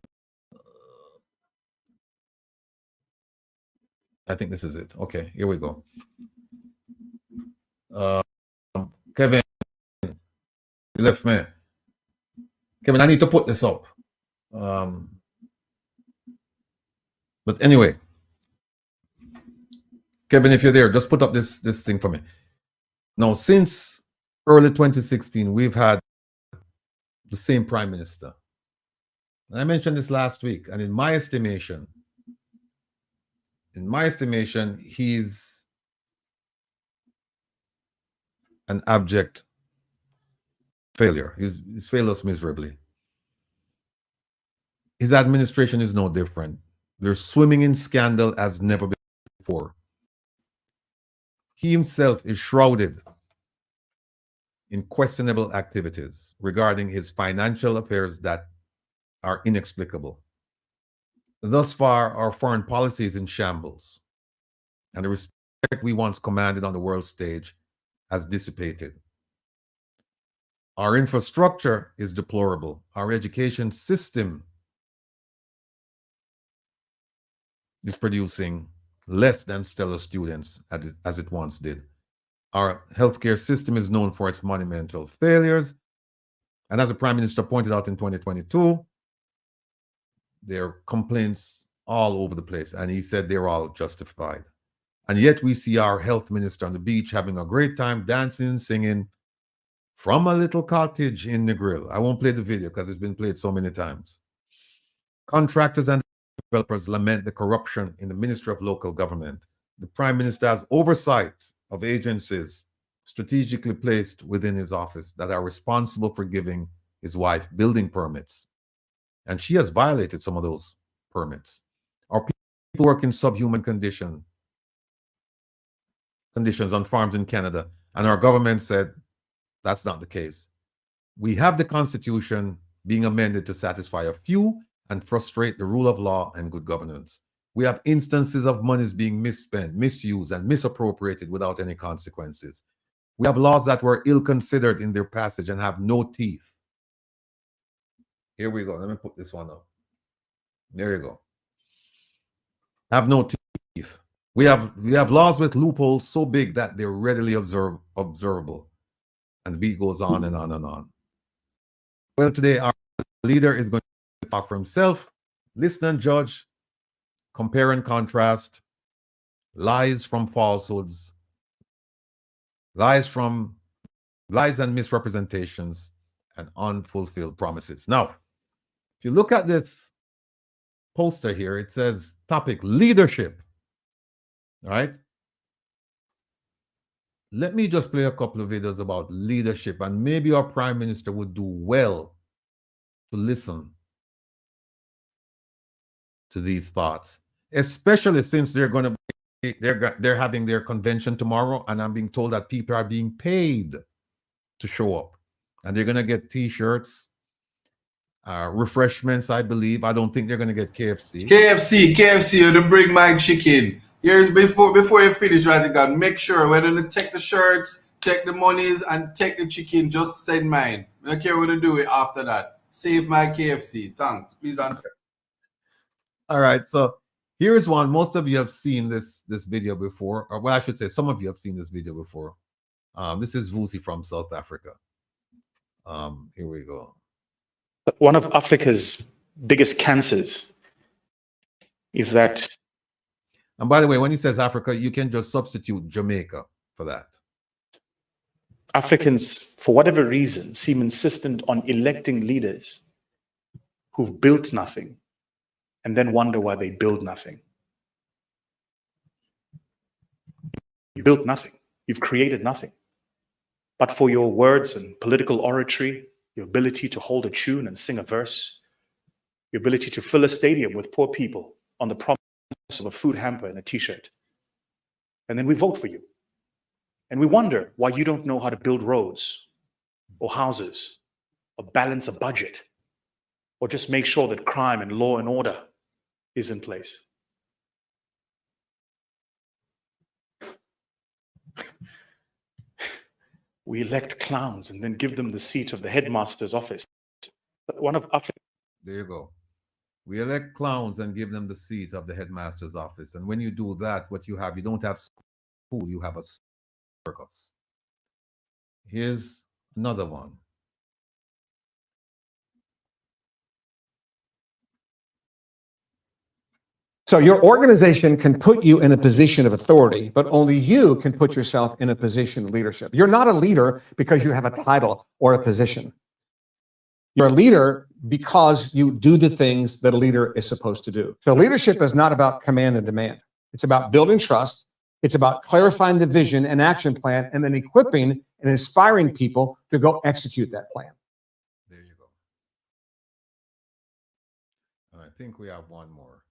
I think this is it. Okay, here we go. Kevin, you left me. Kevin, I need to put this up. But anyway, Kevin, if you're there, just put up this thing for me. Now, since early 2016, we've had the same Prime Minister. And I mentioned this last week, and in my estimation, he's an abject failure. He's failed us miserably. His administration is no different. They're swimming in scandal as never before. He himself is shrouded in questionable activities regarding his financial affairs that are inexplicable. Thus far, our foreign policy is in shambles, and the respect we once commanded on the world stage has dissipated. Our infrastructure is deplorable. Our education system is producing less than stellar students as it once did. Our healthcare system is known for its monumental failures, And as the Prime Minister pointed out in 2022, there are complaints all over the place. And he said they're all justified. And yet we see our health minister on the beach having a great time dancing and singing from a little cottage in the grill. I won't play the video because it's been played so many times. Contractors and developers lament the corruption in the Ministry of Local Government. The Prime Minister has oversight of agencies strategically placed within his office that are responsible for giving his wife building permits. And she has violated some of those permits. Our people work in subhuman conditions on farms in Canada, and our government said that's not the case. We have the Constitution being amended to satisfy a few and frustrate the rule of law and good governance. We have instances of monies being misspent, misused, and misappropriated without any consequences. We have laws that were ill-considered in their passage and have no teeth. Here we go. Let me put this one up. There you go. Have no teeth. We have laws with loopholes so big that they're readily observable. And the beat goes on and on and on. Well, today our leader is going to talk for himself, listen and judge, compare and contrast, lies from falsehoods, lies and misrepresentations, and unfulfilled promises. Now, if you look at this poster here, it says topic leadership. All right. Let me just play a couple of videos about leadership, and maybe our Prime Minister would do well to listen to these thoughts, especially since they're going to be, they're having their convention tomorrow, and I'm being told that people are being paid to show up, and they're going to get T-shirts, refreshments, I believe. I don't think they're going to get KFC. KFC, you bring my chicken. Here's before you finish, Rattigan, make sure when you take the shirts, take the monies, and take the chicken, just send mine. I don't care what to do it after that. Save my KFC. Thanks. Please answer. All right, so here's one. Most of you have seen this video before, or well, I should say some of you have seen this video before. This is Vusi from South Africa. Here we go. One of Africa's biggest cancers is that. And by the way, when he says Africa, you can just substitute Jamaica for that. Africans, for whatever reason, seem insistent on electing leaders who've built nothing and then wonder why they build nothing. You built nothing. You've created nothing. But for your words and political oratory, your ability to hold a tune and sing a verse, your ability to fill a stadium with poor people on the promise of a food hamper and a T-shirt. And then we vote for you. And we wonder why you don't know how to build roads or houses or balance a budget or just make sure that crime and law and order is in place. We elect clowns and then give them the seat of the headmaster's office. One of Africa. There you go. We elect clowns and give them the seat of the headmaster's office. And when you do that, what you have, you don't have school, you have a circus. Here's another one. So your organization can put you in a position of authority, but only you can put yourself in a position of leadership. You're not a leader because you have a title or a position. You're a leader because you do the things that a leader is supposed to do. So leadership is not about command and demand. It's about building trust. It's about clarifying the vision and action plan, and then equipping and inspiring people to go execute that plan. There you go. I think we have one more.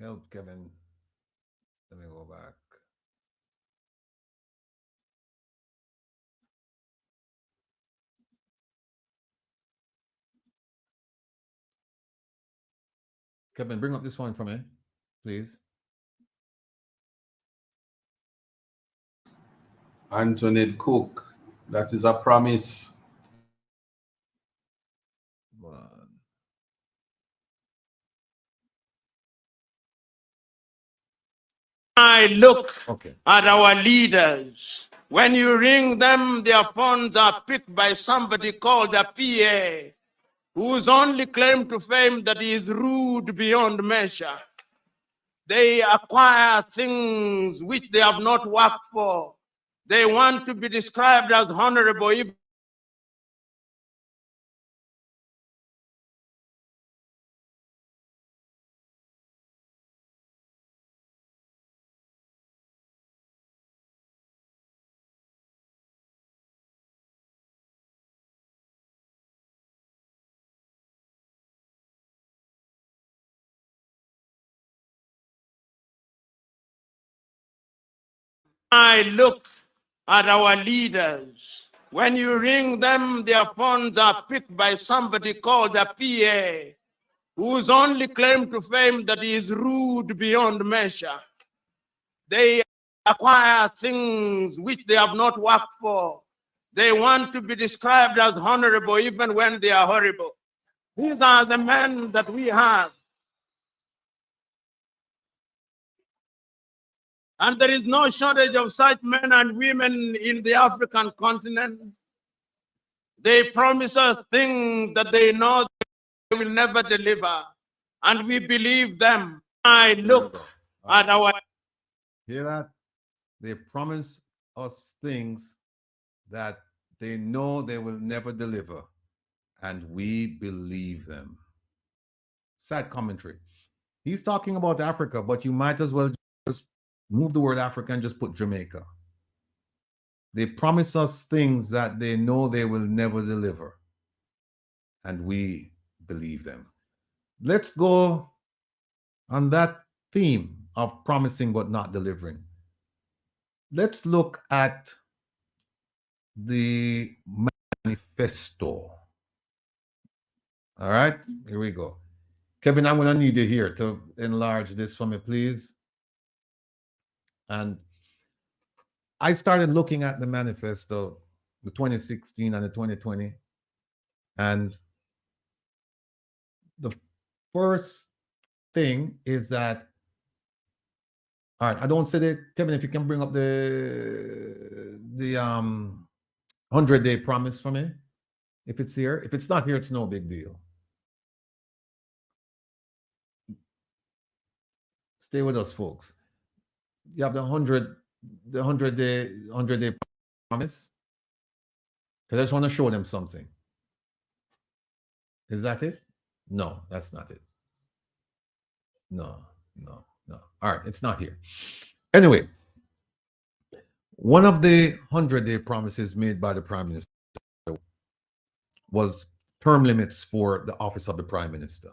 Help, Kevin. Let me go back. Kevin, bring up this one for me, please. Antoinette Cook, that is a promise. I look at our leaders. When you ring them, their phones are picked by somebody called a PA, whose only claim to fame that he is rude beyond measure. They acquire things which they have not worked for. They want to be described as honorable. I look at our leaders. When you ring them, their phones are picked by somebody called a PA, whose only claim to fame that he is rude beyond measure. They acquire things which they have not worked for. They want to be described as honorable even when they are horrible. These are the men that we have. And there is no shortage of such men and women in the African continent. They promise us things that they know they will never deliver. And we believe them. I look at our... Hear that? They promise us things that they know they will never deliver. And we believe them. Sad commentary. He's talking about Africa, but you might as well just move the word Africa and just put Jamaica. They promise us things that they know they will never deliver. And we believe them. Let's go on that theme of promising but not delivering. Let's look at the manifesto. All right, here we go. Kevin, I'm going to need you here to enlarge this for me, please. And I started looking at the manifesto, the 2016 and the 2020. And the first thing is that, all right, I don't say that, Kevin, if you can bring up the 100-day promise for me, if it's here. If it's not here, it's no big deal. Stay with us, folks. You have the 100-day promise. Because I just want to show them something. Is that it? No, that's not it. No. All right, it's not here. Anyway, one of the 100-day promises made by the Prime Minister was term limits for the office of the Prime Minister.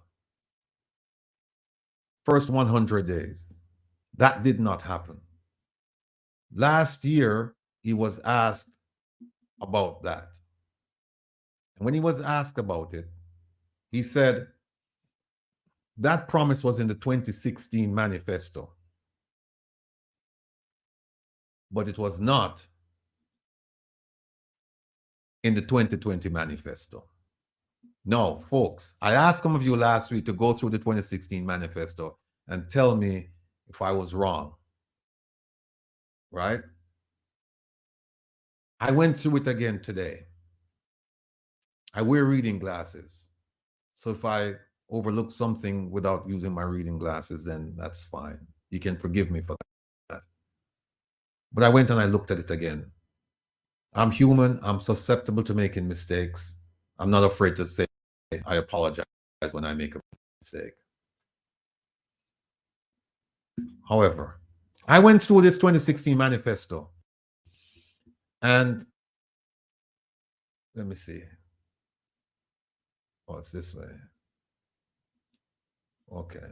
First 100 days. That did not happen. Last year, he was asked about that. And when he was asked about it, he said that promise was in the 2016 manifesto, but it was not in the 2020 manifesto. No, folks, I asked some of you last week to go through the 2016 manifesto and tell me if I was wrong, right? I went through it again today. I wear reading glasses. So if I overlook something without using my reading glasses, then that's fine. You can forgive me for that. But I went and I looked at it again. I'm human. I'm susceptible to making mistakes. I'm not afraid to say I apologize when I make a mistake. However, I went through this 2016 manifesto and let me see. Oh, it's this way. Okay.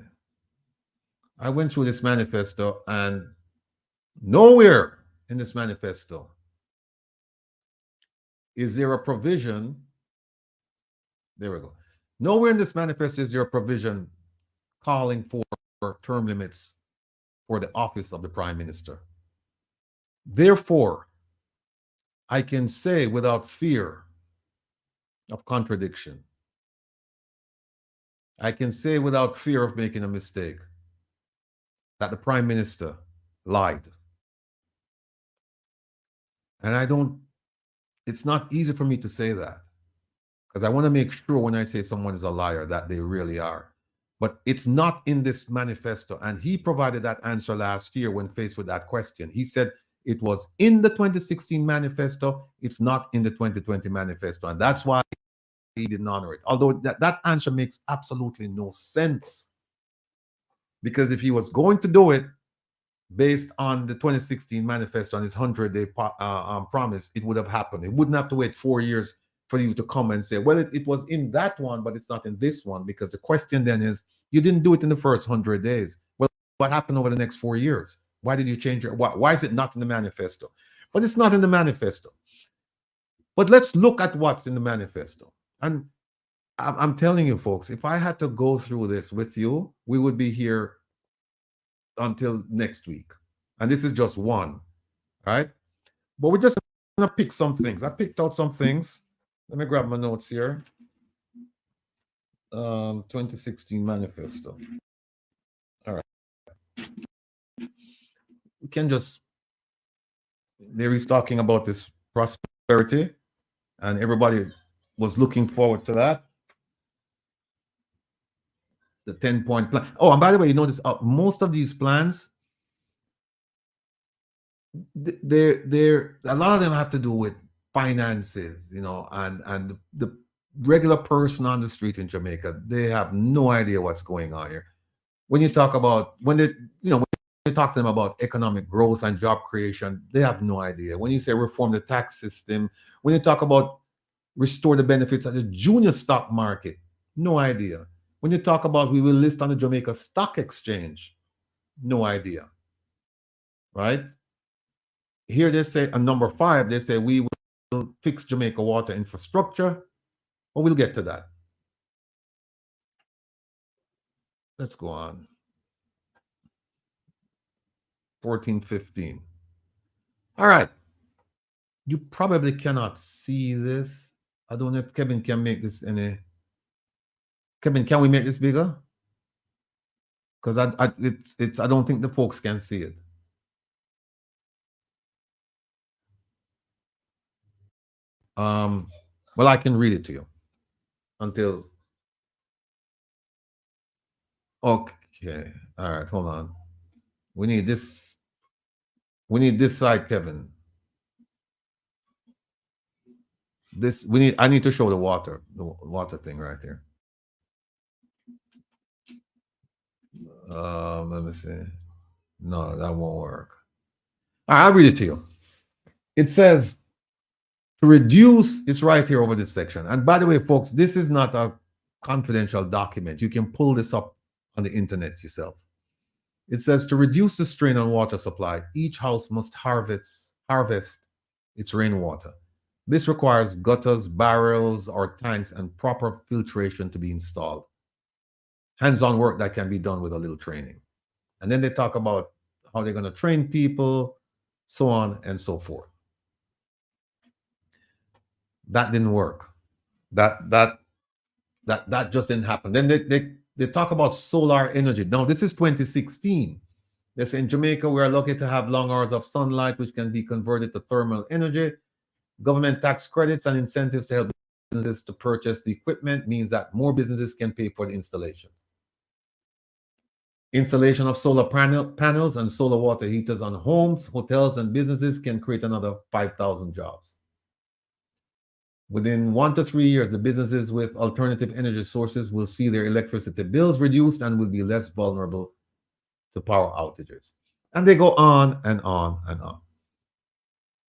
I went through this manifesto and nowhere in this manifesto is there a provision. There we go. Nowhere in this manifesto is there a provision calling for term limits for the office of the Prime Minister. Therefore, I can say without fear of contradiction, I can say without fear of making a mistake, that the Prime Minister lied. And it's not easy for me to say that, because I want to make sure when I say someone is a liar that they really are. But it's not in this manifesto. And he provided that answer last year when faced with that question. He said it was in the 2016 manifesto. It's not in the 2020 manifesto. And that's why he didn't honor it. Although that answer makes absolutely no sense. Because if he was going to do it based on the 2016 manifesto and his 100-day promise, it would have happened. It wouldn't have to wait 4 years for you to come and say, well, it was in that one, but it's not in this one. Because the question then is, you didn't do it in the first 100 days. Well, what happened over the next 4 years? Why did you change it? Why is it not in the manifesto? But it's not in the manifesto. But let's look at what's in the manifesto. And I'm telling you, folks, if I had to go through this with you, we would be here until next week. And this is just one, right? But we're just going to pick some things. I picked out some things. Let me grab my notes here. 2016 manifesto. All right. We can just, there he's talking about this prosperity, and everybody was looking forward to that. The 10-point plan. Oh, and by the way, you notice most of these plans, they're a lot of them have to do with finances, you know, and the regular person on the street in Jamaica, they have no idea what's going on here. When you talk about when you talk to them about economic growth and job creation, they have no idea. When you say reform the tax system, when you talk about restore the benefits of the junior stock market, no idea. When you talk about we will list on the Jamaica Stock Exchange, no idea. Right? Here they say on number 5, they say we will fix Jamaica water infrastructure. Well, we'll get to that. Let's go on. 1415. All right. You probably cannot see this. I don't know if Kevin can make this any. Kevin, can we make this bigger? Because I don't think the folks can see it. Well, I can read it to you until. Okay. All right. Hold on. We need this. We need this side, Kevin. I need to show the water thing right here. Let me see. No, that won't work. All right, I'll read it to you. It says to reduce, it's right here over this section. And by the way, folks, this is not a confidential document. You can pull this up on the internet yourself. It says to reduce the strain on water supply, each house must harvest its rainwater. This requires gutters, barrels, or tanks and proper filtration to be installed. Hands-on work that can be done with a little training. And then they talk about how they're going to train people, so on and so forth. That didn't work. That just didn't happen. Then they talk about solar energy. Now, this is 2016. They say in Jamaica, we are lucky to have long hours of sunlight, which can be converted to thermal energy. Government tax credits and incentives to help businesses to purchase the equipment means that more businesses can pay for the installation. Installation of solar panels and solar water heaters on homes, hotels, and businesses can create another 5,000 jobs. Within 1 to 3 years, the businesses with alternative energy sources will see their electricity bills reduced and will be less vulnerable to power outages. And they go on and on and on.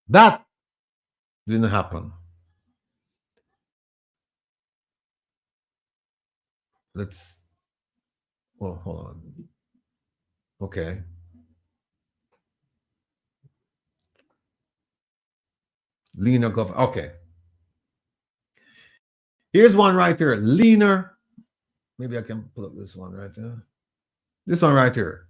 That didn't happen. Hold on. Okay. Leaner government. Okay. Here's one right here. Leaner. Maybe I can pull up this one right there. This one right here.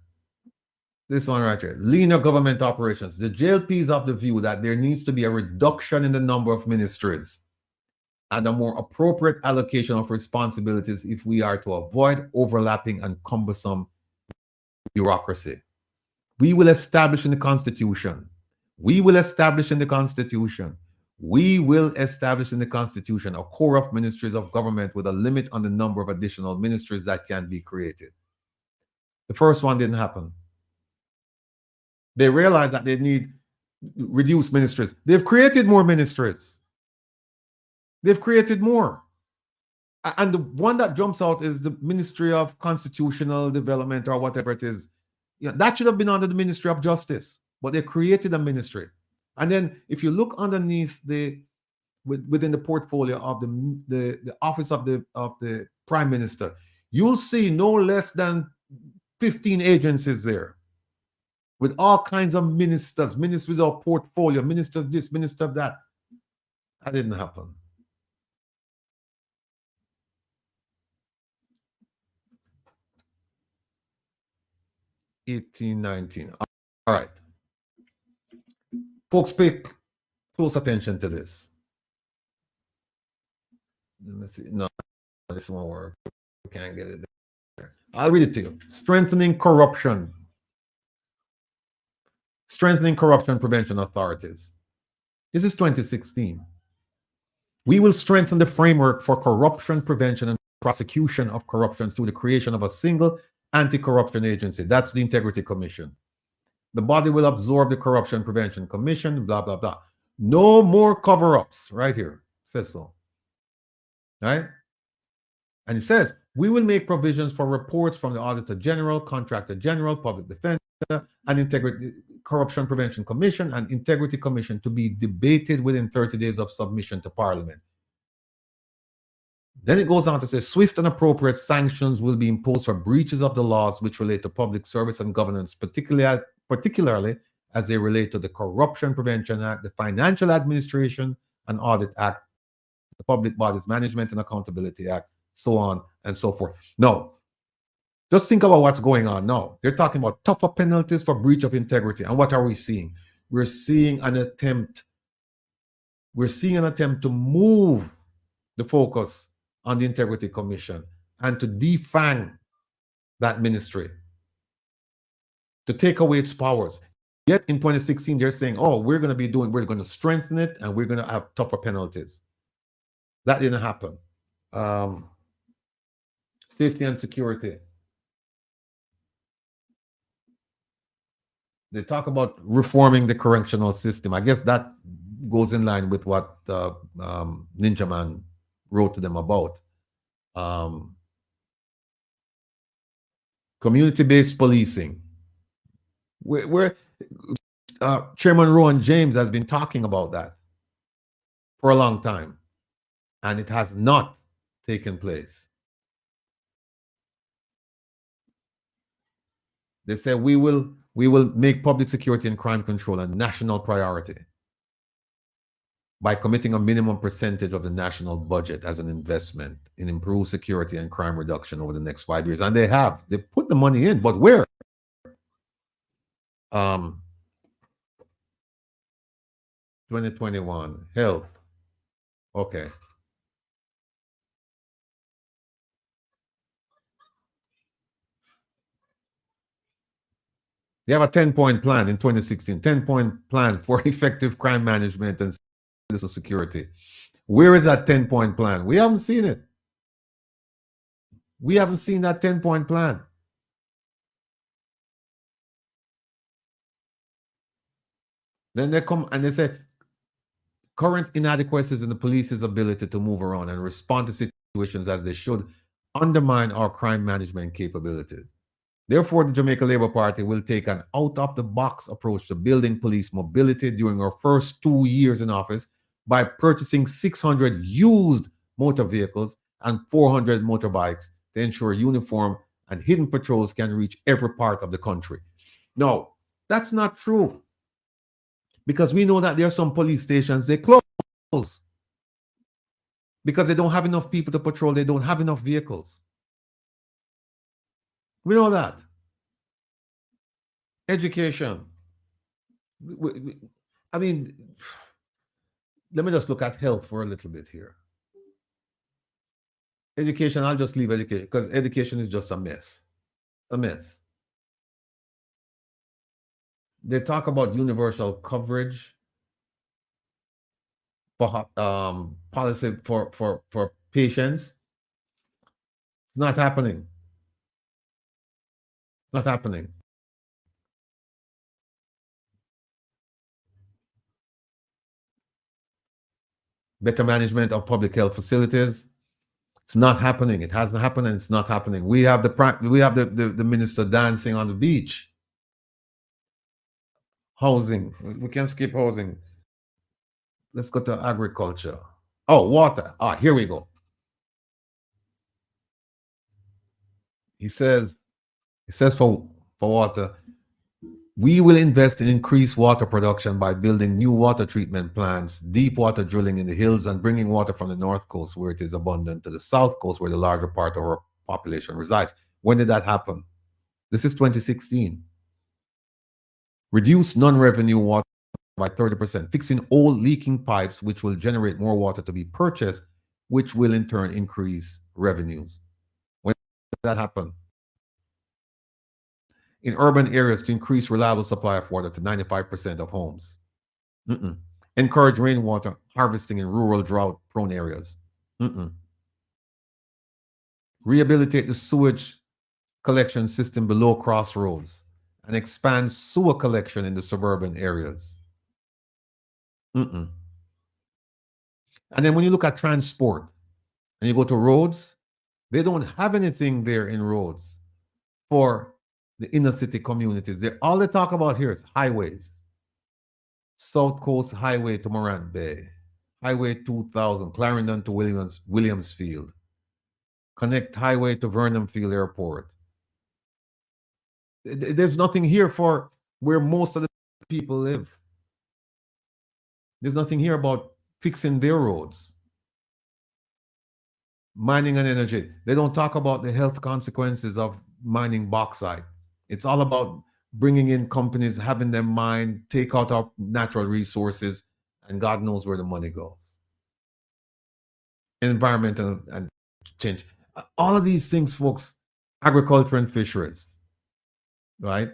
This one right here. Leaner government operations. The JLP is of the view that there needs to be a reduction in the number of ministries and a more appropriate allocation of responsibilities if we are to avoid overlapping and cumbersome bureaucracy. We will establish in the Constitution. We will establish in the Constitution. We will establish in the Constitution a core of ministries of government with a limit on the number of additional ministries that can be created. The first one didn't happen. They realized that they need reduced ministries. They've created more ministries. They've created more. And the one that jumps out is the Ministry of Constitutional Development or whatever it is. Yeah, that should have been under the Ministry of Justice, but they created a ministry. And then if you look underneath within the portfolio of the office of the Prime Minister, you'll see no less than 15 agencies there with all kinds of ministers, ministries of portfolio, minister of this, minister of that. That didn't happen. $18.19. All right. Folks, pay close attention to this. Let me see. No, this won't work. We can't get it there. I'll read it to you. Strengthening corruption. Strengthening corruption prevention authorities. This is 2016. We will strengthen the framework for corruption prevention and prosecution of corruption through the creation of a single anti-corruption agency. That's the Integrity Commission. The body will absorb the Corruption Prevention Commission, blah, blah, blah. No more cover-ups, right here. It says so. Right? And it says, we will make provisions for reports from the Auditor General, Contractor General, Public Defender, and Integrity Corruption Prevention Commission and Integrity Commission to be debated within 30 days of submission to Parliament. Then it goes on to say, swift and appropriate sanctions will be imposed for breaches of the laws which relate to public service and governance, particularly as they relate to the Corruption Prevention Act, the Financial Administration and Audit Act, the Public Bodies Management and Accountability Act, so on and so forth. No, just think about what's going on now. They're talking about tougher penalties for breach of integrity. And what are we seeing? We're seeing an attempt. We're seeing an attempt to move the focus on the Integrity Commission and to defang that ministry, to take away its powers. Yet in 2016, they're saying, oh, we're going to strengthen it and we're going to have tougher penalties. That didn't happen. Safety and security. They talk about reforming the correctional system. I guess that goes in line with what Ninja Man wrote to them about. Community-based policing. Chairman Rowan James has been talking about that for a long time, and it has not taken place. They say we will make public security and crime control a national priority by committing a minimum percentage of the national budget as an investment in improved security and crime reduction over the next 5 years. And they have. They put the money in, but where? 2021, health. Okay. They have a 10-point plan in 2016, 10-point plan for effective crime management and citizen security. Where is that 10-point plan? We haven't seen it. We haven't seen that 10-point plan. Then they come and they say, current inadequacies in the police's ability to move around and respond to situations as they should undermine our crime management capabilities. Therefore, the Jamaica Labour Party will take an out-of-the-box approach to building police mobility during our first 2 years in office by purchasing 600 used motor vehicles and 400 motorbikes to ensure uniform and hidden patrols can reach every part of the country. No, that's not true. Because we know that there are some police stations, they close because they don't have enough people to patrol, they don't have enough vehicles. We know that. Education. I mean, let me just look at health for a little bit here. Education, I'll just leave education because education is just a mess. A mess. they talk about universal coverage for policy for patients. It's not happening. Not happening. Better management of public health facilities. It's not happening. It hasn't happened, and it's not happening. We have the minister dancing on the beach. Housing. We can skip housing. Let's go to agriculture. Oh, water. Ah, here we go. He says for water, we will invest in increased water production by building new water treatment plants, deep water drilling in the hills, and bringing water from the north coast where it is abundant to the south coast where the larger part of our population resides. When did that happen? This is 2016. Reduce non-revenue water by 30%, fixing old leaking pipes, which will generate more water to be purchased, which will in turn increase revenues. When did that happen? In urban areas to increase reliable supply of water to 95% of homes. Encourage rainwater harvesting in rural drought-prone areas. Rehabilitate the sewage collection system below crossroads and expand sewer collection in the suburban areas. And then when you look at transport and you go to roads, they don't have anything there in roads for the inner city communities. All they talk about here is highways. South Coast Highway to Morant Bay, Highway 2000, Clarendon to Williamsfield, Connect Highway to Vernon Field Airport. There's nothing here for where most of the people live. There's nothing here about fixing their roads. Mining and energy. They don't talk about the health consequences of mining bauxite. It's all about bringing in companies, having them mine, take out our natural resources, and God knows where the money goes. Environmental and change. All of these things, folks, agriculture and fisheries, right?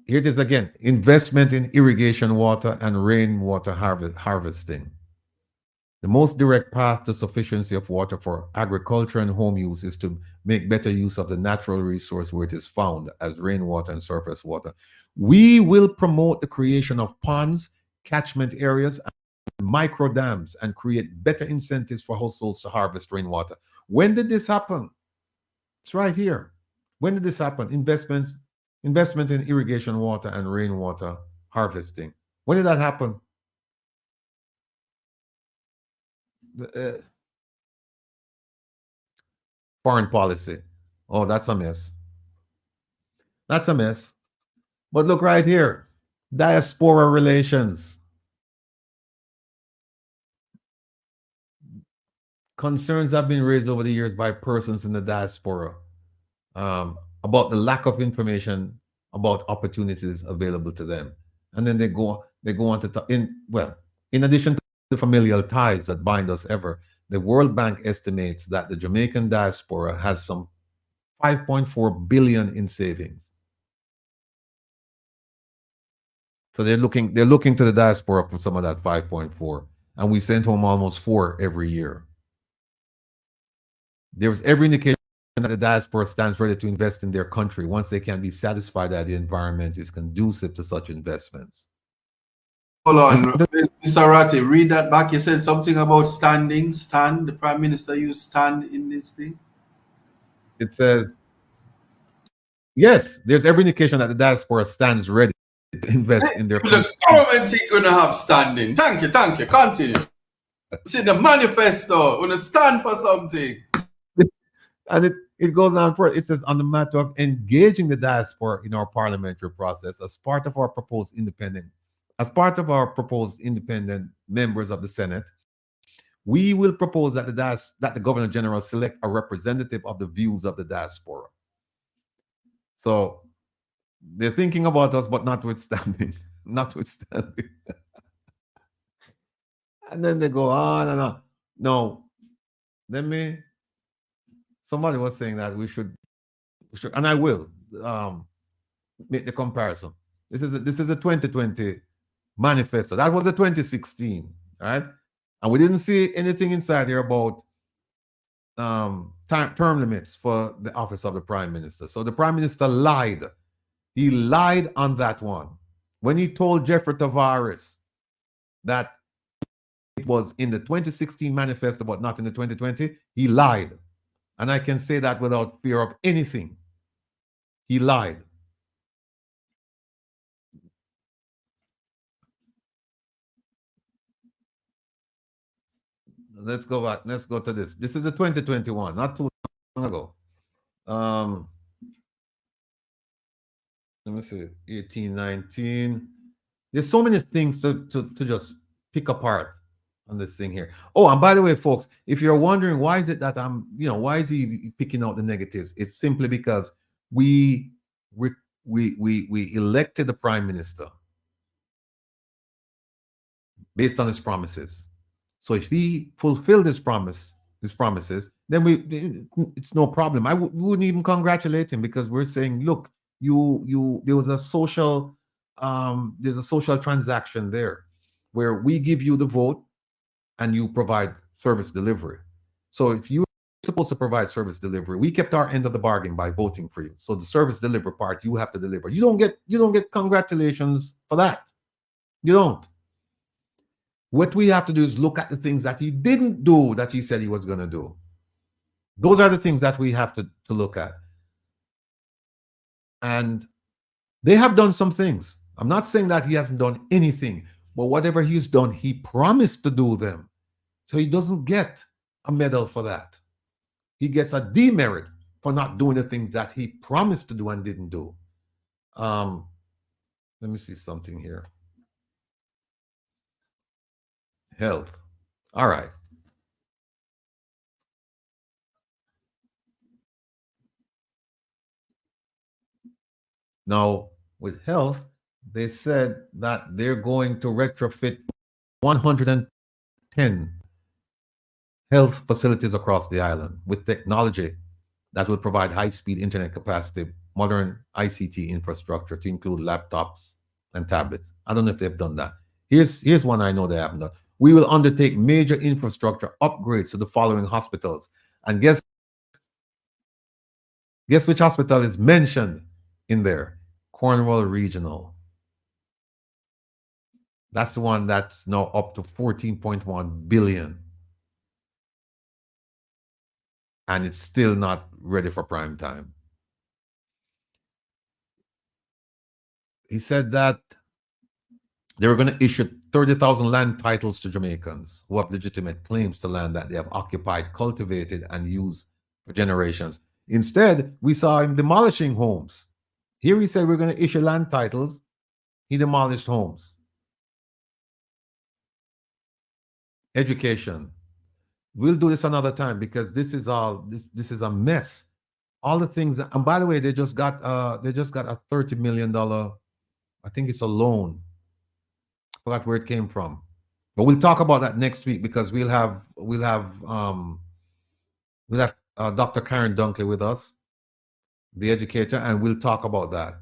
Here it is again, investment in irrigation water and rainwater harvesting. The most direct path to sufficiency of water for agriculture and home use is to make better use of the natural resource where it is found as rainwater and surface water. We will promote the creation of ponds, catchment areas, and micro dams and create better incentives for households to harvest rainwater. When did this happen? It's right here. When did this happen? Investment in irrigation water and rainwater harvesting. When did that happen? Foreign policy. Oh, that's a mess. That's a mess. But look right here. Diaspora relations. Concerns have been raised over the years by persons in the diaspora about the lack of information about opportunities available to them. And then they go on to in addition to the familial ties that bind us ever, the World Bank estimates that the Jamaican diaspora has some 5.4 billion in savings. So they're looking to the diaspora for some of that 5.4, and we send home almost 4 every year. There's every indication that the diaspora stands ready to invest in their country once they can be satisfied that the environment is conducive to such investments. Hold on, Mr. Ratti, read that back. You said something about stand. The Prime Minister used stand in this thing. It says, yes, there's every indication that the diaspora stands ready to invest in their country. The government is going to have standing. Thank you. Continue. See the manifesto, when to stand for something. And it goes on further. It says, on the matter of engaging the diaspora in our parliamentary process as part of our proposed independent members of the Senate, we will propose that the Governor General select a representative of the views of the diaspora. So they're thinking about us, but notwithstanding. And then they go on and on. No, somebody was saying that we should, and I will. make the comparison. This is a 2020 manifesto. That was a 2016, right? And we didn't see anything inside here about term limits for the office of the prime minister. So the prime minister lied. He lied on that one. When he told Jeffrey Tavares that it was in the 2016 manifesto, but not in the 2020, he lied. And I can say that without fear of anything. He lied. Let's go back. Let's go to this. This is a 2021, not too long ago. Let me see, 18, 19. There's so many things to just pick apart on this thing here. Oh, and by the way, folks, if you're wondering why is it that why is he picking out the negatives? It's simply because we elected the prime minister based on his promises. So if he fulfilled his promises, then it's no problem. We wouldn't even congratulate him because we're saying, look, there was a social there's a social transaction there where we give you the vote and you provide service delivery. So if you're supposed to provide service delivery, we kept our end of the bargain by voting for you. So the service delivery part you have to deliver. You don't get congratulations for that. You don't. What we have to do is look at the things that he didn't do that he said he was going to do. Those are the things that we have to look at. And they have done some things. I'm not saying that he hasn't done anything, but whatever he's done, he promised to do them. So he doesn't get a medal for that. He gets a demerit for not doing the things that he promised to do and didn't do. Let me see something here. Health. All right. Now, with health, they said that they're going to retrofit 110 health facilities across the island with technology that will provide high-speed internet capacity, modern ICT infrastructure to include laptops and tablets. I don't know if they've done that. Here's one I know they haven't done. We will undertake major infrastructure upgrades to the following hospitals. And guess which hospital is mentioned in there? Cornwall Regional. That's the one that's now up to 14.1 billion. And it's still not ready for prime time. He said that they were going to issue 30,000 land titles to Jamaicans who have legitimate claims to land that they have occupied, cultivated, and used for generations. Instead, we saw him demolishing homes. Here he said we're going to issue land titles. He demolished homes. Education. We'll do this another time because this is a mess. All the things, and by the way, they just got a $30 million, I think it's a loan. I forgot where it came from. But we'll talk about that next week because we'll have Dr. Karen Dunkley with us, the educator, and we'll talk about that.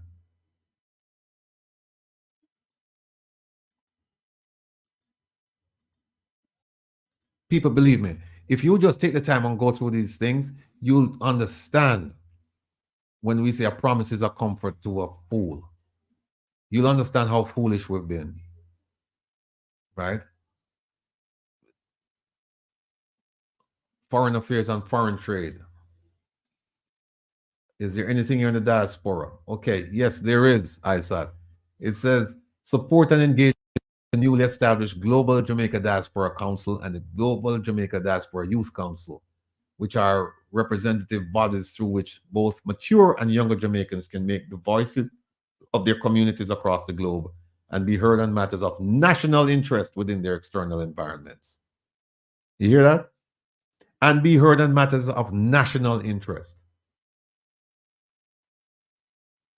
People, believe me, if you just take the time and go through these things, you'll understand when we say a promise is a comfort to a fool. You'll understand how foolish we've been. Right? Foreign affairs and foreign trade. Is there anything here in the diaspora? Okay, yes, there is, ISAT. It says, support and engage the newly established Global Jamaica Diaspora Council and the Global Jamaica Diaspora Youth Council, which are representative bodies through which both mature and younger Jamaicans can make the voices of their communities across the globe and be heard on matters of national interest within their external environments. You hear that? And be heard on matters of national interest.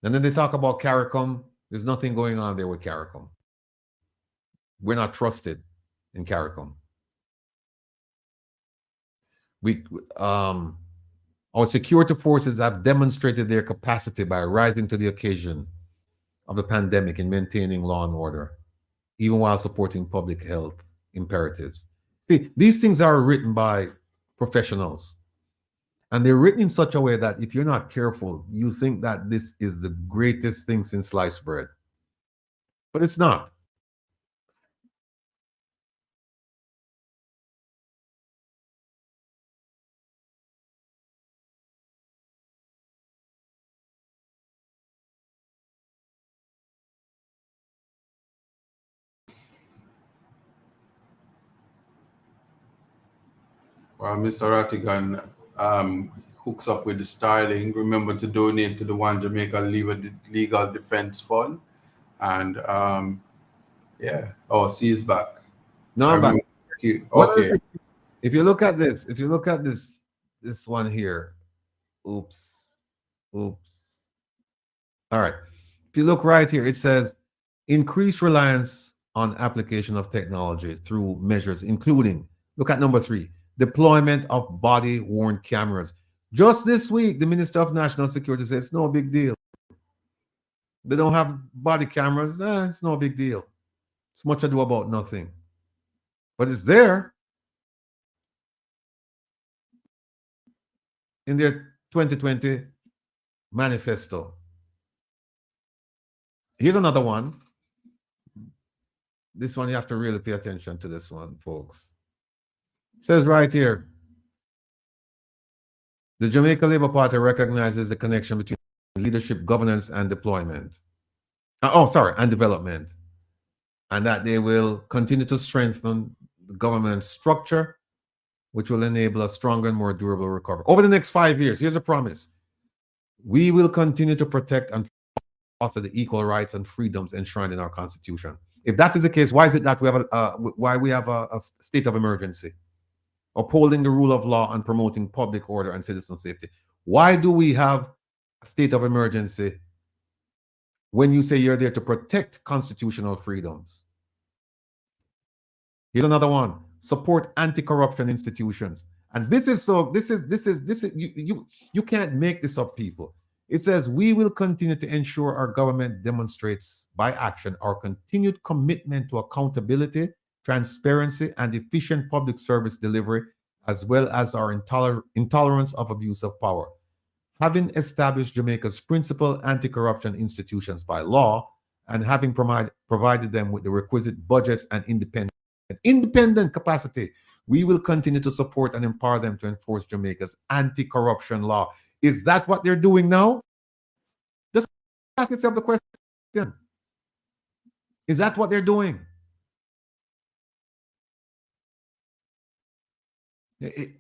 And then they talk about CARICOM. There's nothing going on there with CARICOM. We're not trusted in CARICOM. Our security forces have demonstrated their capacity by rising to the occasion of the pandemic in maintaining law and order, even while supporting public health imperatives. See, these things are written by professionals, and they're written in such a way that if you're not careful, you think that this is the greatest thing since sliced bread. But it's not. Well, Mr. Rattigan hooks up with the styling. Remember to donate to the One Jamaica Legal Defense Fund. And yeah, oh, she's back. No, I'm back. Okay. If you look at this, this one here, oops. All right. If you look right here, it says increased reliance on application of technology through measures, including, look at number 3, deployment of body-worn cameras. Just this week, the Minister of National Security said it's no big deal. They don't have body cameras. Nah, it's no big deal. It's much ado about nothing. But it's there in their 2020 manifesto. Here's another one. This one, you have to really pay attention to this one, folks. It says right here, the Jamaica Labour Party recognizes the connection between leadership, governance, and deployment. And development. And that they will continue to strengthen the government structure, which will enable a stronger and more durable recovery. Over the next 5 years, here's a promise. We will continue to protect and foster the equal rights and freedoms enshrined in our Constitution. If that is the case, why is it that we have a state of emergency? Upholding the rule of law and promoting public order and citizen safety. Why do we have a state of emergency when you say you're there to protect constitutional freedoms? Here's another one. Support anti-corruption institutions. And you can't make this up, people. It says we will continue to ensure our government demonstrates by action our continued commitment to accountability, transparency, and efficient public service delivery, as well as our intolerance of abuse of power. Having established Jamaica's principal anti-corruption institutions by law, and having provided them with the requisite budgets and independent capacity, we will continue to support and empower them to enforce Jamaica's anti-corruption law. Is that what they're doing now? Just ask yourself the question. Is that what they're doing?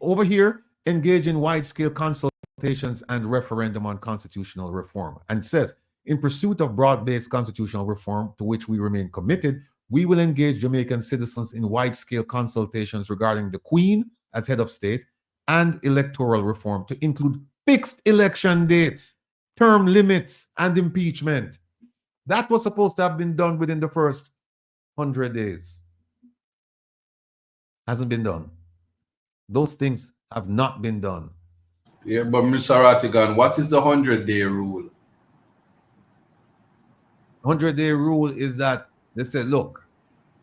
Over here, engage in wide-scale consultations and referendum on constitutional reform. And says, in pursuit of broad-based constitutional reform to which we remain committed, we will engage Jamaican citizens in wide-scale consultations regarding the Queen as head of state and electoral reform to include fixed election dates, term limits, and impeachment. That was supposed to have been done within the first 100 days. Hasn't been done. Those things have not been done. Yeah, but Mr. Rattigan, what is the 100-day rule? 100-day rule is that they said, look,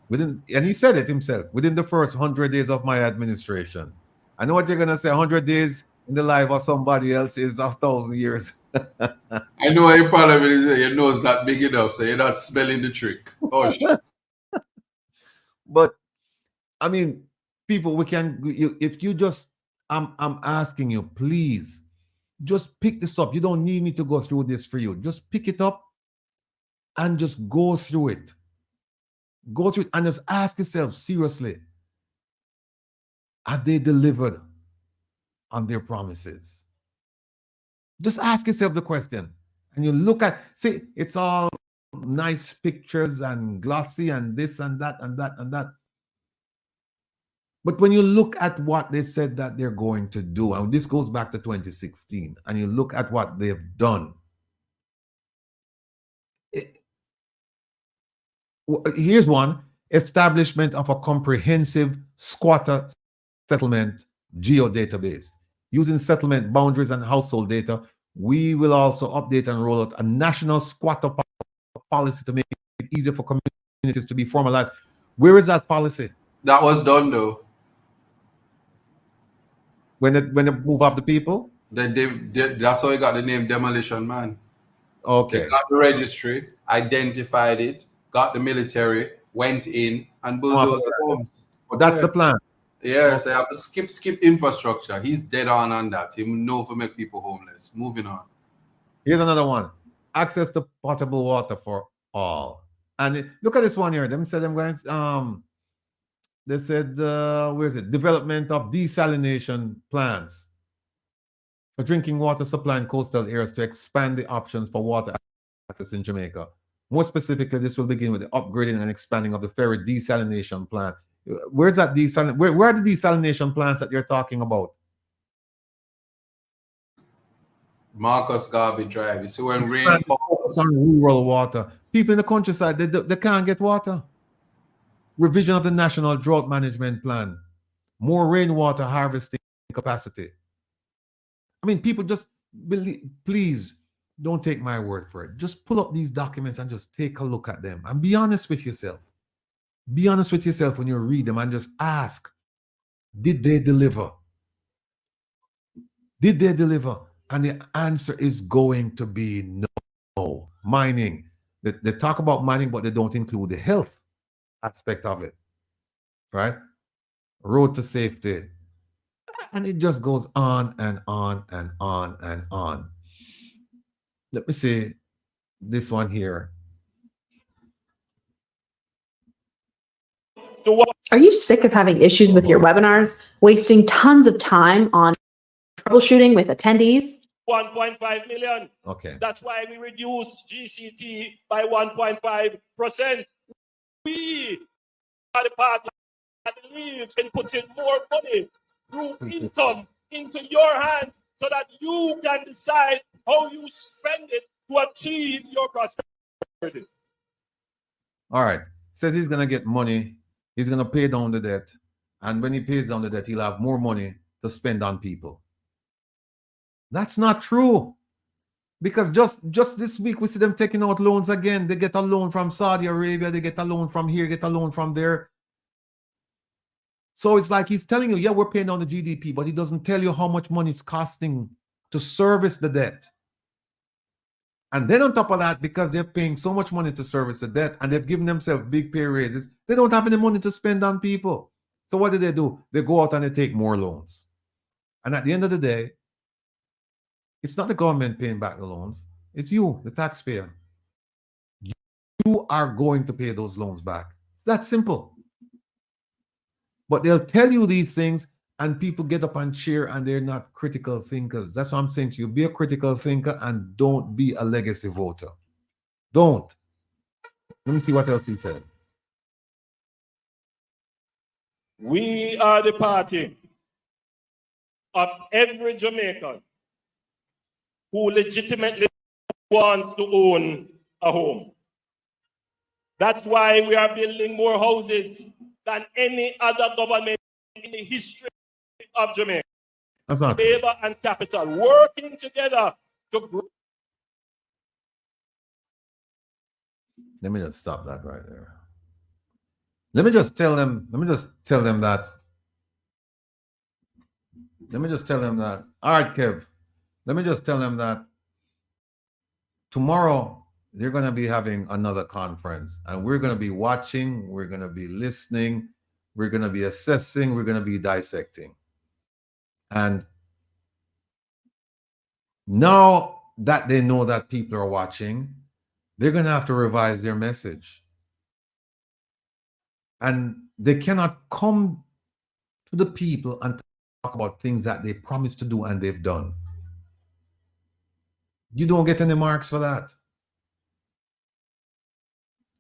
and he said it himself, within the first 100 days of my administration. I know what you're going to say, 100 days in the life of somebody else is 1,000 years. I know your problem is your nose not big enough, so you're not smelling the trick. Oh, shit. But, I mean, people, if you just, I'm asking you, please, just pick this up. You don't need me to go through this for you. Just pick it up and just go through it. Go through it and just ask yourself seriously, have they delivered on their promises? Just ask yourself the question. And you look at, see, it's all nice pictures and glossy and this and that and that and that. But when you look at what they said that they're going to do, and this goes back to 2016, and you look at what they've done, here's one: establishment of a comprehensive squatter settlement geodatabase. using settlement boundaries and household data. We will also update and roll out a national squatter policy to make it easier for communities to be formalized. Where is that policy? That was done though. When they move off the people? That's how we got the name Demolition Man. Okay. They got the registry, identified it, got the military, went in and bulldozed the homes. Well, that's the plan. Yes, I have to skip infrastructure. He's dead on that. He know for make people homeless. Moving on. Here's another one. Access to potable water for all. And look at this one here. Them said them going. They said, where is it? Development of desalination plants for drinking water supply in coastal areas to expand the options for water access in Jamaica. More specifically, this will begin with the upgrading and expanding of the ferry desalination plant. Where's that desalination? Where are the desalination plants that you're talking about? Marcus Garvey Drive. You see when rain falls on rural water, people in the countryside they can't get water. Revision of the National Drought Management Plan, more rainwater harvesting capacity. I mean, people just please don't take my word for it. Just pull up these documents and just take a look at them and be honest with yourself. Be honest with yourself when you read them and just ask, did they deliver? Did they deliver? And the answer is going to be no. Mining. They talk about mining, but they don't include the health aspect of it. Right? Road to safety. And it just goes on and on and on and on. Let me see this one here. Are you sick of having issues with your webinars, wasting tons of time on troubleshooting with attendees? 1.5 million. Okay. That's why we reduced GCT by 1.5%. We are the party that believes in putting more money through income into your hands so that you can decide how you spend it to achieve your prosperity. All right. Says he's going to get money. He's going to pay down the debt. And when he pays down the debt, he'll have more money to spend on people. That's not true. Because just this week, we see them taking out loans again. They get a loan from Saudi Arabia. They get a loan from here, get a loan from there. So it's like he's telling you, yeah, we're paying down the GDP, but he doesn't tell you how much money it's costing to service the debt. And then on top of that, because they're paying so much money to service the debt and they've given themselves big pay raises, they don't have any money to spend on people. So what do? They go out and they take more loans. And at the end of the day, it's not the government paying back the loans. It's you, the taxpayer. You are going to pay those loans back. That's simple. But they'll tell you these things and people get up and cheer and they're not critical thinkers. That's what I'm saying to you. Be a critical thinker and don't be a legacy voter. Don't. Let me see what else he said. We are the party of every Jamaican who legitimately wants to own a home. That's why we are building more houses than any other government in the history of Jamaica. That's not Labor and capital working together to grow. Let me just stop that right there. Let me just tell them that. All right, Kev. Let me just tell them that tomorrow they're going to be having another conference and we're going to be watching, we're going to be listening, we're going to be assessing, we're going to be dissecting. And now that they know that people are watching, they're going to have to revise their message. And they cannot come to the people and talk about things that they promised to do and they've done. You don't get any marks for that.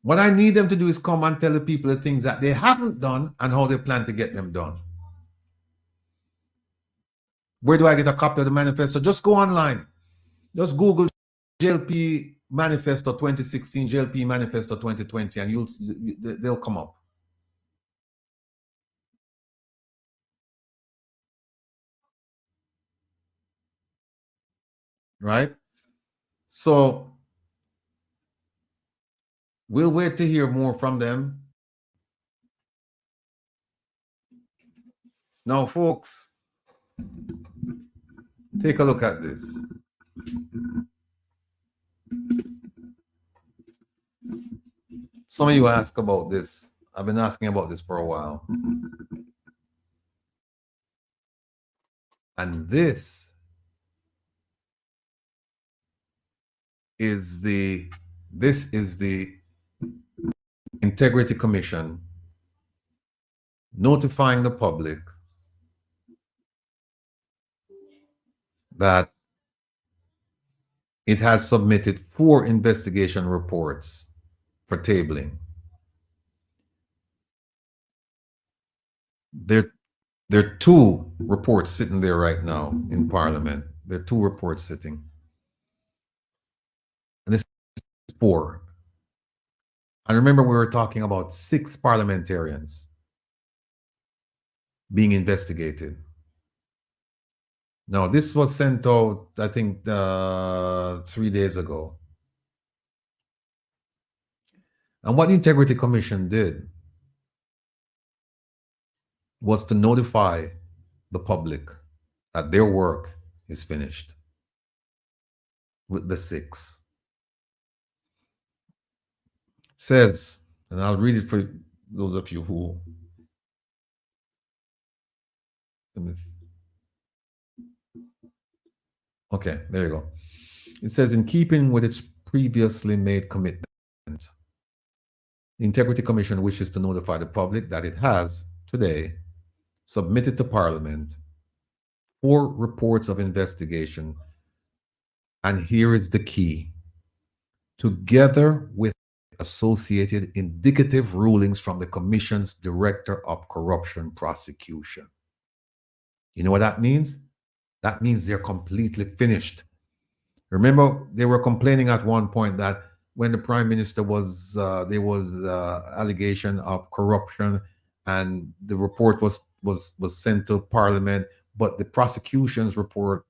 What I need them to do is come and tell the people the things that they haven't done and how they plan to get them done. Where do I get a copy of the manifesto? Just go online. Just Google JLP Manifesto 2016, JLP Manifesto 2020, and they'll come up. right? So we'll wait to hear more from them. Now, folks, take a look at this. Some of you ask about this. I've been asking about this for a while. And this is the Integrity Commission notifying the public that it has submitted 4 investigation reports for tabling. There are 2 reports sitting there right now in Parliament. There are 2 reports sitting. And this is 4. And remember, we were talking about 6 parliamentarians being investigated. Now, this was sent out, I think, 3 days ago. And what the Integrity Commission did was to notify the public that their work is finished with the 6. It says, and I'll read it for those of you who... Okay, there you go. It says, in keeping with its previously made commitment, the Integrity Commission wishes to notify the public that it has today submitted to Parliament 4 reports of investigation, and here is the key, together with associated indicative rulings from the Commission's Director of Corruption Prosecution. You know what that means? That means they're completely finished. Remember, they were complaining at one point that when the Prime Minister was, there was allegation of corruption, and the report was sent to Parliament, but the prosecutor's report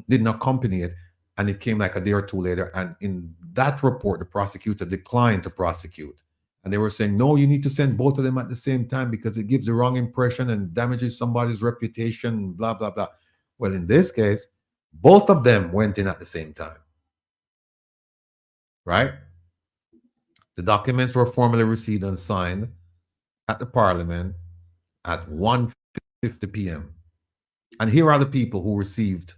didn't accompany it, and it came like a day or 2 later. And in that report, the prosecutor declined to prosecute. And they were saying, no, you need to send both of them at the same time because it gives the wrong impression and damages somebody's reputation, blah, blah, blah. Well, in this case, both of them went in at the same time. Right? The documents were formally received and signed at the Parliament at 1:50 p.m. And here are the people who received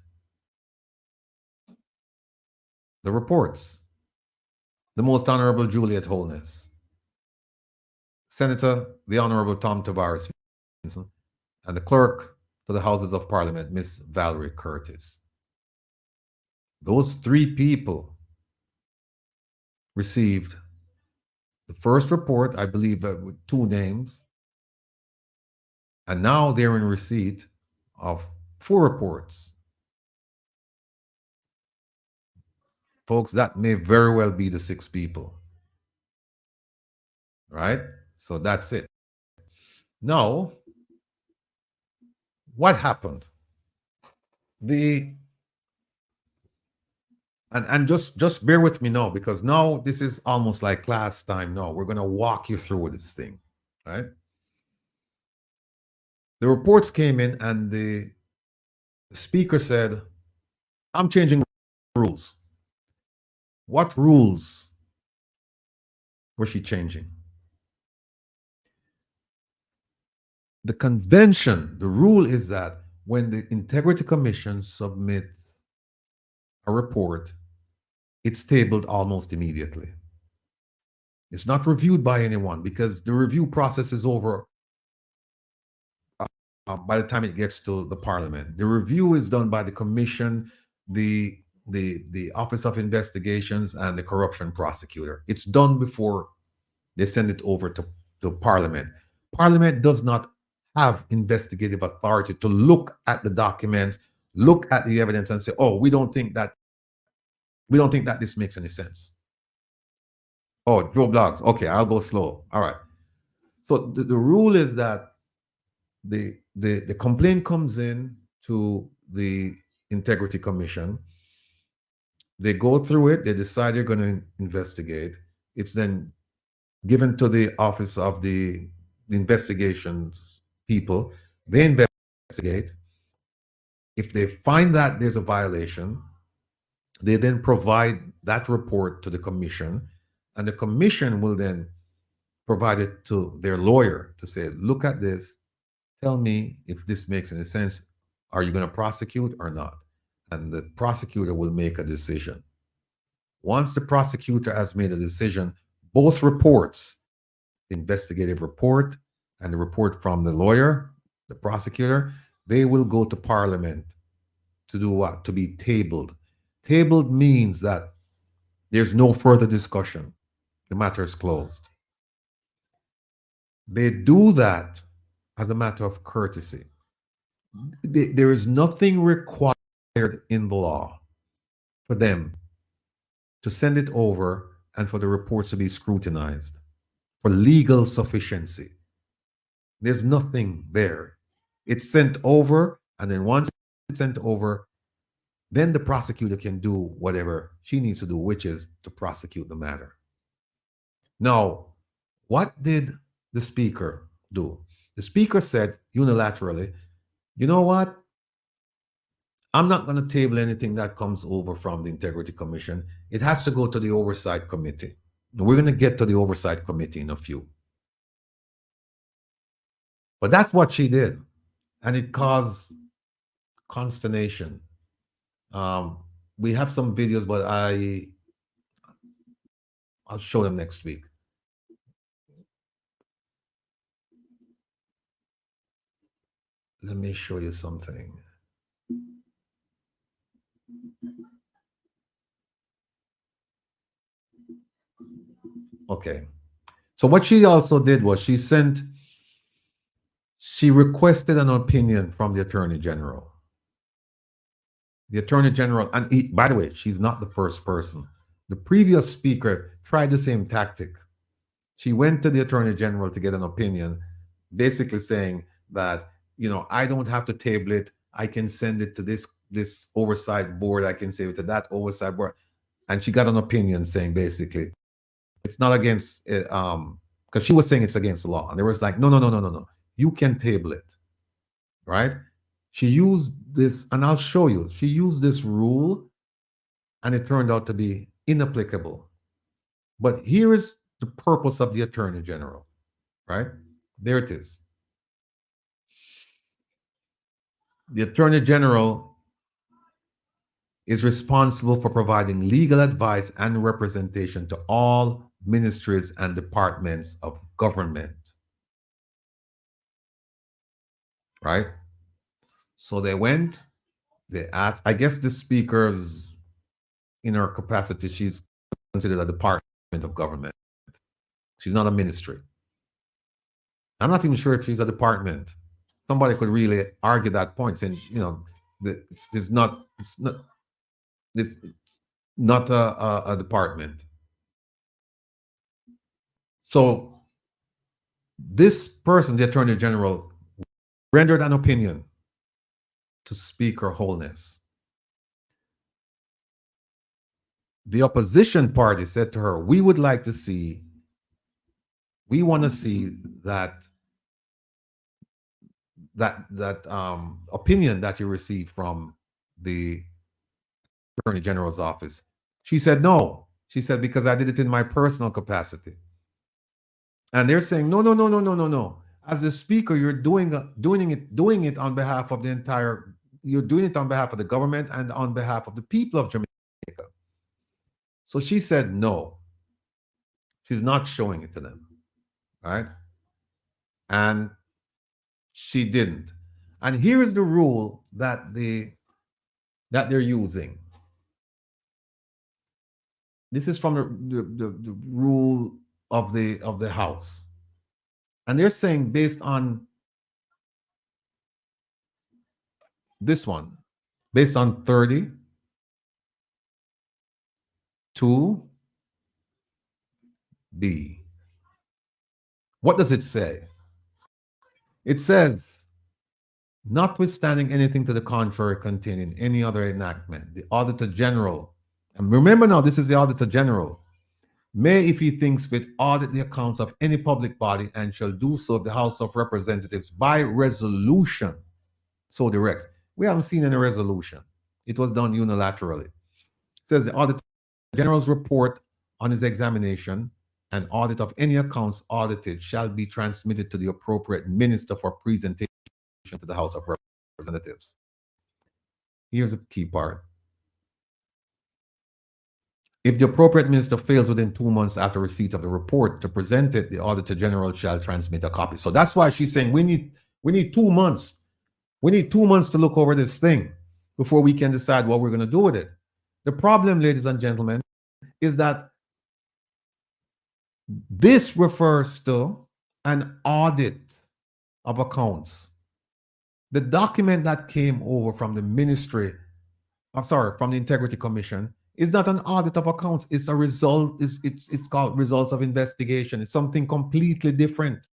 the reports. The Most Honorable Juliet Holness, Senator the Honorable Tom Tavares, and the Clerk to the Houses of Parliament, Miss Valerie Curtis. Those 3 people received the first report, I believe, with 2 names, and now they're in receipt of 4 reports. Folks, that may very well be the 6 people. Right? So that's it. Now, what happened? And just bear with me now, because now this is almost like class time now. We're going to walk you through this thing, right? The reports came in and the speaker said, I'm changing rules. What rules was she changing? The convention, the rule is that when the Integrity Commission submits a report, it's tabled almost immediately. It's not reviewed by anyone because the review process is over by the time it gets to the Parliament. The review is done by the Commission, the Office of Investigations, and the Corruption Prosecutor. It's done before they send it over to Parliament. Parliament does not have investigative authority to look at the documents, look at the evidence, and say, "Oh, we don't think that this makes any sense." Oh, Joe Blogs. Okay, I'll go slow. All right. So the rule is that the complaint comes in to the Integrity Commission. They go through it, they decide they're going to investigate. It's then given to the Office of the Investigations people. They investigate. If they find that there's a violation, they then provide that report to the commission, and the commission will then provide it to their lawyer to say, look at this, tell me if this makes any sense. Are you going to prosecute or not? And the prosecutor will make a decision. Once the prosecutor has made a decision, both reports, the investigative report and the report from the lawyer, the prosecutor, they will go to Parliament to do what? To be tabled. Tabled means that there's no further discussion. The matter is closed. They do that as a matter of courtesy. There is nothing required in the law for them to send it over and for the reports to be scrutinized for legal sufficiency. There's nothing there. It's sent over, and then once it's sent over, then the prosecutor can do whatever she needs to do, which is to prosecute the matter. Now, what did the speaker do? The speaker said unilaterally, you know what? I'm not going to table anything that comes over from the Integrity Commission. It has to go to the Oversight Committee. We're going to get to the Oversight Committee in a few. But that's what she did. And it caused consternation. We have some videos, but I'll show them next week. Let me show you something. Okay. So what she also did was she requested an opinion from the Attorney General. The Attorney General, and by the way, she's not the first person. The previous speaker tried the same tactic. She went to the Attorney General to get an opinion, basically saying that, you know, I don't have to table it. I can send it to this oversight board. I can send it to that oversight board. And she got an opinion saying basically, it's not against, because she was saying it's against the law. And they was like, no. You can table it, right? She used this, and I'll show you. She used this rule, and it turned out to be inapplicable. But here is the purpose of the Attorney General, right? There it is. The Attorney General is responsible for providing legal advice and representation to all ministries and departments of government. Right? So they went, they asked, I guess the speaker's, in her capacity, she's considered a department of government. She's not a ministry. I'm not even sure if she's a department. Somebody could really argue that point, saying, you know, it's not a department. So this person, the Attorney General, rendered an opinion to Speaker Holness. The opposition party said to her, we want to see that opinion that you received from the Attorney General's office. She said no. She said, because I did it in my personal capacity. And they're saying, no. As the speaker, you're doing it on behalf of the entire, you're doing it on behalf of the government and on behalf of the people of Jamaica. So she said no. She's not showing it to them, right? And she didn't. And here is the rule that they're using. This is from the rule of the House. And they're saying based on this one, based on 30, 2B. What does it say? It says notwithstanding anything to the contrary contained in any other enactment, the Auditor General, and remember now, this is the Auditor General, may, if he thinks fit, audit the accounts of any public body and shall do so of the House of Representatives by resolution. So directs. We haven't seen any resolution. It was done unilaterally. It says the Auditor General's report on his examination and audit of any accounts audited shall be transmitted to the appropriate minister for presentation to the House of Representatives. Here's the key part. If the appropriate minister fails within 2 months after receipt of the report to present it, the Auditor General shall transmit a copy. So that's why she's saying we need 2 months. We need 2 months to look over this thing before we can decide what we're going to do with it. The problem, ladies and gentlemen, is that this refers to an audit of accounts. The document that came over from the ministry, from the Integrity Commission, is not an audit of accounts. It's a result, it's called results of investigation. It's something completely different.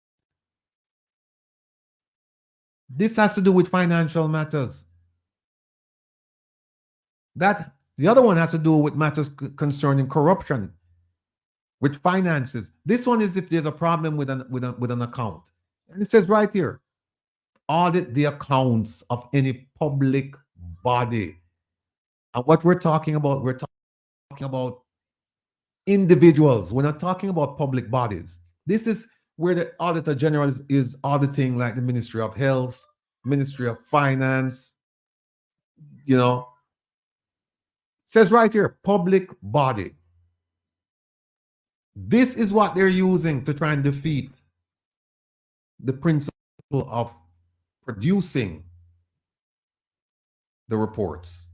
This has to do with financial matters. The other one has to do with matters concerning corruption, with finances. This one is if there's a problem with an account. And it says right here, audit the accounts of any public body. And what we're talking about individuals. We're not talking about public bodies. This is where the Auditor General is auditing, like the Ministry of Health, Ministry of Finance, It says right here, public body. This is what they're using to try and defeat the principle of producing the reports.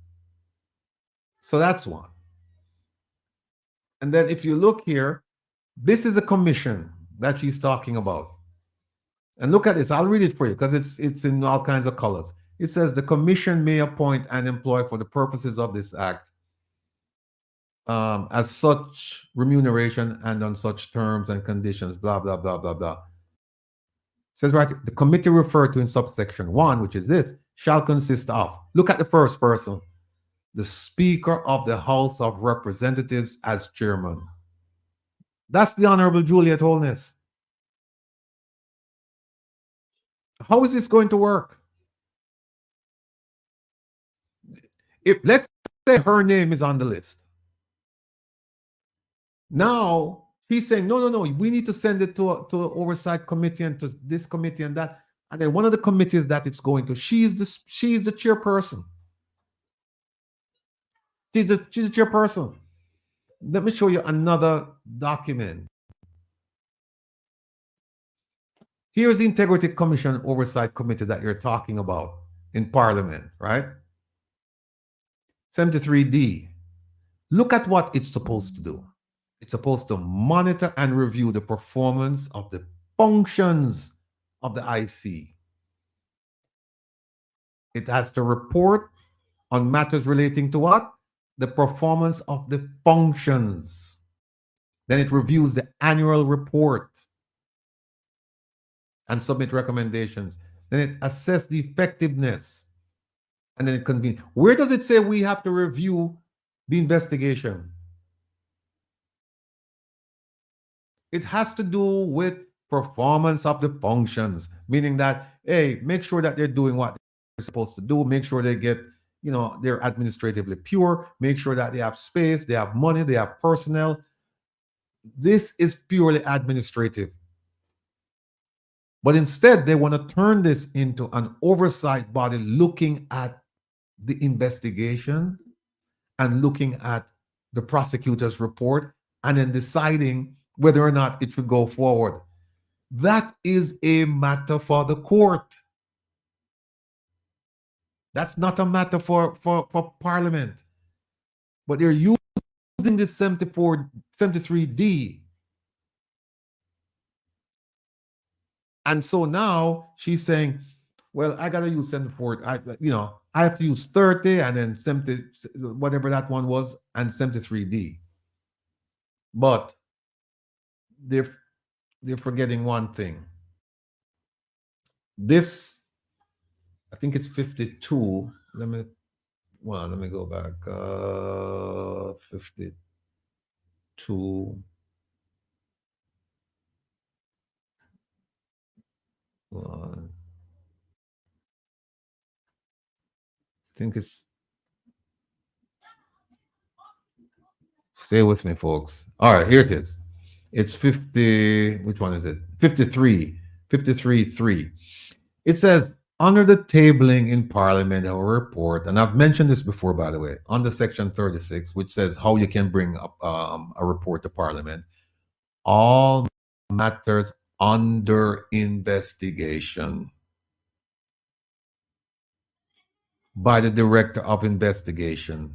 So that's one. And then if you look here, this is a commission that she's talking about. And look at this. I'll read it for you because it's in all kinds of colors. It says the commission may appoint and employ for the purposes of this act as such remuneration and on such terms and conditions, blah, blah, blah, blah, blah. It says right, the committee referred to in subsection 1, which is this, shall consist of, look at the first person, the Speaker of the House of Representatives as chairman. That's the Honorable Juliet Holness. How is this going to work? If let's say her name is on the list. Now she's saying, no, we need to send it to an oversight committee and to this committee and that. And then one of the committees that it's going to, she's the chairperson. She's the chairperson. Let me show you another document. Here's the Integrity Commission Oversight Committee that you're talking about in Parliament, right? 73D. Look at what it's supposed to do. It's supposed to monitor and review the performance of the functions of the IC. It has to report on matters relating to what? The performance of the functions. Then it reviews the annual report and submit recommendations. Then it assesses the effectiveness. And then it convenes. Where does it say we have to review the investigation? It has to do with performance of the functions, meaning that, hey, make sure that they're doing what they're supposed to do, make sure they get, they're administratively pure, make sure that they have space, they have money, they have personnel. This is purely administrative. But instead, they want to turn this into an oversight body looking at the investigation and looking at the prosecutor's report and then deciding whether or not it should go forward. That is a matter for the court. That's not a matter for Parliament. But they're using this 73D. And so now she's saying, well, I got to use 74. I have to use 30 and then 70, whatever that one was, and 73D. But they're forgetting one thing. This think it's 52. Let me go back. 52. I think it's. Stay with me, folks. All right, here it is. It's 50. Which one is it? 53. 53.3. It says, under the tabling in Parliament of a report, and I've mentioned this before, by the way, under Section 36, which says how you can bring up a report to Parliament, all matters under investigation by the Director of Investigation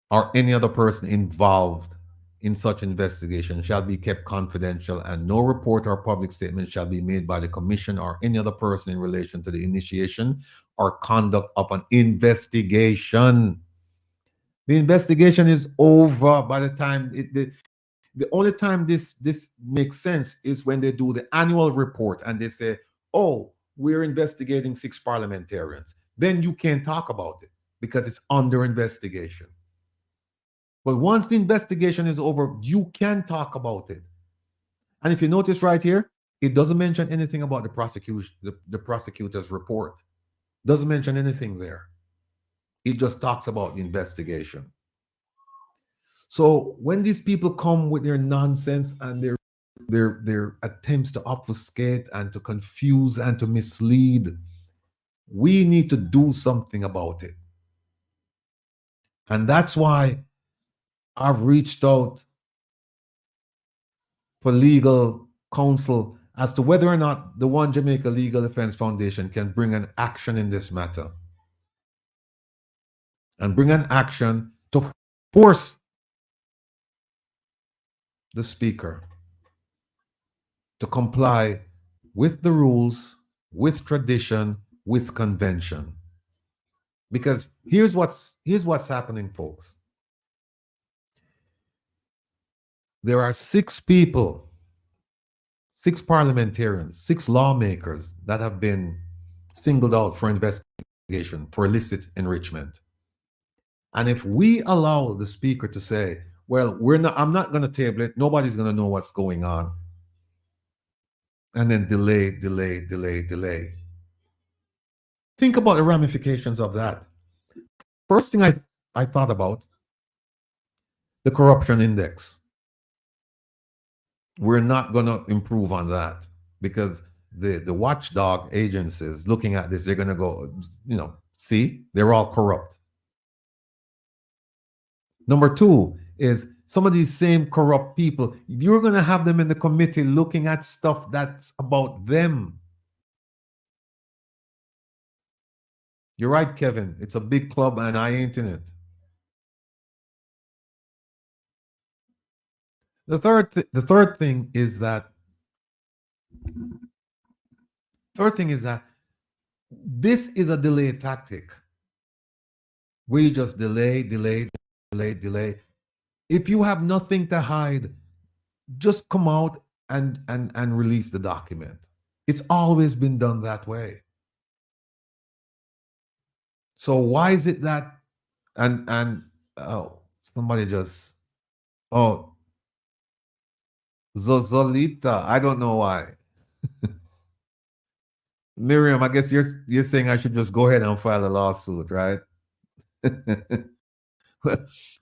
or any other person involved in such investigation shall be kept confidential, and no report or public statement shall be made by the Commission or any other person in relation to the initiation or conduct of an investigation. The investigation is over by the time the only time this makes sense is when they do the annual report and they say, oh, we're investigating 6 parliamentarians. Then you can't talk about it because it's under investigation. But once the investigation is over, you can talk about it. And if you notice right here, it doesn't mention anything about the prosecution, the prosecutor's report. Doesn't mention anything there. It just talks about the investigation. So when these people come with their nonsense and their attempts to obfuscate and to confuse and to mislead, we need to do something about it. And that's why I've reached out for legal counsel as to whether or not the One Jamaica Legal Defense Foundation can bring an action in this matter. And bring an action to force the Speaker to comply with the rules, with tradition, with convention. Because here's what's happening, folks. There are 6 people, 6 parliamentarians, 6 lawmakers that have been singled out for investigation for illicit enrichment. And if we allow the Speaker to say, well, I'm not going to table it, nobody's going to know what's going on, and then delay. Think about the ramifications of that. First thing I thought about, the corruption index. We're not going to improve on that because the watchdog agencies looking at this, they're going to go, see, they're all corrupt. Number 2 is some of these same corrupt people, you're going to have them in the committee looking at stuff that's about them. You're right, Kevin. It's a big club and I ain't in it. The third thing is that this is a delay tactic. We just delay. If you have nothing to hide, just come out and release the document. It's always been done that way. So why is it that somebody just Zolita, I don't know why. Miriam, I guess you're saying I should just go ahead and file a lawsuit, right? We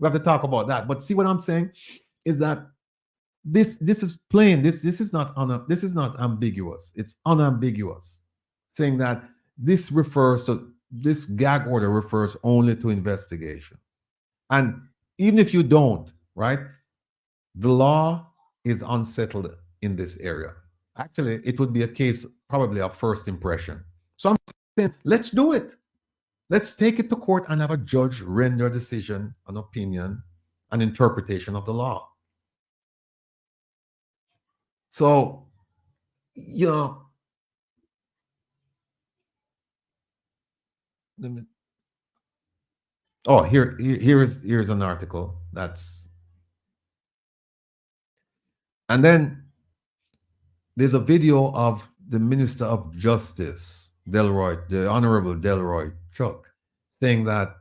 have to talk about that. But see what I'm saying is that this is plain. This is not ambiguous. It's unambiguous, saying that this gag order refers only to investigation. And even if you don't, right, the law is unsettled in this area. Actually, it would be a case probably of first impression. So I'm saying, let's do it. Let's take it to court and have a judge render a decision, an opinion, an interpretation of the law. So, here's an article and then there's a video of the Minister of Justice, Delroy, the Honorable Delroy Chuck, saying that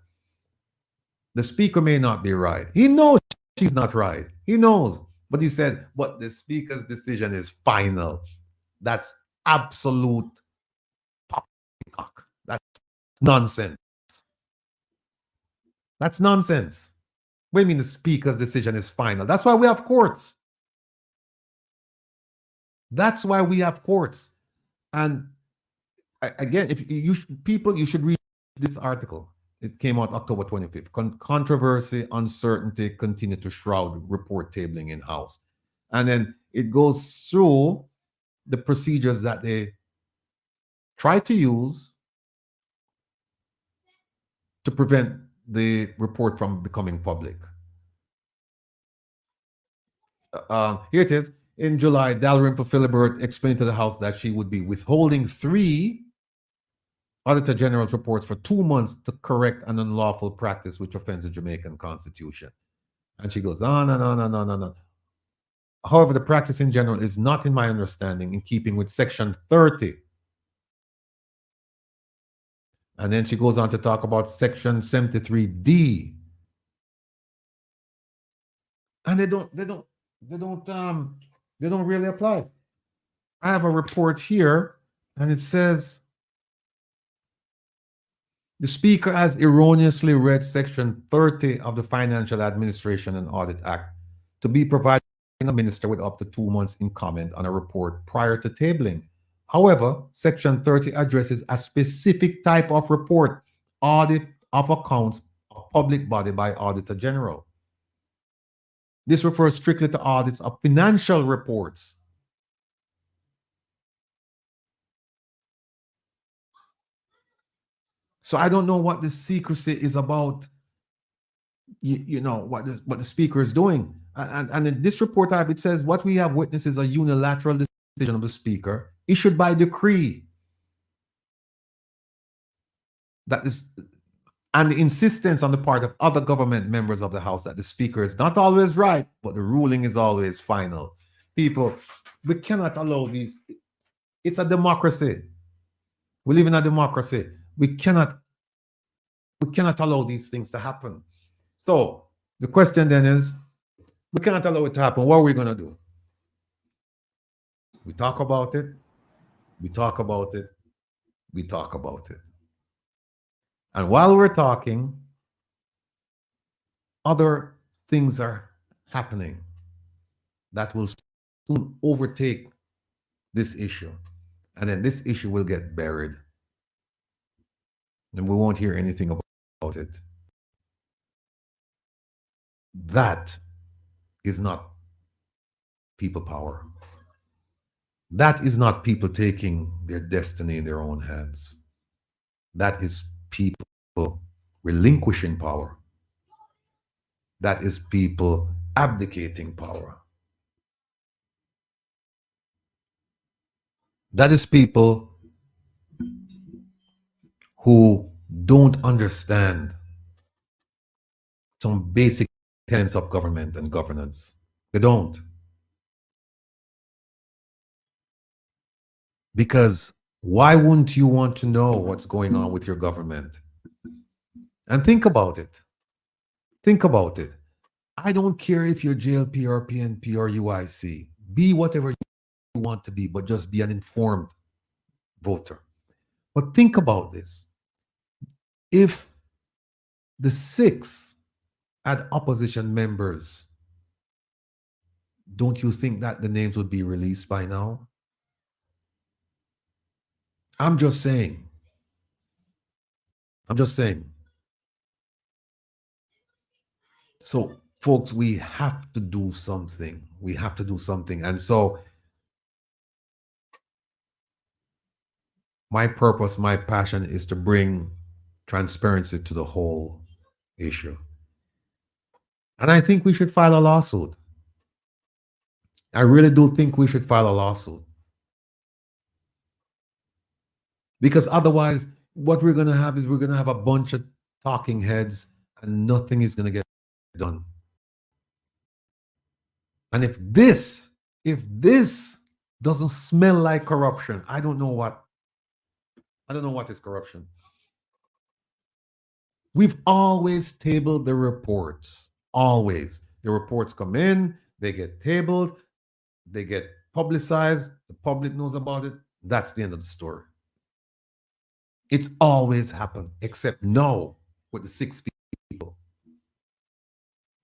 the speaker may not be right. He knows she's not right. He knows. But he said, but the speaker's decision is final. That's absolute poppycock. That's nonsense. That's nonsense. What do you mean the speaker's decision is final? That's why we have courts. That's why we have courts. And again, if you people, you should read this article. It came out October 25th. Controversy, uncertainty continue to shroud report tabling in house. And then it goes through the procedures that they try to use to prevent the report from becoming public. Here it is. In July, Dalrymple Philibert explained to the House that she would be withholding 3 Auditor General's reports for 2 months to correct an unlawful practice which offends the Jamaican Constitution. And she goes on and on and on and on. However, the practice in general is not, in my understanding, in keeping with Section 30. And then she goes on to talk about Section 73D. And they don't really apply. I have a report here, and it says the speaker has erroneously read Section 30 of the Financial Administration and Audit Act to be providing a minister with up to 2 months in comment on a report prior to tabling. However, Section 30 addresses a specific type of report, audit of accounts of public body by Auditor General. This refers strictly to audits of financial reports. So I don't know what the secrecy is about, you know, what the speaker is doing. And in this report type, it says what we have witnessed is a unilateral decision of the speaker issued by decree. That is, and the insistence on the part of other government members of the House that the speaker is not always right, but the ruling is always final. People, we cannot allow these. It's a democracy. We live in a democracy. We cannot allow these things to happen. So the question then is, we cannot allow it to happen. What are we going to do? We talk about it. We talk about it. We talk about it. And while we're talking, other things are happening that will soon overtake this issue. And then this issue will get buried. And we won't hear anything about it. That is not people power. That is not people taking their destiny in their own hands. That is people relinquishing power. That is people abdicating power. That is people who don't understand some basic tenets of government and governance. They don't. Because why wouldn't you want to know what's going on with your government? And think about it. Think about it. I don't care if you're JLP or PNP or UIC. Be whatever you want to be, but just be an informed voter. But think about this. If the 6 had opposition members, don't you think that the names would be released by now? I'm just saying. I'm just saying. So, folks, we have to do something. We have to do something. And so, my purpose, my passion is to bring transparency to the whole issue. And I think we should file a lawsuit. I really do think we should file a lawsuit. Because otherwise, what we're going to have is we're going to have a bunch of talking heads and nothing is going to get done. And if this doesn't smell like corruption, I don't know what I don't know what is corruption. We've always tabled the reports. Always. The reports come in, they get tabled, they get publicized, the public knows about it. That's the end of the story. It's always happened, except now with the 6 people.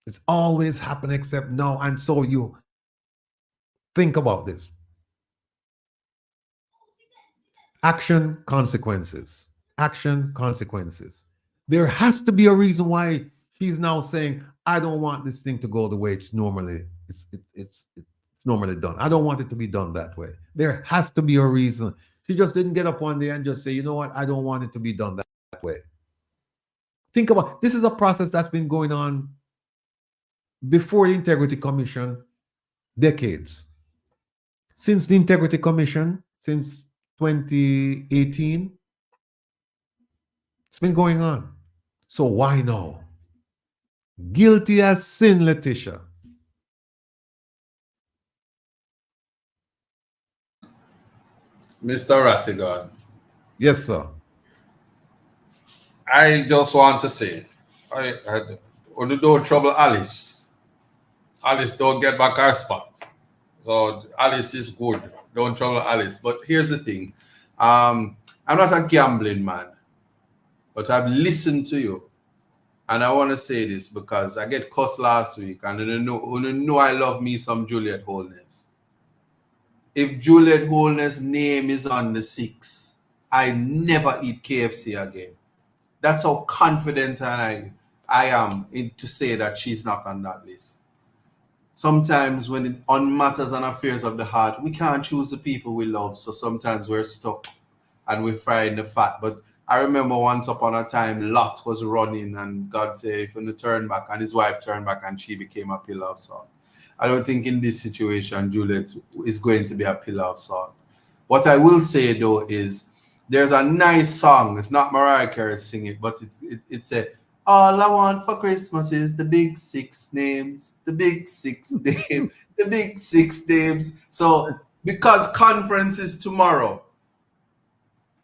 It's always happened except now. And so you think about this. Action, consequences. Action, consequences. There has to be a reason why she's now saying, I don't want this thing to go the way it's normally normally done. I don't want it to be done that way. There has to be a reason. She just didn't get up one day and just say, you know what, I don't want it to be done that way. Think about this is a process that's been going on before the Integrity Commission, decades. Since the Integrity Commission, since 2018, it's been going on. So why now? Guilty as sin, Letitia. Mr. Rattigan. Yes, sir. I just want to say, I only don't trouble Alice. Alice don't get back her spot. So Alice is good. Don't trouble Alice. But here's the thing. I'm not a gambling man, but I've listened to you. And I want to say this because I get cussed last week, and you know I love me some Juliet Holness. If Juliet Holness' name is on the 6, I never eat KFC again. That's how confident I am to say that she's not on that list. Sometimes when on matters and affairs of the heart, we can't choose the people we love. So sometimes we're stuck and we're frying the fat. But I remember once upon a time, Lot was running and God said, if you turn back, and his wife turned back and she became a pillar of salt. I don't think in this situation, Juliet is going to be a pillar of salt. What I will say though is there's a nice song. It's not Mariah Carey singing it, but it's a all I want for Christmas is the big 6 names, the big 6 names, the big 6 names. So because conference is tomorrow,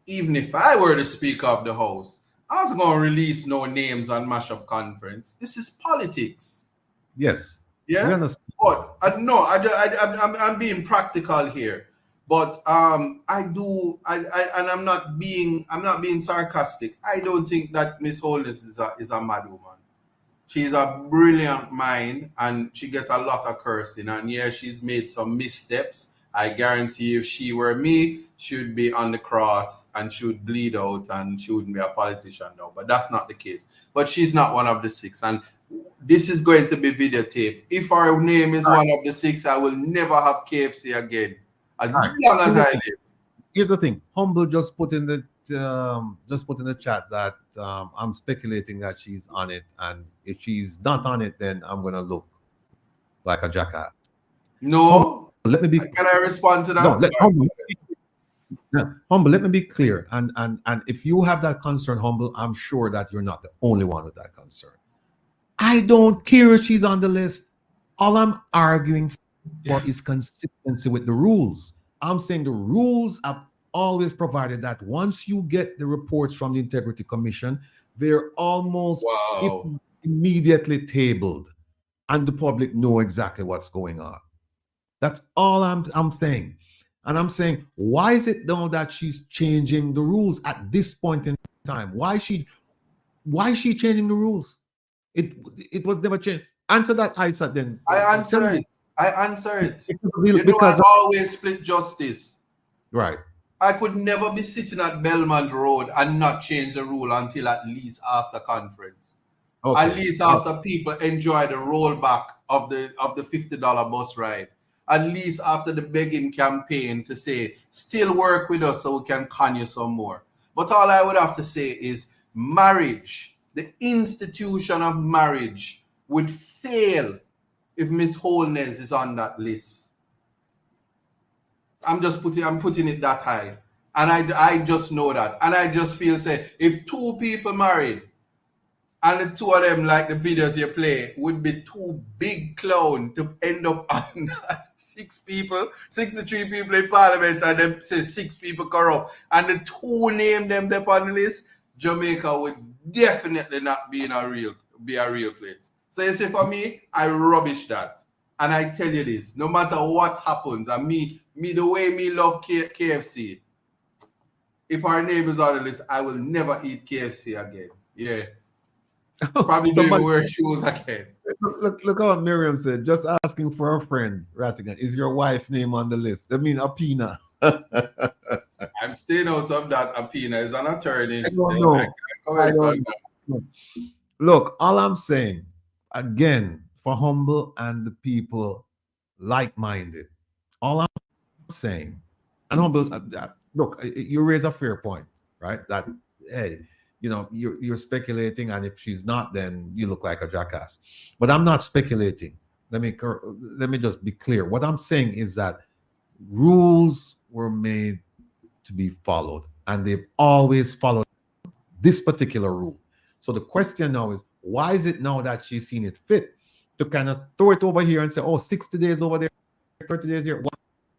even if I were the Speaker of the House, I was going to release no names on Mashup Conference. This is politics. Yes. Yeah. But no, I'm being practical here. But and I'm not being sarcastic. I don't think that Miss Holness is a mad woman. She's a brilliant mind, and she gets a lot of cursing. And yeah, she's made some missteps. I guarantee if she were me, she would be on the cross and she would bleed out and she wouldn't be a politician now. But that's not the case. But she's not one of the 6. And this is going to be videotaped. If her name is one of the 6, I will never have KFC again. As long as I live. Here's the thing. Humble just put in the chat that I'm speculating that she's on it, and if she's not on it, then I'm gonna look like a jackass. No. Let me be. Can I respond to that? No, Humble, let me be clear. And if you have that concern, Humble, I'm sure that you're not the only one with that concern. I don't care if she's on the list. All I'm arguing for is consistency with the rules. I'm saying the rules have always provided that once you get the reports from the Integrity Commission, they're almost immediately tabled, and the public know exactly what's going on. That's all I'm saying. And I'm saying, why is it now that she's changing the rules at this point in time? Why is she changing the rules? It was never changed. Answer that, Isa, then. I answer it. You know, I always split justice. Right. I could never be sitting at Belmont Road and not change the rule until at least after conference. Okay. At least after people enjoy the rollback of the $50 bus ride. At least after the begging campaign to say, still work with us so we can con you some more. But all I would have to say is marriage, the institution of marriage, would fail if Miss Holness is on that list. I'm putting it that high. And I just know that. And I just feel, say, if 2 people married And the two of them, like the videos you play, would be two big clowns to end up on 63 people in parliament, and them say 6 people corrupt. And the two name them on the list, Jamaica would definitely not be a real place. So you see, for me, I rubbish that. And I tell you this, no matter what happens, and me the way me love KFC, if our name is on the list, I will never eat KFC again. Yeah. Probably don't even wear shoes again. Look how Miriam said, just asking for a friend, Rattigan. Is your wife's name on the list? I mean, Apina. I'm staying out of that. Apina is an attorney. I don't know. Look, all I'm saying, again, for humble and the people like-minded, all I'm saying, and humble, look, you raise a fair point, right? That, hey, you know, you're speculating, and if she's not, then you look like a jackass. But I'm not speculating. Let me just be clear. What I'm saying is that rules were made to be followed, and they've always followed this particular rule. So the question now is, why is it now that she's seen it fit to kind of throw it over here and say, oh, 60 days over there, 30 days here,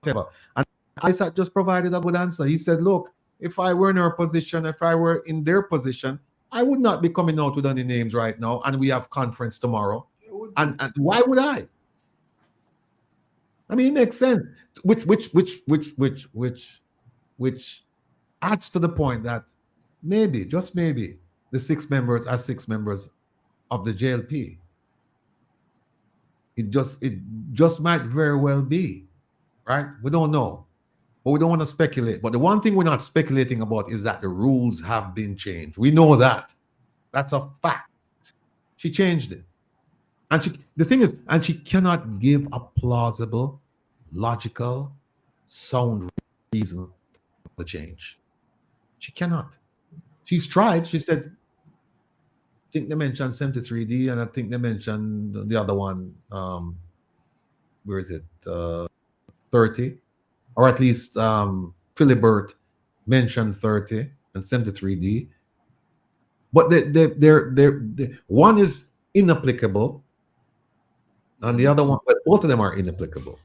whatever? And Isaac just provided a good answer. He said, look, if I were in her position, if I were in their position, I would not be coming out with any names right now, and we have conference tomorrow. And why would I? I mean, it makes sense. Which adds to the point that maybe, just maybe, the 6 members are 6 members of the JLP. It just might very well be, right? We don't know. But we don't want to speculate. But the one thing we're not speculating about is that the rules have been changed. We know that. That's a fact. She changed it. And the thing is, and she cannot give a plausible, logical, sound reason for the change. She cannot. She's tried. She said, I think they mentioned 73D, and I think they mentioned the other one, where is it? 30. Or at least Philibert mentioned 30 and 73D. But one is inapplicable, and the other one, but both of them are inapplicable.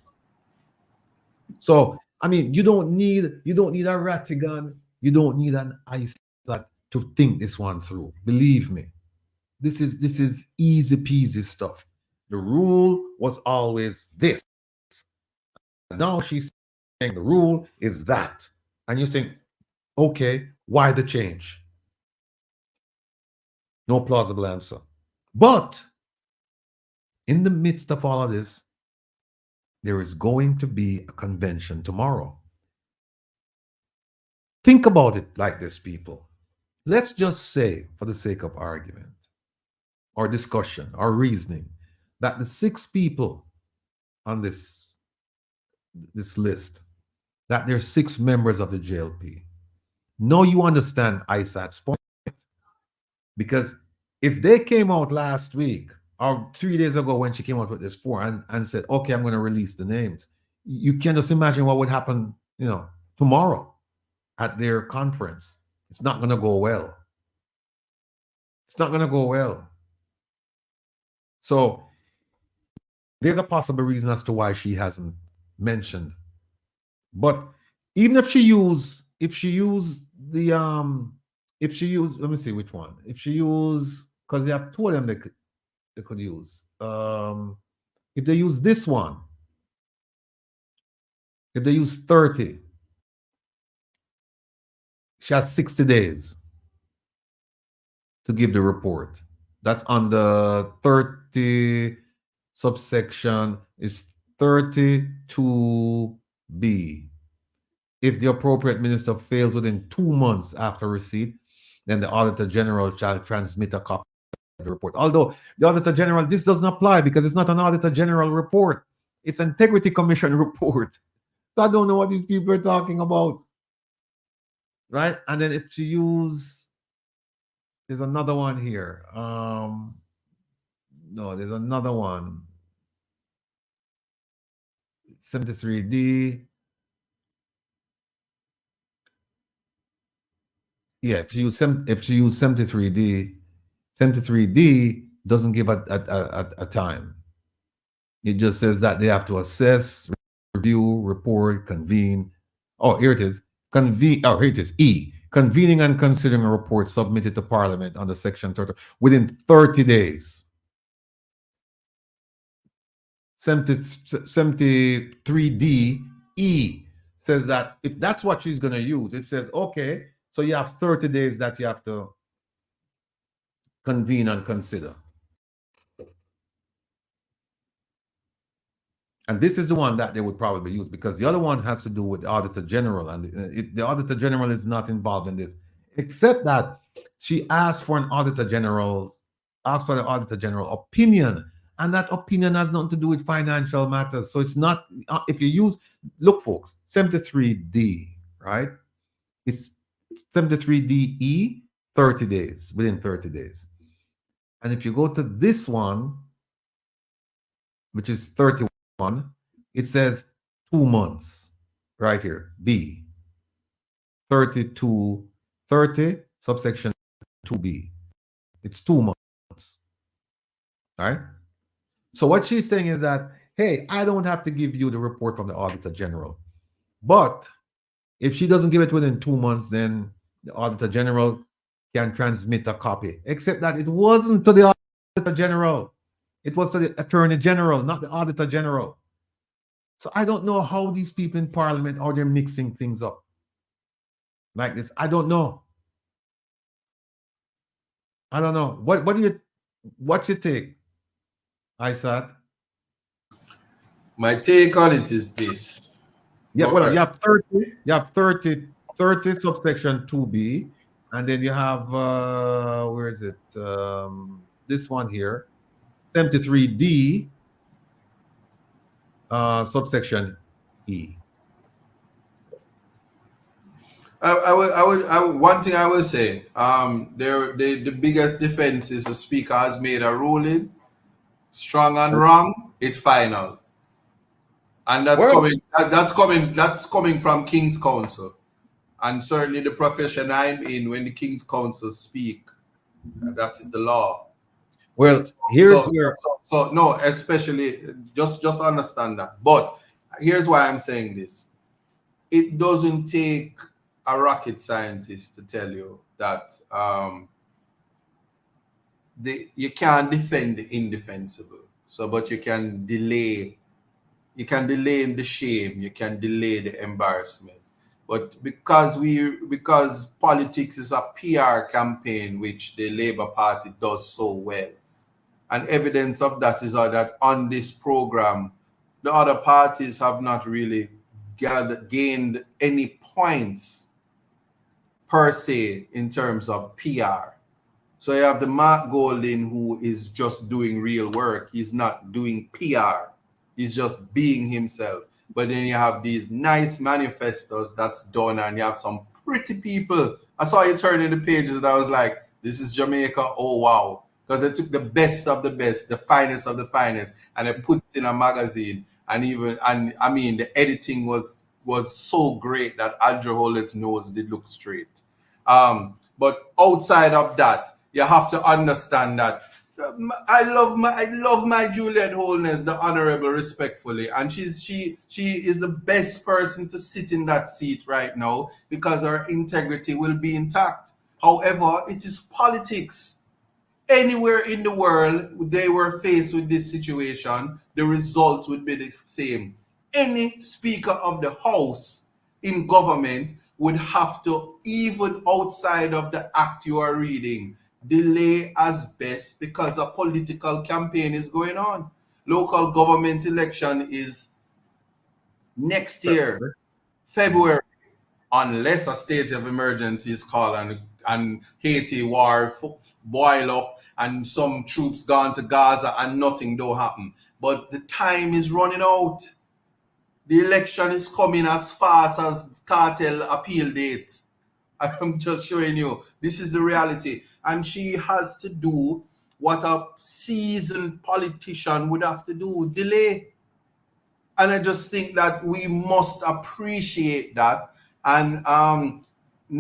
So, I mean, you don't need a Rattigan, you don't need an Isaac to think this one through. Believe me. This is easy peasy stuff. The rule was always this. Now she's saying the rule is that. And you think, okay, why the change? No plausible answer. But in the midst of all of this, there is going to be a convention tomorrow. Think about it like this, people. Let's just say, for the sake of argument, or discussion, or reasoning, that the 6 people on this list, that there's 6 members of the JLP. Now you understand ISAT's point. Because if they came out last week, or 3 days ago when she came out with this 4 and said, okay, I'm going to release the names, you can just imagine what would happen, tomorrow at their conference. It's not going to go well. It's not going to go well. So there's a possible reason as to why she hasn't mentioned. But even if she used let me see which one. If she used, because they have 2 of them they could use. If they use this one, if they use 30, she has 60 days to give the report. That's on the 30 subsection is 32B. If the appropriate minister fails within 2 months after receipt, then the Auditor General shall transmit a copy of the report. Although the Auditor General, this doesn't apply because it's not an Auditor General report. It's an Integrity Commission report. So I don't know what these people are talking about. Right? And then if you use, there's another one here. No, there's another one. 73D. Yeah, if you use 73D, 73D doesn't give a time. It just says that they have to assess, review, report, convene. Oh, here it is. Convene. Oh, here it is. E. Convening and considering a report submitted to Parliament under Section 30 within 30 days. 73D E says that if that's what she's going to use, it says, okay, so you have 30 days that you have to convene and consider. And this is the one that they would probably use, because the other one has to do with the Auditor General, and the Auditor General is not involved in this, except that she asked for the Auditor General opinion, and that opinion has nothing to do with financial matters. So it's not, if you use, look folks, 73D, right? It's 73DE, 30 days, within 30 days. And if you go to this one, which is 31, it says 2 months right here. B 3230 subsection 2B. It's 2 months. All right. So what she's saying is that, hey, I don't have to give you the report from the Auditor General, but if she doesn't give it within 2 months, then the Auditor General can transmit a copy. Except that it wasn't to the Auditor General. It was to the Attorney General, not the Auditor General. So I don't know how these people in Parliament, how they're mixing things up like this. I don't know. I don't know. What's your take, Isaac? My take on it is this. Yeah, well, you have 30 subsection 2B, and then you have where is it? This one here, 73D subsection E. One thing I will say, the biggest defense is the Speaker has made a ruling, strong and wrong, it's final. And that's coming from King's Counsel. And certainly the profession I'm in, when the King's Counsel speak, that is the law. Well, no, especially just understand that. But here's why I'm saying this. It doesn't take a rocket scientist to tell you that you can't defend the indefensible. So, but you can delay. You can delay in the shame. You can delay the embarrassment. But because politics is a PR campaign, which the Labour Party does so well, and evidence of that is that on this program, the other parties have not really gained any points per se in terms of PR. So you have the Mark Golding, who is just doing real work. He's not doing PR. He's just being himself. But then you have these nice manifestos that's done, and you have some pretty people. I saw you turning the pages and I was like, this is Jamaica. Oh, wow. Because they took the best of the best, the finest of the finest, and they put it in a magazine. And I mean, the editing was so great that Andrew Hollis' nose did look straight. But outside of that, you have to understand that I love my Juliet Holness, the Honorable, respectfully, and she is the best person to sit in that seat right now because her integrity will be intact. However, it is politics. Anywhere in the world they were faced with this situation, the results would be the same. Any Speaker of the House in government would have to, even outside of the act you are reading, delay as best because a political campaign is going on. Local government election is next year, February, unless a state of emergency is called and Haiti war boil up and some troops gone to Gaza and nothing don't happen. But the time is running out. The election is coming as fast as cartel appeal date. I'm just showing you. This is the reality. And she has to do what a seasoned politician would have to do, delay. And I just think that we must appreciate that. And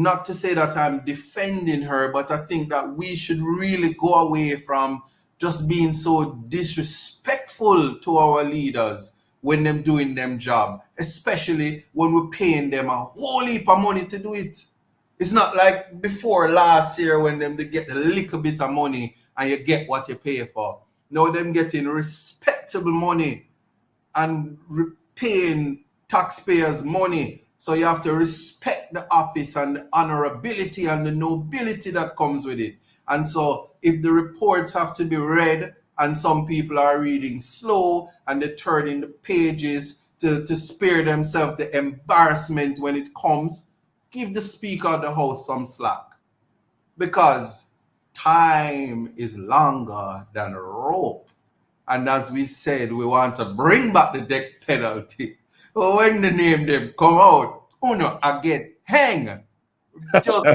not to say that I'm defending her, but I think that we should really go away from just being so disrespectful to our leaders when them doing them job, especially when we're paying them a whole heap of money to do it. It's not like before last year when them they get a little bit of money and you get what you pay for. Now them getting respectable money and paying taxpayers money. So you have to respect the office and the honorability and the nobility that comes with it. And so if the reports have to be read and some people are reading slow and they're turning the pages to spare themselves the embarrassment when it comes, give the Speaker of the House some slack. Because time is longer than rope. And as we said, we want to bring back the death penalty. When the name them come out, I get hang. Just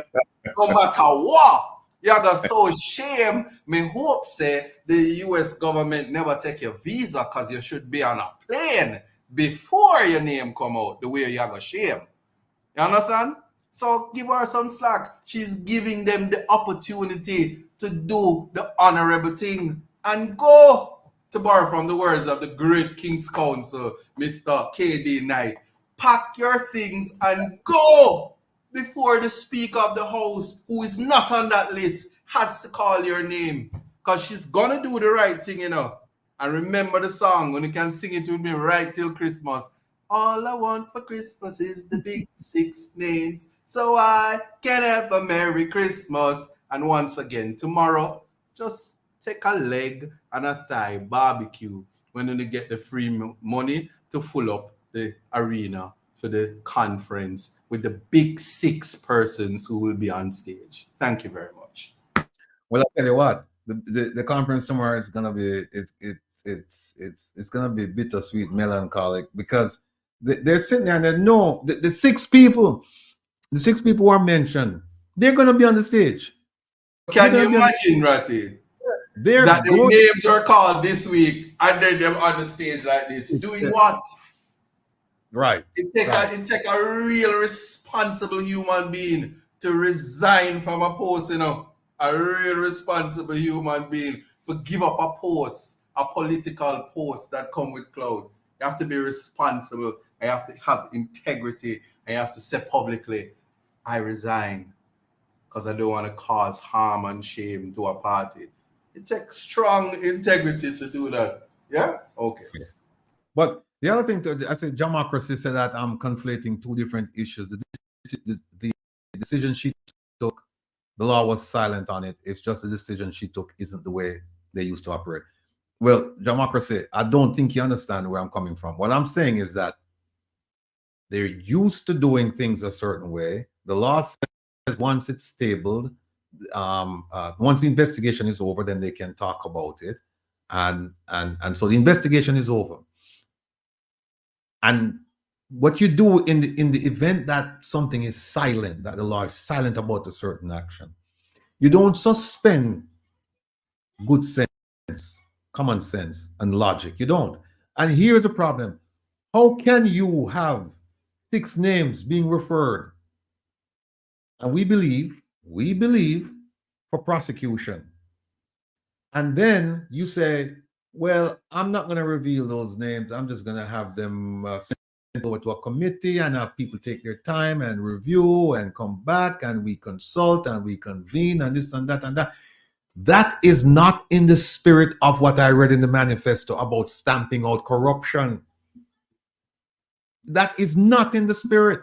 no matter what. You got so shame. Me hope say the US government never take your visa because you should be on a plane before your name come out, the way you got shame. You understand? So give her some slack. She's giving them the opportunity to do the honorable thing and go. To borrow from the words of the great King's Counsel, Mr. K.D. Knight, pack your things and go before the Speaker of the House, who is not on that list, has to call your name. Because she's going to do the right thing, you know. And remember the song, when you can sing it with me right till Christmas. All I want for Christmas is the big 6 names, so I can have a Merry Christmas. And once again, tomorrow, just take a leg and a thigh barbecue when you get the free money to fill up the arena for the conference with the big 6 persons who will be on stage. Thank you very much. Well, I'll tell you what, the conference tomorrow is gonna be it's gonna be bittersweet, melancholic, because they're sitting there and they know the 6 people who are mentioned, they're gonna be on the stage. Can you imagine, Ratty? That the names were called this week and then them on the stage like this. Doing what? Right. It take a real responsible human being to resign from a post, you know. A real responsible human being to give up a post, a political post that come with clout. You have to be responsible. You have to have integrity. And you have to say publicly, I resign because I don't want to cause harm and shame to a party. It takes strong integrity to do that. Yeah? Okay. But the other thing, I said, democracy said that I'm conflating 2 different issues. The decision she took, the law was silent on it. It's just the decision she took isn't the way they used to operate. Well, democracy, I don't think you understand where I'm coming from. What I'm saying is that they're used to doing things a certain way. The law says once it's tabled, once the investigation is over, then they can talk about it, and so the investigation is over. And what you do in the event that something is silent, that the law is silent about a certain action, you don't suspend good sense, common sense, and logic. You don't. And here's the problem: how can you have 6 names being referred, and we believe for prosecution, and then you say, well, I'm not going to reveal those names. I'm just going to have them sent over to a committee and have people take their time and review and come back and we consult and we convene and this and that and that. That is not in the spirit of what I read in the manifesto about stamping out corruption. That is not in the spirit.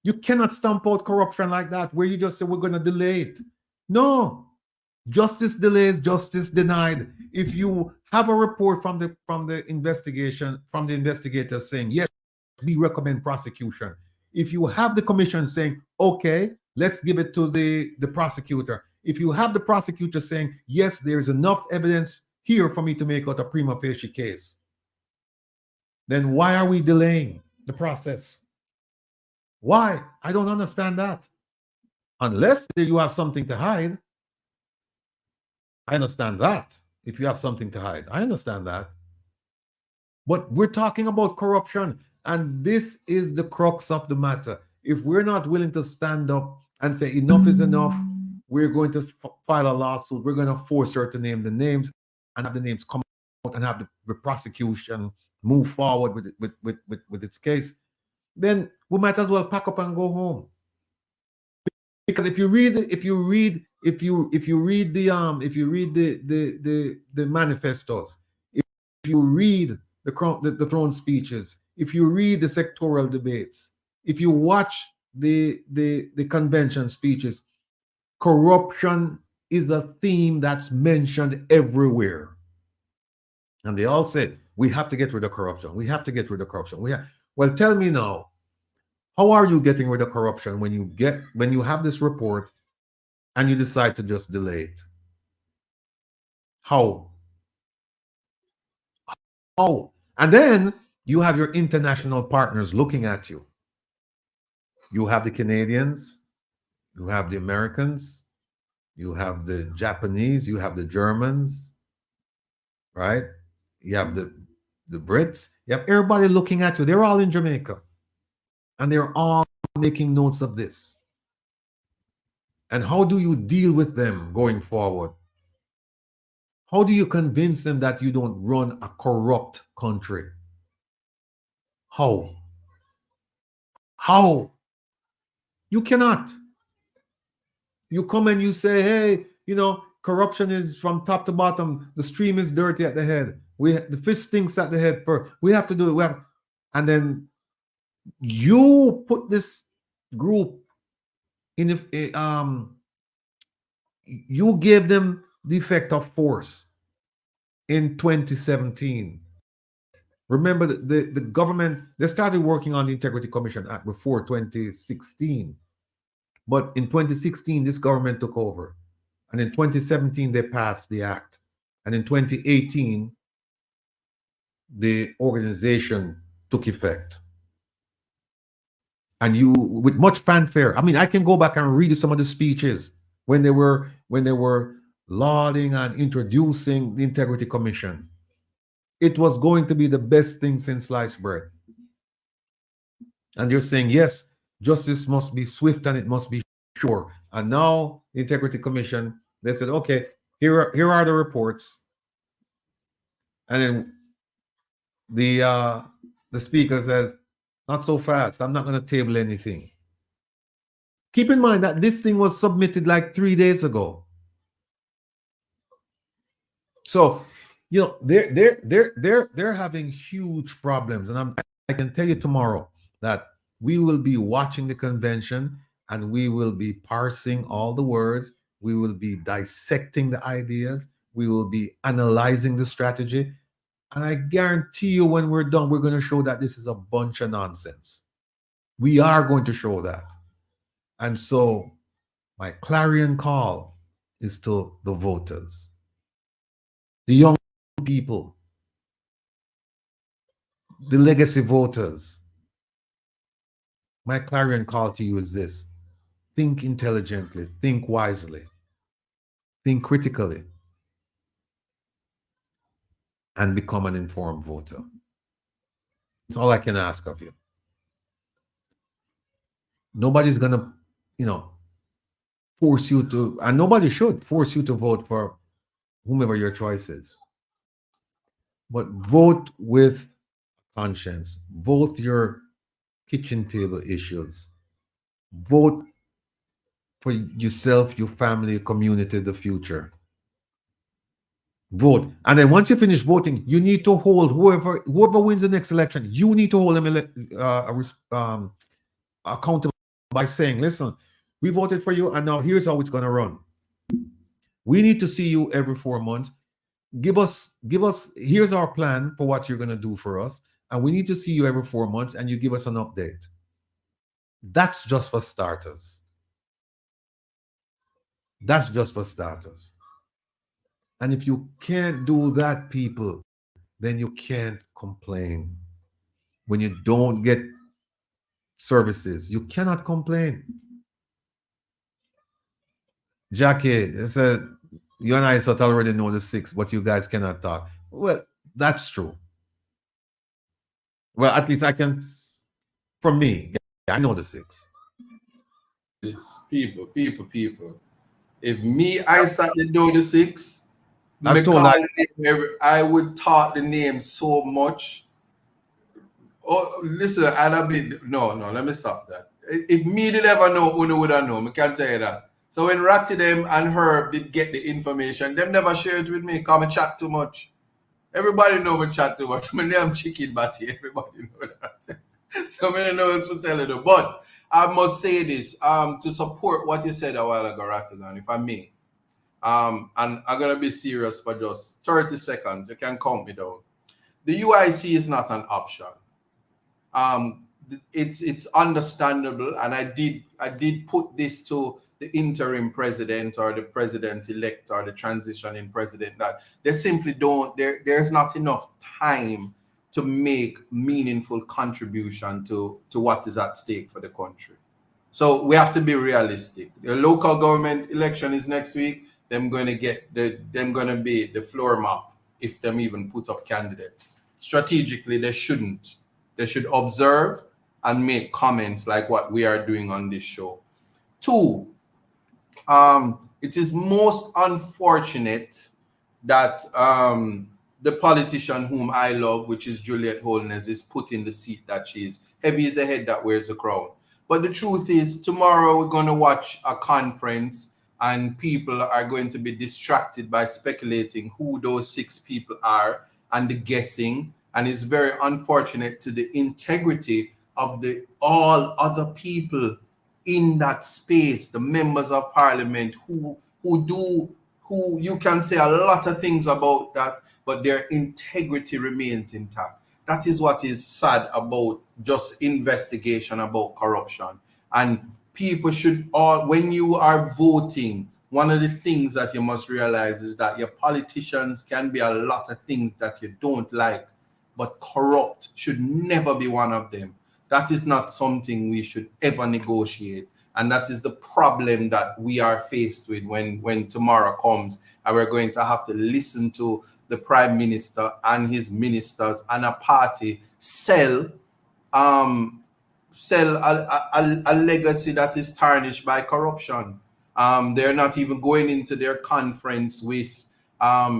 You cannot stamp out corruption like that, where you just say we're going to delay it. No. Justice delays, justice denied. If you have a report from the investigation, from the investigator saying, yes, we recommend prosecution. If you have the commission saying, okay, let's give it to the prosecutor. If you have the prosecutor saying, yes, there's enough evidence here for me to make out a prima facie case, then why are we delaying the process? Why? I don't understand that. Unless you have something to hide. I understand that. If you have something to hide, I understand that. But we're talking about corruption, and this is the crux of the matter. If we're not willing to stand up and say enough is enough. We're going to file a lawsuit. We're going to force her to name the names and have the names come out and have the prosecution move forward with its case. Then we might as well pack up and go home. Because if you read the manifestos, if you read the throne speeches, if you read the sectoral debates, if you watch the convention speeches, corruption is a theme that's mentioned everywhere. And they all said, we have to get rid of corruption. We have to get rid of corruption. Well, tell me now, how are you getting rid of corruption when you have this report and you decide to just delay it? How? And then you have your international partners looking at you. You have the Canadians, you have the Americans, you have the Japanese, you have the Germans, right? You have the Brits, you have everybody looking at you. They're all in Jamaica. And they're all making notes of this. And how do you deal with them going forward? How do you convince them that you don't run a corrupt country? How? You cannot. You come and you say, hey, corruption is from top to bottom. The stream is dirty at the head. The fish stinks at the head first. We have to do it. And then you put this group in you gave them the effect of force in 2017. Remember the government, they started working on the Integrity Commission Act before 2016. But in 2016, this government took over. And in 2017, they passed the act. And in 2018, the organization took effect. And you, with much fanfare, I mean, I can go back and read some of the speeches when they were lauding and introducing the Integrity Commission. It was going to be the best thing since sliced bread. And you're saying, yes, justice must be swift and it must be sure. And now the Integrity Commission, they said, okay, here are the reports. And then the speaker says, not so fast. I'm not going to table anything. Keep in mind that this thing was submitted like 3 days ago. So, they're having huge problems. And I can tell you tomorrow that we will be watching the convention and we will be parsing all the words. We will be dissecting the ideas. We will be analyzing the strategy. And I guarantee you when we're done, we're going to show that this is a bunch of nonsense. We are going to show that. And so my clarion call is to the voters, the young people, the legacy voters. My clarion call to you is this: think intelligently, think wisely, think critically, and become an informed voter. That's all I can ask of you. Nobody's going to, force you to, and nobody should force you to vote for whomever your choice is. But vote with conscience. Vote your kitchen table issues. Vote for yourself, your family, your community, the future. Vote. And then once you finish voting, you need to hold whoever wins the next election, you need to hold them accountable by saying, listen, we voted for you and now here's how it's going to run. We need to see you every 4 months. Give us, here's our plan for what you're going to do for us. And we need to see you every 4 months and you give us an update. That's just for starters. That's just for starters. And if you can't do that, people, then you can't complain. When you don't get services, you cannot complain. Jackie said, you and I sort of already know the 6, but you guys cannot talk. Well, that's true. Well, at least I can, for me, I know the 6. this. People. If me, I sat the door the 6, I would talk the name so much. Oh, listen, no, let me stop that. If me did ever know, Uno would have known. I can't tell you that. So when Rattigan and Herb did get the information, them never share it with me because I chat too much. Everybody know me chat too much. My name Chicken Batty. Everybody know that. So many knows for telling them. But I must say this to support what you said a while ago, Rattigan, if I may. And I'm gonna be serious for just 30 seconds. You can count me down. The UIC is not an option. It's understandable, and I did put this to the interim president or the president-elect or the transitioning president that they simply there's not enough time to make meaningful contribution to what is at stake for the country. So we have to be realistic. The local government election is next week. Them going to be the floor map if them even put up candidates. Strategically, they shouldn't. They should observe and make comments like what we are doing on this show. 2, it is most unfortunate that the politician whom I love, which is Juliet Holness, is put in the seat that she is. Heavy is the head that wears the crown. But the truth is, tomorrow we're going to watch a conference and people are going to be distracted by speculating who those 6 people are and the guessing. And it's very unfortunate to the integrity of all other people in that space, the members of parliament who you can say a lot of things about that, but their integrity remains intact. That is what is sad about just investigation about corruption. And people should when you are voting, one of the things that you must realize is that your politicians can be a lot of things that you don't like, but corrupt should never be one of them. That is not something we should ever negotiate. And that is the problem that we are faced with when tomorrow comes and we're going to have to listen to the Prime Minister and his ministers and a party sell a legacy that is tarnished by corruption. They're not even going into their conference with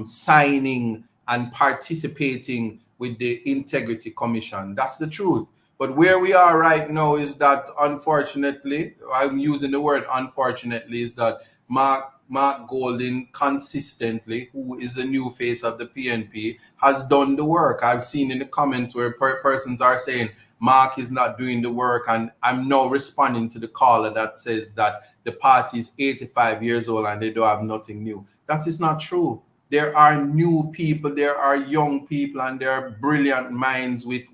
signing and participating with the Integrity Commission. That's the truth. But where we are right now is that, unfortunately, I'm using the word unfortunately, is that Mark Golding consistently, who is the new face of the PNP, has done the work. I've seen in the comments where persons are saying Mark is not doing the work, and I'm now responding to the caller that says that the party is 85 years old and they don't have nothing new. That is not true. There are new people, there are young people, and there are brilliant minds with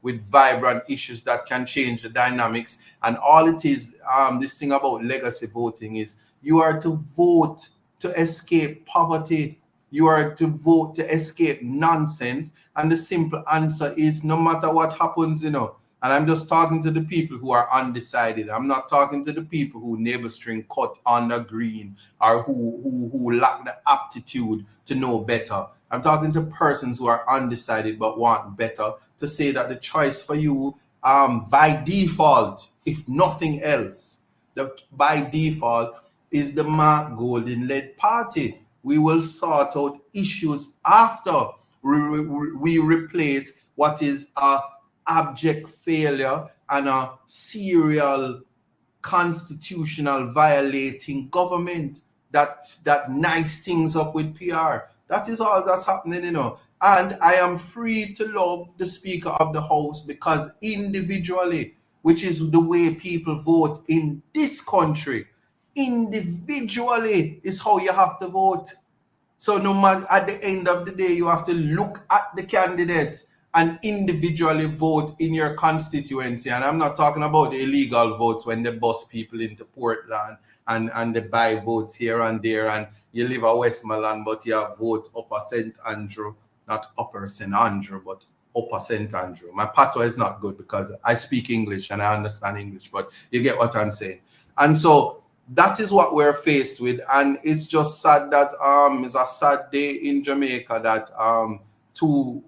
vibrant issues that can change the dynamics. And all it is, this thing about legacy voting is you are to vote to escape poverty. You are to vote to escape nonsense. And the simple answer is no matter what happens, and I'm just talking to the people who are undecided. I'm not talking to the people who neighbor string cut on the green or who lack the aptitude to know better. I'm talking to persons who are undecided but want better, to say that the choice for you by default, if nothing else, by default is the Mark Golding-led party. We will sort out issues after we replace what is a abject failure and a serial constitutional violating government that nice things up with PR. That is all that's happening, And I am free to love the Speaker of the House because individually, which is the way people vote in this country, individually is how you have to vote. So no matter, at the end of the day, you have to look at the candidates and individually vote in your constituency. And I'm not talking about the illegal votes when they bus people into Portland and they buy votes here and there, and you live at Westmoreland, but you have vote Upper St. Andrew, not Upper St. Andrew, but Upper St. Andrew. My patois is not good because I speak English and I understand English, but you get what I'm saying. And so that is what we're faced with. And it's just sad that it's a sad day in Jamaica that two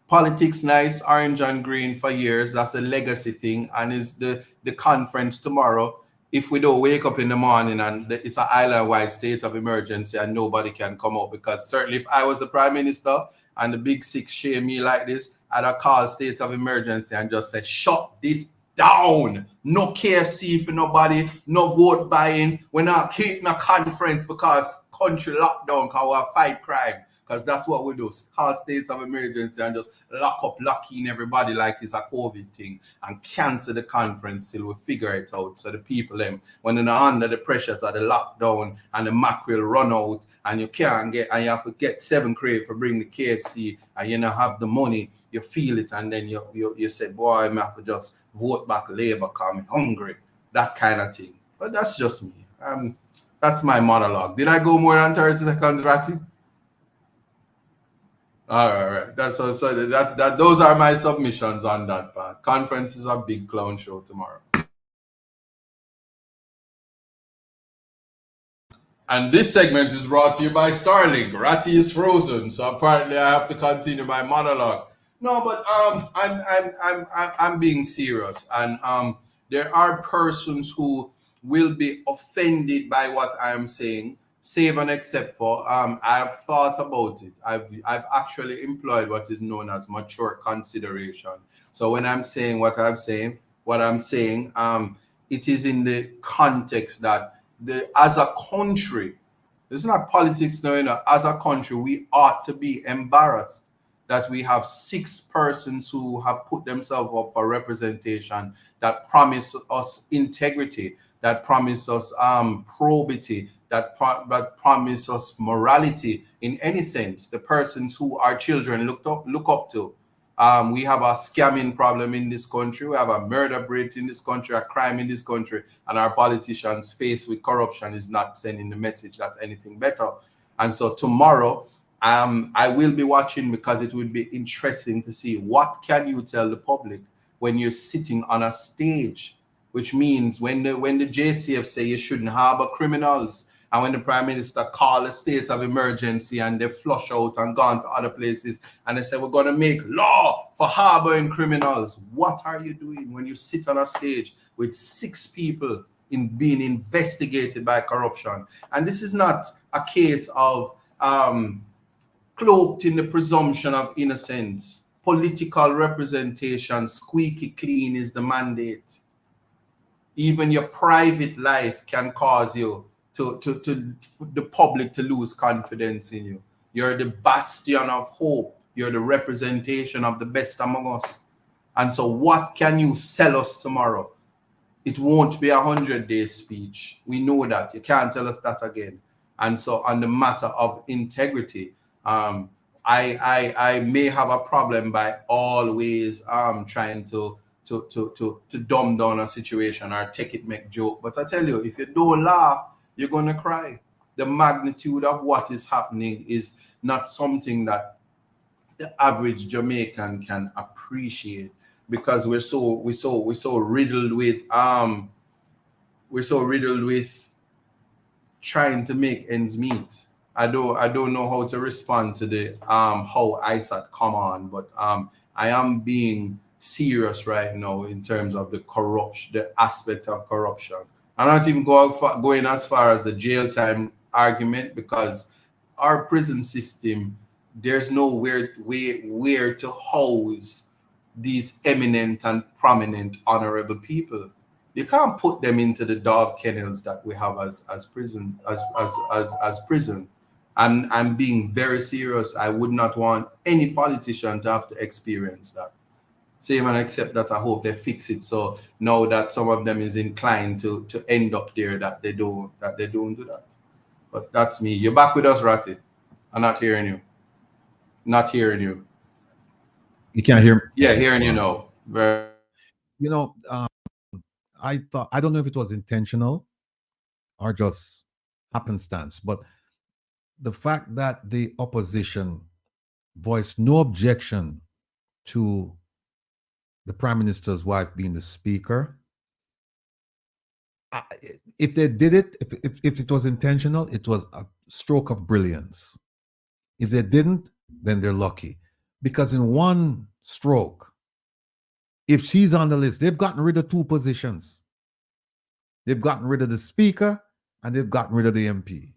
Politics nice, orange and green for years. That's a legacy thing. And is the conference tomorrow. If we don't wake up in the morning and it's an island-wide state of emergency and nobody can come out, because certainly if I was the prime minister and the big six shame me like this, I'd have called state of emergency and just said, shut this down. No KFC for nobody, no vote buying. We're not keeping a conference because country lockdown, because we fight crime. Because that's what we do. Call states of emergency and just lock in everybody like it's a COVID thing and cancel the conference till we figure it out. So the people, when they're under the pressures of the lockdown and the mackerel run out and you can't get, and you have to get 7 crate for bring the KFC and you don't have the money, you feel it, and then you say, boy, I have to just vote back Labour because I'm hungry. That kind of thing. But that's just me. That's my monologue. Did I go more than 30 seconds, Ratty? All right. That's so that those are my submissions on that part. Conference is a big clown show tomorrow. And this segment is brought to you by Starlink. Ratty is frozen, so apparently I have to continue my monologue. No, but I'm being serious, and there are persons who will be offended by what I am saying. Save and except for, I have thought about it. I've actually employed what is known as mature consideration. So when I'm saying what I'm saying, it is in the context that as a country, it's not politics now, as a country, we ought to be embarrassed that we have 6 persons who have put themselves up for representation that promise us integrity, that promise us probity, that promise us morality in any sense. The persons who our children look up to. We have a scamming problem in this country. We have a murder rate in this country, a crime in this country, and our politicians faced with corruption is not sending the message that's anything better. And so tomorrow, I will be watching because it would be interesting to see what can you tell the public when you're sitting on a stage, which means when the JCF say you shouldn't harbor criminals, and when the Prime Minister call a state of emergency and they flush out and gone to other places and they say we're going to make law for harboring criminals. What are you doing when you sit on a stage with 6 people being investigated by corruption? And this is not a case of cloaked in the presumption of innocence. Political representation, squeaky clean is the mandate. Even your private life can cause you to the public to lose confidence in you. You're the bastion of hope. You're the representation of the best among us. And so what can you sell us tomorrow? It won't be a 100-day speech. We know that. You can't tell us that again. And so on the matter of integrity, I may have a problem by always trying to dumb down a situation or take it make joke. But I tell you, if you don't laugh, you're going to cry. The magnitude of what is happening is not something that the average Jamaican can appreciate, because we're so riddled with trying to make ends meet. I don't know how to respond to the how ISAT come on, but I am being serious right now in terms of the corruption, the aspect of corruption. I'm not even going as far as the jail time argument, because our prison system, there's nowhere where to house these eminent and prominent honorable people. You can't put them into the dog kennels that we have as prison. And I'm being very serious. I would not want any politician to have to experience that. Same and except that I hope they fix it. So now that some of them is inclined to end up there, that they don't do that. But that's me. You're back with us, Ratty. I'm not hearing you. Not hearing you. You can't hear me? Yeah, hearing you now. You know, I don't know if it was intentional or just happenstance, but the fact that the opposition voiced no objection to the Prime Minister's wife being the speaker, if they did it, if it was intentional, it was a stroke of brilliance. If they didn't, then they're lucky. Because in one stroke, if she's on the list, they've gotten rid of 2 positions. They've gotten rid of the speaker and they've gotten rid of the MP.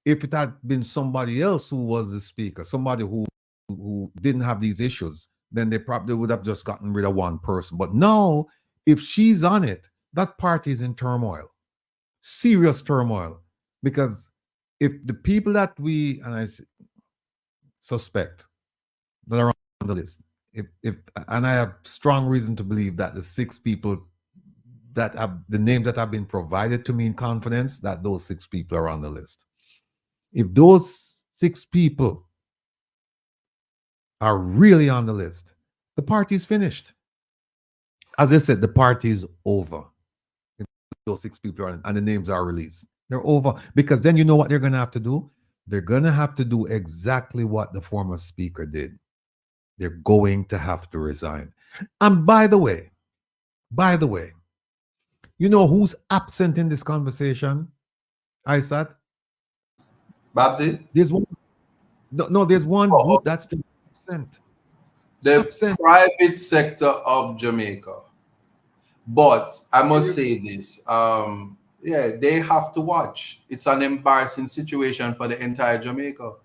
If it had been somebody else who was the speaker, somebody who didn't have these issues, then they probably would have just gotten rid of 1 person. But now, if she's on it, that party is in turmoil, serious turmoil. Because if the people that we, and I suspect that are on the list, and I have strong reason to believe that the 6 people that have the names that have been provided to me in confidence, that those 6 people are on the list. If those 6 people are really on the list, the party's finished. As I said, the party is over. If those 6 people are on, and the names are released, they're over. Because then you know what they're going to have to do? They're going to have to do exactly what the former speaker did. They're going to have to resign. And by the way, you know who's absent in this conversation? Isaac? Babsy? There's one. No, there's one group that's absent. The private sector of Jamaica. But I must say this. Yeah, they have to watch. It's an embarrassing situation for the entire Jamaica.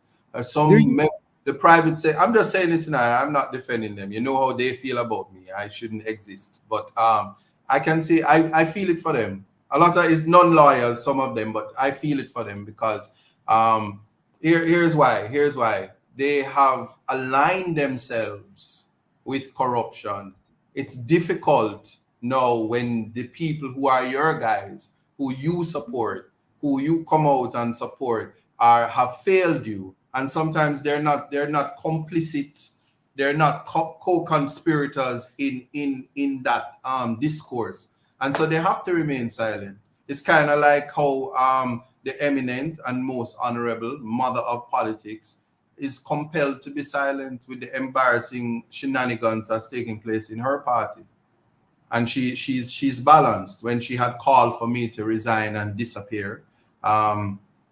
The private sector, I'm just saying this now, I'm not defending them. You know how they feel about me. I shouldn't exist. But I can say I feel it for them. A lot of it's non-lawyers, some of them, but I feel it for them because here's why. They have aligned themselves with corruption. It's difficult now when the people who are your guys, who you support, who you come out and support, have failed you, and sometimes they're not complicit, they're not co-conspirators in that discourse, and so they have to remain silent. It's kind of like how the eminent and most honorable mother of politics is compelled to be silent with the embarrassing shenanigans that's taking place in her party. And she's balanced. When she had called for me to resign and disappear,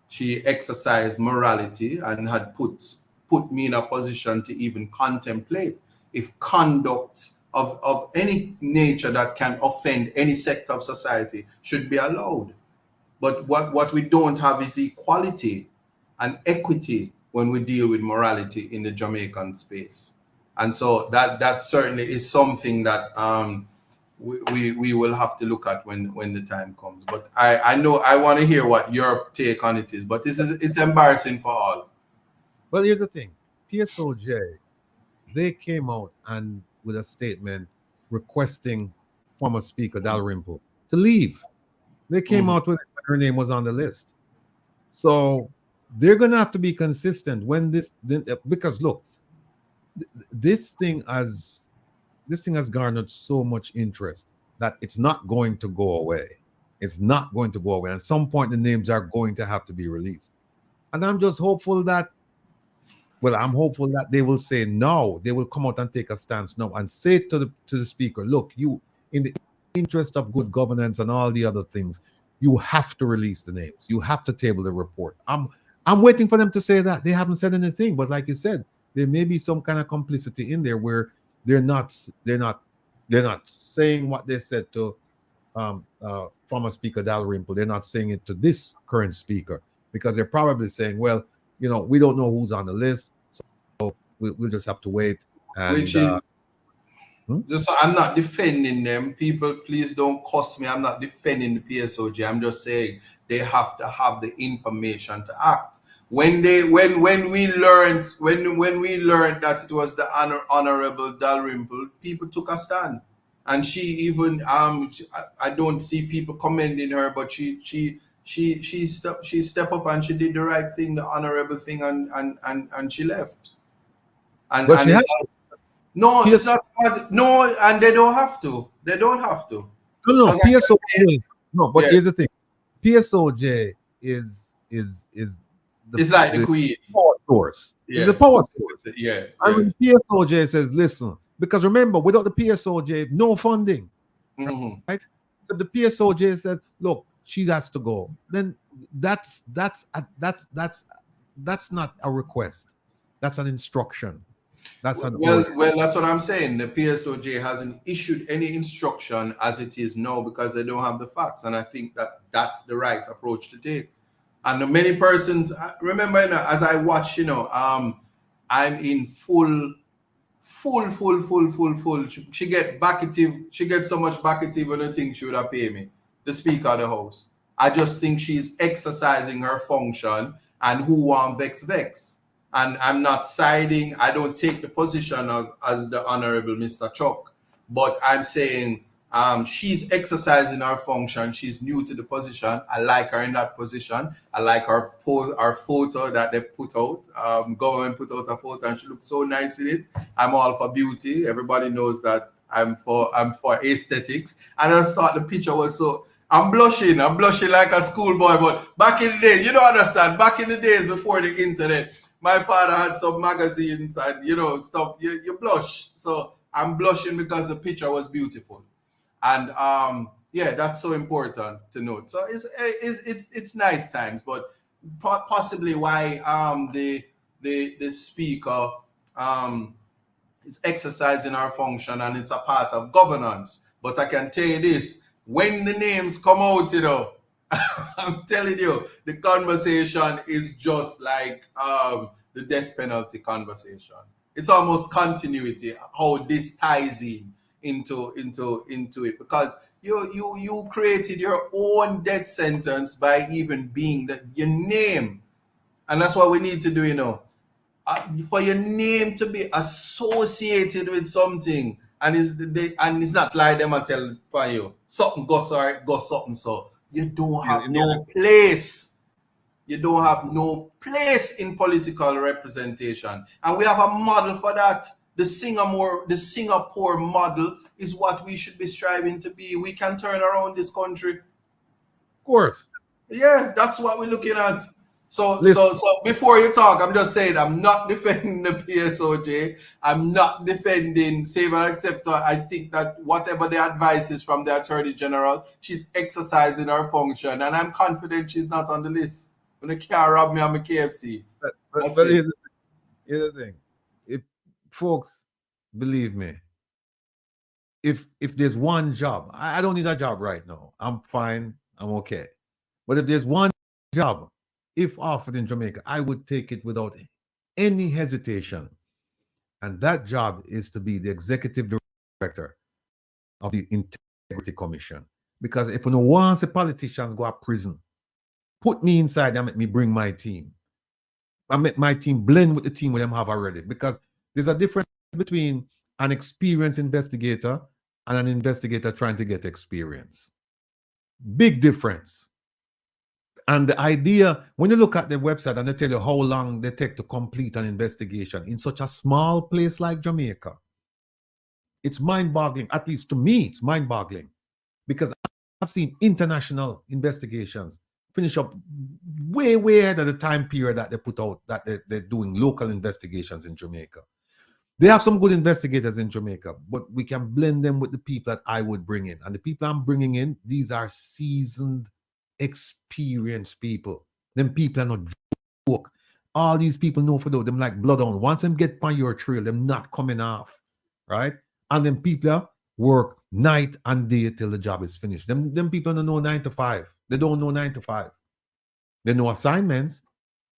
she exercised morality and had put me in a position to even contemplate if conduct of any nature that can offend any sector of society should be allowed. But what we don't have is equality and equity when we deal with morality in the Jamaican space. And so that certainly is something that we will have to look at when the time comes. But I know I want to hear what your take on it is, but it's embarrassing for all. Well, here's the thing. PSOJ, they came out and with a statement requesting former Speaker Dalrymple to leave. They came out with it when her name was on the list. So they're going to have to be consistent when because look, this thing has garnered so much interest that it's not going to go away. It's not going to go away. At some point, the names are going to have to be released. And I'm just hopeful that, I'm hopeful that they will say no. They will come out and take a stance now and say to the speaker, look, you, in the interest of good governance and all the other things, you have to release the names. You have to table the report. I'm waiting for them to say that. They haven't said anything, but like you said, there may be some kind of complicity in there where they're not saying what they said to former Speaker Dalrymple. They're not saying it to this current speaker because they're probably saying, well, we don't know who's on the list, so we'll just have to wait. And, which is just, I'm not defending them. People, please don't cuss me. I'm not defending the PSOJ. I'm just saying they have to have the information to act. When we learned that it was the Honorable Dalrymple, people took a stand, and she even I don't see people commending her, but she stepped up and she did the right thing, the honorable thing, and she left. No, it's not. No, and they don't have to. They don't have to. No, PSOJ. No, but here's the thing. PSOJ is it's like the queen. Power source. Yes. It's a power source. Yeah. And when PSOJ says, listen, because remember, without the PSOJ, no funding. Right? So the PSOJ says, look, she has to go. Then that's not a request. That's an instruction. That's a well, that's what I'm saying. The PSOJ hasn't issued any instruction as it is now because they don't have the facts, and I think that that's the right approach to take. And the many persons remember, you know, as I watch, you know, I'm in full. She get backative. She gets so much backative on the thing she would have paid me. The Speaker of the House. I just think she's exercising her function, and who want vex. And I'm not siding. I don't take the position of as the Honorable Mr. Chuck, but I'm saying she's exercising her function. She's new to the position. I like her in that position. I like her photo that they put out. Government put out a photo, and she looks so nice in it. I'm all for beauty. Everybody knows that I'm for aesthetics. And I thought the picture was so. I'm blushing like a schoolboy. But back in the days, you don't understand. Back in the days before the internet, my father had some magazines and, you know, stuff. You blush. So I'm blushing because the picture was beautiful. And yeah, that's so important to note. So it's nice times, but possibly why the speaker is exercising our function, and it's a part of governance. But I can tell you this, when the names come out, you know, I'm telling you, the conversation is just like the death penalty conversation. It's almost continuity, how this ties into it, because you created your own death sentence by even being your name, and that's what we need to do, you know, for your name to be associated with something, and it's not like them and tell for you something go something so you don't have no place. You don't have no place in political representation. And we have a model for that. The Singapore model is what we should be striving to be. We can turn around this country. Of course. Yeah, that's what we're looking at. So before you talk, I'm just saying I'm not defending the PSOJ. I'm not defending Save and Accept. I think that whatever the advice is from the Attorney General, she's exercising her function, and I'm confident she's not on the list. When they can't rob me on my KFC. But here's the thing. If folks, believe me, if there's one job, I don't need a job right now. I'm fine. I'm okay. But if there's one job, if offered in Jamaica, I would take it without any hesitation. And that job is to be the executive director of the Integrity Commission. Because if you know once a politician go to prison, put me inside and make me bring my team. I make my team blend with the team we them have already. Because there's a difference between an experienced investigator and an investigator trying to get experience. Big difference. And the idea, when you look at the website and they tell you how long they take to complete an investigation in such a small place like Jamaica, it's mind-boggling. At least to me, it's mind-boggling. Because I've seen international investigations finish up way ahead of the time period that they put out, that they're doing local investigations in Jamaica. They have some good investigators in Jamaica, but we can blend them with the people that I would bring in. And the people I'm bringing in, these are seasoned, experienced people. Them people are not joke. All these people know for them like bloodhound. Once them get on your trail, them not coming off, right? And them people work night and day till the job is finished. Them people don't know 9 to 5. They don't know 9 to 5. They know assignments,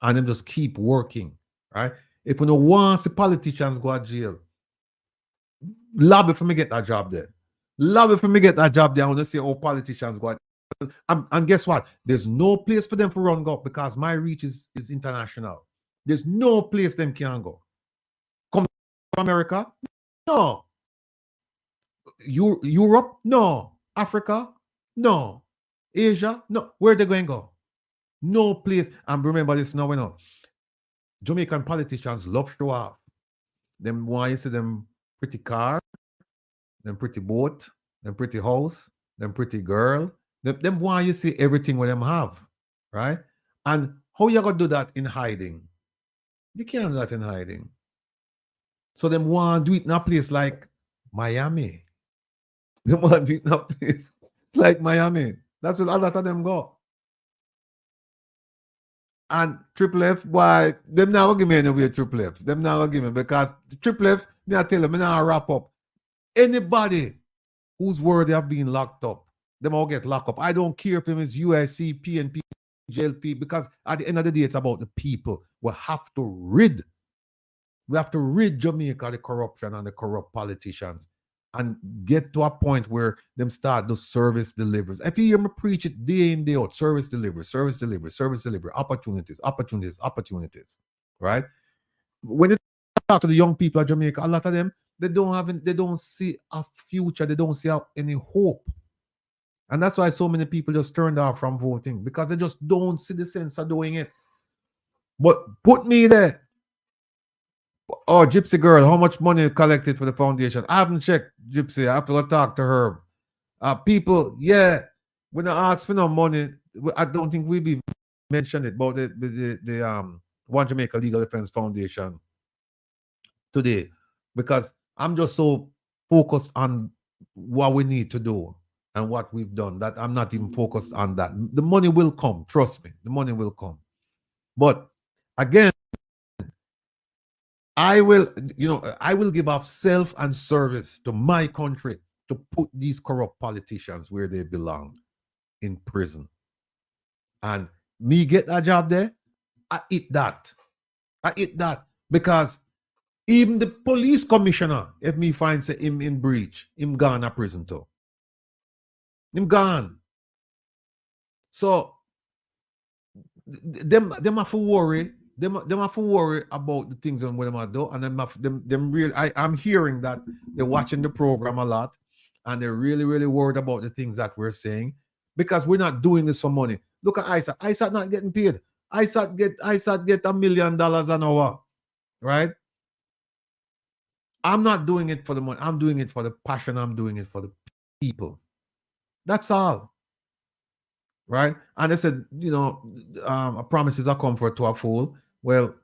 and them just keep working, right? If you know once the politicians go to jail, lobby for me get that job there. Lobby for me get that job there. I want to say, oh, politicians go. And guess what? There's no place for them to run go because my reach is international. There's no place them can go. Come to America? No. Europe? No. Africa? No. Asia? No. Where they going to go? No place. And remember this now, you know. Jamaican politicians love show off. Them want you see them pretty car, them pretty boat, them pretty house, them pretty girl. Them want you see everything what them have, right? And how you gonna do that in hiding? You can't do that in hiding. So them want to do it in a place like Miami. They want to do it in a place like Miami. That's where a lot of them go. And Triple F, why, them now give me anyway, Triple F. Them now give me, because Triple F, me I tell them, me now wrap up. Anybody whose worthy of being locked up, them all get locked up. I don't care if them is USC, PNP, JLP, because at the end of the day, it's about the people. We have to rid Jamaica of the corruption and the corrupt politicians and get to a point where them start the service deliveries. If you hear me preach it day in, day out, service delivery, opportunities, right? When you talk to the young people of Jamaica, a lot of them, they don't see a future, they don't see any hope. And that's why so many people just turned off from voting, because they just don't see the sense of doing it. But put me there. Oh, Gypsy girl, how much money you collected for the foundation? I haven't checked, Gypsy. I have to go talk to her. People, yeah, when I ask for no money, I don't think we've even mentioned it about the One Jamaica Legal Defense Foundation today, because I'm just so focused on what we need to do and what we've done that I'm not even focused on that. The money will come, trust me, the money will come. But again, I will give off self and service to my country to put these corrupt politicians where they belong, in prison. And me get a job there, I eat that. Because even the police commissioner, if me finds him in breach, him gone to prison too. Him gone. So them have to worry. Them have to worry about the things and what them do, and them real. I'm hearing that they're watching the program a lot, and they're really, really worried about the things that we're saying, because we're not doing this for money. Look at ISAT. ISAT not getting paid. ISAT get $1 million an hour, right? I'm not doing it for the money. I'm doing it for the passion. I'm doing it for the people. That's all. Right? And they said, promises are comfort to a fool. Well,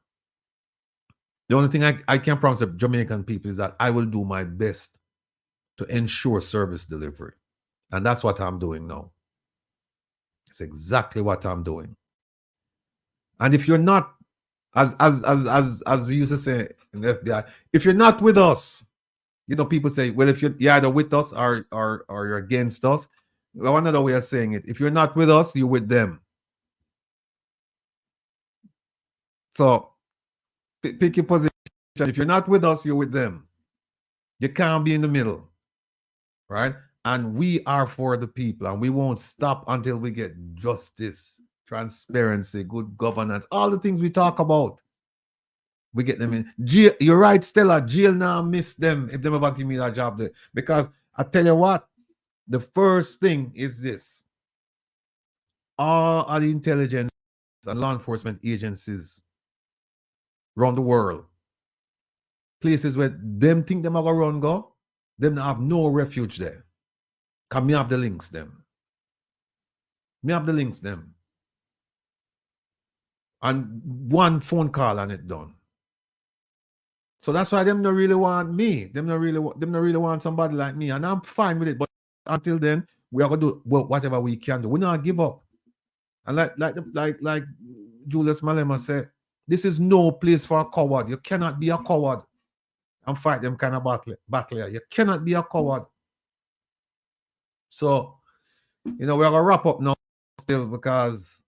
the only thing I can promise the Jamaican people is that I will do my best to ensure service delivery. And that's what I'm doing now. It's exactly what I'm doing. And if you're not, as we used to say in the FBI, if you're not with us, people say, well, if you're either with us or you're against us. Well, another way of saying it, if you're not with us, you're with them. So pick your position. If you're not with us, you're with them. You can't be in the middle, right? And we are for the people, and we won't stop until we get justice, transparency, good governance, all the things we talk about. We get them in jail. You're right, Stella. Jail now miss them if they ever give me that job there. Because I tell you what, the first thing is this. All of the intelligence and law enforcement agencies around the world, places where them think them have a run go, them have no refuge there. Because me have the links them. And one phone call and it done. So that's why them don't really want me. Them don't really want somebody like me. And I'm fine with it. But until then, we are gonna do whatever we can do. We not give up. And like Julius Malema said, this is no place for a coward. You cannot be a coward and fight them kind of battle. You cannot be a coward. So, we're gonna wrap up now still, because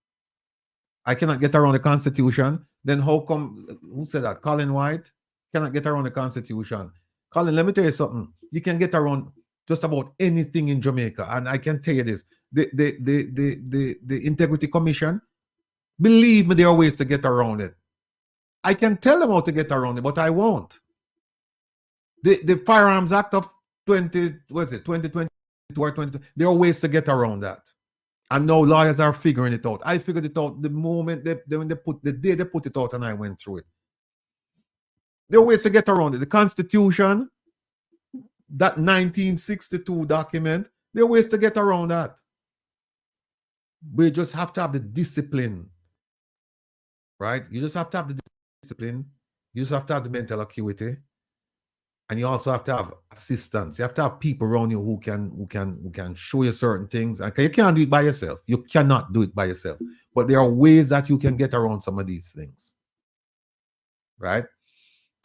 I cannot get around the Constitution. Then how come, who said that? Colin White cannot get around the Constitution. Colin, let me tell you something. You can get around just about anything in Jamaica. And I can tell you this. The Integrity Commission, believe me, there are ways to get around it. I can tell them how to get around it, but I won't. The Firearms Act of 2020 or 20, there are ways to get around that. And now lawyers are figuring it out. I figured it out the moment they put it out, and I went through it. There are ways to get around it. The Constitution, that 1962 document, there are ways to get around that. We just have to have the discipline, right? You just have to have the discipline. You just have to have the mental acuity. And you also have to have assistants. You have to have people around you who can show you certain things. And you can't do it by yourself. You cannot do it by yourself. But there are ways that you can get around some of these things. Right?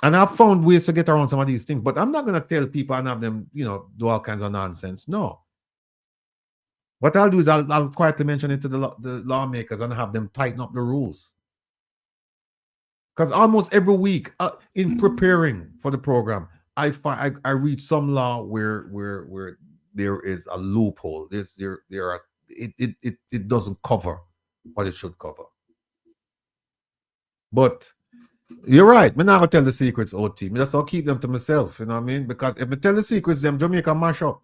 And I've found ways to get around some of these things. But I'm not going to tell people and have them, do all kinds of nonsense. No. What I'll do is I'll quietly mention it to the lawmakers and have them tighten up the rules. Because almost every week in preparing for the program, I read some law where there is a loophole. It doesn't cover what it should cover. But you're right. I'm not gonna tell the secrets, OT. I just I'll keep them to myself. You know what I mean? Because if I tell the secrets, them Jamaica mash up.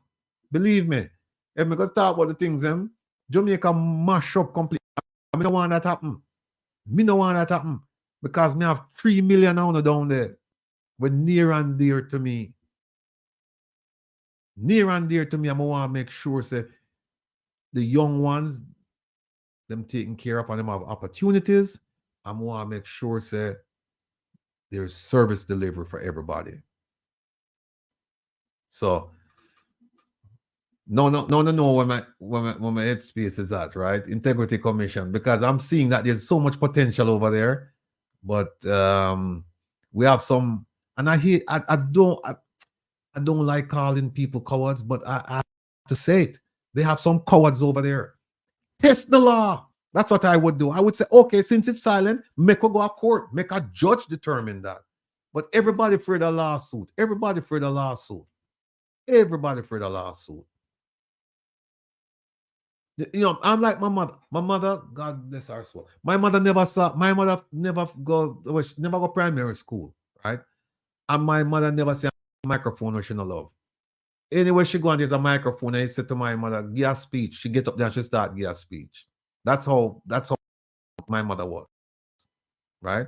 Believe me. If I go talk about the things, them Jamaica mash up completely. I don't want that happen. Me don't want that happen. Because me have 3 million down there. But near and dear to me. Near and dear to me, I want to make sure say the young ones, them taken care of and them have opportunities. I want to make sure say there's service delivery for everybody. So no when my headspace is at, right? Integrity Commission, because I'm seeing that there's so much potential over there. But we have some, and I don't like calling people cowards, but I have to say it. They have some cowards over there. Test the law. That's what I would do. I would say, okay, since it's silent, make a go to court, make a judge determine that. But everybody afraid of lawsuit. Everybody afraid of lawsuit. Everybody afraid of lawsuit. I'm like my mother. My mother, God bless her soul. My mother never go primary school, right? And my mother never see a microphone where she no love. Anyway, she go and there's a microphone, and I said to my mother, give a speech. She get up there and she start give a speech. That's how my mother was. Right?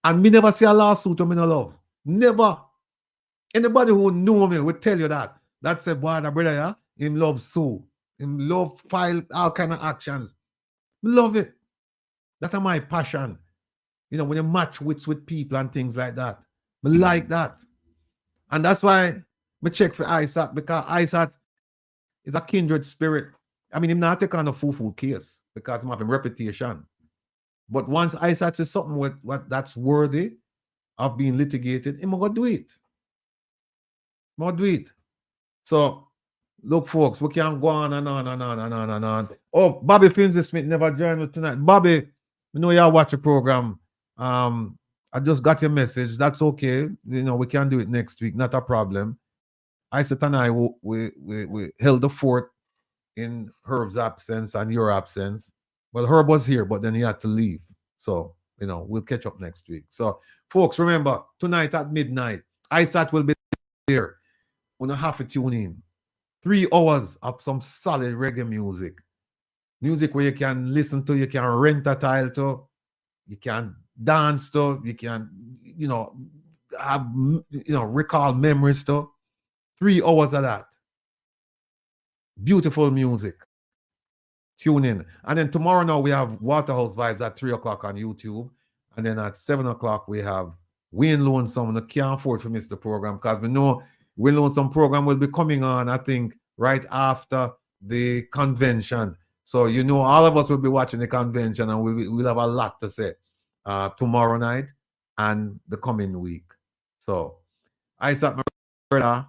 And me never see a lawsuit of me no love. Never. Anybody who know me will tell you that. That's a boy, the brother, yeah? Him love sue. Him love file all kind of actions. Love it. That's my passion. When you match wits with people and things like that. I like that. And that's why I check for ISAT, because ISAT is a kindred spirit. I mean, him not take on a full case because I'm having reputation. But once ISAT says something with what that's worthy of being litigated, I'm going to do it. I'm going to do it. So, look, folks, we can go on and on and on and on and on. Oh, Bobby Finley-Smith never joined us tonight. Bobby, we know y'all watch the program. I just got your message. That's okay. We can do it next week. Not a problem. Isaac and I, we held the fort in Herb's absence and your absence. Well, Herb was here, but then he had to leave. So, we'll catch up next week. So, folks, remember, tonight at midnight, Isaac will be there. We'll have to tune in. 3 hours of some solid reggae music. Music where you can listen to, you can rent a tile to, you can dance to, you can, have, recall memories to. 3 hours of that. Beautiful music. Tune in. And then tomorrow now we have Waterhouse Vibes at 3 o'clock on YouTube. And then at 7 o'clock we have Wayne Lonesome. I can't afford to miss the program because we know Wayne Lonesome program will be coming on, I think, right after the convention. So, all of us will be watching the convention and we'll have a lot to say tomorrow night and the coming week. So, I thought, my brother,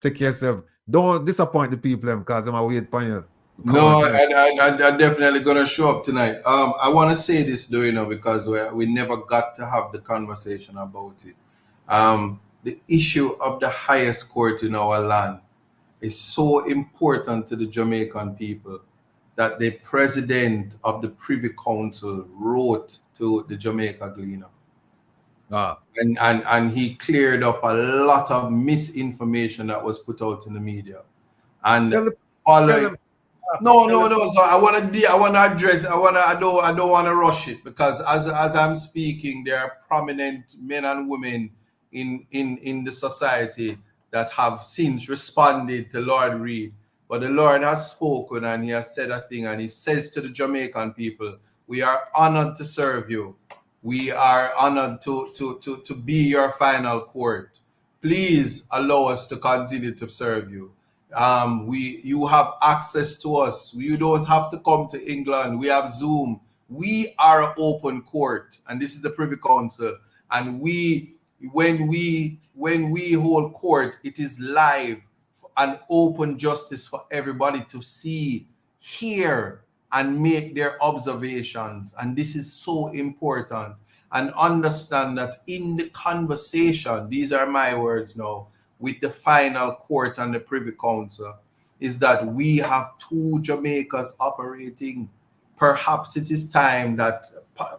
take care of yourself. Don't disappoint the people because I'm waiting for you. No, I'm definitely going to show up tonight. I want to say this, because we never got to have the conversation about it. The issue of the highest court in our land is so important to the Jamaican people that the president of the Privy Council wrote to the Jamaica Gleaner. And he cleared up a lot of misinformation that was put out in the media. And following. No. So I want to address. I don't want to rush it because as I'm speaking, there are prominent men and women in the society that have since responded to Lord Reed. But the Lord has spoken and he has said a thing, and he says to the Jamaican people, we are honored to serve you. We are honored to be your final court. please allow us to continue to serve you. You have access to us. You don't have to come to England. We have Zoom. We are an open court, and this is the Privy Council. And when we hold court, it is live and open justice for everybody to see, hear, and make their observations. And this is so important. And understand that in the conversation, these are my words now, with the final court and the Privy Council, is that we have two Jamaicas operating. Perhaps it is time that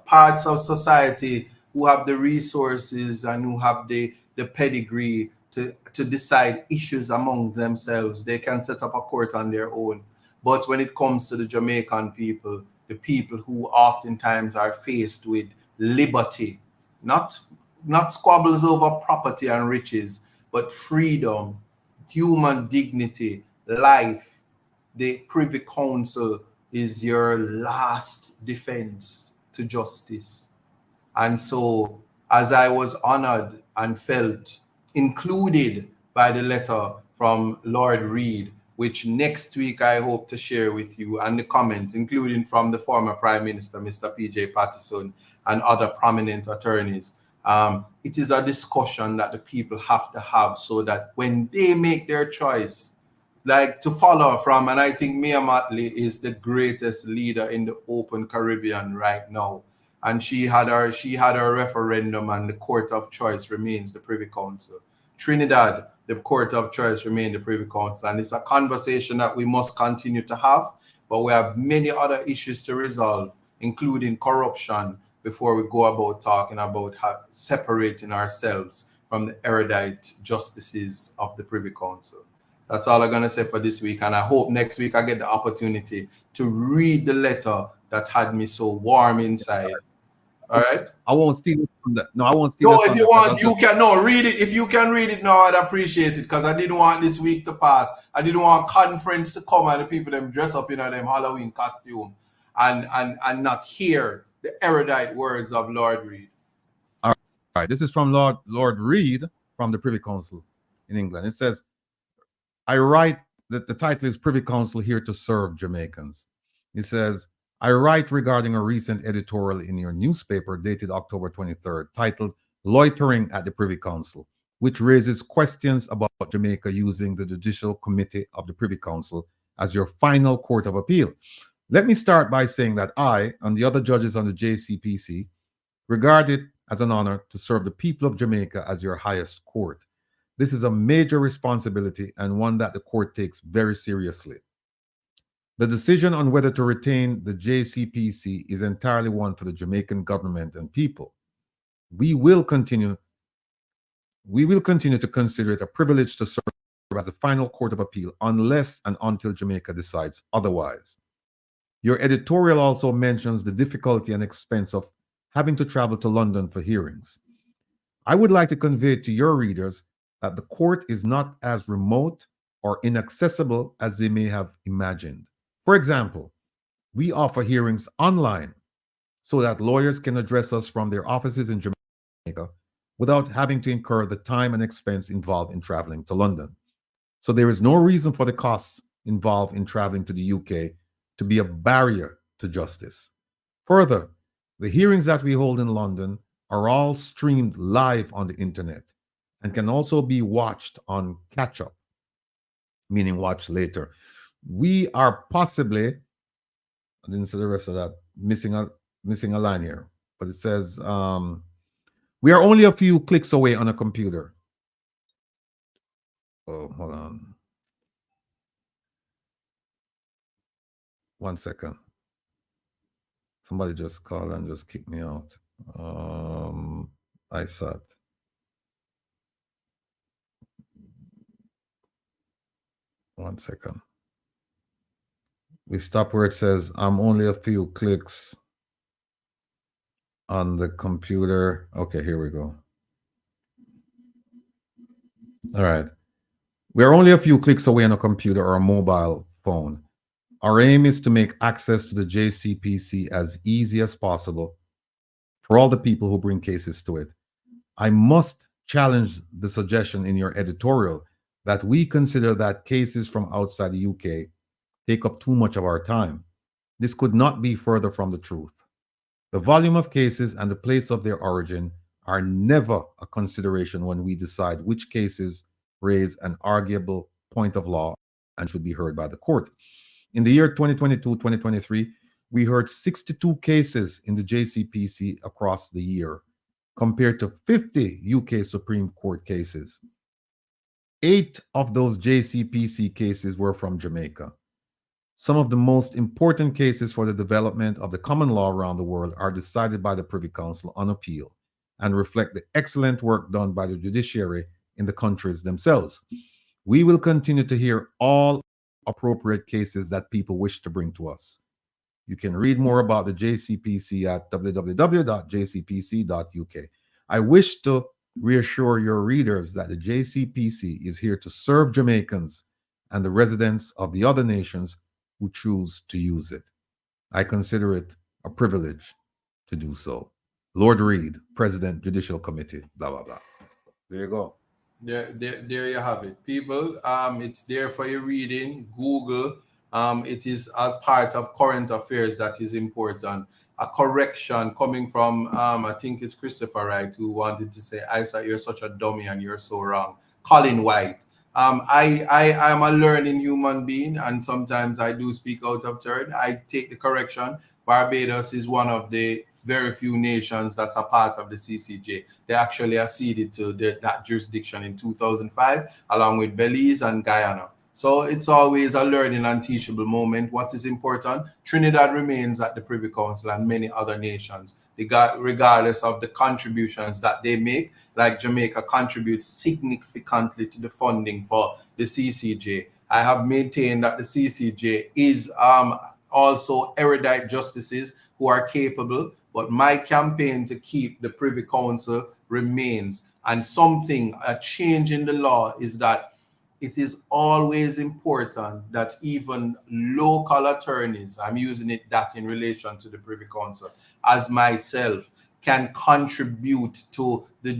parts of society who have the resources and who have the pedigree to decide issues among themselves, they can set up a court on their own. But when it comes to the Jamaican people, the people who oftentimes are faced with liberty, not squabbles over property and riches, but freedom, human dignity, life, the Privy Council is your last defense to justice. And so, as I was honored and felt included by the letter from Lord Reid, which next week I hope to share with you, and the comments, including from the former Prime Minister, Mr. P.J. Patterson, and other prominent attorneys. It is a discussion that the people have to have so that when they make their choice, like to follow from, and I think Mia Mottley is the greatest leader in the open Caribbean right now. And she had her referendum, and the court of choice remains the Privy Council. Trinidad, the court of choice remains the Privy Council. And it's a conversation that we must continue to have, but we have many other issues to resolve, including corruption, before we go about talking about separating ourselves from the erudite justices of the Privy Council. That's all I'm going to say for this week. And I hope next week I get the opportunity to read the letter that had me so warm inside. All right? I won't steal it from that. No, I won't steal No, it. if you want, you can. No, read it. If you can read it now, I'd appreciate it, because I didn't want this week to pass. I didn't want conference to come and the people them dress up in them Halloween costume and not hear the erudite words of Lord Reid. All right. This is from Lord Reid from the Privy Council in England. It says, I write that the title is Privy Council here to serve Jamaicans. It says, I write regarding a recent editorial in your newspaper dated October 23rd, titled Loitering at the Privy Council, which raises questions about Jamaica using the Judicial Committee of the Privy Council as your final court of appeal. Let me start by saying that I and the other judges on the JCPC regard it as an honor to serve the people of Jamaica as your highest court. This is a major responsibility and one that the court takes very seriously. The decision on whether to retain the JCPC is entirely one for the Jamaican government and people. We will continue to consider it a privilege to serve as a final court of appeal unless and until Jamaica decides otherwise. Your editorial also mentions the difficulty and expense of having to travel to London for hearings. I would like to convey to your readers that the court is not as remote or inaccessible as they may have imagined. For example, we offer hearings online so that lawyers can address us from their offices in Jamaica without having to incur the time and expense involved in traveling to London. So there is no reason for the costs involved in traveling to the UK to be a barrier to justice. Further, the hearings that we hold in London are all streamed live on the internet and can also be watched on catch-up, meaning watch later. We are possibly, I didn't see the rest of that, missing a line here, but it says, we are only a few clicks away on a computer. Oh, hold on. 1 second. Somebody just called and just kicked me out. I saw it. One second. We stop where it says, I'm only a few clicks on the computer. Okay, here we go. All right. We are only a few clicks away on a computer or a mobile phone. Our aim is to make access to the JCPC as easy as possible for all the people who bring cases to it. I must challenged the suggestion in your editorial that we consider that cases from outside the UK take up too much of our time. This could not be further from the truth. The volume of cases and the place of their origin are never a consideration when we decide which cases raise an arguable point of law and should be heard by the court. In the year 2022-2023, we heard 62 cases in the JCPC across the year, compared to 50 UK Supreme Court cases. 8 of those JCPC cases were from Jamaica. Some of the most important cases for the development of the common law around the world are decided by the Privy Council on appeal and reflect the excellent work done by the judiciary in the countries themselves. We will continue to hear all appropriate cases that people wish to bring to us. You can read more about the JCPC at www.jcpc.uk. I wish to reassure your readers that the JCPC is here to serve Jamaicans and the residents of the other nations who choose to use it. I consider it a privilege to do so. Lord Reed, President, Judicial Committee, blah, blah, blah. There you go. There you have it. People, it's there for your reading. Google. It is a part of current affairs that is important. A correction coming from, I think it's Christopher Wright, who wanted to say, Isaac, you're such a dummy and you're so wrong. Colin White. I am a learning human being, and sometimes I do speak out of turn. I take the correction. Barbados is one of the very few nations that's a part of the CCJ. They actually acceded to that jurisdiction in 2005, along with Belize and Guyana. So it's always a learning and teachable moment. What is important? Trinidad remains at the Privy Council and many other nations, regardless of the contributions that they make. Like Jamaica contributes significantly to the funding for the CCJ. I have maintained that the CCJ is also erudite justices who are capable, but my campaign to keep the Privy Council remains. And a change in the law is that it is always important that even local attorneys, I'm using that in relation to the Privy Council, as myself, can contribute to the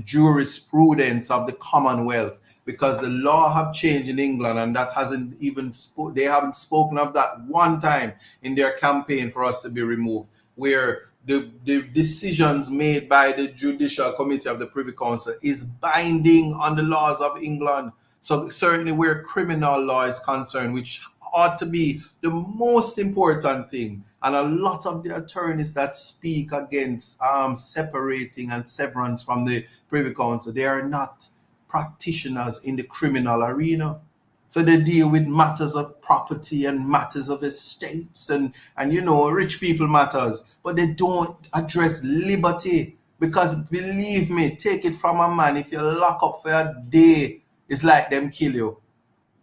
jurisprudence of the Commonwealth, because the law have changed in England, and that hasn't even they haven't spoken of that one time in their campaign for us to be removed, where the decisions made by the Judicial Committee of the Privy Council is binding on the laws of England. So certainly where criminal law is concerned, which ought to be the most important thing, and a lot of the attorneys that speak against separating and severance from the Privy Council, they are not practitioners in the criminal arena. So they deal with matters of property and matters of estates and rich people matters, but they don't address liberty. Because believe me, take it from a man, if you lock up for a day, it's like them kill you.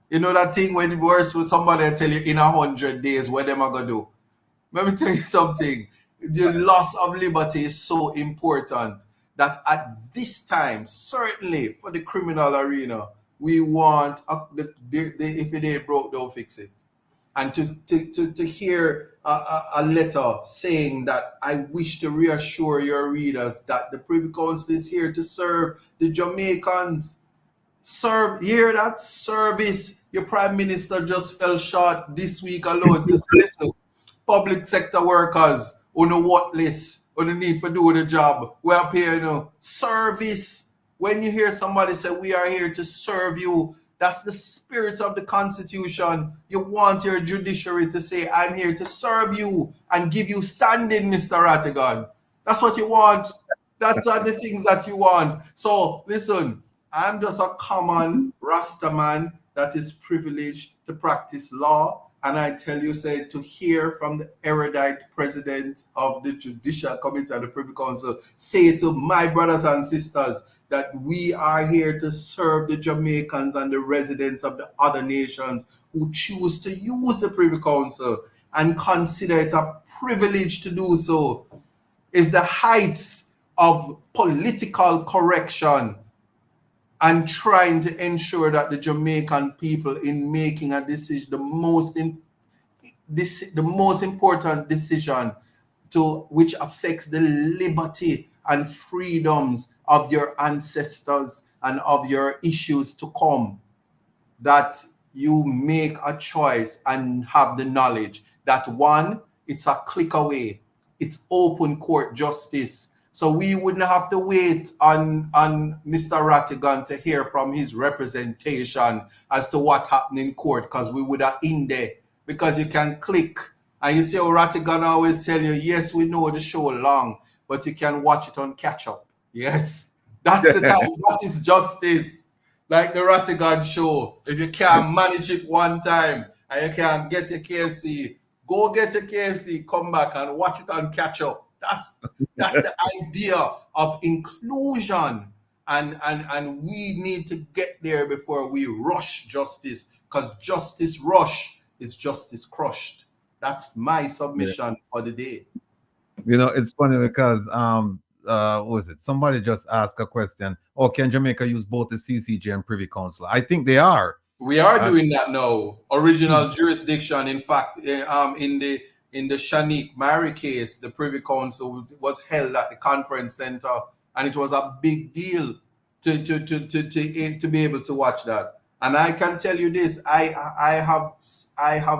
You know that thing when it works with somebody tell you in 100 days what them are gonna do. Let me tell you something. The loss of liberty is so important that at this time, certainly for the criminal arena, we want if it ain't broke, don't fix it. And to hear a letter saying that I wish to reassure your readers that the Privy Council is here to serve the Jamaicans. You hear that? Service. Your Prime Minister just fell short this week alone to listen. Public sector workers on a what list, on the need for doing the job. We are here, service. When you hear somebody say, we are here to serve you, that's the spirit of the Constitution. You want your judiciary to say, I'm here to serve you and give you standing, Mr. Rattigan. That's what you want. That's are the things that you want. So listen, I'm just a common Rasta man that is privileged to practice law. And I tell you, to hear from the erudite president of the Judicial Committee of the Privy Council say to my brothers and sisters that we are here to serve the Jamaicans and the residents of the other nations who choose to use the Privy Council and consider it a privilege to do so, is the heights of political correction and trying to ensure that the Jamaican people, in making a decision, the most important decision which affects the liberty and freedoms of your ancestors and of your issues to come, that you make a choice and have the knowledge that one, it's a click away. It's open court justice. So we wouldn't have to wait on Mr. Rattigan to hear from his representation as to what happened in court, because we would have in there. Because you can click. And you see how Rattigan always tell you, yes, we know the show long, but you can watch it on catch up. Yes. That's the time. That is justice. Like the Rattigan show. If you can't manage it one time and you can't get your KFC, go get your KFC, come back and watch it on catch up. That's the idea of inclusion. And we need to get there before we rush justice, because justice rush is justice crushed. That's my submission for the day. You know, it's funny because what was it? Somebody just asked a question. Oh, can Jamaica use both the CCJ and Privy Council? I think they are. We are doing that now. Original jurisdiction. In fact, in the Shanique Mary case, the Privy Council was held at the conference center, and it was a big deal to be able to watch that. And I can tell you this: I have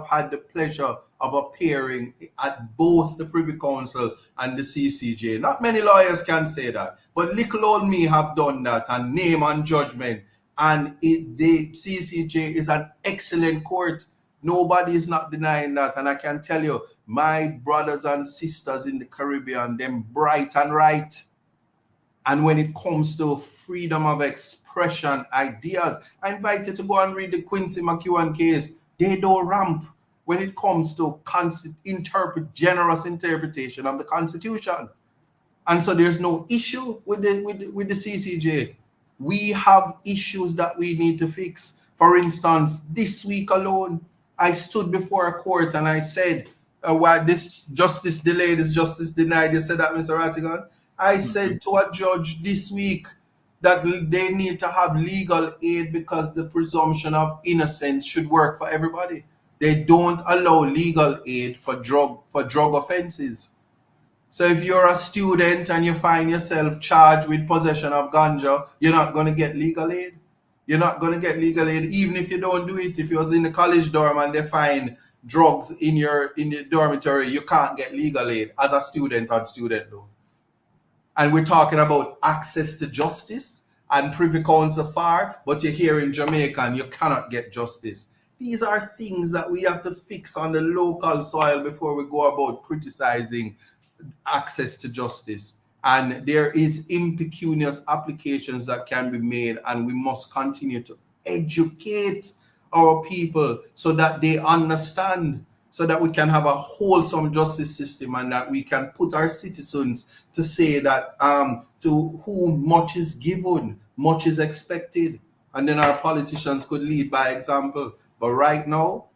had the pleasure of appearing at both the Privy Council and the CCJ. Not many lawyers can say that, but little old me have done that, and name and judgment. And the CCJ is an excellent court. Nobody is not denying that. And I can tell you, my brothers and sisters in the Caribbean, them bright and right. And when it comes to freedom of expression, ideas, I invite you to go and read the Quincy McEwen case. They don't ramp when it comes to generous interpretation of the Constitution. And so there's no issue with the CCJ. We have issues that we need to fix. For instance, this week alone, I stood before a court and I said, why this justice delayed is justice denied. You said that, Mr. Rattigan? I said to a judge this week that they need to have legal aid because the presumption of innocence should work for everybody. They don't allow legal aid for drug offenses. So if you're a student and you find yourself charged with possession of ganja, you're not going to get legal aid. You're not going to get legal aid even if you don't do it. If you was in the college dorm and they find drugs in your dormitory, you can't get legal aid as a student on student loan. And we're talking about access to justice and Privy Council far, but you're here in Jamaica and you cannot get justice. These are things that we have to fix on the local soil before we go about criticizing access to justice. And there is impecunious applications that can be made, and we must continue to educate our people so that they understand, so that we can have a wholesome justice system, and that we can put our citizens to say that to whom much is given, much is expected. And then our politicians could lead by example. But right now,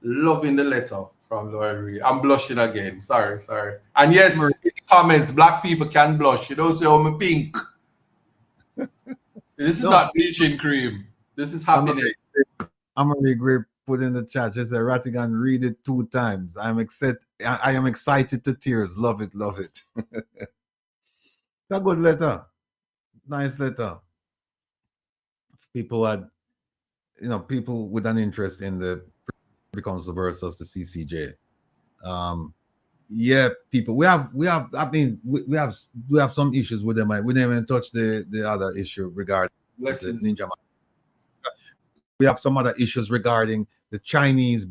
loving the letter from Lord Reed. I'm blushing again. Sorry. And yes, in the comments, black people can blush. You don't say, oh, I'm pink. This is not bleaching cream. This is happiness. I'm a great put in the chat. Just say Rattigan read it 2 times. I am excited to tears. Love it. It's a good letter. Nice letter. People had, people with an interest in the Privy Council versus the CCJ. People. We have some issues with them. We didn't even touch the other issue regarding the Ninja. We have some other issues regarding the Chinese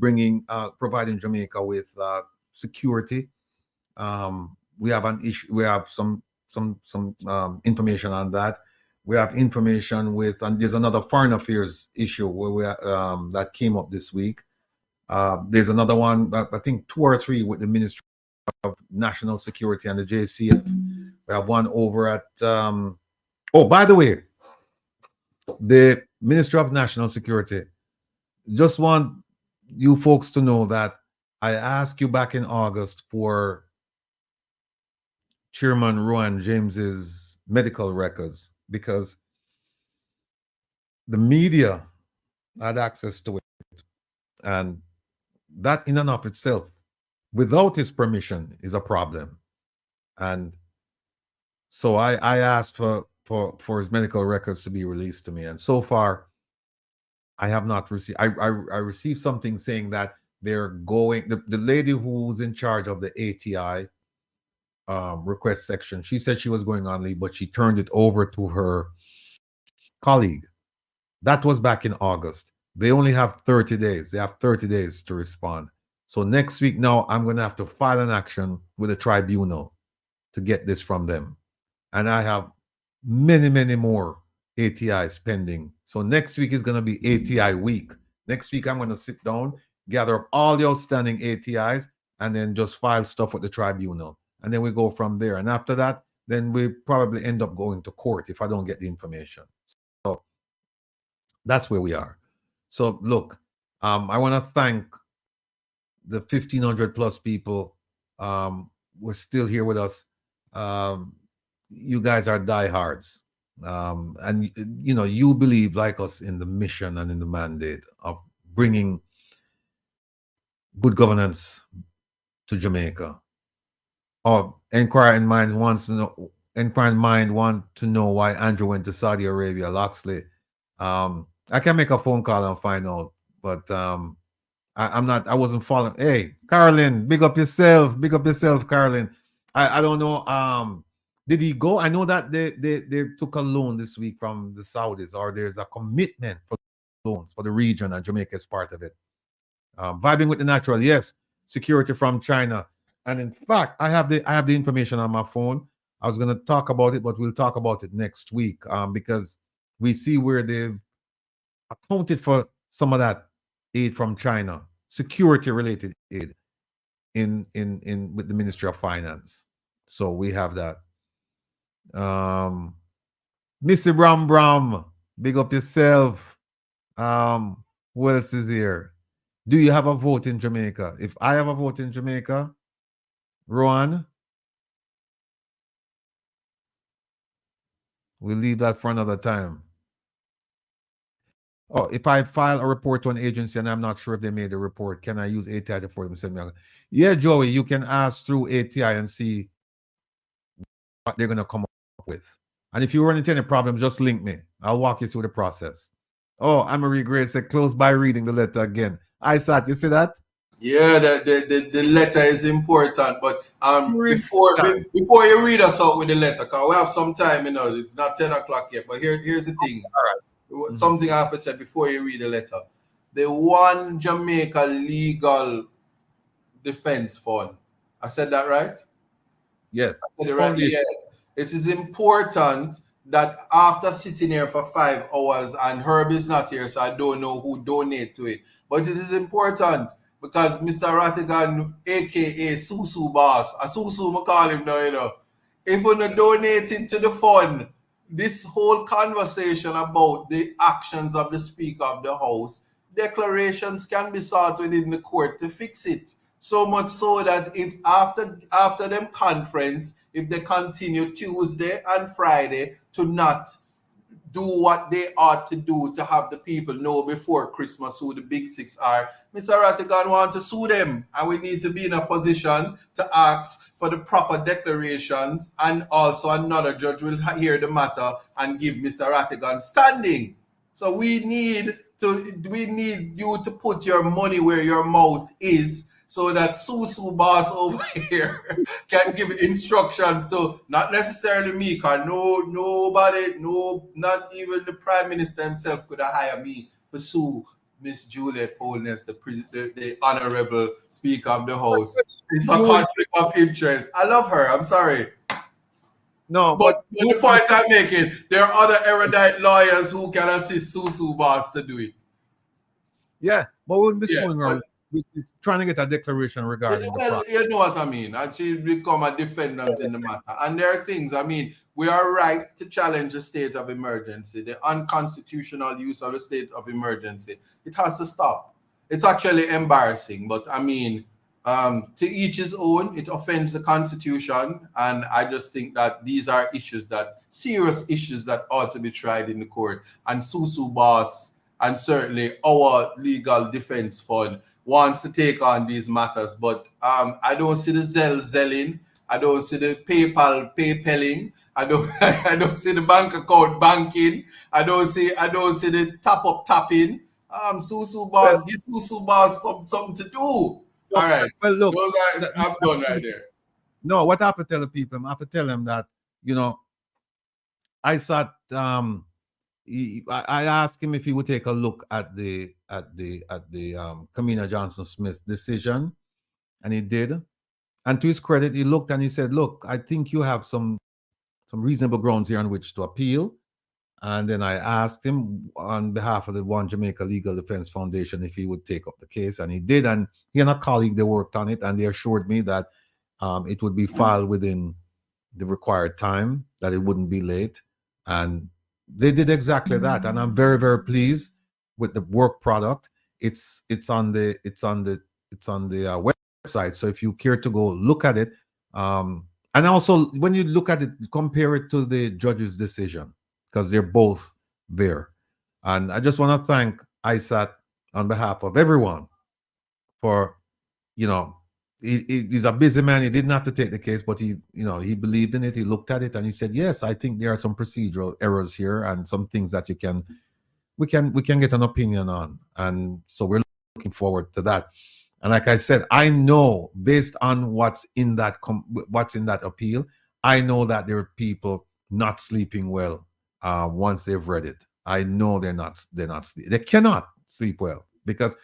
providing Jamaica with security. We have an issue. We have some information on that. We have information and there's another foreign affairs issue where that came up this week. There's another one, I think 2 or 3 with the Ministry of National Security and the JCF. We have one over at, by the way, the Ministry of National Security. Just want you folks to know that I asked you back in August for Chairman Rowan James's medical records because the media had access to it. And that in and of itself, without his permission, is a problem. And So I asked for his medical records to be released to me, and so far I have not received. I received something saying that they're going. The lady who's in charge of the ATI request section, she said she was going on leave, but she turned it over to her colleague. That was back in August. They only have 30 days. They have 30 days to respond. So next week now, I'm going to have to file an action with a tribunal to get this from them. And I have many more ATIs pending. So next week is going to be ATI week. Next week, I'm going to sit down, gather up all the outstanding ATIs, and then just file stuff with the tribunal. And then we go from there. And after that, then we probably end up going to court if I don't get the information. So that's where we are. So look, I want to thank the 1,500 plus people who are still here with us. You guys are diehards. And you know, you believe like us in the mission and in the mandate of bringing good governance to Jamaica. Inquiring Mind want to know why Andrew went to Saudi Arabia. Loxley, I can make a phone call and find out, but I wasn't following. Hey, Carolyn, big up yourself, Carolyn. I don't know. Did he go? I know that they took a loan this week from the Saudis, or there's a commitment for loans for the region, and Jamaica is part of it. Vibing with the natural, yes. Security from China, and in fact, I have the information on my phone. I was going to talk about it, but we'll talk about it next week because we see where they've accounted for some of that aid from China, security-related aid, in with the Ministry of Finance. So we have that. Missy Bram, big up yourself. Who else is here? Do you have a vote in Jamaica? If I have a vote in Jamaica, Rowan, we'll leave that for another time. Oh, if I file a report to an agency and I'm not sure if they made the report, can I use ATI for them to send me? Yeah, Joey, you can ask through ATI and see what they're going to come up with. And if you run into any problems, just link me. I'll walk you through the process. Oh, Anne-Marie Grace said, close by reading the letter again. Isaac, you see that? Yeah, the letter is important, but before you read us out with the letter, because we have some time, you know, it's not 10 o'clock yet, but here's the thing. All right. Something I have to say before you read the letter. The One Jamaica Legal Defense Fund. I said that right? Yes. I said it right? Yeah. It is important that after sitting here for 5 hours, and Herb is not here, so I don't know who donate to it. But it is important because Mr. Rattigan, aka Susu Boss, a Susu I call him now, you know. If you're not donating to the fund, this whole conversation about the actions of the Speaker of the House, declarations can be sought within the court to fix it. So much so that if after them conference, if they continue Tuesday and Friday to not do what they ought to do to have the people know before Christmas who the big six are, Mr. Rattigan wants to sue them, and we need to be in a position to ask for the proper declarations, and also another judge will hear the matter and give Mr. Rattigan standing. So we need you to put your money where your mouth is, so that Susu Boss over here can give instructions to not necessarily me, because nobody, not even the Prime Minister himself could have hired me to sue Miss Juliet Holness, the Honorable Speaker of the House. It's a conflict of interest. I love her. I'm sorry. No, but the point I'm making, there are other erudite lawyers who can assist Susu Boss to do it. Yeah, but we'll be suing her. We're trying to get a declaration regarding the process. You know what I mean? And she become a defendant in the matter. And there are things, I mean, we are right to challenge the state of emergency, the unconstitutional use of the state of emergency. It has to stop. It's actually embarrassing, but I mean, to each his own. It offends the Constitution, and I just think that these are serious issues that ought to be tried in the court. And Susu Boss, and certainly our legal defense fund, wants to take on these matters, but I don't see the zelling, I don't see the PayPaling, I don't see the bank account banking. I don't see the top up tapping. Susu boss, give Susu boss something to do. All right. Well, look, I'm done right there. No, what I have to tell the people, I have to tell them that, you know, I thought I asked him if he would take a look at the Kamina Johnson Smith decision, and he did. And to his credit, he looked and he said, "Look, I think you have some reasonable grounds here on which to appeal." And then I asked him on behalf of the One Jamaica Legal Defense Foundation if he would take up the case, and he did. And he and a colleague, they worked on it, and they assured me that it would be filed within the required time, that it wouldn't be late. And they did exactly that. And I'm very, very pleased with the work product. It's on the website. So if you care to go look at it, and also when you look at it, compare it to the judge's decision, because they're both there. And I just want to thank ISAT on behalf of everyone for, you know, he's a busy man. He didn't have to take the case, but he believed in it. He looked at it and he said, "Yes, I think there are some procedural errors here and some things that we can get an opinion on." And so we're looking forward to that. And like I said, I know based on what's in that appeal, I know that there are people not sleeping well once they've read it. I know they cannot sleep well because,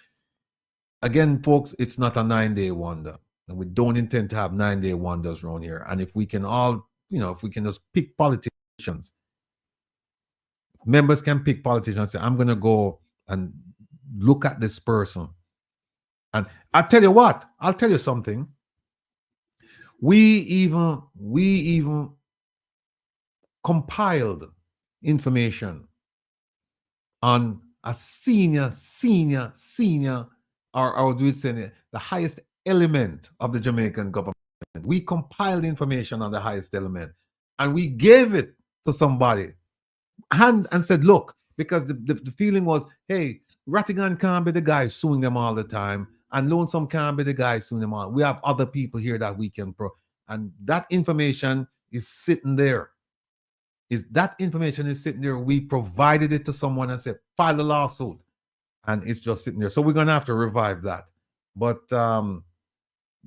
again, folks, it's not a 9-day wonder. And we don't intend to have 9-day wonders around here. And if we can all, if we can just pick politicians, members can pick politicians and say, "I'm going to go and look at this person." And I'll tell you what, I'll tell you something. We even compiled information on a senior, or do we say the highest element of the Jamaican government. We compiled information on the highest element and we gave it to somebody and said, "Look," because the feeling was, hey, Rattigan can't be the guy suing them all the time, and Lonesome can't be the guy suing them all. We have other people here that we can and that information is sitting there. We provided it to someone and said, "File a lawsuit," and it's just sitting there. So we're gonna have to revive that. But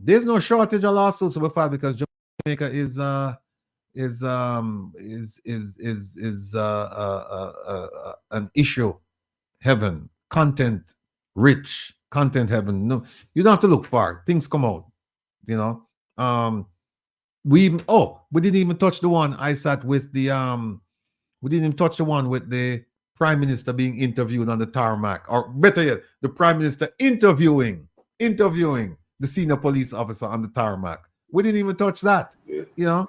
there's no shortage of lawsuits to be filed because Jamaica is an issue heaven, content rich, content heaven. No, you don't have to look far. Things come out, we didn't even touch the one I sat with we didn't even touch the one with the Prime Minister being interviewed on the tarmac, or better yet, the Prime Minister interviewing the senior police officer on the tarmac. We didn't even touch that. The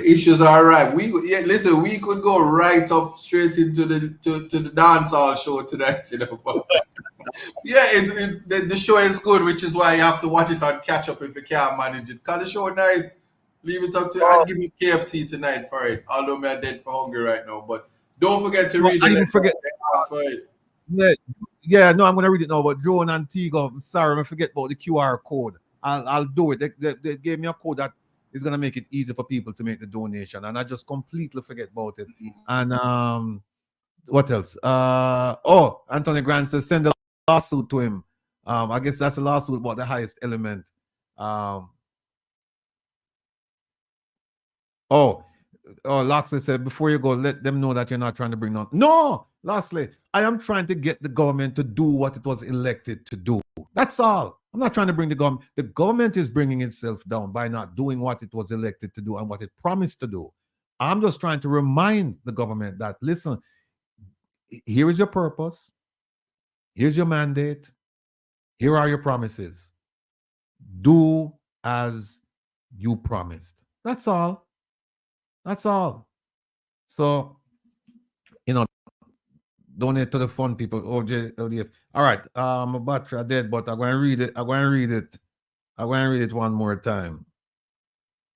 issues are right. We could go right up straight into the dancehall show tonight. But the show is good, which is why you have to watch it and catch up if you can't manage it. Cause the show nice. Leave it up to I'll give you KFC tonight for it. Although I'm dead for hungry right now, but don't forget to read it. No, I'm gonna read it now. But Joe and Antigua, I'm sorry, I forget about the QR code. I'll do it. They gave me a code that is gonna make it easy for people to make the donation, and I just completely forget about it. And what else? Anthony Grant says send a lawsuit to him. I guess that's a lawsuit about the highest element. Loxley said, "Before you go, let them know that you're not trying to bring down." No, Loxley, I am trying to get the government to do what it was elected to do. That's all. I'm not trying to bring the government. The government is bringing itself down by not doing what it was elected to do and what it promised to do. I'm just trying to remind the government that, listen, here is your purpose. Here's your mandate. Here are your promises. Do as you promised. That's all. That's all. So, donate to the fund people. OJ, LDF. All right. My battery dead, but I'm going to read it. I'm going to read it one more time.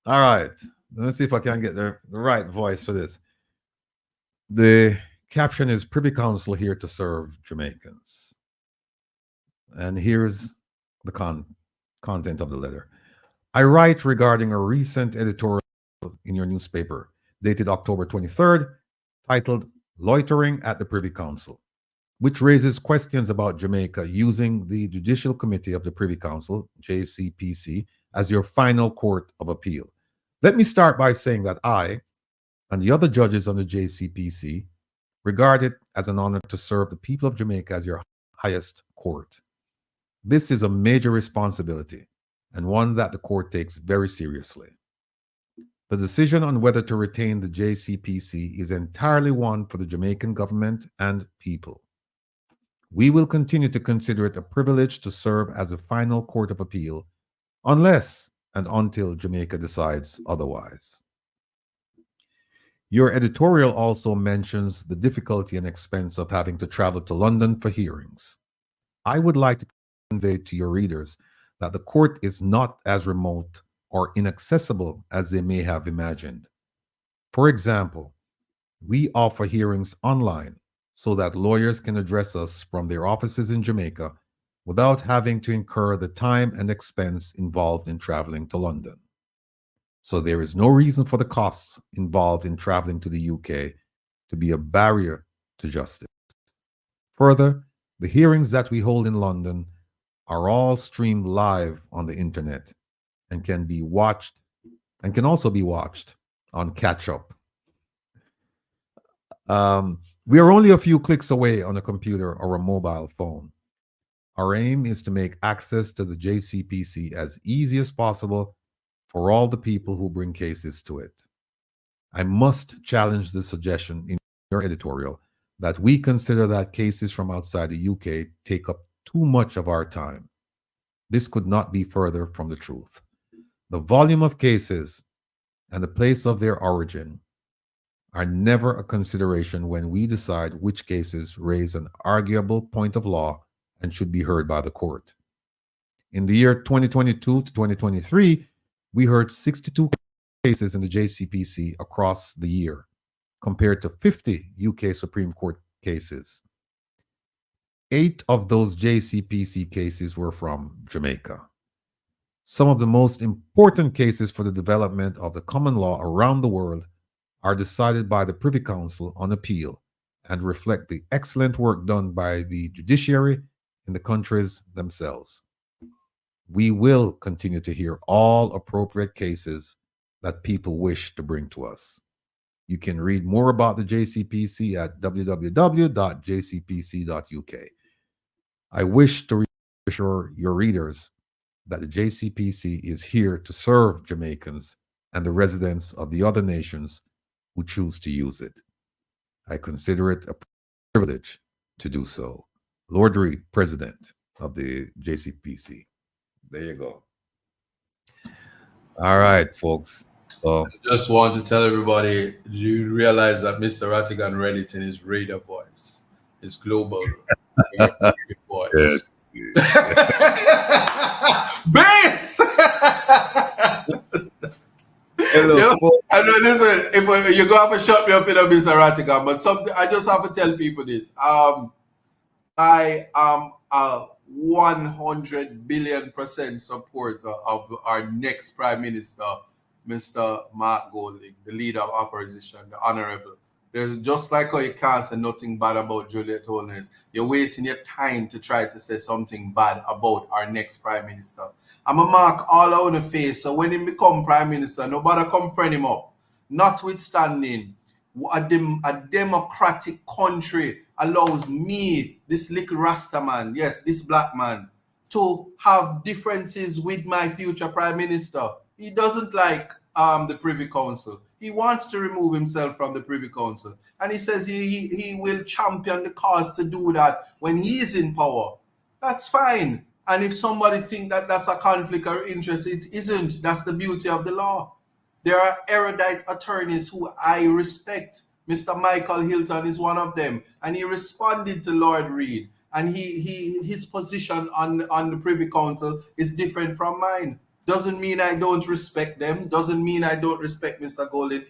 All right. Let's see if I can get the right voice for this. The caption is Privy Council here to serve Jamaicans. And here's the content of the letter. I write regarding a recent editorial in your newspaper dated October 23rd, titled Loitering at the Privy Council, which raises questions about Jamaica using the Judicial Committee of the Privy Council, JCPC, as your final court of appeal. Let me start by saying that I and the other judges on the JCPC regard it as an honor to serve the people of Jamaica as your highest court. This is a major responsibility and one that the court takes very seriously. The decision on whether to retain the JCPC is entirely one for the Jamaican government and people. We will continue to consider it a privilege to serve as a final court of appeal unless and until Jamaica decides otherwise. Your editorial also mentions the difficulty and expense of having to travel to London for hearings. I would like to convey to your readers that the court is not as remote or inaccessible as they may have imagined. For example, we offer hearings online so that lawyers can address us from their offices in Jamaica without having to incur the time and expense involved in traveling to London. So there is no reason for the costs involved in traveling to the UK to be a barrier to justice. Further, the hearings that we hold in London are all streamed live on the internet and can also be watched on Catch Up. We are only a few clicks away on a computer or a mobile phone. Our aim is to make access to the JCPC as easy as possible for all the people who bring cases to it. I must challenge the suggestion in your editorial that we consider that cases from outside the UK take up too much of our time. This could not be further from the truth. The volume of cases and the place of their origin are never a consideration when we decide which cases raise an arguable point of law and should be heard by the court. In the year 2022 to 2023, we heard 62 cases in the JCPC across the year, compared to 50 UK Supreme Court cases. 8 of those JCPC cases were from Jamaica. Some of the most important cases for the development of the common law around the world are decided by the Privy Council on appeal and reflect the excellent work done by the judiciary in the countries themselves. We will continue to hear all appropriate cases that people wish to bring to us. You can read more about the JCPC at www.jcpc.uk. I wish to reassure your readers that the JCPC is here to serve Jamaicans and the residents of the other nations who choose to use it. I consider it a privilege to do so. Lord Reed, President of the JCPC. There you go. All right, folks. So I just want to tell everybody, you realize that Mr. Rattigan read it in his radar voice, his global voice. Bass! Hello, I know, listen, if you're going to have to shut me up in a Mr. Rattigan, but something I just have to tell people this. I am a 100 billion% supporter of our next Prime Minister, Mr. Mark Golding, the leader of opposition, the honorable. There's just like how you can't say nothing bad about Juliet Holness. You're wasting your time to try to say something bad about our next Prime Minister. I'm a mark all on the face, so when he become Prime Minister, nobody come friend him up. Notwithstanding, a democratic country allows me, this little Rasta man, yes, this black man, to have differences with my future Prime Minister. He doesn't like the Privy Council. He wants to remove himself from the Privy Council. And he says he will champion the cause to do that when he is in power. That's fine. And if somebody thinks that that's a conflict or interest, it isn't. That's the beauty of the law. There are erudite attorneys who I respect. Mr. Michael Hilton is one of them. And he responded to Lord Reed. And his position on the Privy Council is different from mine. Doesn't mean I don't respect them. Doesn't mean I don't respect Mr. Golding.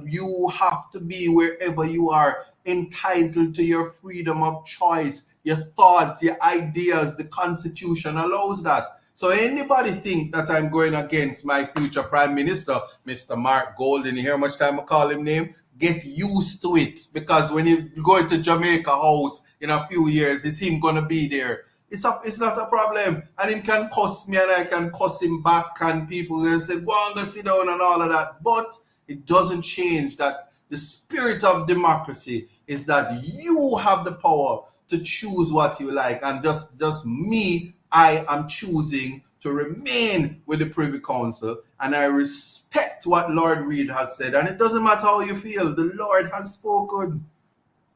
You have to be, wherever you are, entitled to your freedom of choice, your thoughts, your ideas. The Constitution allows that. So anybody think that I'm going against my future Prime Minister, Mr. Mark Golden, you hear how much time I call him name? Get used to it, because when you go into Jamaica House in a few years, is him gonna be there? It's not a problem, and him can cuss me and I can cuss him back, and people will say go on, go sit down and all of that. But it doesn't change that the spirit of democracy is that you have the power to choose what you like, and just me, I am choosing to remain with the Privy Council, and I respect what Lord Reid has said, and it doesn't matter how you feel, the Lord has spoken.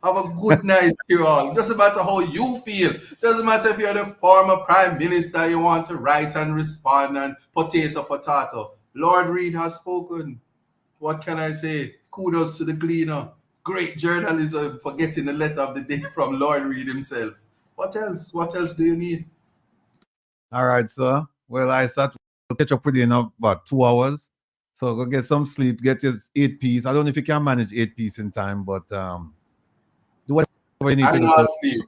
Have a good night, you all. Doesn't matter how you feel. Doesn't matter if you're the former Prime Minister, you want to write and respond and potato. Lord Reid has spoken. What can I say? Kudos to the Gleaner. Great journalism for getting a letter of the day from Lord Reid himself. What else? What else do you need? All right, sir. Well, I start to catch up with you in about 2 hours. So go get some sleep, get your 8 piece. I don't know if you can manage 8 piece in time, but do whatever you need to do. I'm not asleep.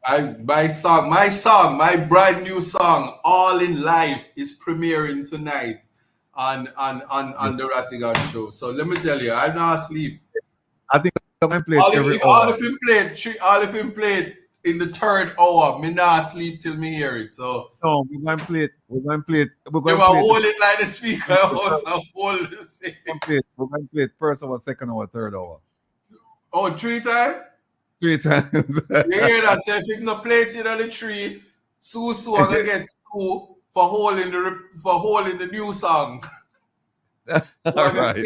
My brand new song, All in Life, is premiering tonight on the Rattigan show. So let me tell you, I'm not asleep. I think I'm going to play every all hour. if him played in the 3rd hour, me not sleep till me hear it. So no, we're going to play it. We're going to play it. We're going going to to hold it like the speaker. We're going to play it 1st hour, 2nd hour, 3rd hour. Oh, 3 times? 3 times. You hear that? So if you not play it in the 3, so I'm gonna get Sue for holding the new song. All right.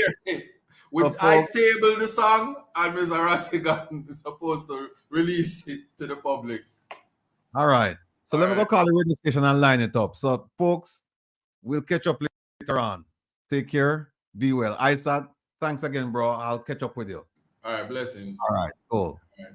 I table the song, and Mr. Rattigan is supposed to release it to the public. All right. So let me go call the radio station and line it up. So, folks, we'll catch up later on. Take care. Be well. Isaac, thanks again, bro. I'll catch up with you. All right. Blessings. All right. Cool. All right.